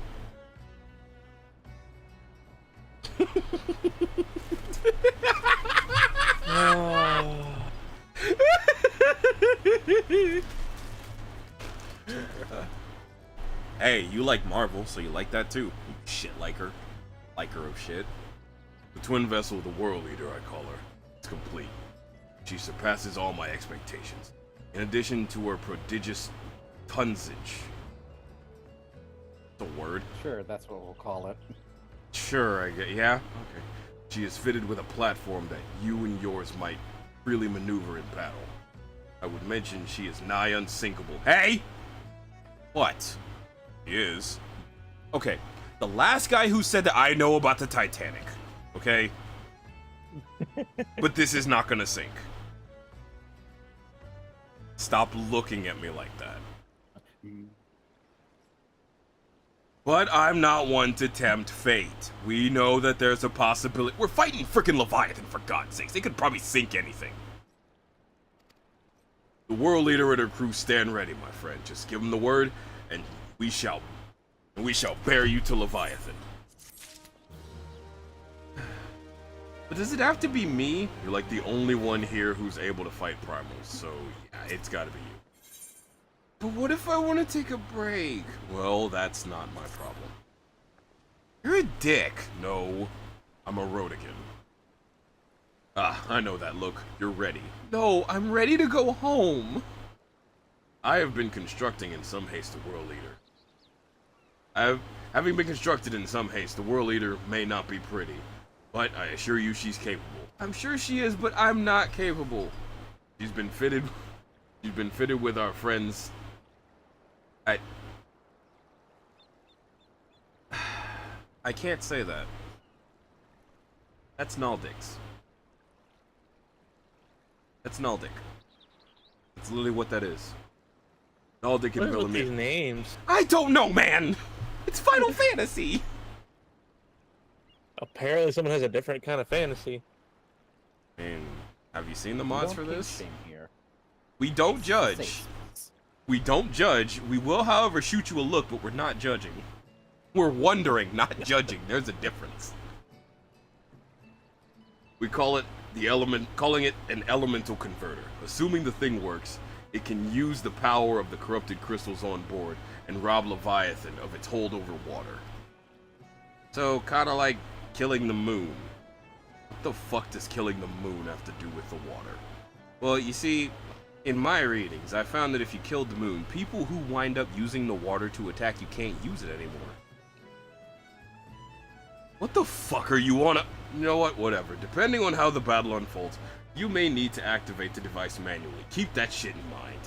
Hey, you like Marvel, so you like that too. You shit liker. Liker of shit. The twin vessel of the World Eater, I call her. It's complete. She surpasses all my expectations. In addition to her prodigious tonsage. The word? Sure, that's what we'll call it. Sure, I get. Yeah? Okay. She is fitted with a platform that you and yours might freely maneuver in battle. I would mention she is nigh unsinkable. Hey! What? He is. Okay, the last guy who said that I know about the Titanic. Okay? But this is not gonna sink. Stop looking at me like that. But I'm not one to tempt fate. We know that there's a possibility. We're fighting frickin' Leviathan, for God's sakes. They could probably sink anything. The World Leader and her crew stand ready, my friend. Just give them the word, and we shall bear you to Leviathan. But does it have to be me? You're like the only one here who's able to fight primals, so yeah, it's gotta be you. But what if I want to take a break? Well, that's not my problem. You're a dick. No, I'm a Rodigan. Ah, I know that look. You're ready. No, I'm ready to go home. I have been constructing in some haste the World Leader. Having been constructed in some haste, the World Leader may not be pretty, but I assure you she's capable. I'm sure she is, but I'm not capable. She's been fitted with our friends. I can't say that. That's Naldix. That's Naldic. That's literally what that is. Naldic and What are these Villamir. names? I don't know, man! It's Final Fantasy! Apparently someone has a different kind of fantasy. And have you seen the mods for this? Here. We don't judge. We don't judge. We will, however, shoot you a look, but we're not judging. We're wondering, not judging. There's a difference. We call it calling it an elemental converter. Assuming the thing works, it can use the power of the corrupted crystals on board and rob Leviathan of its hold over water. So, kinda like killing the moon. What the fuck does killing the moon have to do with the water? Well, you see, in my readings, I found that if you killed the moon, people who wind up using the water to attack you can't use it anymore. What the fuck are you on a... You know what? Whatever. Depending on how the battle unfolds, you may need to activate the device manually. Keep that shit in mind.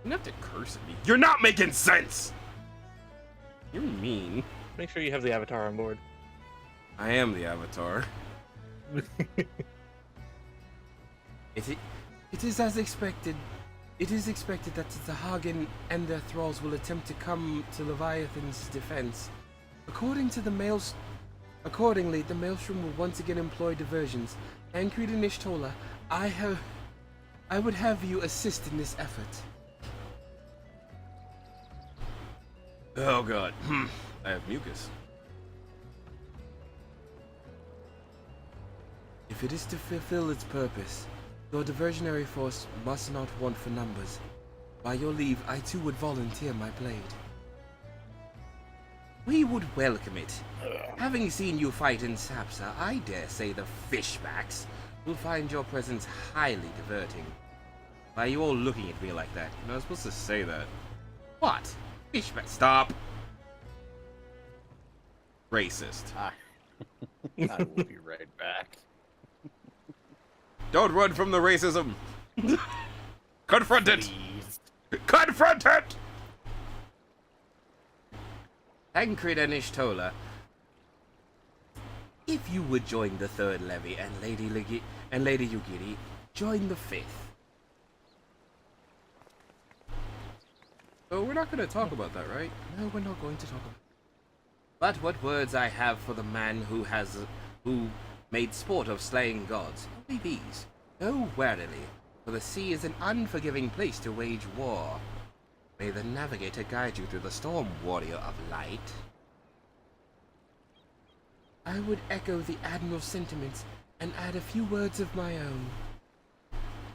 You don't have to curse at me. You're not making sense! You're mean. Make sure you have the avatar on board. I am the avatar. It is as expected. It is expected that the Hagen and their thralls will attempt to come to Leviathan's defense. Accordingly, the Maelstrom will once again employ diversions. Ankreed and Ishtola, I would have you assist in this effort. Oh god. I have mucus. If it is to fulfill its purpose, your diversionary force must not want for numbers. By your leave, I too would volunteer my blade. We would welcome it. Having seen you fight in Sapsa, I dare say the fishbacks will find your presence highly diverting. Why are you all looking at me like that? You're not supposed to say that. What? Stop. Racist. I will be right back. Don't run from the racism. Confront it. Confront it. Tancred and Ishtola, if you would join the third levy and Lady Yugiri, join the fifth. So we're not going to talk about that, right? No, we're not going to talk about it. But what words I have for the man who made sport of slaying gods? Only these. Go warily, for the sea is an unforgiving place to wage war. May the navigator guide you through the storm, warrior of light. I would echo the Admiral's sentiments and add a few words of my own.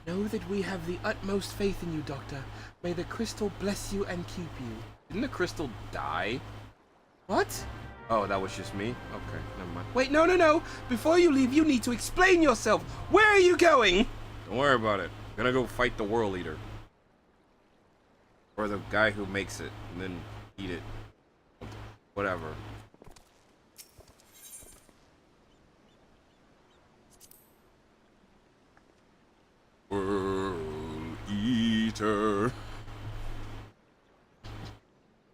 Know that we have the utmost faith in you, Doctor. May the crystal bless you and keep you. Didn't the crystal die? What? Oh, that was just me? Okay, never mind. Wait, no. Before you leave, you need to explain yourself. Where are you going? Don't worry about it. I'm gonna go fight the World Eater. Or the guy who makes it, and then eat it. Whatever. World Eater.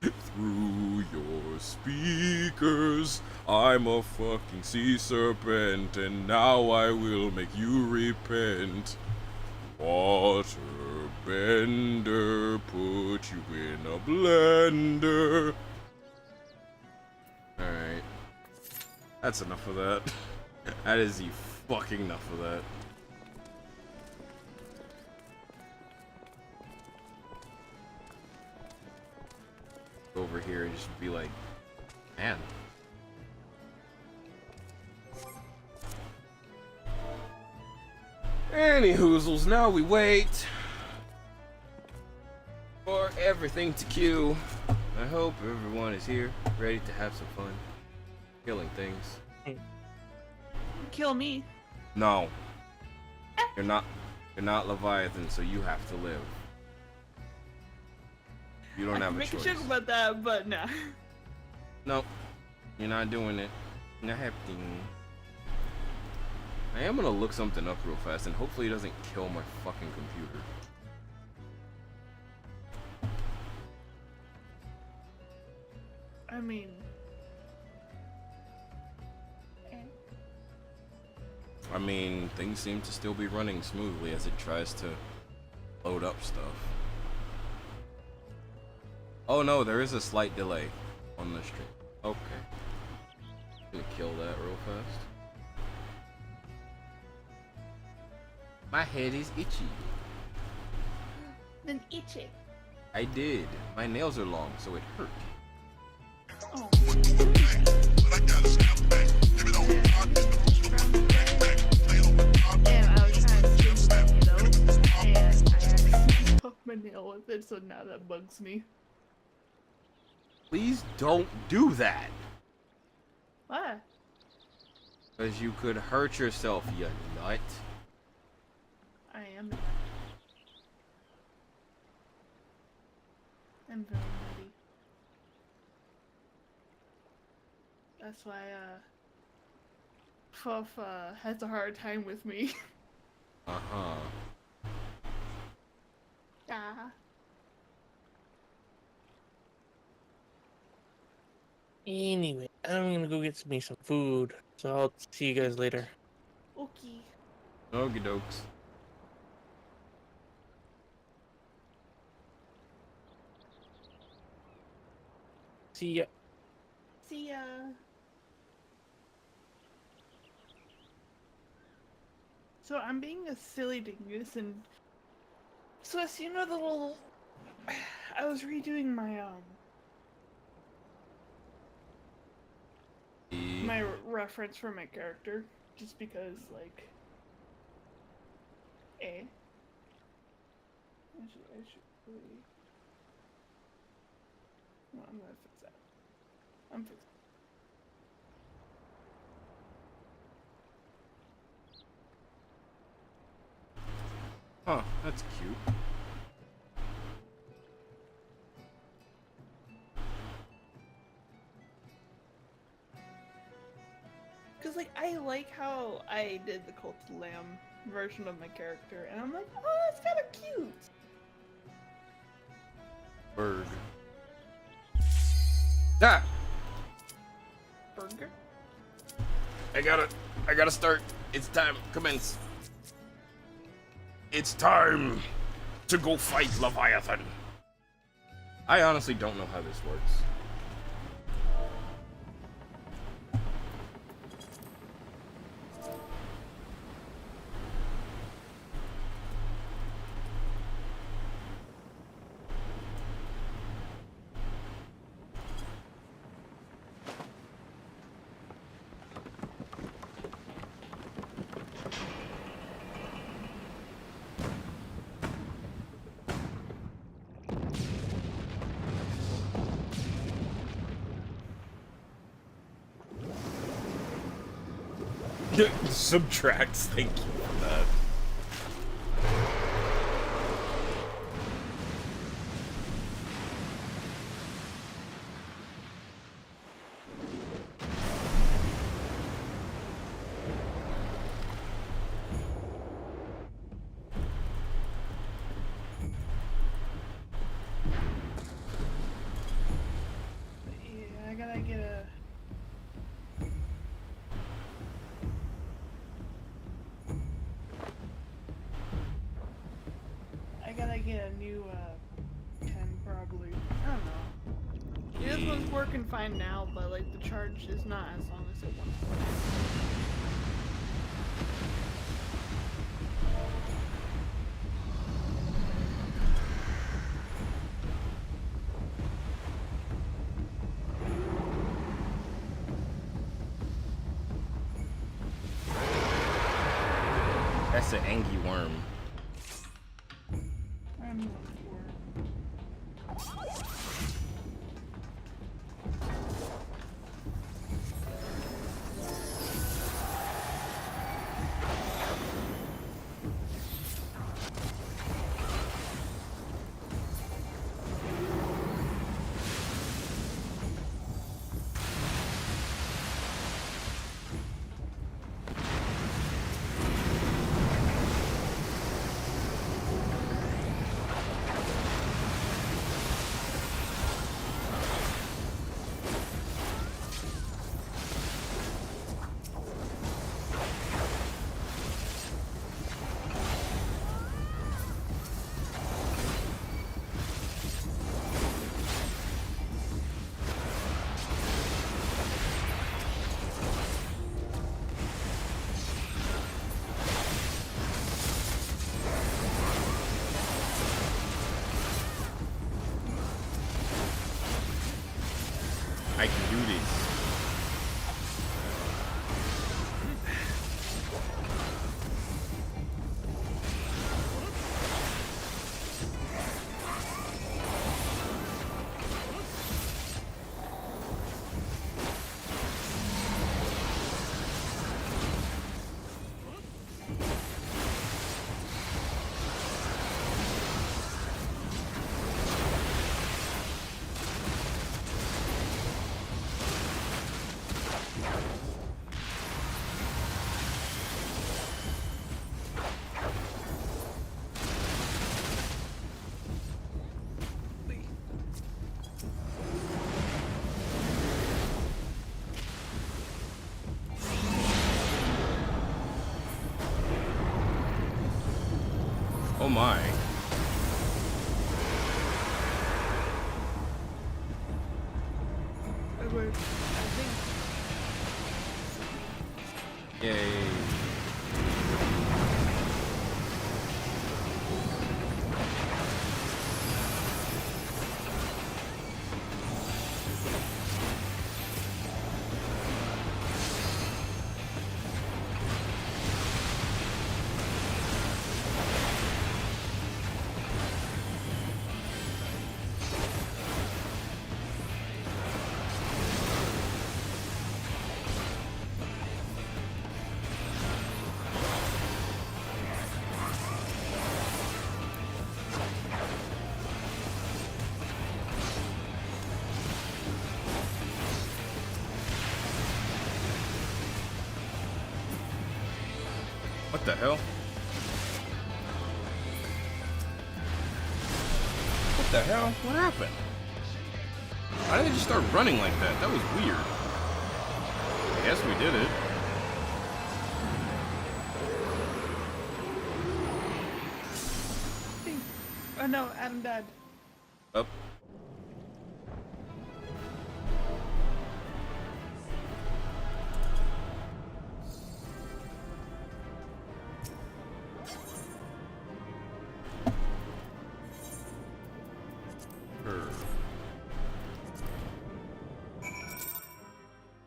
Through your speakers, I'm a fucking sea serpent, and now I will make you repent. Water bender, put you in a blender. Alright. That's enough of that. That is the fucking enough of that. Over here and just be like, man. Any hoozles, now we wait for everything to queue. I hope everyone is here, ready to have some fun killing things. Kill me. No. You're not Leviathan, so you have to live. You don't have a choice. Make a joke about that, but nah. Nope. You're not doing it. Not happening. I am gonna look something up real fast and hopefully it doesn't kill my fucking computer. I mean, things seem to still be running smoothly as it tries to load up stuff. Oh no, there is a slight delay on the stream. Okay. Gonna kill that real fast. My head is itchy. Then itchy. I did. My nails are long, so it hurt. Oh. Damn, I was trying to skin you though, and I actually popped my nail with it, so now that bugs me. Please don't do that. Why? Because you could hurt yourself, you nut. I am. I'm very nutty. That's why, Puff, has a hard time with me. Uh-huh. Yeah. Anyway, I'm gonna go get me some food, so I'll see you guys later. Okay. Okie dokes. See ya. See ya. So I'm being a silly dingus, and so as you know, the little I was redoing my my reference for my character, just because like I should really. Well, I'm gonna fix that. I'm fixing. Huh, that's cute. like, I like how I did the Cult of the Lamb version of my character, and I'm like, oh, that's kind of cute. Bird. Ah! Burger? I gotta start. It's time. Commence. It's time to go fight Leviathan. I honestly don't know how this works. Subtracts, thank you for that. Yeah, I gotta get a... I gotta get a new, 10 probably. I don't know. Yeah, this one's working fine now, but, like, the charge is not as long as it once was. That's an angry worm. I'm looking I can do this. Oh my. Yay. What the hell? What the hell? What happened? Why did they just start running like that? That was weird. I guess we did it. Oh no, Adam died. Up.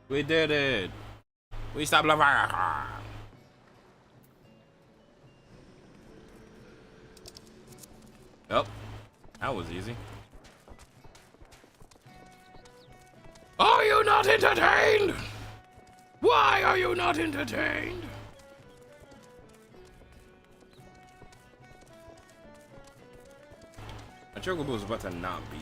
We did it. We stopped Leviathan. Yep. That was easy. Are you not entertained? Why are you not entertained? My chocobo was about to not be.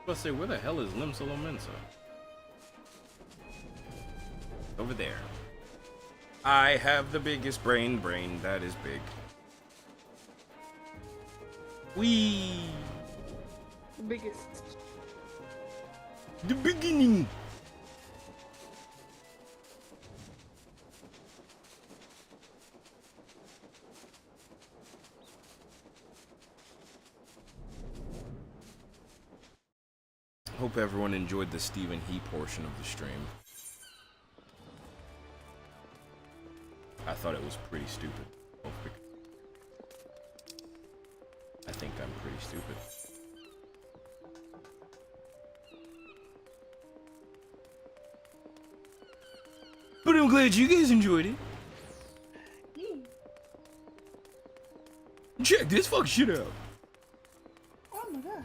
Let's say, where the hell is Lim Solo Mensa? Over there. I have the biggest brain that is big. Wee. The biggest. The beginning. Hope everyone enjoyed the Stephen He portion of the stream. I thought it was pretty stupid. I think I'm pretty stupid. But I'm glad you guys enjoyed it. Check this fuck shit out. Oh my god.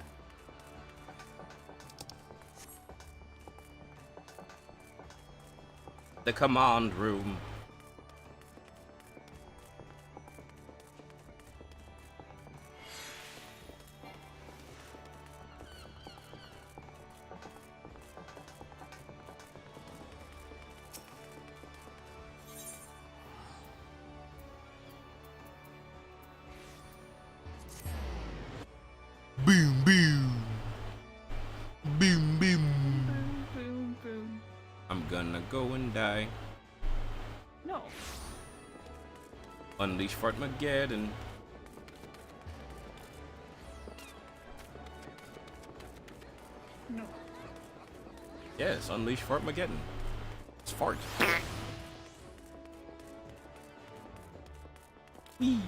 The command room. Boom, boom. Boom, boom. Boom, boom. I'm gonna go and die. No. Unleash Fartmageddon. No. Yes, unleash Fartmageddon. It's fart. No.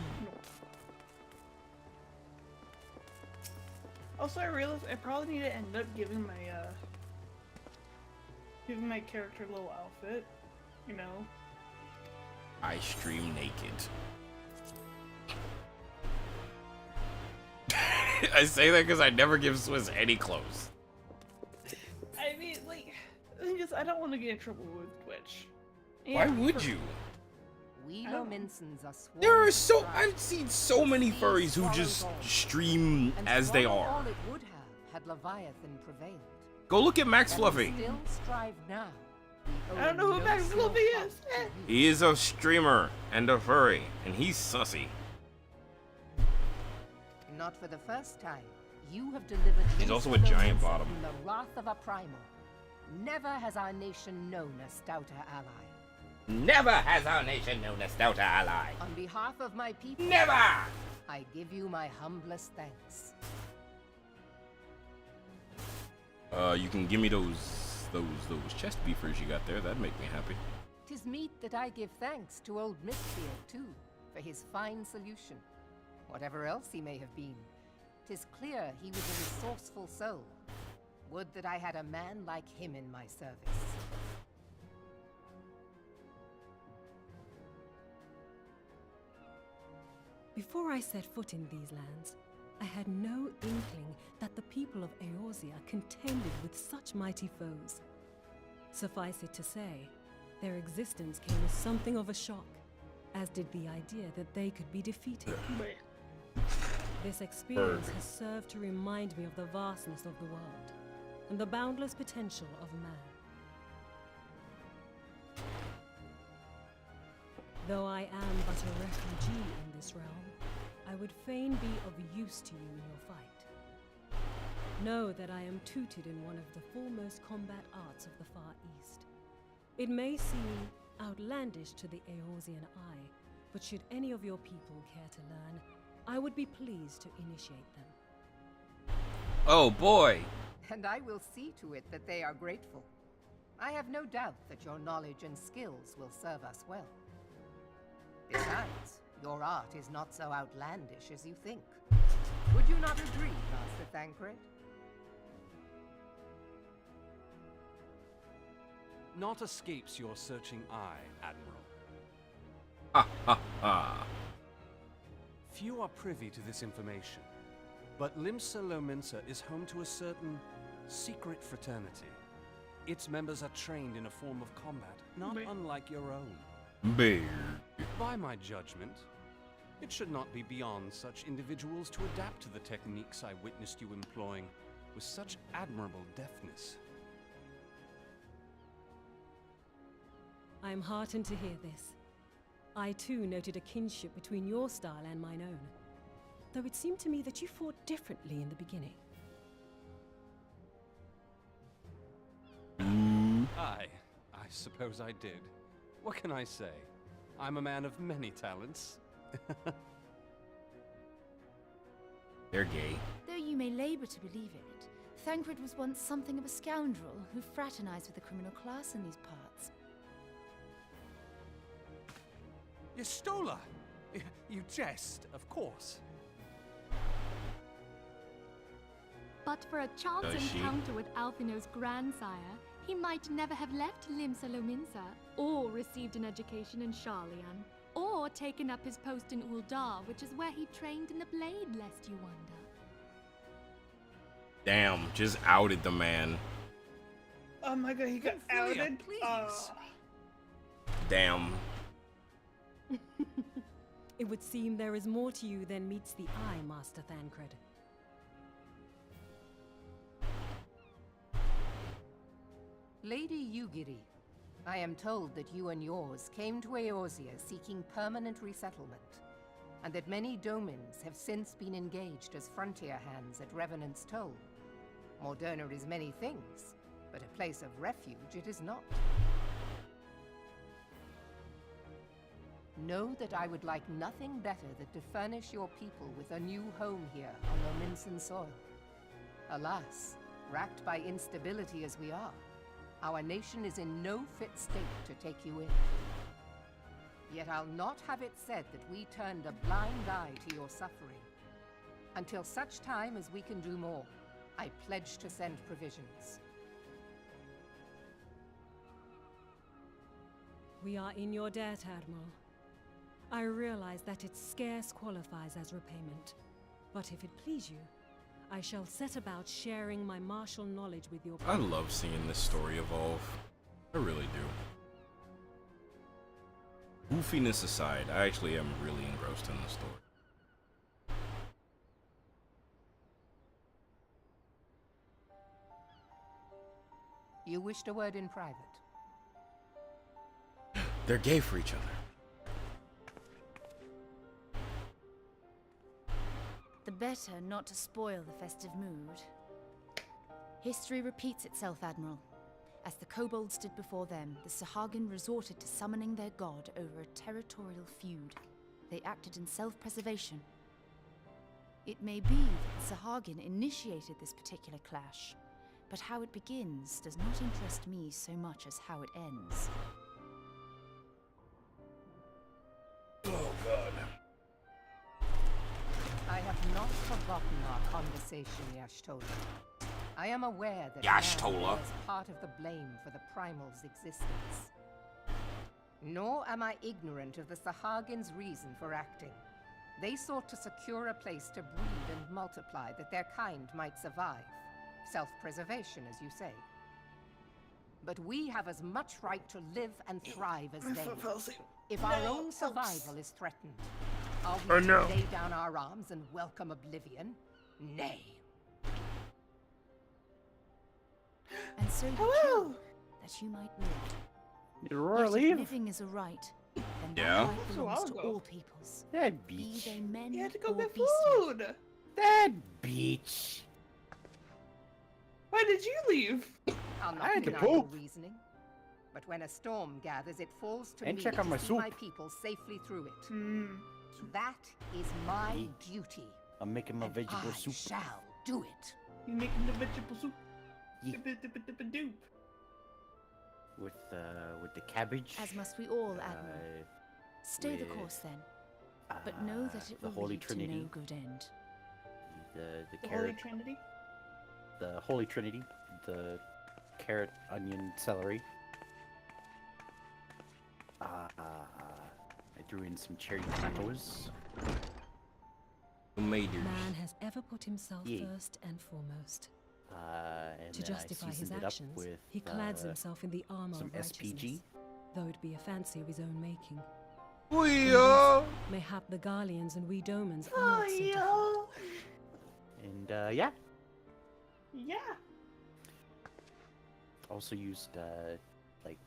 Also, I realized I probably need to end up giving my character a little outfit. You know. I stream naked. I say that because I never give Swiss any clothes. I mean, like, the thing is, I don't want to get in trouble with Twitch. Why would you? We Lominsons are sworn There are to so strive. I've seen so many furries who just stream as they swallow are. all it would have had Leviathan prevailed. Go look at Max And Fluffy. we still strive now. We I don't know owe who no Max small Fluffy cost is. to you. He is a streamer and a furry, and he's sussy. Not for the first time, you have delivered. He's also a Lominsons giant bottom. From the wrath of a primal. Never has our nation known a stouter ally. Never has our nation known a stouter ally. On behalf of my people, Never! I give you my humblest thanks. You can give me those chest beefers you got there. That'd make me happy. 'Tis meet that I give thanks to old Mistbeard, too, for his fine solution. Whatever else he may have been, 'tis clear he was a resourceful soul. Would that I had a man like him in my service. Before I set foot in these lands, I had no inkling that the people of Eorzea contended with such mighty foes. Suffice it to say, their existence came as something of a shock, as did the idea that they could be defeated. This experience has served to remind me of the vastness of the world, and the boundless potential of man. Though I am but a refugee in this realm, I would fain be of use to you in your fight. Know that I am tutored in one of the foremost combat arts of the Far East. It may seem outlandish to the Eorzean eye, but should any of your people care to learn, I would be pleased to initiate them. Oh boy! And I will see to it that they are grateful. I have no doubt that your knowledge and skills will serve us well. Besides, your art is not so outlandish as you think. Would you not agree, Master Thancred? Naught escapes your searching eye, Admiral. Ha ha ha. Few are privy to this information, but Limsa Lominsa is home to a certain secret fraternity. Its members are trained in a form of combat, not unlike your own. Bear. By my judgment, it should not be beyond such individuals to adapt to the techniques I witnessed you employing with such admirable deftness. I am heartened to hear this. I too noted a kinship between your style and mine own, though it seemed to me that you fought differently in the beginning. I suppose I did. What can I say? I'm a man of many talents. They're gay. Though you may labor to believe it, Thancred was once something of a scoundrel who fraternized with the criminal class in these parts. Yestola! You jest, of course. But for a chance encounter with Alphino's grandsire, he might never have left Limsa Lominsa, or received an education in Sharlayan, or taken up his post in Uldar, which is where he trained in the blade, lest you wonder. Damn, just outed the man. Oh my god, he got outed? Please. Damn. It would seem there is more to you than meets the eye, Master Thancred. Lady Yugiri, I am told that you and yours came to Eorzea seeking permanent resettlement, and that many domins have since been engaged as frontier hands at Revenant's Toll. Moderna is many things, but a place of refuge it is not. Know that I would like nothing better than to furnish your people with a new home here on Lominsan soil. Alas, racked by instability as we are, our nation is in no fit state to take you in. Yet I'll not have it said that we turned a blind eye to your suffering. Until such time as we can do more, I pledge to send provisions. We are in your debt, Admiral. I realize that it scarce qualifies as repayment, but if it please you, I shall set about sharing my martial knowledge with your people. I love seeing this story evolve. I really do. Goofiness aside, I actually am really engrossed in the story. You wished a word in private. They're gay for each other. The better not to spoil the festive mood. History repeats itself, Admiral. As the Kobold stood before them, the Sahagin resorted to summoning their god over a territorial feud. They acted in self-preservation. It may be that the Sahagin initiated this particular clash, but how it begins does not interest me so much as how it ends. Oh god. I have not forgotten our conversation, Y'ashtola. I am aware that Y'ashtola man bears part of the blame for the Primal's existence. Nor am I ignorant of the Sahagin's reason for acting. They sought to secure a place to breed and multiply that their kind might survive. Self-preservation, as you say. But we have as much right to live and thrive as they. If our own survival is threatened, are we to lay down our arms and welcome oblivion? Nay. And so you kill, that you might live. Yet if living is a right, then that right belongs to all peoples. That Be beach. they men You had to go or get beasts. food. That beach. Why did you leave? I'll not I had to deny your poop. reasoning. But when a storm gathers, it falls to And me check to on my see soup. my people safely through it. Hmm. That is my duty. I'm making my vegetable I soup. shall do it. You making the vegetable soup? Yeah. Dip-a-dip-a-dip-a-doop. With the cabbage. As must we all, Admiral. Stay the with, course then. But know that it the will Holy lead to Trinity. no good end. The The carrot. Holy Trinity? The Holy Trinity. The carrot, onion, celery. I threw in some cherry tomatoes. Tomatoes. Man has ever put himself Yeah. first and foremost. And To then I justify his seasoned it up actions, with, he clads himself in the armor some of righteousness, SPG. though it be a fancy of his own making. We In are. this, mayhap the Garleans and we Domans are not so different. And yeah, Yeah. also used like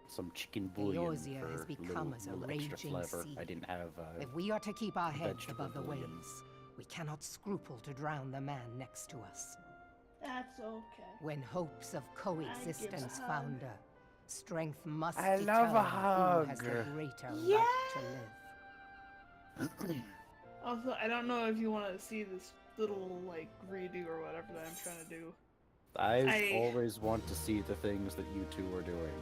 some chicken bouillon Eorzea for has become little, as a little extra raging flavor. sea. I didn't have If we are to keep our heads vegetable above the bouillon. waves, we cannot scruple to drown the man next to us. That's okay. When hopes of coexistence hug. founder, strength must I determine love a who has the hug. greater Yeah. right to live. Also, I don't know if you want to see this little, like, redo or whatever that I'm trying to do. I always want to see the things that you two are doing.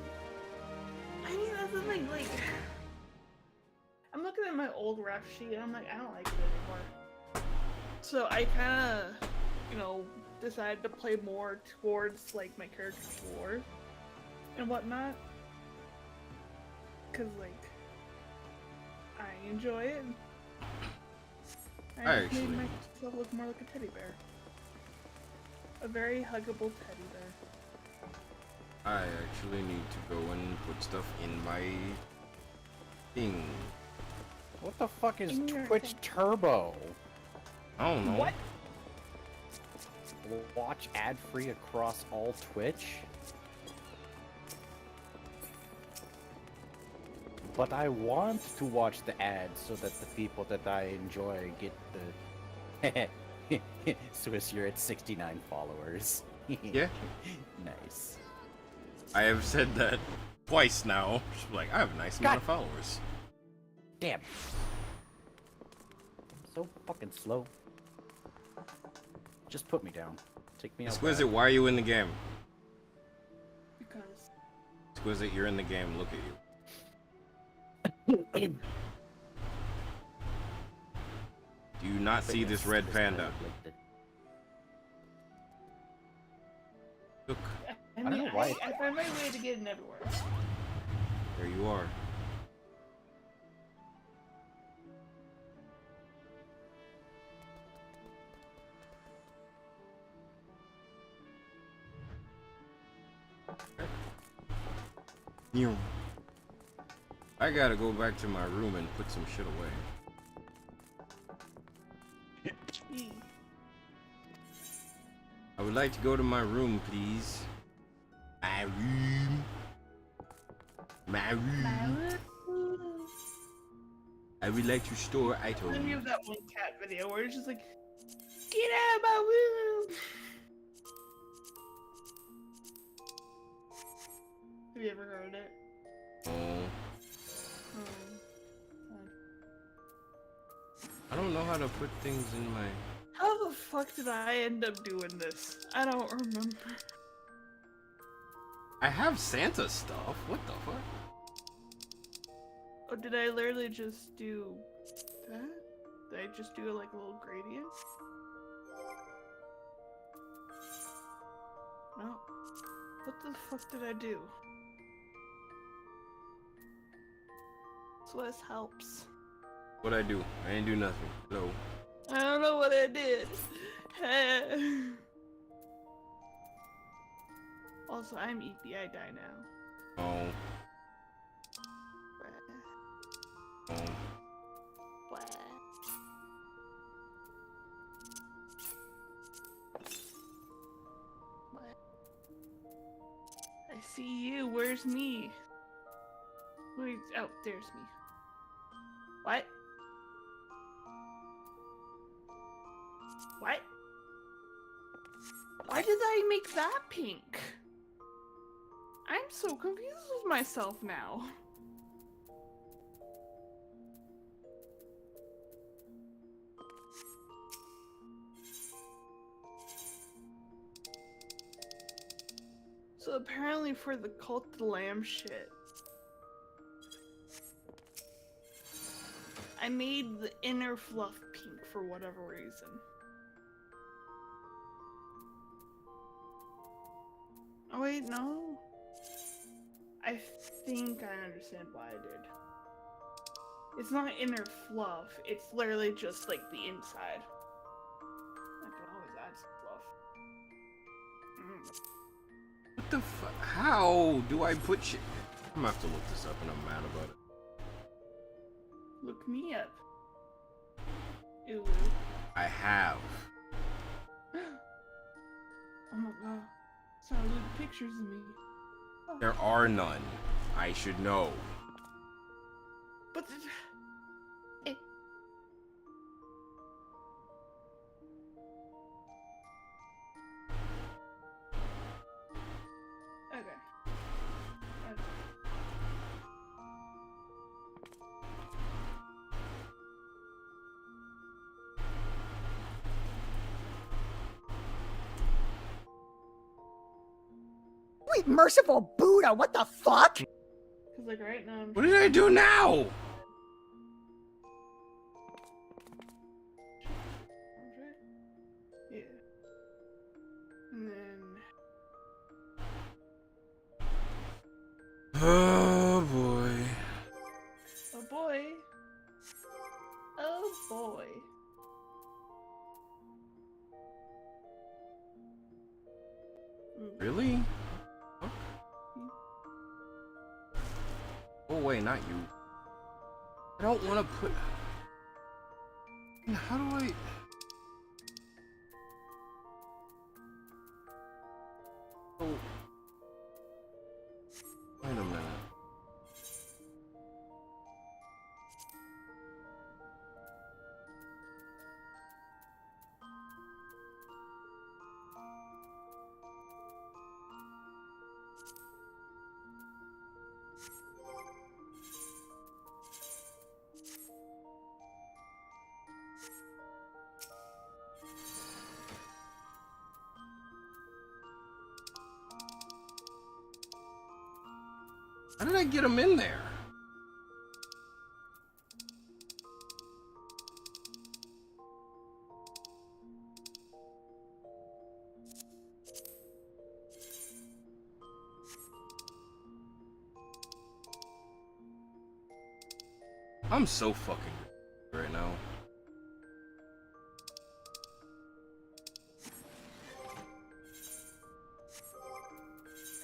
I mean, that's the thing, like... I'm looking at my old ref sheet, and I'm like, I don't like it anymore. So I kind of, you know, decided to play more towards, like, my character's lore and whatnot. Because, like, I enjoy it. I made actually- myself look more like a teddy bear. A very huggable teddy bear. I actually need to go and put stuff in my thing. What the fuck is In your Twitch thing. Turbo? I don't know. What? Watch ad-free across all Twitch? But I want to watch the ads so that the people that I enjoy get the... Swiss, you're at 69 followers. Yeah. Nice. I have said that twice now. Just like, I have a nice amount of followers. Damn. So fucking slow. Just put me down. Take me out. Exquisite, why are you in the game? Because... Exquisite, you're in the game. Look at you. Do you not see this red panda? Look, I don't mean, know why. I find my way to get in everywhere. there you are. You. I gotta go back to my room and put some shit away. I would like to go to my room, please. My room. My room. I would like to store Then you items. have that one cat video where it's just like, get out of my room! Have you ever heard it? Oh, Oh. I don't know how to put things in my... How the fuck did I end up doing this? I don't remember. I have Santa stuff. What the fuck? Oh, did I literally just do that? Did I just do like a little gradient? No. What the fuck did I do? So this helps. What'd I do? I didn't do nothing. Hello. I don't know what I did. Also, I'm EP. I die now. Oh. Oh. I see you. Where's me? Wait. Oh, there's me. What? What? Why did I make that pink? I'm so confused with myself now. So apparently for the Cult of the Lamb shit, I made the inner fluff pink for whatever reason. Oh wait, no. I think I understand why I did. It's not inner fluff, it's literally just like the inside. I can always add some fluff. What the fuck? How do I put shit? I'm gonna have to look this up and I'm mad about it. Look me up. Ew. I have. Oh my god. Sound like pictures of me. Oh. There are none. I should know. But it... Okay. Sweet merciful Buddha, what the fuck? Cause like right now. What did I do now? Yeah. And then. Oh boy. Oh boy. Oh boy. Really? Huh? Oh wait, not you. I don't want to put. How do I? Oh. Wait a minute. How did I get him in there? I'm so fucking right now.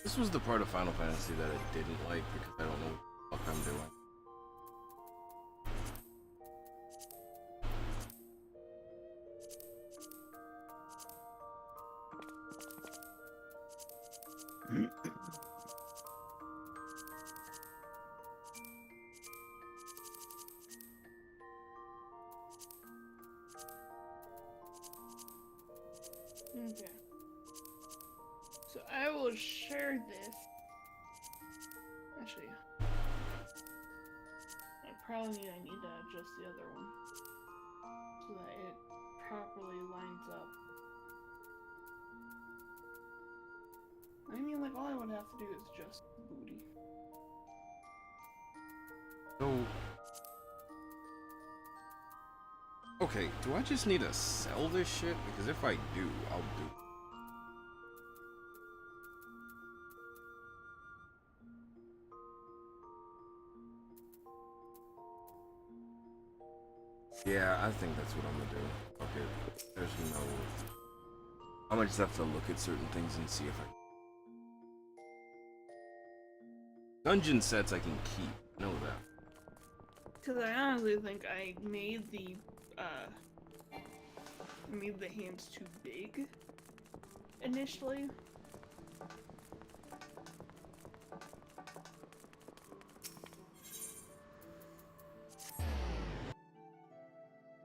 This was the part of Final Fantasy that I didn't like because I don't know what the fuck I'm doing. Okay. So I will share this. Actually, I need to adjust the other one so that it properly lines up. I mean, like, all I would have to do is adjust the booty. So... Okay, do I just need to sell this shit? Because if I do, I'll do it. Yeah, I think that's what I'm gonna do. Okay, there's no. I might just have to look at certain things and see if I. Dungeon sets I can keep. Know that. Because I honestly think I made the hands too big initially.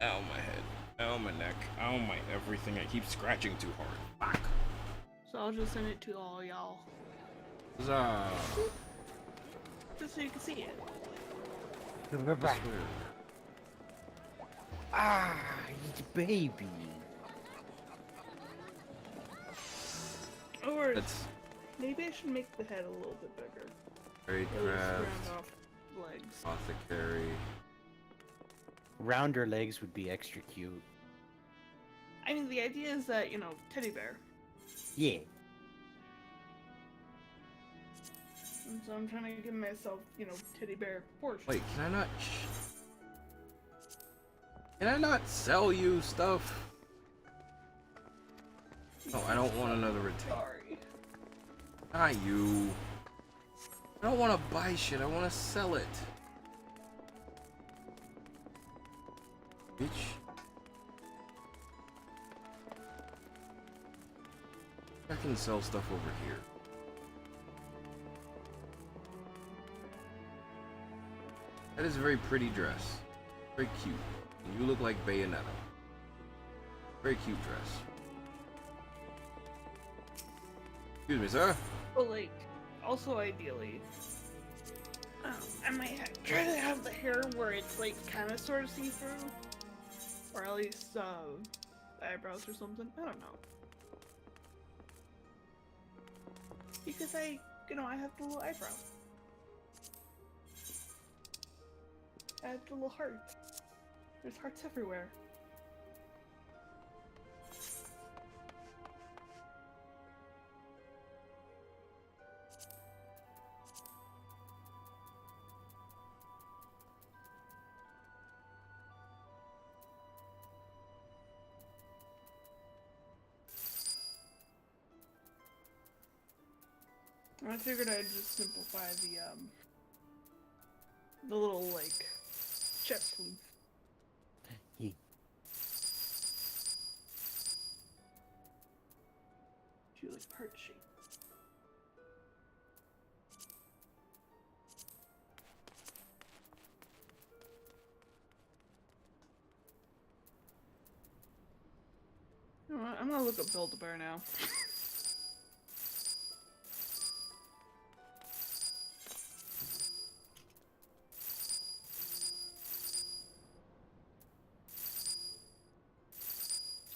Ow, my head. Ow, my neck. Ow, my everything. I keep scratching too hard. Fuck. So I'll just send it to all y'all. Huzzah. Just so you can see it. Ah, it's baby. Or That's maybe I should make the head a little bit bigger. very Or just craft. round off legs. Apothecary. Rounder legs would be extra cute. I mean, the idea is that, you know, teddy bear. Yeah. And so I'm trying to give myself, you know, teddy bear proportions. Wait, can I not? Can I not sell you stuff? No, I don't want another retain. Sorry. Not you. I don't want to buy shit. I want to sell it. Bitch. I can sell stuff over here. That is a very pretty dress. Very cute. And you look like Bayonetta. Very cute dress. Excuse me, sir. But, like, also ideally, I might try to have the hair where it's, like, kind of sort of see-through. Or at least, eyebrows or something. I don't know. Because I have the little eyebrow. I have the little heart. There's hearts everywhere. I figured I'd just simplify the little, like, chest loop. Do like heart shape. You know what? I'm gonna look up Build-A-Bear now.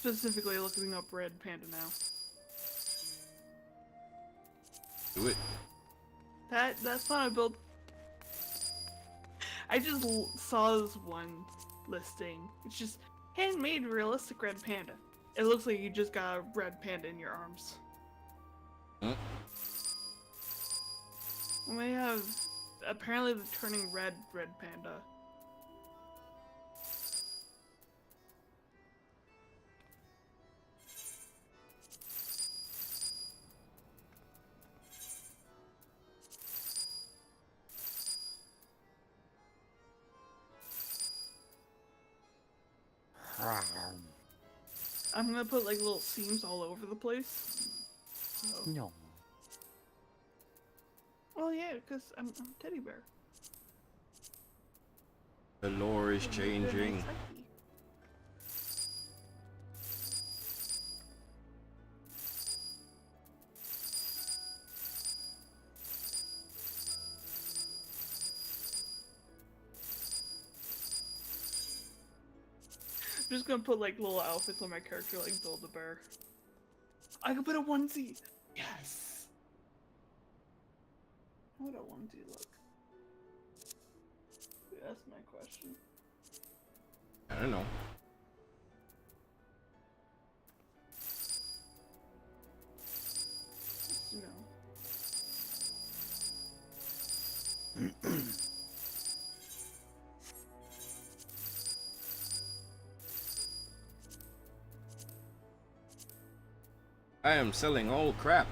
Specifically looking up Red Panda now. Do it. That's not a build. I just saw this one listing. It's just handmade realistic red panda. It looks like you just got a red panda in your arms. Huh? And we have apparently the turning red panda. I'm gonna put like little seams all over the place. So. No. Well, yeah, because I'm a teddy bear. The lore is changing. I'm just gonna put like little outfits on my character, like Build-A-Bear. I could put a onesie. Yes. How would a onesie look? That's my question. I don't know. Just, you know. I am selling all crap.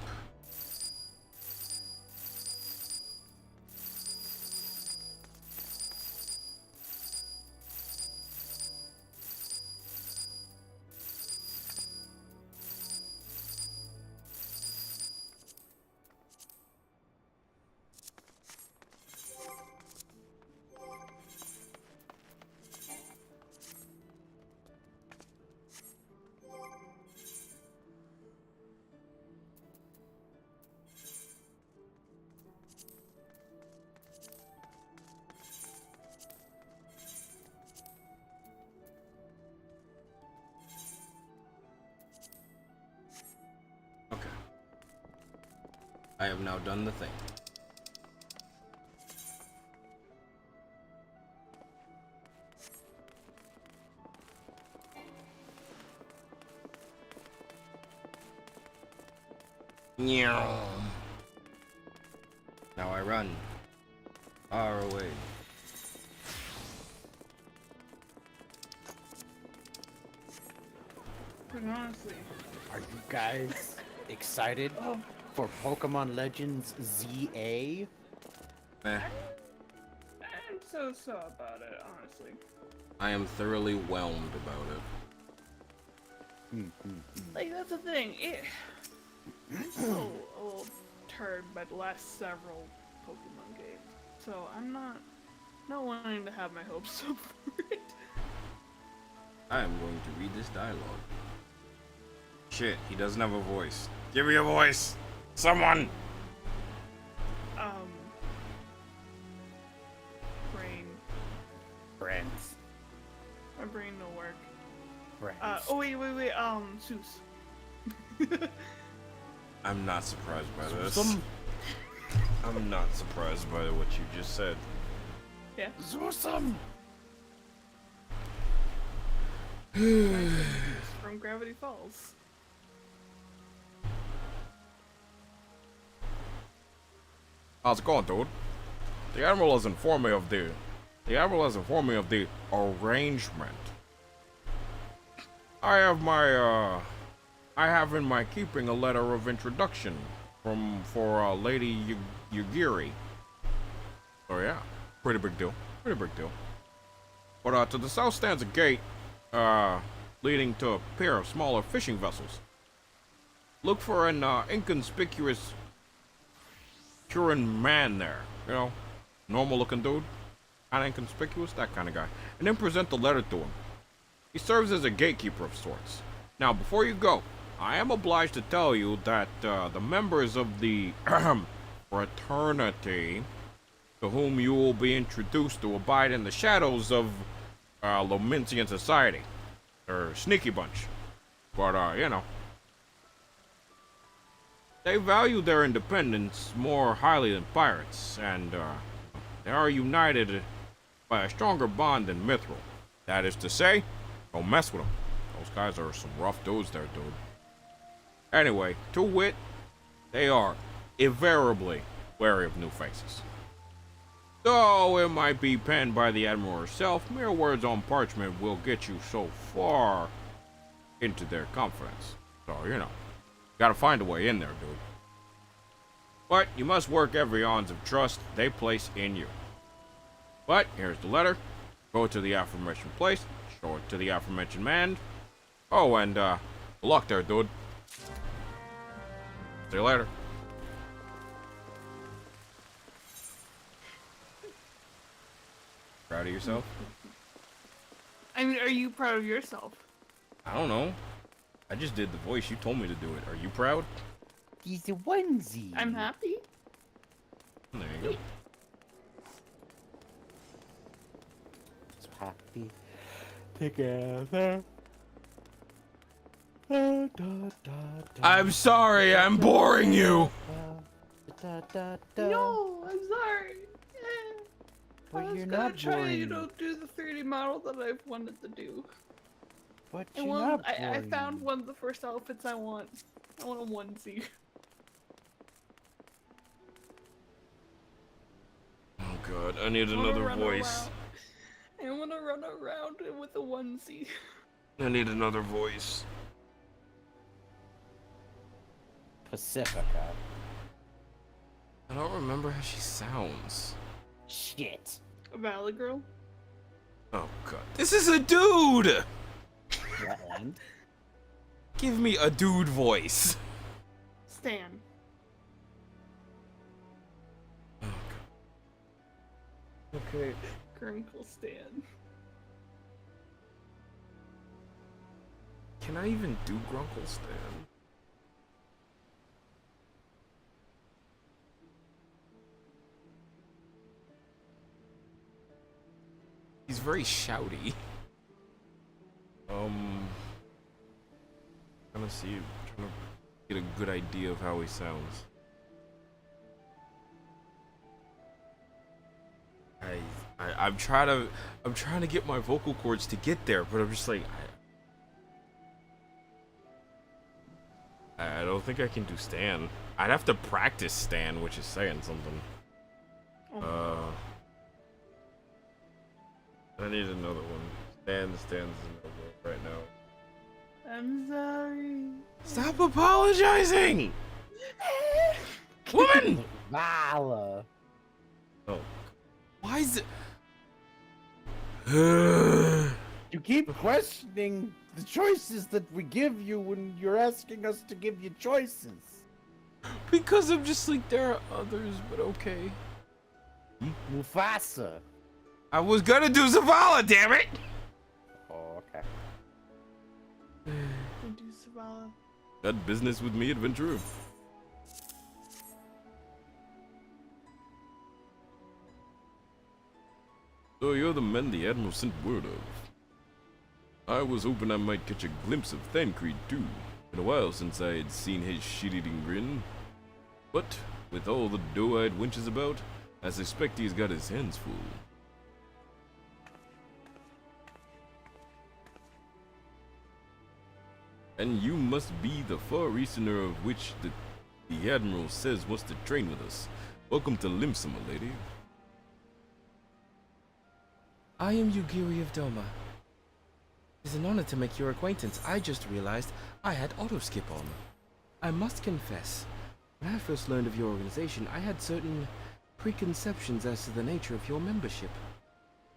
Okay. I have now done the thing. Now I run far away. Honestly. Are you guys excited for Pokemon Legends ZA? Eh, I'm so about it, honestly. I am thoroughly whelmed about it. Like, that's the thing. I'm still a little turned by the last several Pokemon games. So I'm not wanting to have my hopes up for it. I am going to read this dialogue. Shit, he doesn't have a voice. Give me a voice! Someone! Brain. Friends. My brain no work. Friends. Oh wait, Seuss. I'm not surprised by this. Some- I'm not surprised by what you just said. Yeah. Awesome. From Gravity Falls. How's it going, dude? The Admiral has informed me of the arrangement. I have in my keeping a letter of introduction for Lady Yugiri. So yeah, pretty big deal. But to the south stands a gate leading to a pair of smaller fishing vessels. Look for an inconspicuous Turan man there, you know, normal looking dude, kind of inconspicuous, that kind of guy, and then present the letter to him. He serves as a gatekeeper of sorts. Now, before you go, I am obliged to tell you that the members of the fraternity to whom you will be introduced to abide in the shadows of Lominsian society. They're a sneaky bunch, but you know, they value their independence more highly than pirates, and they are united by a stronger bond than Mithril. That is to say, don't mess with them. Those guys are some rough dudes there, dude. Anyway, to wit, they are invariably wary of new faces. Though it might be penned by the Admiral herself, mere words on parchment will get you so far into their confidence. So, you know, gotta find a way in there, dude. But you must work every ounce of trust they place in you. But here's the letter. Go to the aforementioned place, show it to the aforementioned man. Oh, and good luck there, dude. See you later. Proud of yourself? I mean, are you proud of yourself? I don't know. I just did the voice. You told me to do it. Are you proud? He's a onesie. I'm happy. There you go. So happy together. I'm sorry, I'm boring you. No, I'm sorry. Well, I was you're gonna not try, boring. do the 3D model that I've wanted to do. But And you're one, not I boring. found one of the first outfits I want. I want a onesie. Oh god, I need I wanna another run voice. around. I want to run around with a onesie. I need another voice. Pacifica. I don't remember how she sounds. Shit. A Valley Girl? Oh god. This is a dude! Wetland. Give me a dude voice. Stan. Okay. Grunkle Stan. Can I even do Grunkle Stan? He's very shouty. Trying to get a good idea of how he sounds. I'm trying to get my vocal cords to get there, but I'm just like I don't think I can do Stan. I'd have to practice Stan, which is saying something. I need another one. Stan's right now. I'm sorry. Stop apologizing! Woman! Vala. Oh. Why is it? You keep questioning the choices that we give you when you're asking us to give you choices. Because I'm just like, there are others, but okay. Mufasa. I was gonna do Zavala, damn it! Oh, okay. Do Zavala. Got business with me, adventurer? So you're the man the Admiral sent word of. I was hoping I might catch a glimpse of Thancred too. Been a while since I had seen his shit-eating grin. But, with all the doe-eyed wenches about, I suspect he's got his hands full. And you must be the Far Easterner of which the Admiral says wants to train with us. Welcome to Limsa, my lady. I am Yugiri of Doma. It is an honor to make your acquaintance. I just realized I had auto-skip on. I must confess, when I first learned of your organization, I had certain preconceptions as to the nature of your membership.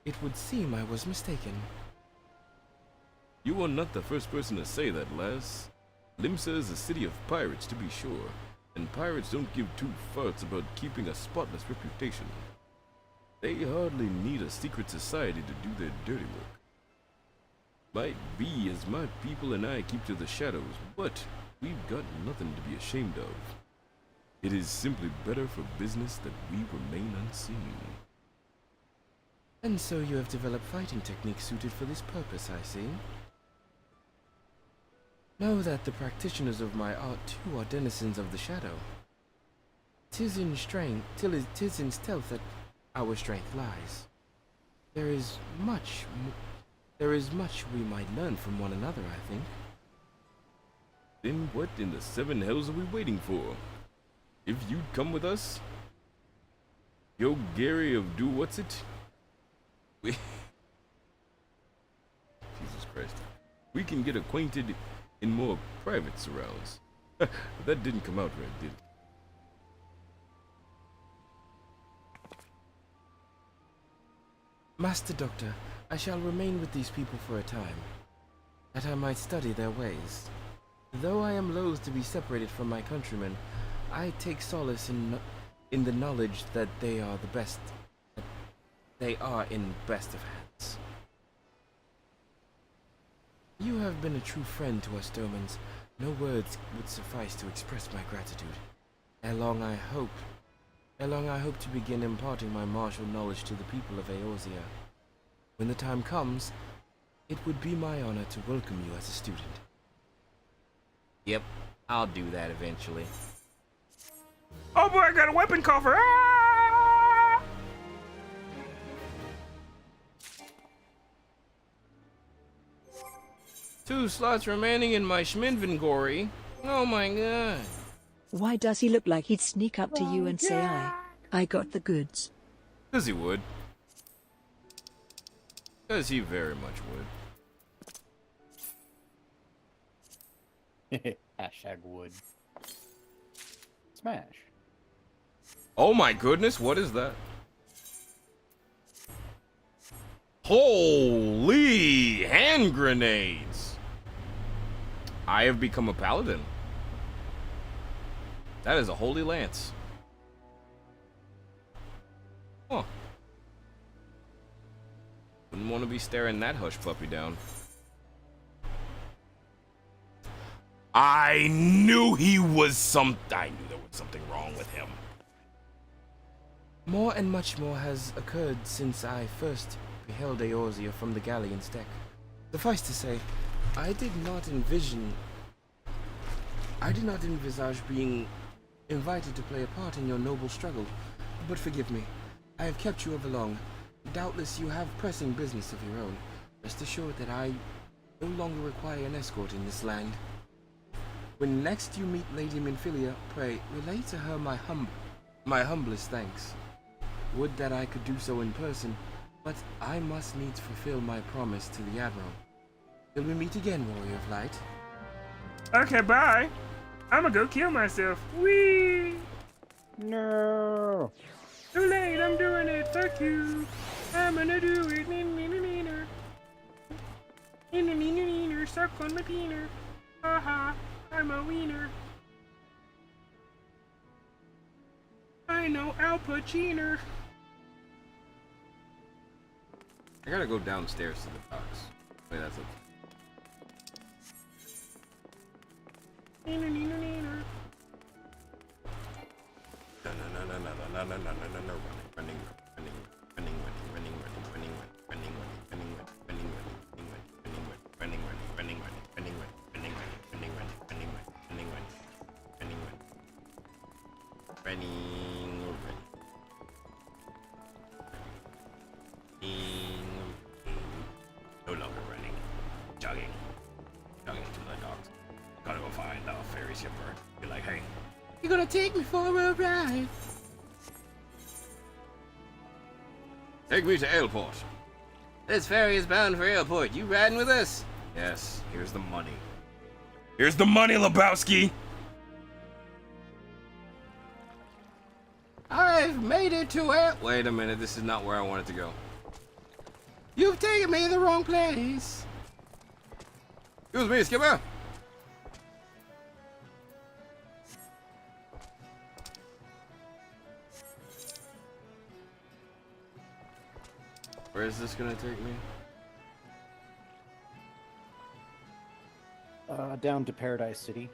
It would seem I was mistaken. You are not the first person to say that, lass. Limsa is a city of pirates, to be sure, and pirates don't give two farts about keeping a spotless reputation. They hardly need a secret society to do their dirty work. Might be as my people and I keep to the shadows, but we've got nothing to be ashamed of. It is simply better for business that we remain unseen. And so you have developed fighting techniques suited for this purpose, I see. Know that the practitioners of my art too are denizens of the shadow. 'Tis in stealth that our strength lies. There is much we might learn from one another, I think. Then what in the seven hells are we waiting for? If you'd come with us, Yo Gary of Do What's It? Jesus Christ. We can get acquainted in more private surrounds. That didn't come out right, did it? Master Doctor, I shall remain with these people for a time, that I might study their ways. Though I am loath to be separated from my countrymen, I take solace in the knowledge that they are the best. That they are in best of hands. You have been a true friend to us, Domans. No words would suffice to express my gratitude. Ere long I hope to begin imparting my martial knowledge to the people of Eorzea. When the time comes, it would be my honor to welcome you as a student. Yep, I'll do that eventually. Oh boy, I got a weapon coffer! Ah! 2 slots remaining in my schminventory. Oh my god. Why does he look like he'd sneak up to you and say, I got the goods? 'Cause he would. 'Cause he very much would. Hashtag wood. Smash. Oh my goodness, what is that? Holy hand grenades! I have become a paladin. That is a holy lance. Huh. Wouldn't want to be staring that hush puppy down. I knew he was I knew there was something wrong with him. More and much more has occurred since I first beheld Eorzea from the galleon's deck. Suffice to say, I did not envisage being invited to play a part in your noble struggle. But forgive me, I have kept you overlong. Doubtless you have pressing business of your own. Rest assured that I no longer require an escort in this land. When next you meet Lady Minfilia, pray relay to her my humblest thanks. Would that I could do so in person, but I must needs fulfill my promise to the Admiral. Till we meet again, Warrior of Light. Okay, bye. I'ma go kill myself. Whee! No. Too late, I'm doing it. Fuck you. I'm gonna do it. Neener. Suck on my peener. Haha, I'm a wiener. I know Al Pacino. I gotta go downstairs to the docks. Wait, that's it. No longer running. Jogging. Jogging to the docks. Gotta go find the ferry shipper. Be like, hey, You're gonna take me for a ride. take me to Airport. This ferry is bound for Airport. You riding with us? Yes, here's the money. Here's the money, Lebowski! I've made it to it. Wait a minute, this is not where I wanted to go. You've taken me to the wrong place. Excuse me, skipper! Where is this gonna take me? Down to Paradise City,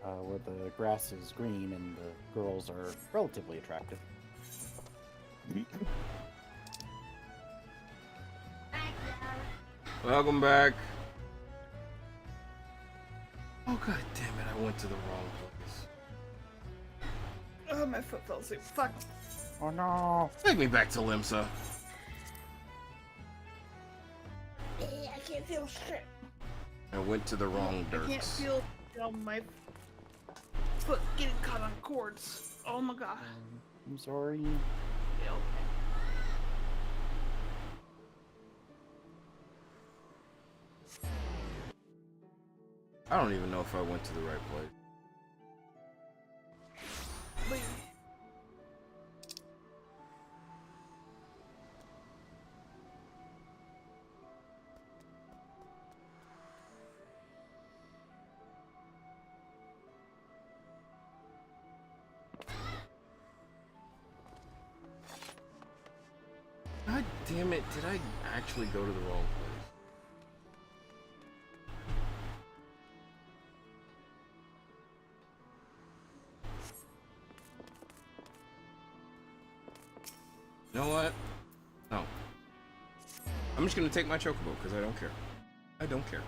where the grass is green and the girls are relatively attractive. Welcome back. Oh god damn it, I went to the wrong place. Oh, my foot fell asleep. Fuck. Oh no. Take me back to Limsa. I can't feel shit. I went to the wrong I can't dirts. feel my foot getting caught on cords. Oh my god. I'm sorry. Yeah, okay. I don't even know if I went to the right place. Wait. God damn it, did I actually go to the wrong place? You know what? No. I'm just gonna take my chocobo because I don't care. I don't care.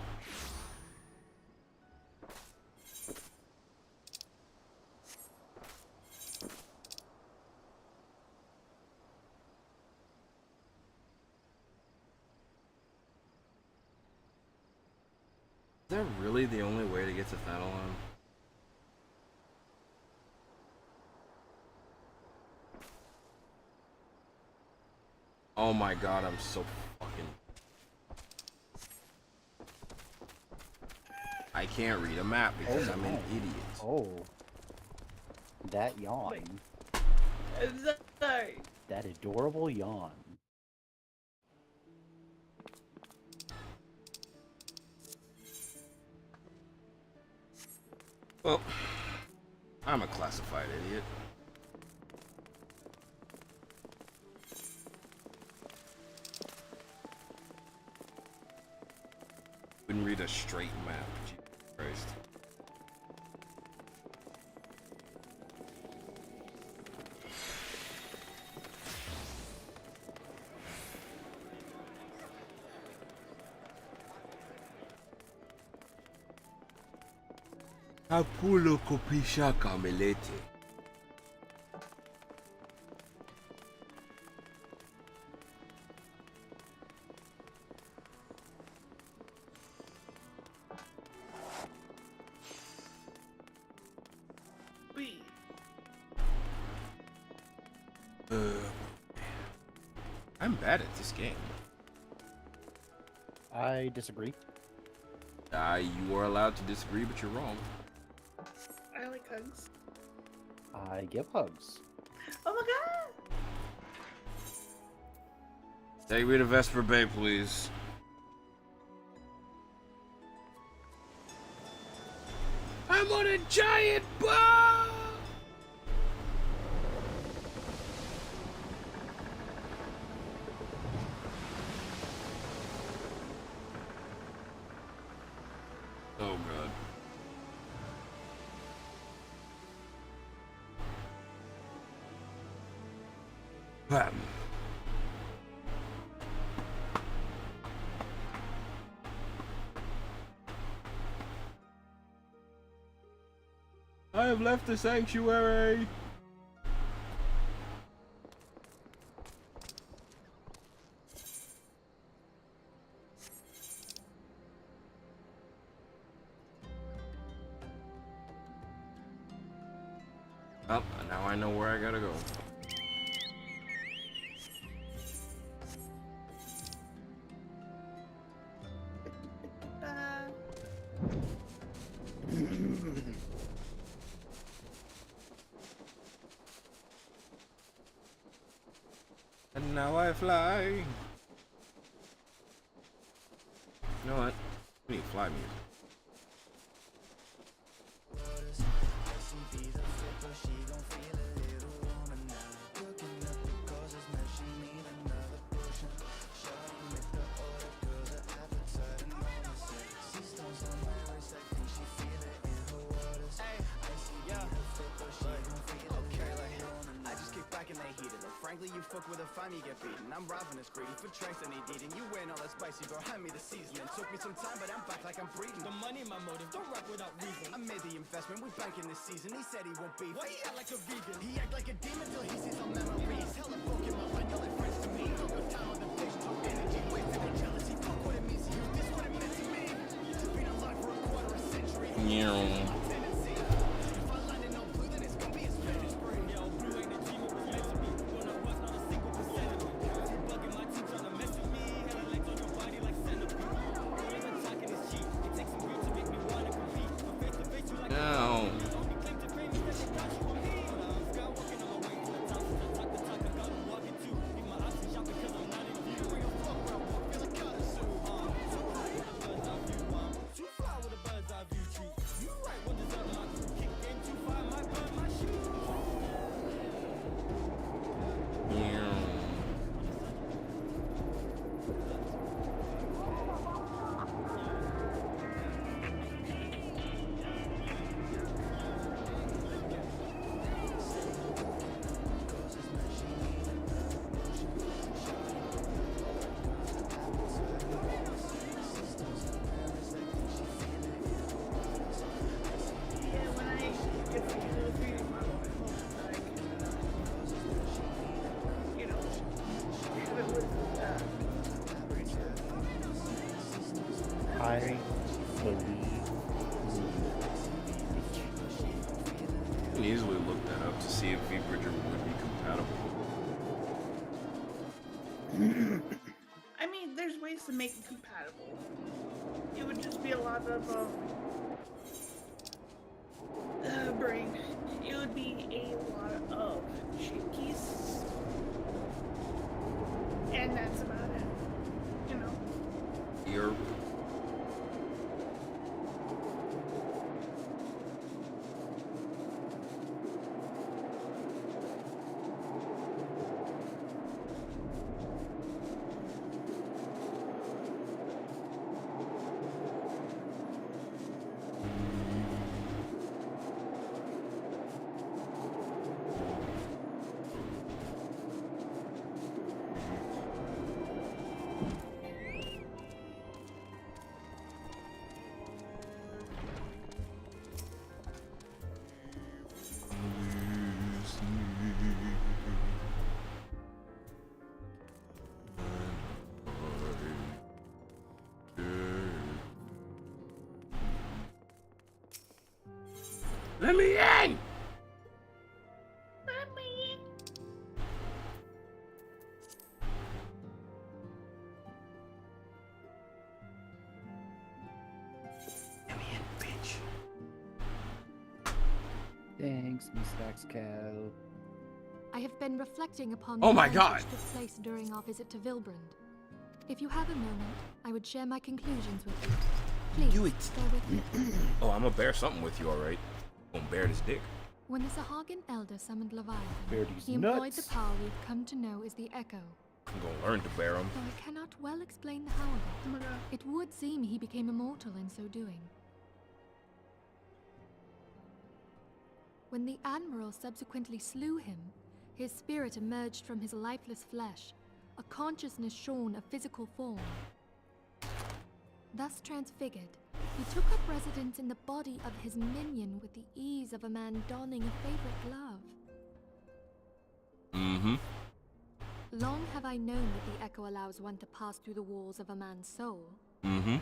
Is that really the only way to get to Thanalan? Oh my god, I'm so fucking... I can't read a map because I'm an idiot. Oh. That yawn. Sorry. That adorable yawn. Well, I'm a classified idiot. Couldn't read a straight map. Jesus Christ. Apulo kopisha kamelete. I'm bad at this game. I disagree. You are allowed to disagree, but you're wrong. I like hugs. I give hugs. Oh my god! Take me to Vesper Bay, please. I'm on a giant boat! Oh god. Bam. I have left the sanctuary. Oh, now I know where I gotta go. And now I fly. You know what? We need fly music. Frankly, you fuck with a fam, you get beaten. I'm ravenous, greedy for tracks I need eating. You wearing all that spicy, bro, hand me the seasoning. Took me some time, but I'm back like I'm breathing. The money, my motive, don't rap without reason. I made the investment, we banking this season. He said he won't beef. Why he act like a vegan? He act like a demon till he sees all memories. Hell, a book in my mind, y'all like friends to me. Don't go down on the fish, no energy, wasted on jealousy. Fuck what it means to you, this what it meant to me. To be alive for a quarter of a century. If I land in no blue, then it's gonna be a Spanish brain. Yo, blue ain't a dream, it was meant to be. Gonna bust not a single percent of it. Bugging my team, trying to mess with me. Had a legs on your body like centipede. Always attacking is cheap. It takes some beat to make me wanna compete. But face to face, you like No. only claim to fame is that they got you on me. Skywalking on my way to the top. Since I talk the talk, I got 'em walking too. Leave my options shop because I'm not in view. Bring a fuck where I walk, feel like gotta sue. Too high with a bird's eye view. Too fly with a bird's eye view treat. You right, one deserve my crew. Kick game too far, my bird, my shoe. Yeah, when I get to the 3D model, I hope that I can, you know, have it with, I believe. You can easily look that up to see if V-Bridger would be compatible. I mean, there's ways to make it compatible. It would just be a lot of, brain. It would be a lot of shape keys. And that's about it. You know? You're let me in! Thanks, Miss Daxcal. I have been reflecting upon Oh the my events God. which took place during our visit to Vilbrand. If you have a moment, I would share my conclusions with you. Please, Do it. bear with me. Oh, I'm gonna bear something with you, alright? Gonna bear this dick. When the Sahagin Elder summoned Leviathan, Bear these he employed nuts. the power we've come to know as the Echo. I'm gonna learn to bear him. Though I cannot well explain the how of it, it would seem he became immortal in so doing. When the Admiral subsequently slew him, his spirit emerged from his lifeless flesh, a consciousness shorn of physical form. Thus transfigured, he took up residence in the body of his minion with the ease of a man donning a favorite glove. Mm-hmm. Long have I known that the Echo allows one to pass through the walls of a man's soul. Mm-hmm.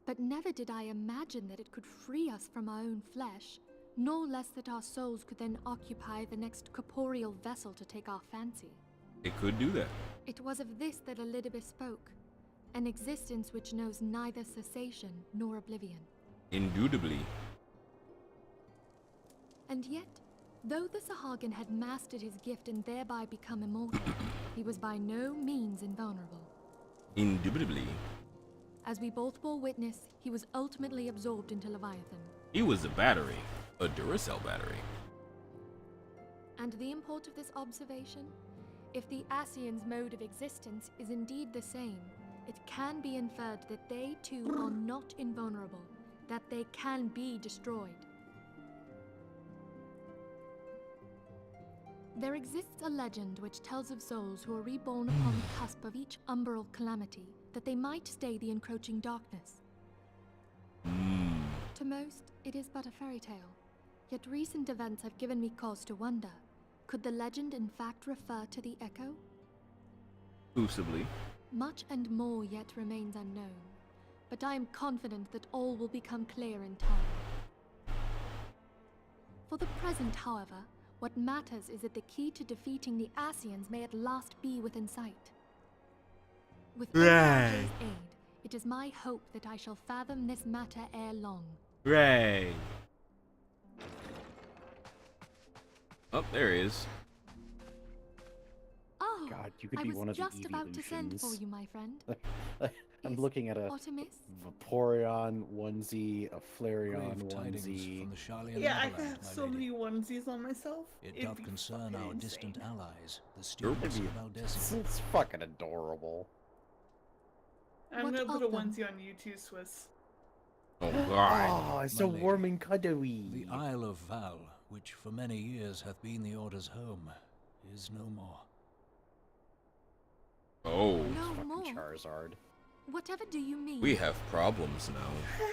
But never did I imagine that it could free us from our own flesh, no less that our souls could then occupy the next corporeal vessel to take our fancy. It could do that. It was of this that Elidibus spoke, an existence which knows neither cessation nor oblivion. Indubitably. And yet, though the Sahagin had mastered his gift and thereby become immortal, he was by no means invulnerable. Indubitably. As we both bore witness, he was ultimately absorbed into Leviathan. He was a battery. A Duracell battery. And the import of this observation? If the Ascians' mode of existence is indeed the same, it can be inferred that they too are not invulnerable, that they can be destroyed. There exists a legend which tells of souls who are reborn upon the cusp of each umbral calamity, that they might stay the encroaching darkness. To most, it is but a fairy tale. Yet recent events have given me cause to wonder. Could the legend in fact refer to the Echo? Exclusively. Much and more yet remains unknown, but I am confident that all will become clear in time. For the present, however, what matters is that the key to defeating the Ascians may at last be within sight. With Dialoge's aid, it is my hope that I shall fathom this matter ere long. Right. Oh, there he is. Oh, God, you could I be was one of the just about to send for evolutions. you, my friend. I'm looking at a Artemis? Vaporeon onesie, a Flareon Grave tidings onesie. from the Charlian Yeah, I Motherland, could have my so lady. many onesies on myself. It It'd doth be concern fucking our insane. distant allies, the It'd students be- of Aldesi. It's fucking adorable. I'm What gonna put of a them? onesie on you too, Swiss. Oh, God. Oh, it's so My lady, warm and cuddly. The Isle of Val, which for many years hath been the Order's home, is no more. Oh. No Fucking more. Charizard. Whatever do you mean? We have problems now.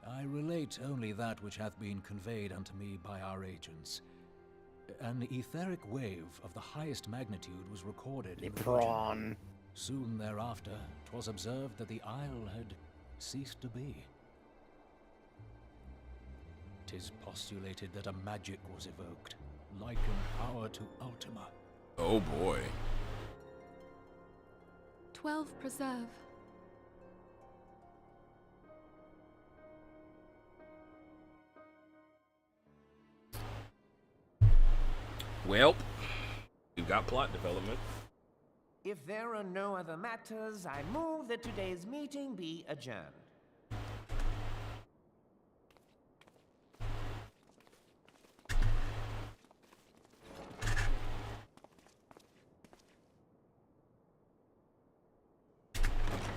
I relate only that which hath been conveyed unto me by our agents. An etheric wave of the highest magnitude was recorded in the region. Prawn. Soon thereafter, 'twas observed that the isle had ceased to be. 'Tis postulated that a magic was evoked, like in power to Ultima. Oh boy. 12 preserve. Well, we've got plot development. If there are no other matters, I move that today's meeting be adjourned.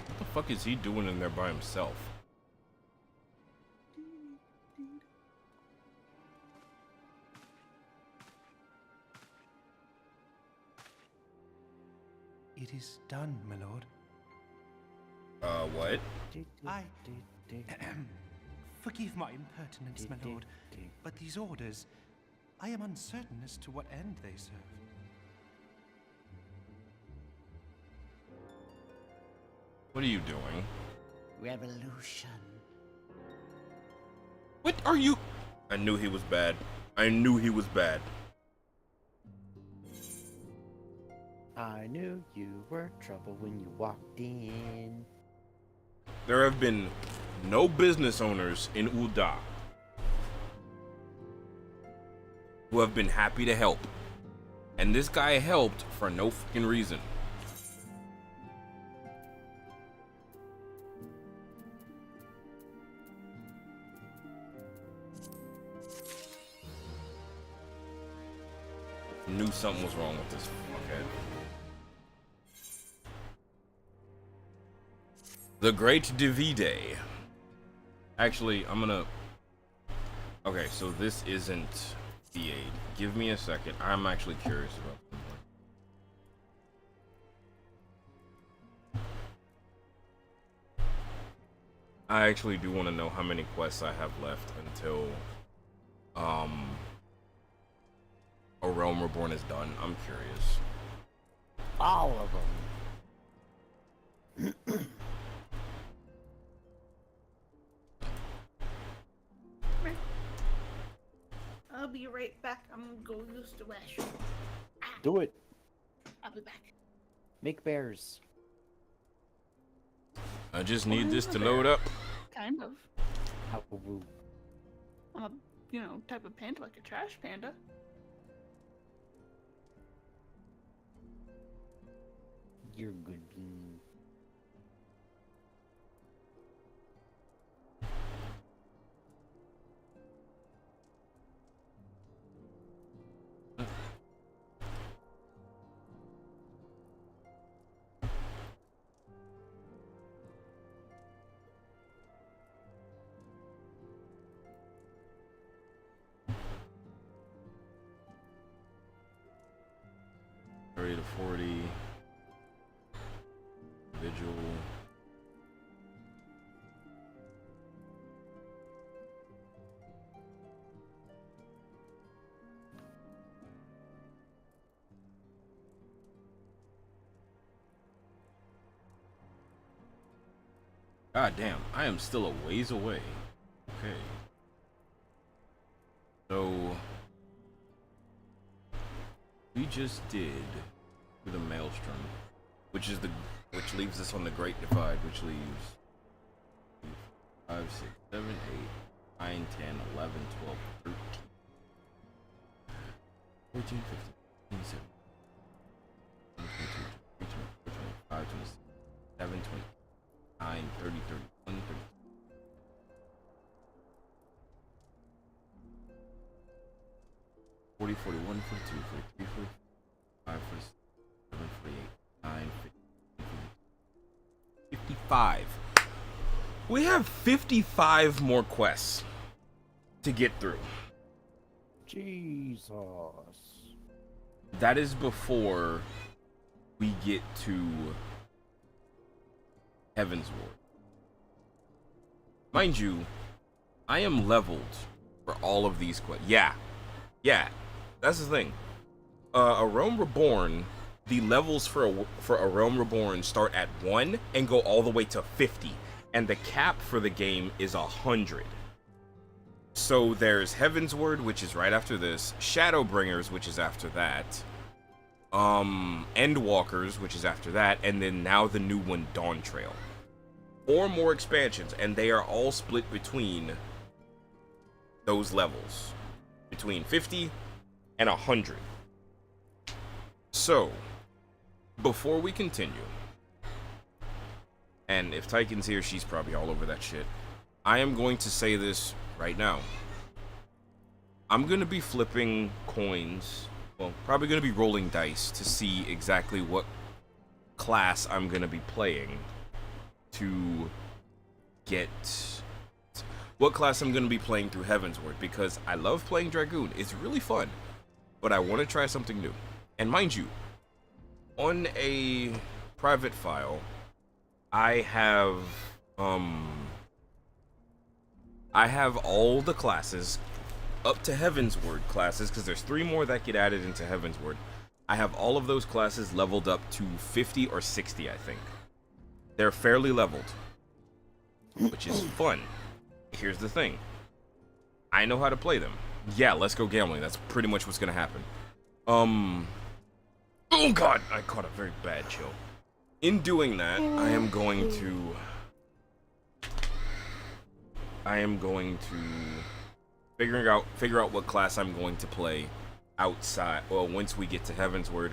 What the fuck is he doing in there by himself? It is done, my lord. What? I... Forgive my impertinence, my lord, but these orders, I am uncertain as to what end they serve. What are you doing? Revolution. What are you? I knew he was bad. I knew he was bad. I knew you were trouble when you walked in. There have been no business owners in Uda who have been happy to help. And this guy helped for no fucking reason. Knew something was wrong with this fuckhead. The Great Divide. Actually, I'm gonna... Okay, so this isn't the aid. Give me a second. I'm actually curious about something. I actually do want to know how many quests I have left until A Realm Reborn is done. I'm curious. All of them. I'll be right back. I'm gonna go use the restroom. Do it. I'll be back. Make bears. I just need this to load up. Kind of. How woo. I'm a, type of panda, like a trash panda. You're good bean. To 40 individual. God damn, I am still a ways away. Okay. So we just did the Maelstrom, which leaves us on the Great Divide, which leaves 5, 6, 7, 8, 9, 10, 11, 12, 13, 14, 15, 16, 17, 22, 23, 24, 25, 27, 29, 30, 31, 30. 40, 41, 42, 43, 45, 46, 55. We have 55 more quests to get through. Jesus. That is before we get to Heaven's Ward. Mind you, I am leveled for all of these quests. Yeah, that's the thing. A Realm Reborn, the levels for a Realm Reborn start at 1 and go all the way to 50, and the cap for the game is 100. So there's Heavensward, which is right after this, Shadowbringers, which is after that, Endwalkers, which is after that, and then now the new one, Dawn Trail. 4 more expansions, and they are all split between those levels, between 50 and 100. So, before we continue, and if Tyken's here, she's probably all over that shit. I am going to say this right now. I'm going to be flipping coins. Well, probably going to be rolling dice to see exactly what class I'm going to be playing to get what class I'm going to be playing through Heavensward, because I love playing Dragoon. It's really fun, but I want to try something new. And mind you, on a private file, I have all the classes up to Heavensward classes, because there's 3 more that get added into Heavensward. I have all of those classes leveled up to 50 or 60, I think. They're fairly leveled, which is fun. Here's the thing. I know how to play them. Yeah, let's go gambling. That's pretty much what's gonna happen. Oh god, I caught a very bad chill. In doing that, I am going to figure out what class I'm going to play outside, well, once we get to Heavensward,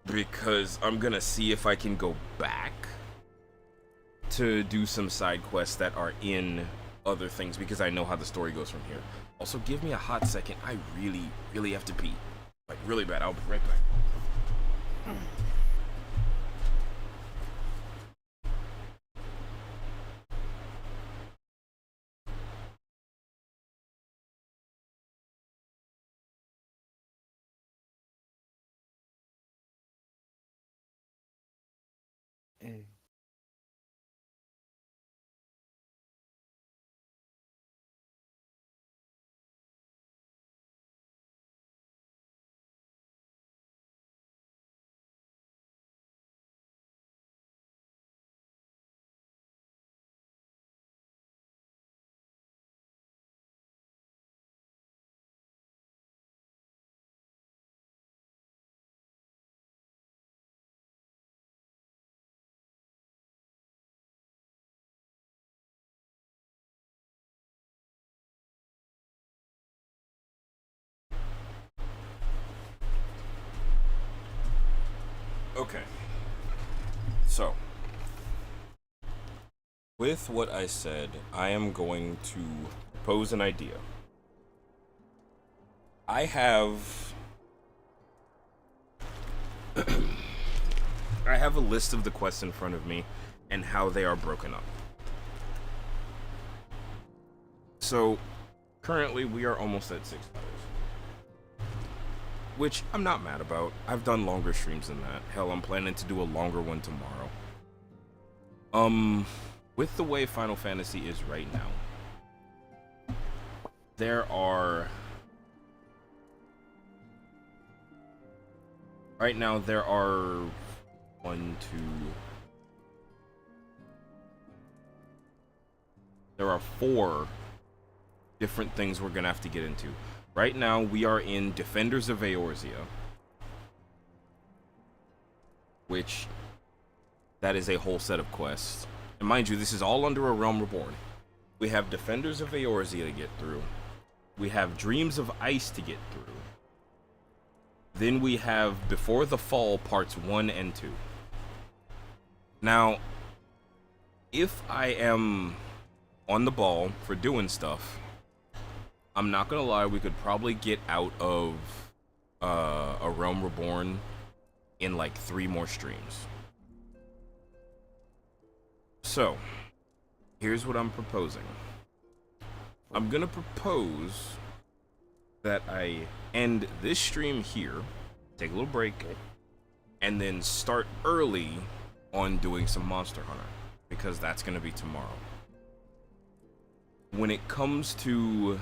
because I'm gonna see if I can go back to do some side quests that are in other things, because I know how the story goes from here. Also, give me a hot second. I really have to pee, like really bad. I'll be right back. Okay, so with what I said, I am going to pose an idea. I have I have a list of the quests in front of me and how they are broken up. So currently we are almost at 6 hours, which I'm not mad about. I've done longer streams than that. Hell, I'm planning to do a longer one tomorrow. With the way Final Fantasy is right now, there are there are 4 different things we're gonna have to get into. Right now, we are in Defenders of Eorzea, which that is a whole set of quests. And mind you, this is all under A Realm Reborn. We have Defenders of Eorzea to get through. We have Dreams of Ice to get through. Then we have Before the Fall Parts 1 and 2. Now, if I am on the ball for doing stuff, I'm not gonna lie, we could probably get out of A Realm Reborn in like 3 more streams. So, here's what I'm proposing. I'm gonna propose that I end this stream here, take a little break, and then start early on doing some Monster Hunter, because that's gonna be tomorrow. When it comes to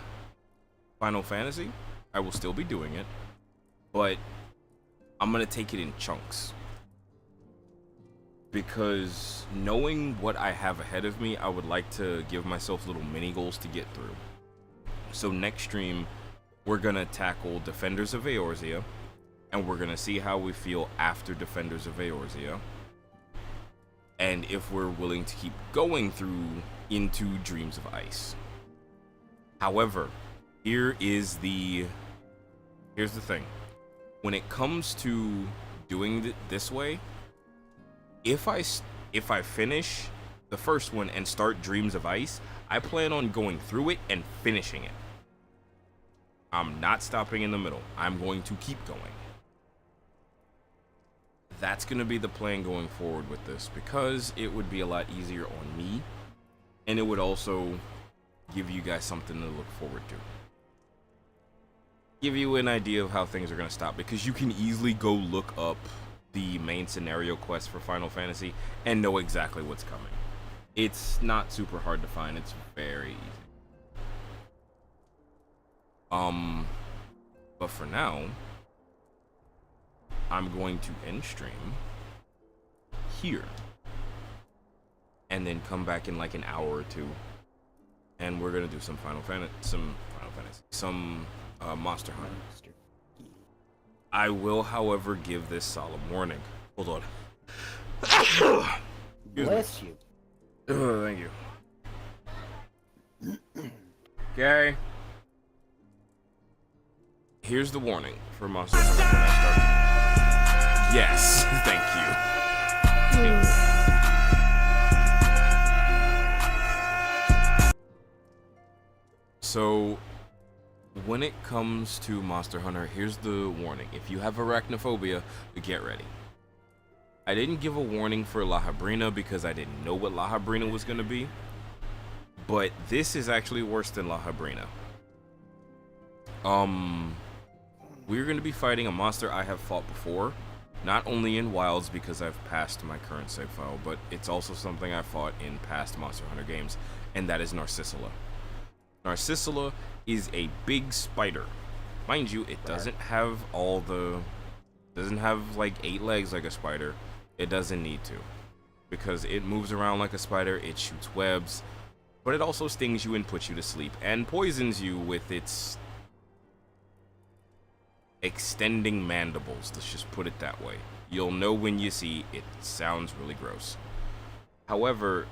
Final Fantasy, I will still be doing it, but I'm gonna take it in chunks. Because knowing what I have ahead of me, I would like to give myself little mini goals to get through. So next stream, we're gonna tackle Defenders of Eorzea, and we're gonna see how we feel after Defenders of Eorzea, and if we're willing to keep going through into Dreams of Ice. However, here's the thing. when it comes to doing it this way, if I finish the first one and start Dreams of Ice, I plan on going through it and finishing it. I'm not stopping in the middle. I'm going to keep going. That's going to be the plan going forward with this, because it would be a lot easier on me, and it would also give you guys something to look forward to. Give you an idea of how things are going to stop, because you can easily go look up the main scenario quest for Final Fantasy and know exactly what's coming. It's not super hard to find. It's very easy. But for now, I'm going to end stream here and then come back in like an hour or two, and we're gonna do some Monster Hunter. I will, however, give this solemn warning. Hold on. Bless you. Oh, thank you. Okay. Here's the warning for Monster Hunter when I start. Yes, thank you. So, when it comes to Monster Hunter, here's the warning. If you have arachnophobia, get ready. I didn't give a warning for La Habrina because I didn't know what La Habrina was going to be. But this is actually worse than La Habrina. We're going to be fighting a monster I have fought before. Not only in Wilds because I've passed my current save file, but it's also something I fought in past Monster Hunter games, and that is Narcissula. Narcissula is a big spider. Mind you, it doesn't have like 8 legs like a spider. It doesn't need to, because it moves around like a spider, it shoots webs, but it also stings you and puts you to sleep and poisons you with its extending mandibles. Let's just put it that way. You'll know when you see it. Sounds really gross. However,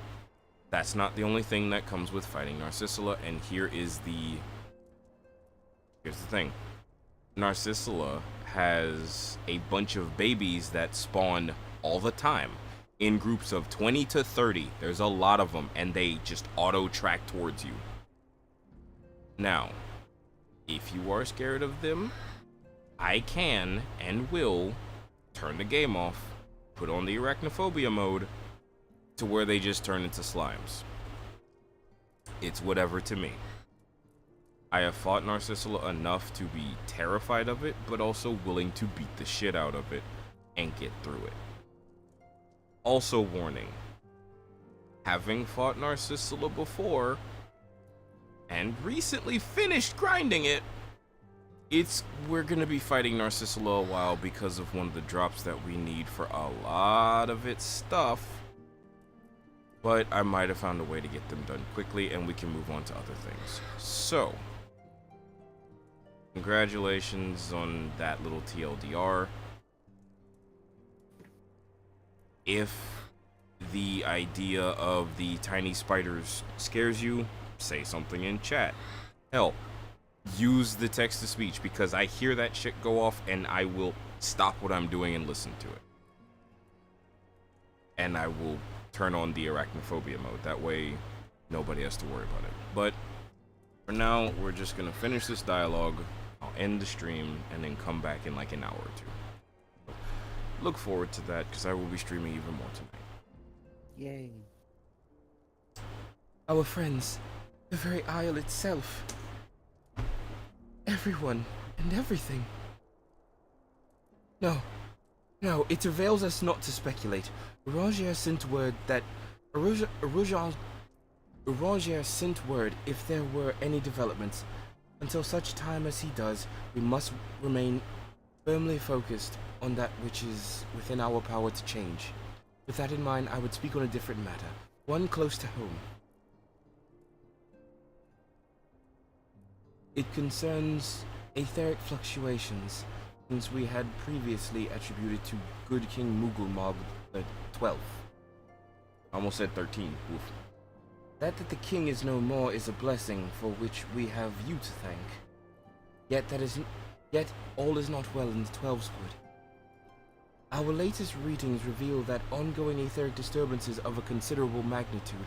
that's not the only thing that comes with fighting Narcissula, and here's the thing. Narcissula has a bunch of babies that spawn all the time in groups of 20 to 30. There's a lot of them, and they just auto track towards you. Now, if you are scared of them, I can and will turn the game off, put on the arachnophobia mode to where they just turn into slimes. It's whatever to me. I have fought Narcissula enough to be terrified of it, but also willing to beat the shit out of it and get through it. Also warning, having fought Narcissula before and recently finished grinding it, we're gonna be fighting Narcissula a while because of one of the drops that we need for a lot of its stuff. But I might have found a way to get them done quickly, and we can move on to other things. So, congratulations on that little TLDR. If the idea of the tiny spiders scares you, say something in chat. Hell, use the text-to-speech, because I hear that shit go off and I will stop what I'm doing and listen to it. And I will turn on the arachnophobia mode. That way, nobody has to worry about it. But for now, we're just gonna finish this dialogue. I'll end the stream and then come back in like an hour or two. Look forward to that, because I will be streaming even more tonight. Yay. Our friends, the very Isle itself. Everyone and everything. No, it avails us not to speculate. Roger sent word that Roger sent word if there were any developments. Until such time as he does, we must remain firmly focused on that which is within our power to change. With that in mind, I would speak on a different matter, one close to home. It concerns etheric fluctuations, since we had previously attributed to good King Mugulmog the 12th. Almost said 13. Oof. That the king is no more is a blessing for which we have you to thank. Yet that is Yet, all is not well in the Twelveswood. Our latest readings reveal that ongoing etheric disturbances of a considerable magnitude.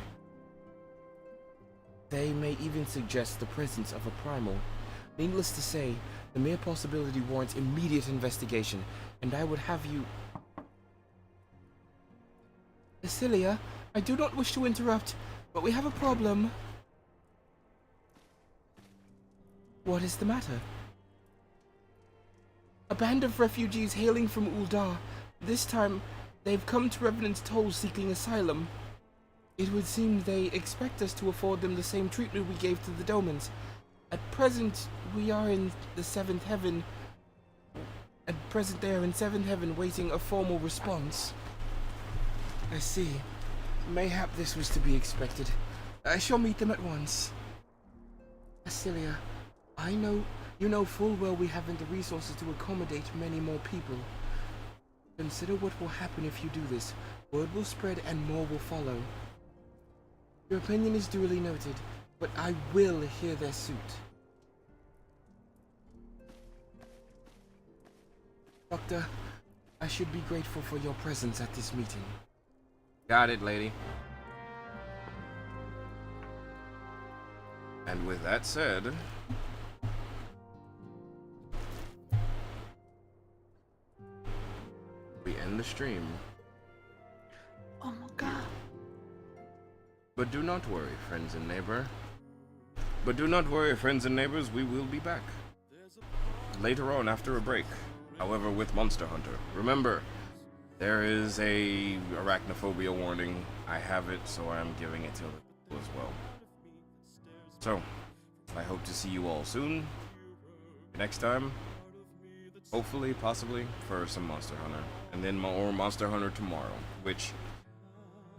They may even suggest the presence of a primal. Needless to say, the mere possibility warrants immediate investigation, and I would have you... Cecilia, I do not wish to interrupt, but we have a problem. What is the matter? A band of refugees hailing from Uldar. This time, they've come to Revenant's Toll seeking asylum. It would seem they expect us to afford them the same treatment we gave to the Domans. At present, we are in the Seventh Heaven. At present, they are in Seventh Heaven waiting a formal response. I see. Mayhap this was to be expected. I shall meet them at once. Cecilia, you know full well we haven't the resources to accommodate many more people. Consider what will happen if you do this. Word will spread and more will follow. Your opinion is duly noted, but I will hear their suit. Doctor, I should be grateful for your presence at this meeting. Got it, lady. And with that said, we end the stream. Oh my god. But do not worry, friends and neighbors, we will be back. Later on, after a break. However, with Monster Hunter. Remember, there is a arachnophobia warning. I have it, so I'm giving it to you as well. So, I hope to see you all soon. Next time, hopefully, possibly, for some Monster Hunter. And then more Monster Hunter tomorrow, which...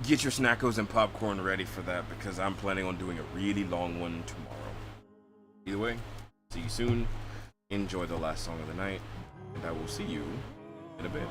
Get your snackos and popcorn ready for that, because I'm planning on doing a really long one tomorrow. Either way, see you soon. Enjoy the last song of the night, and I will see you in a bit.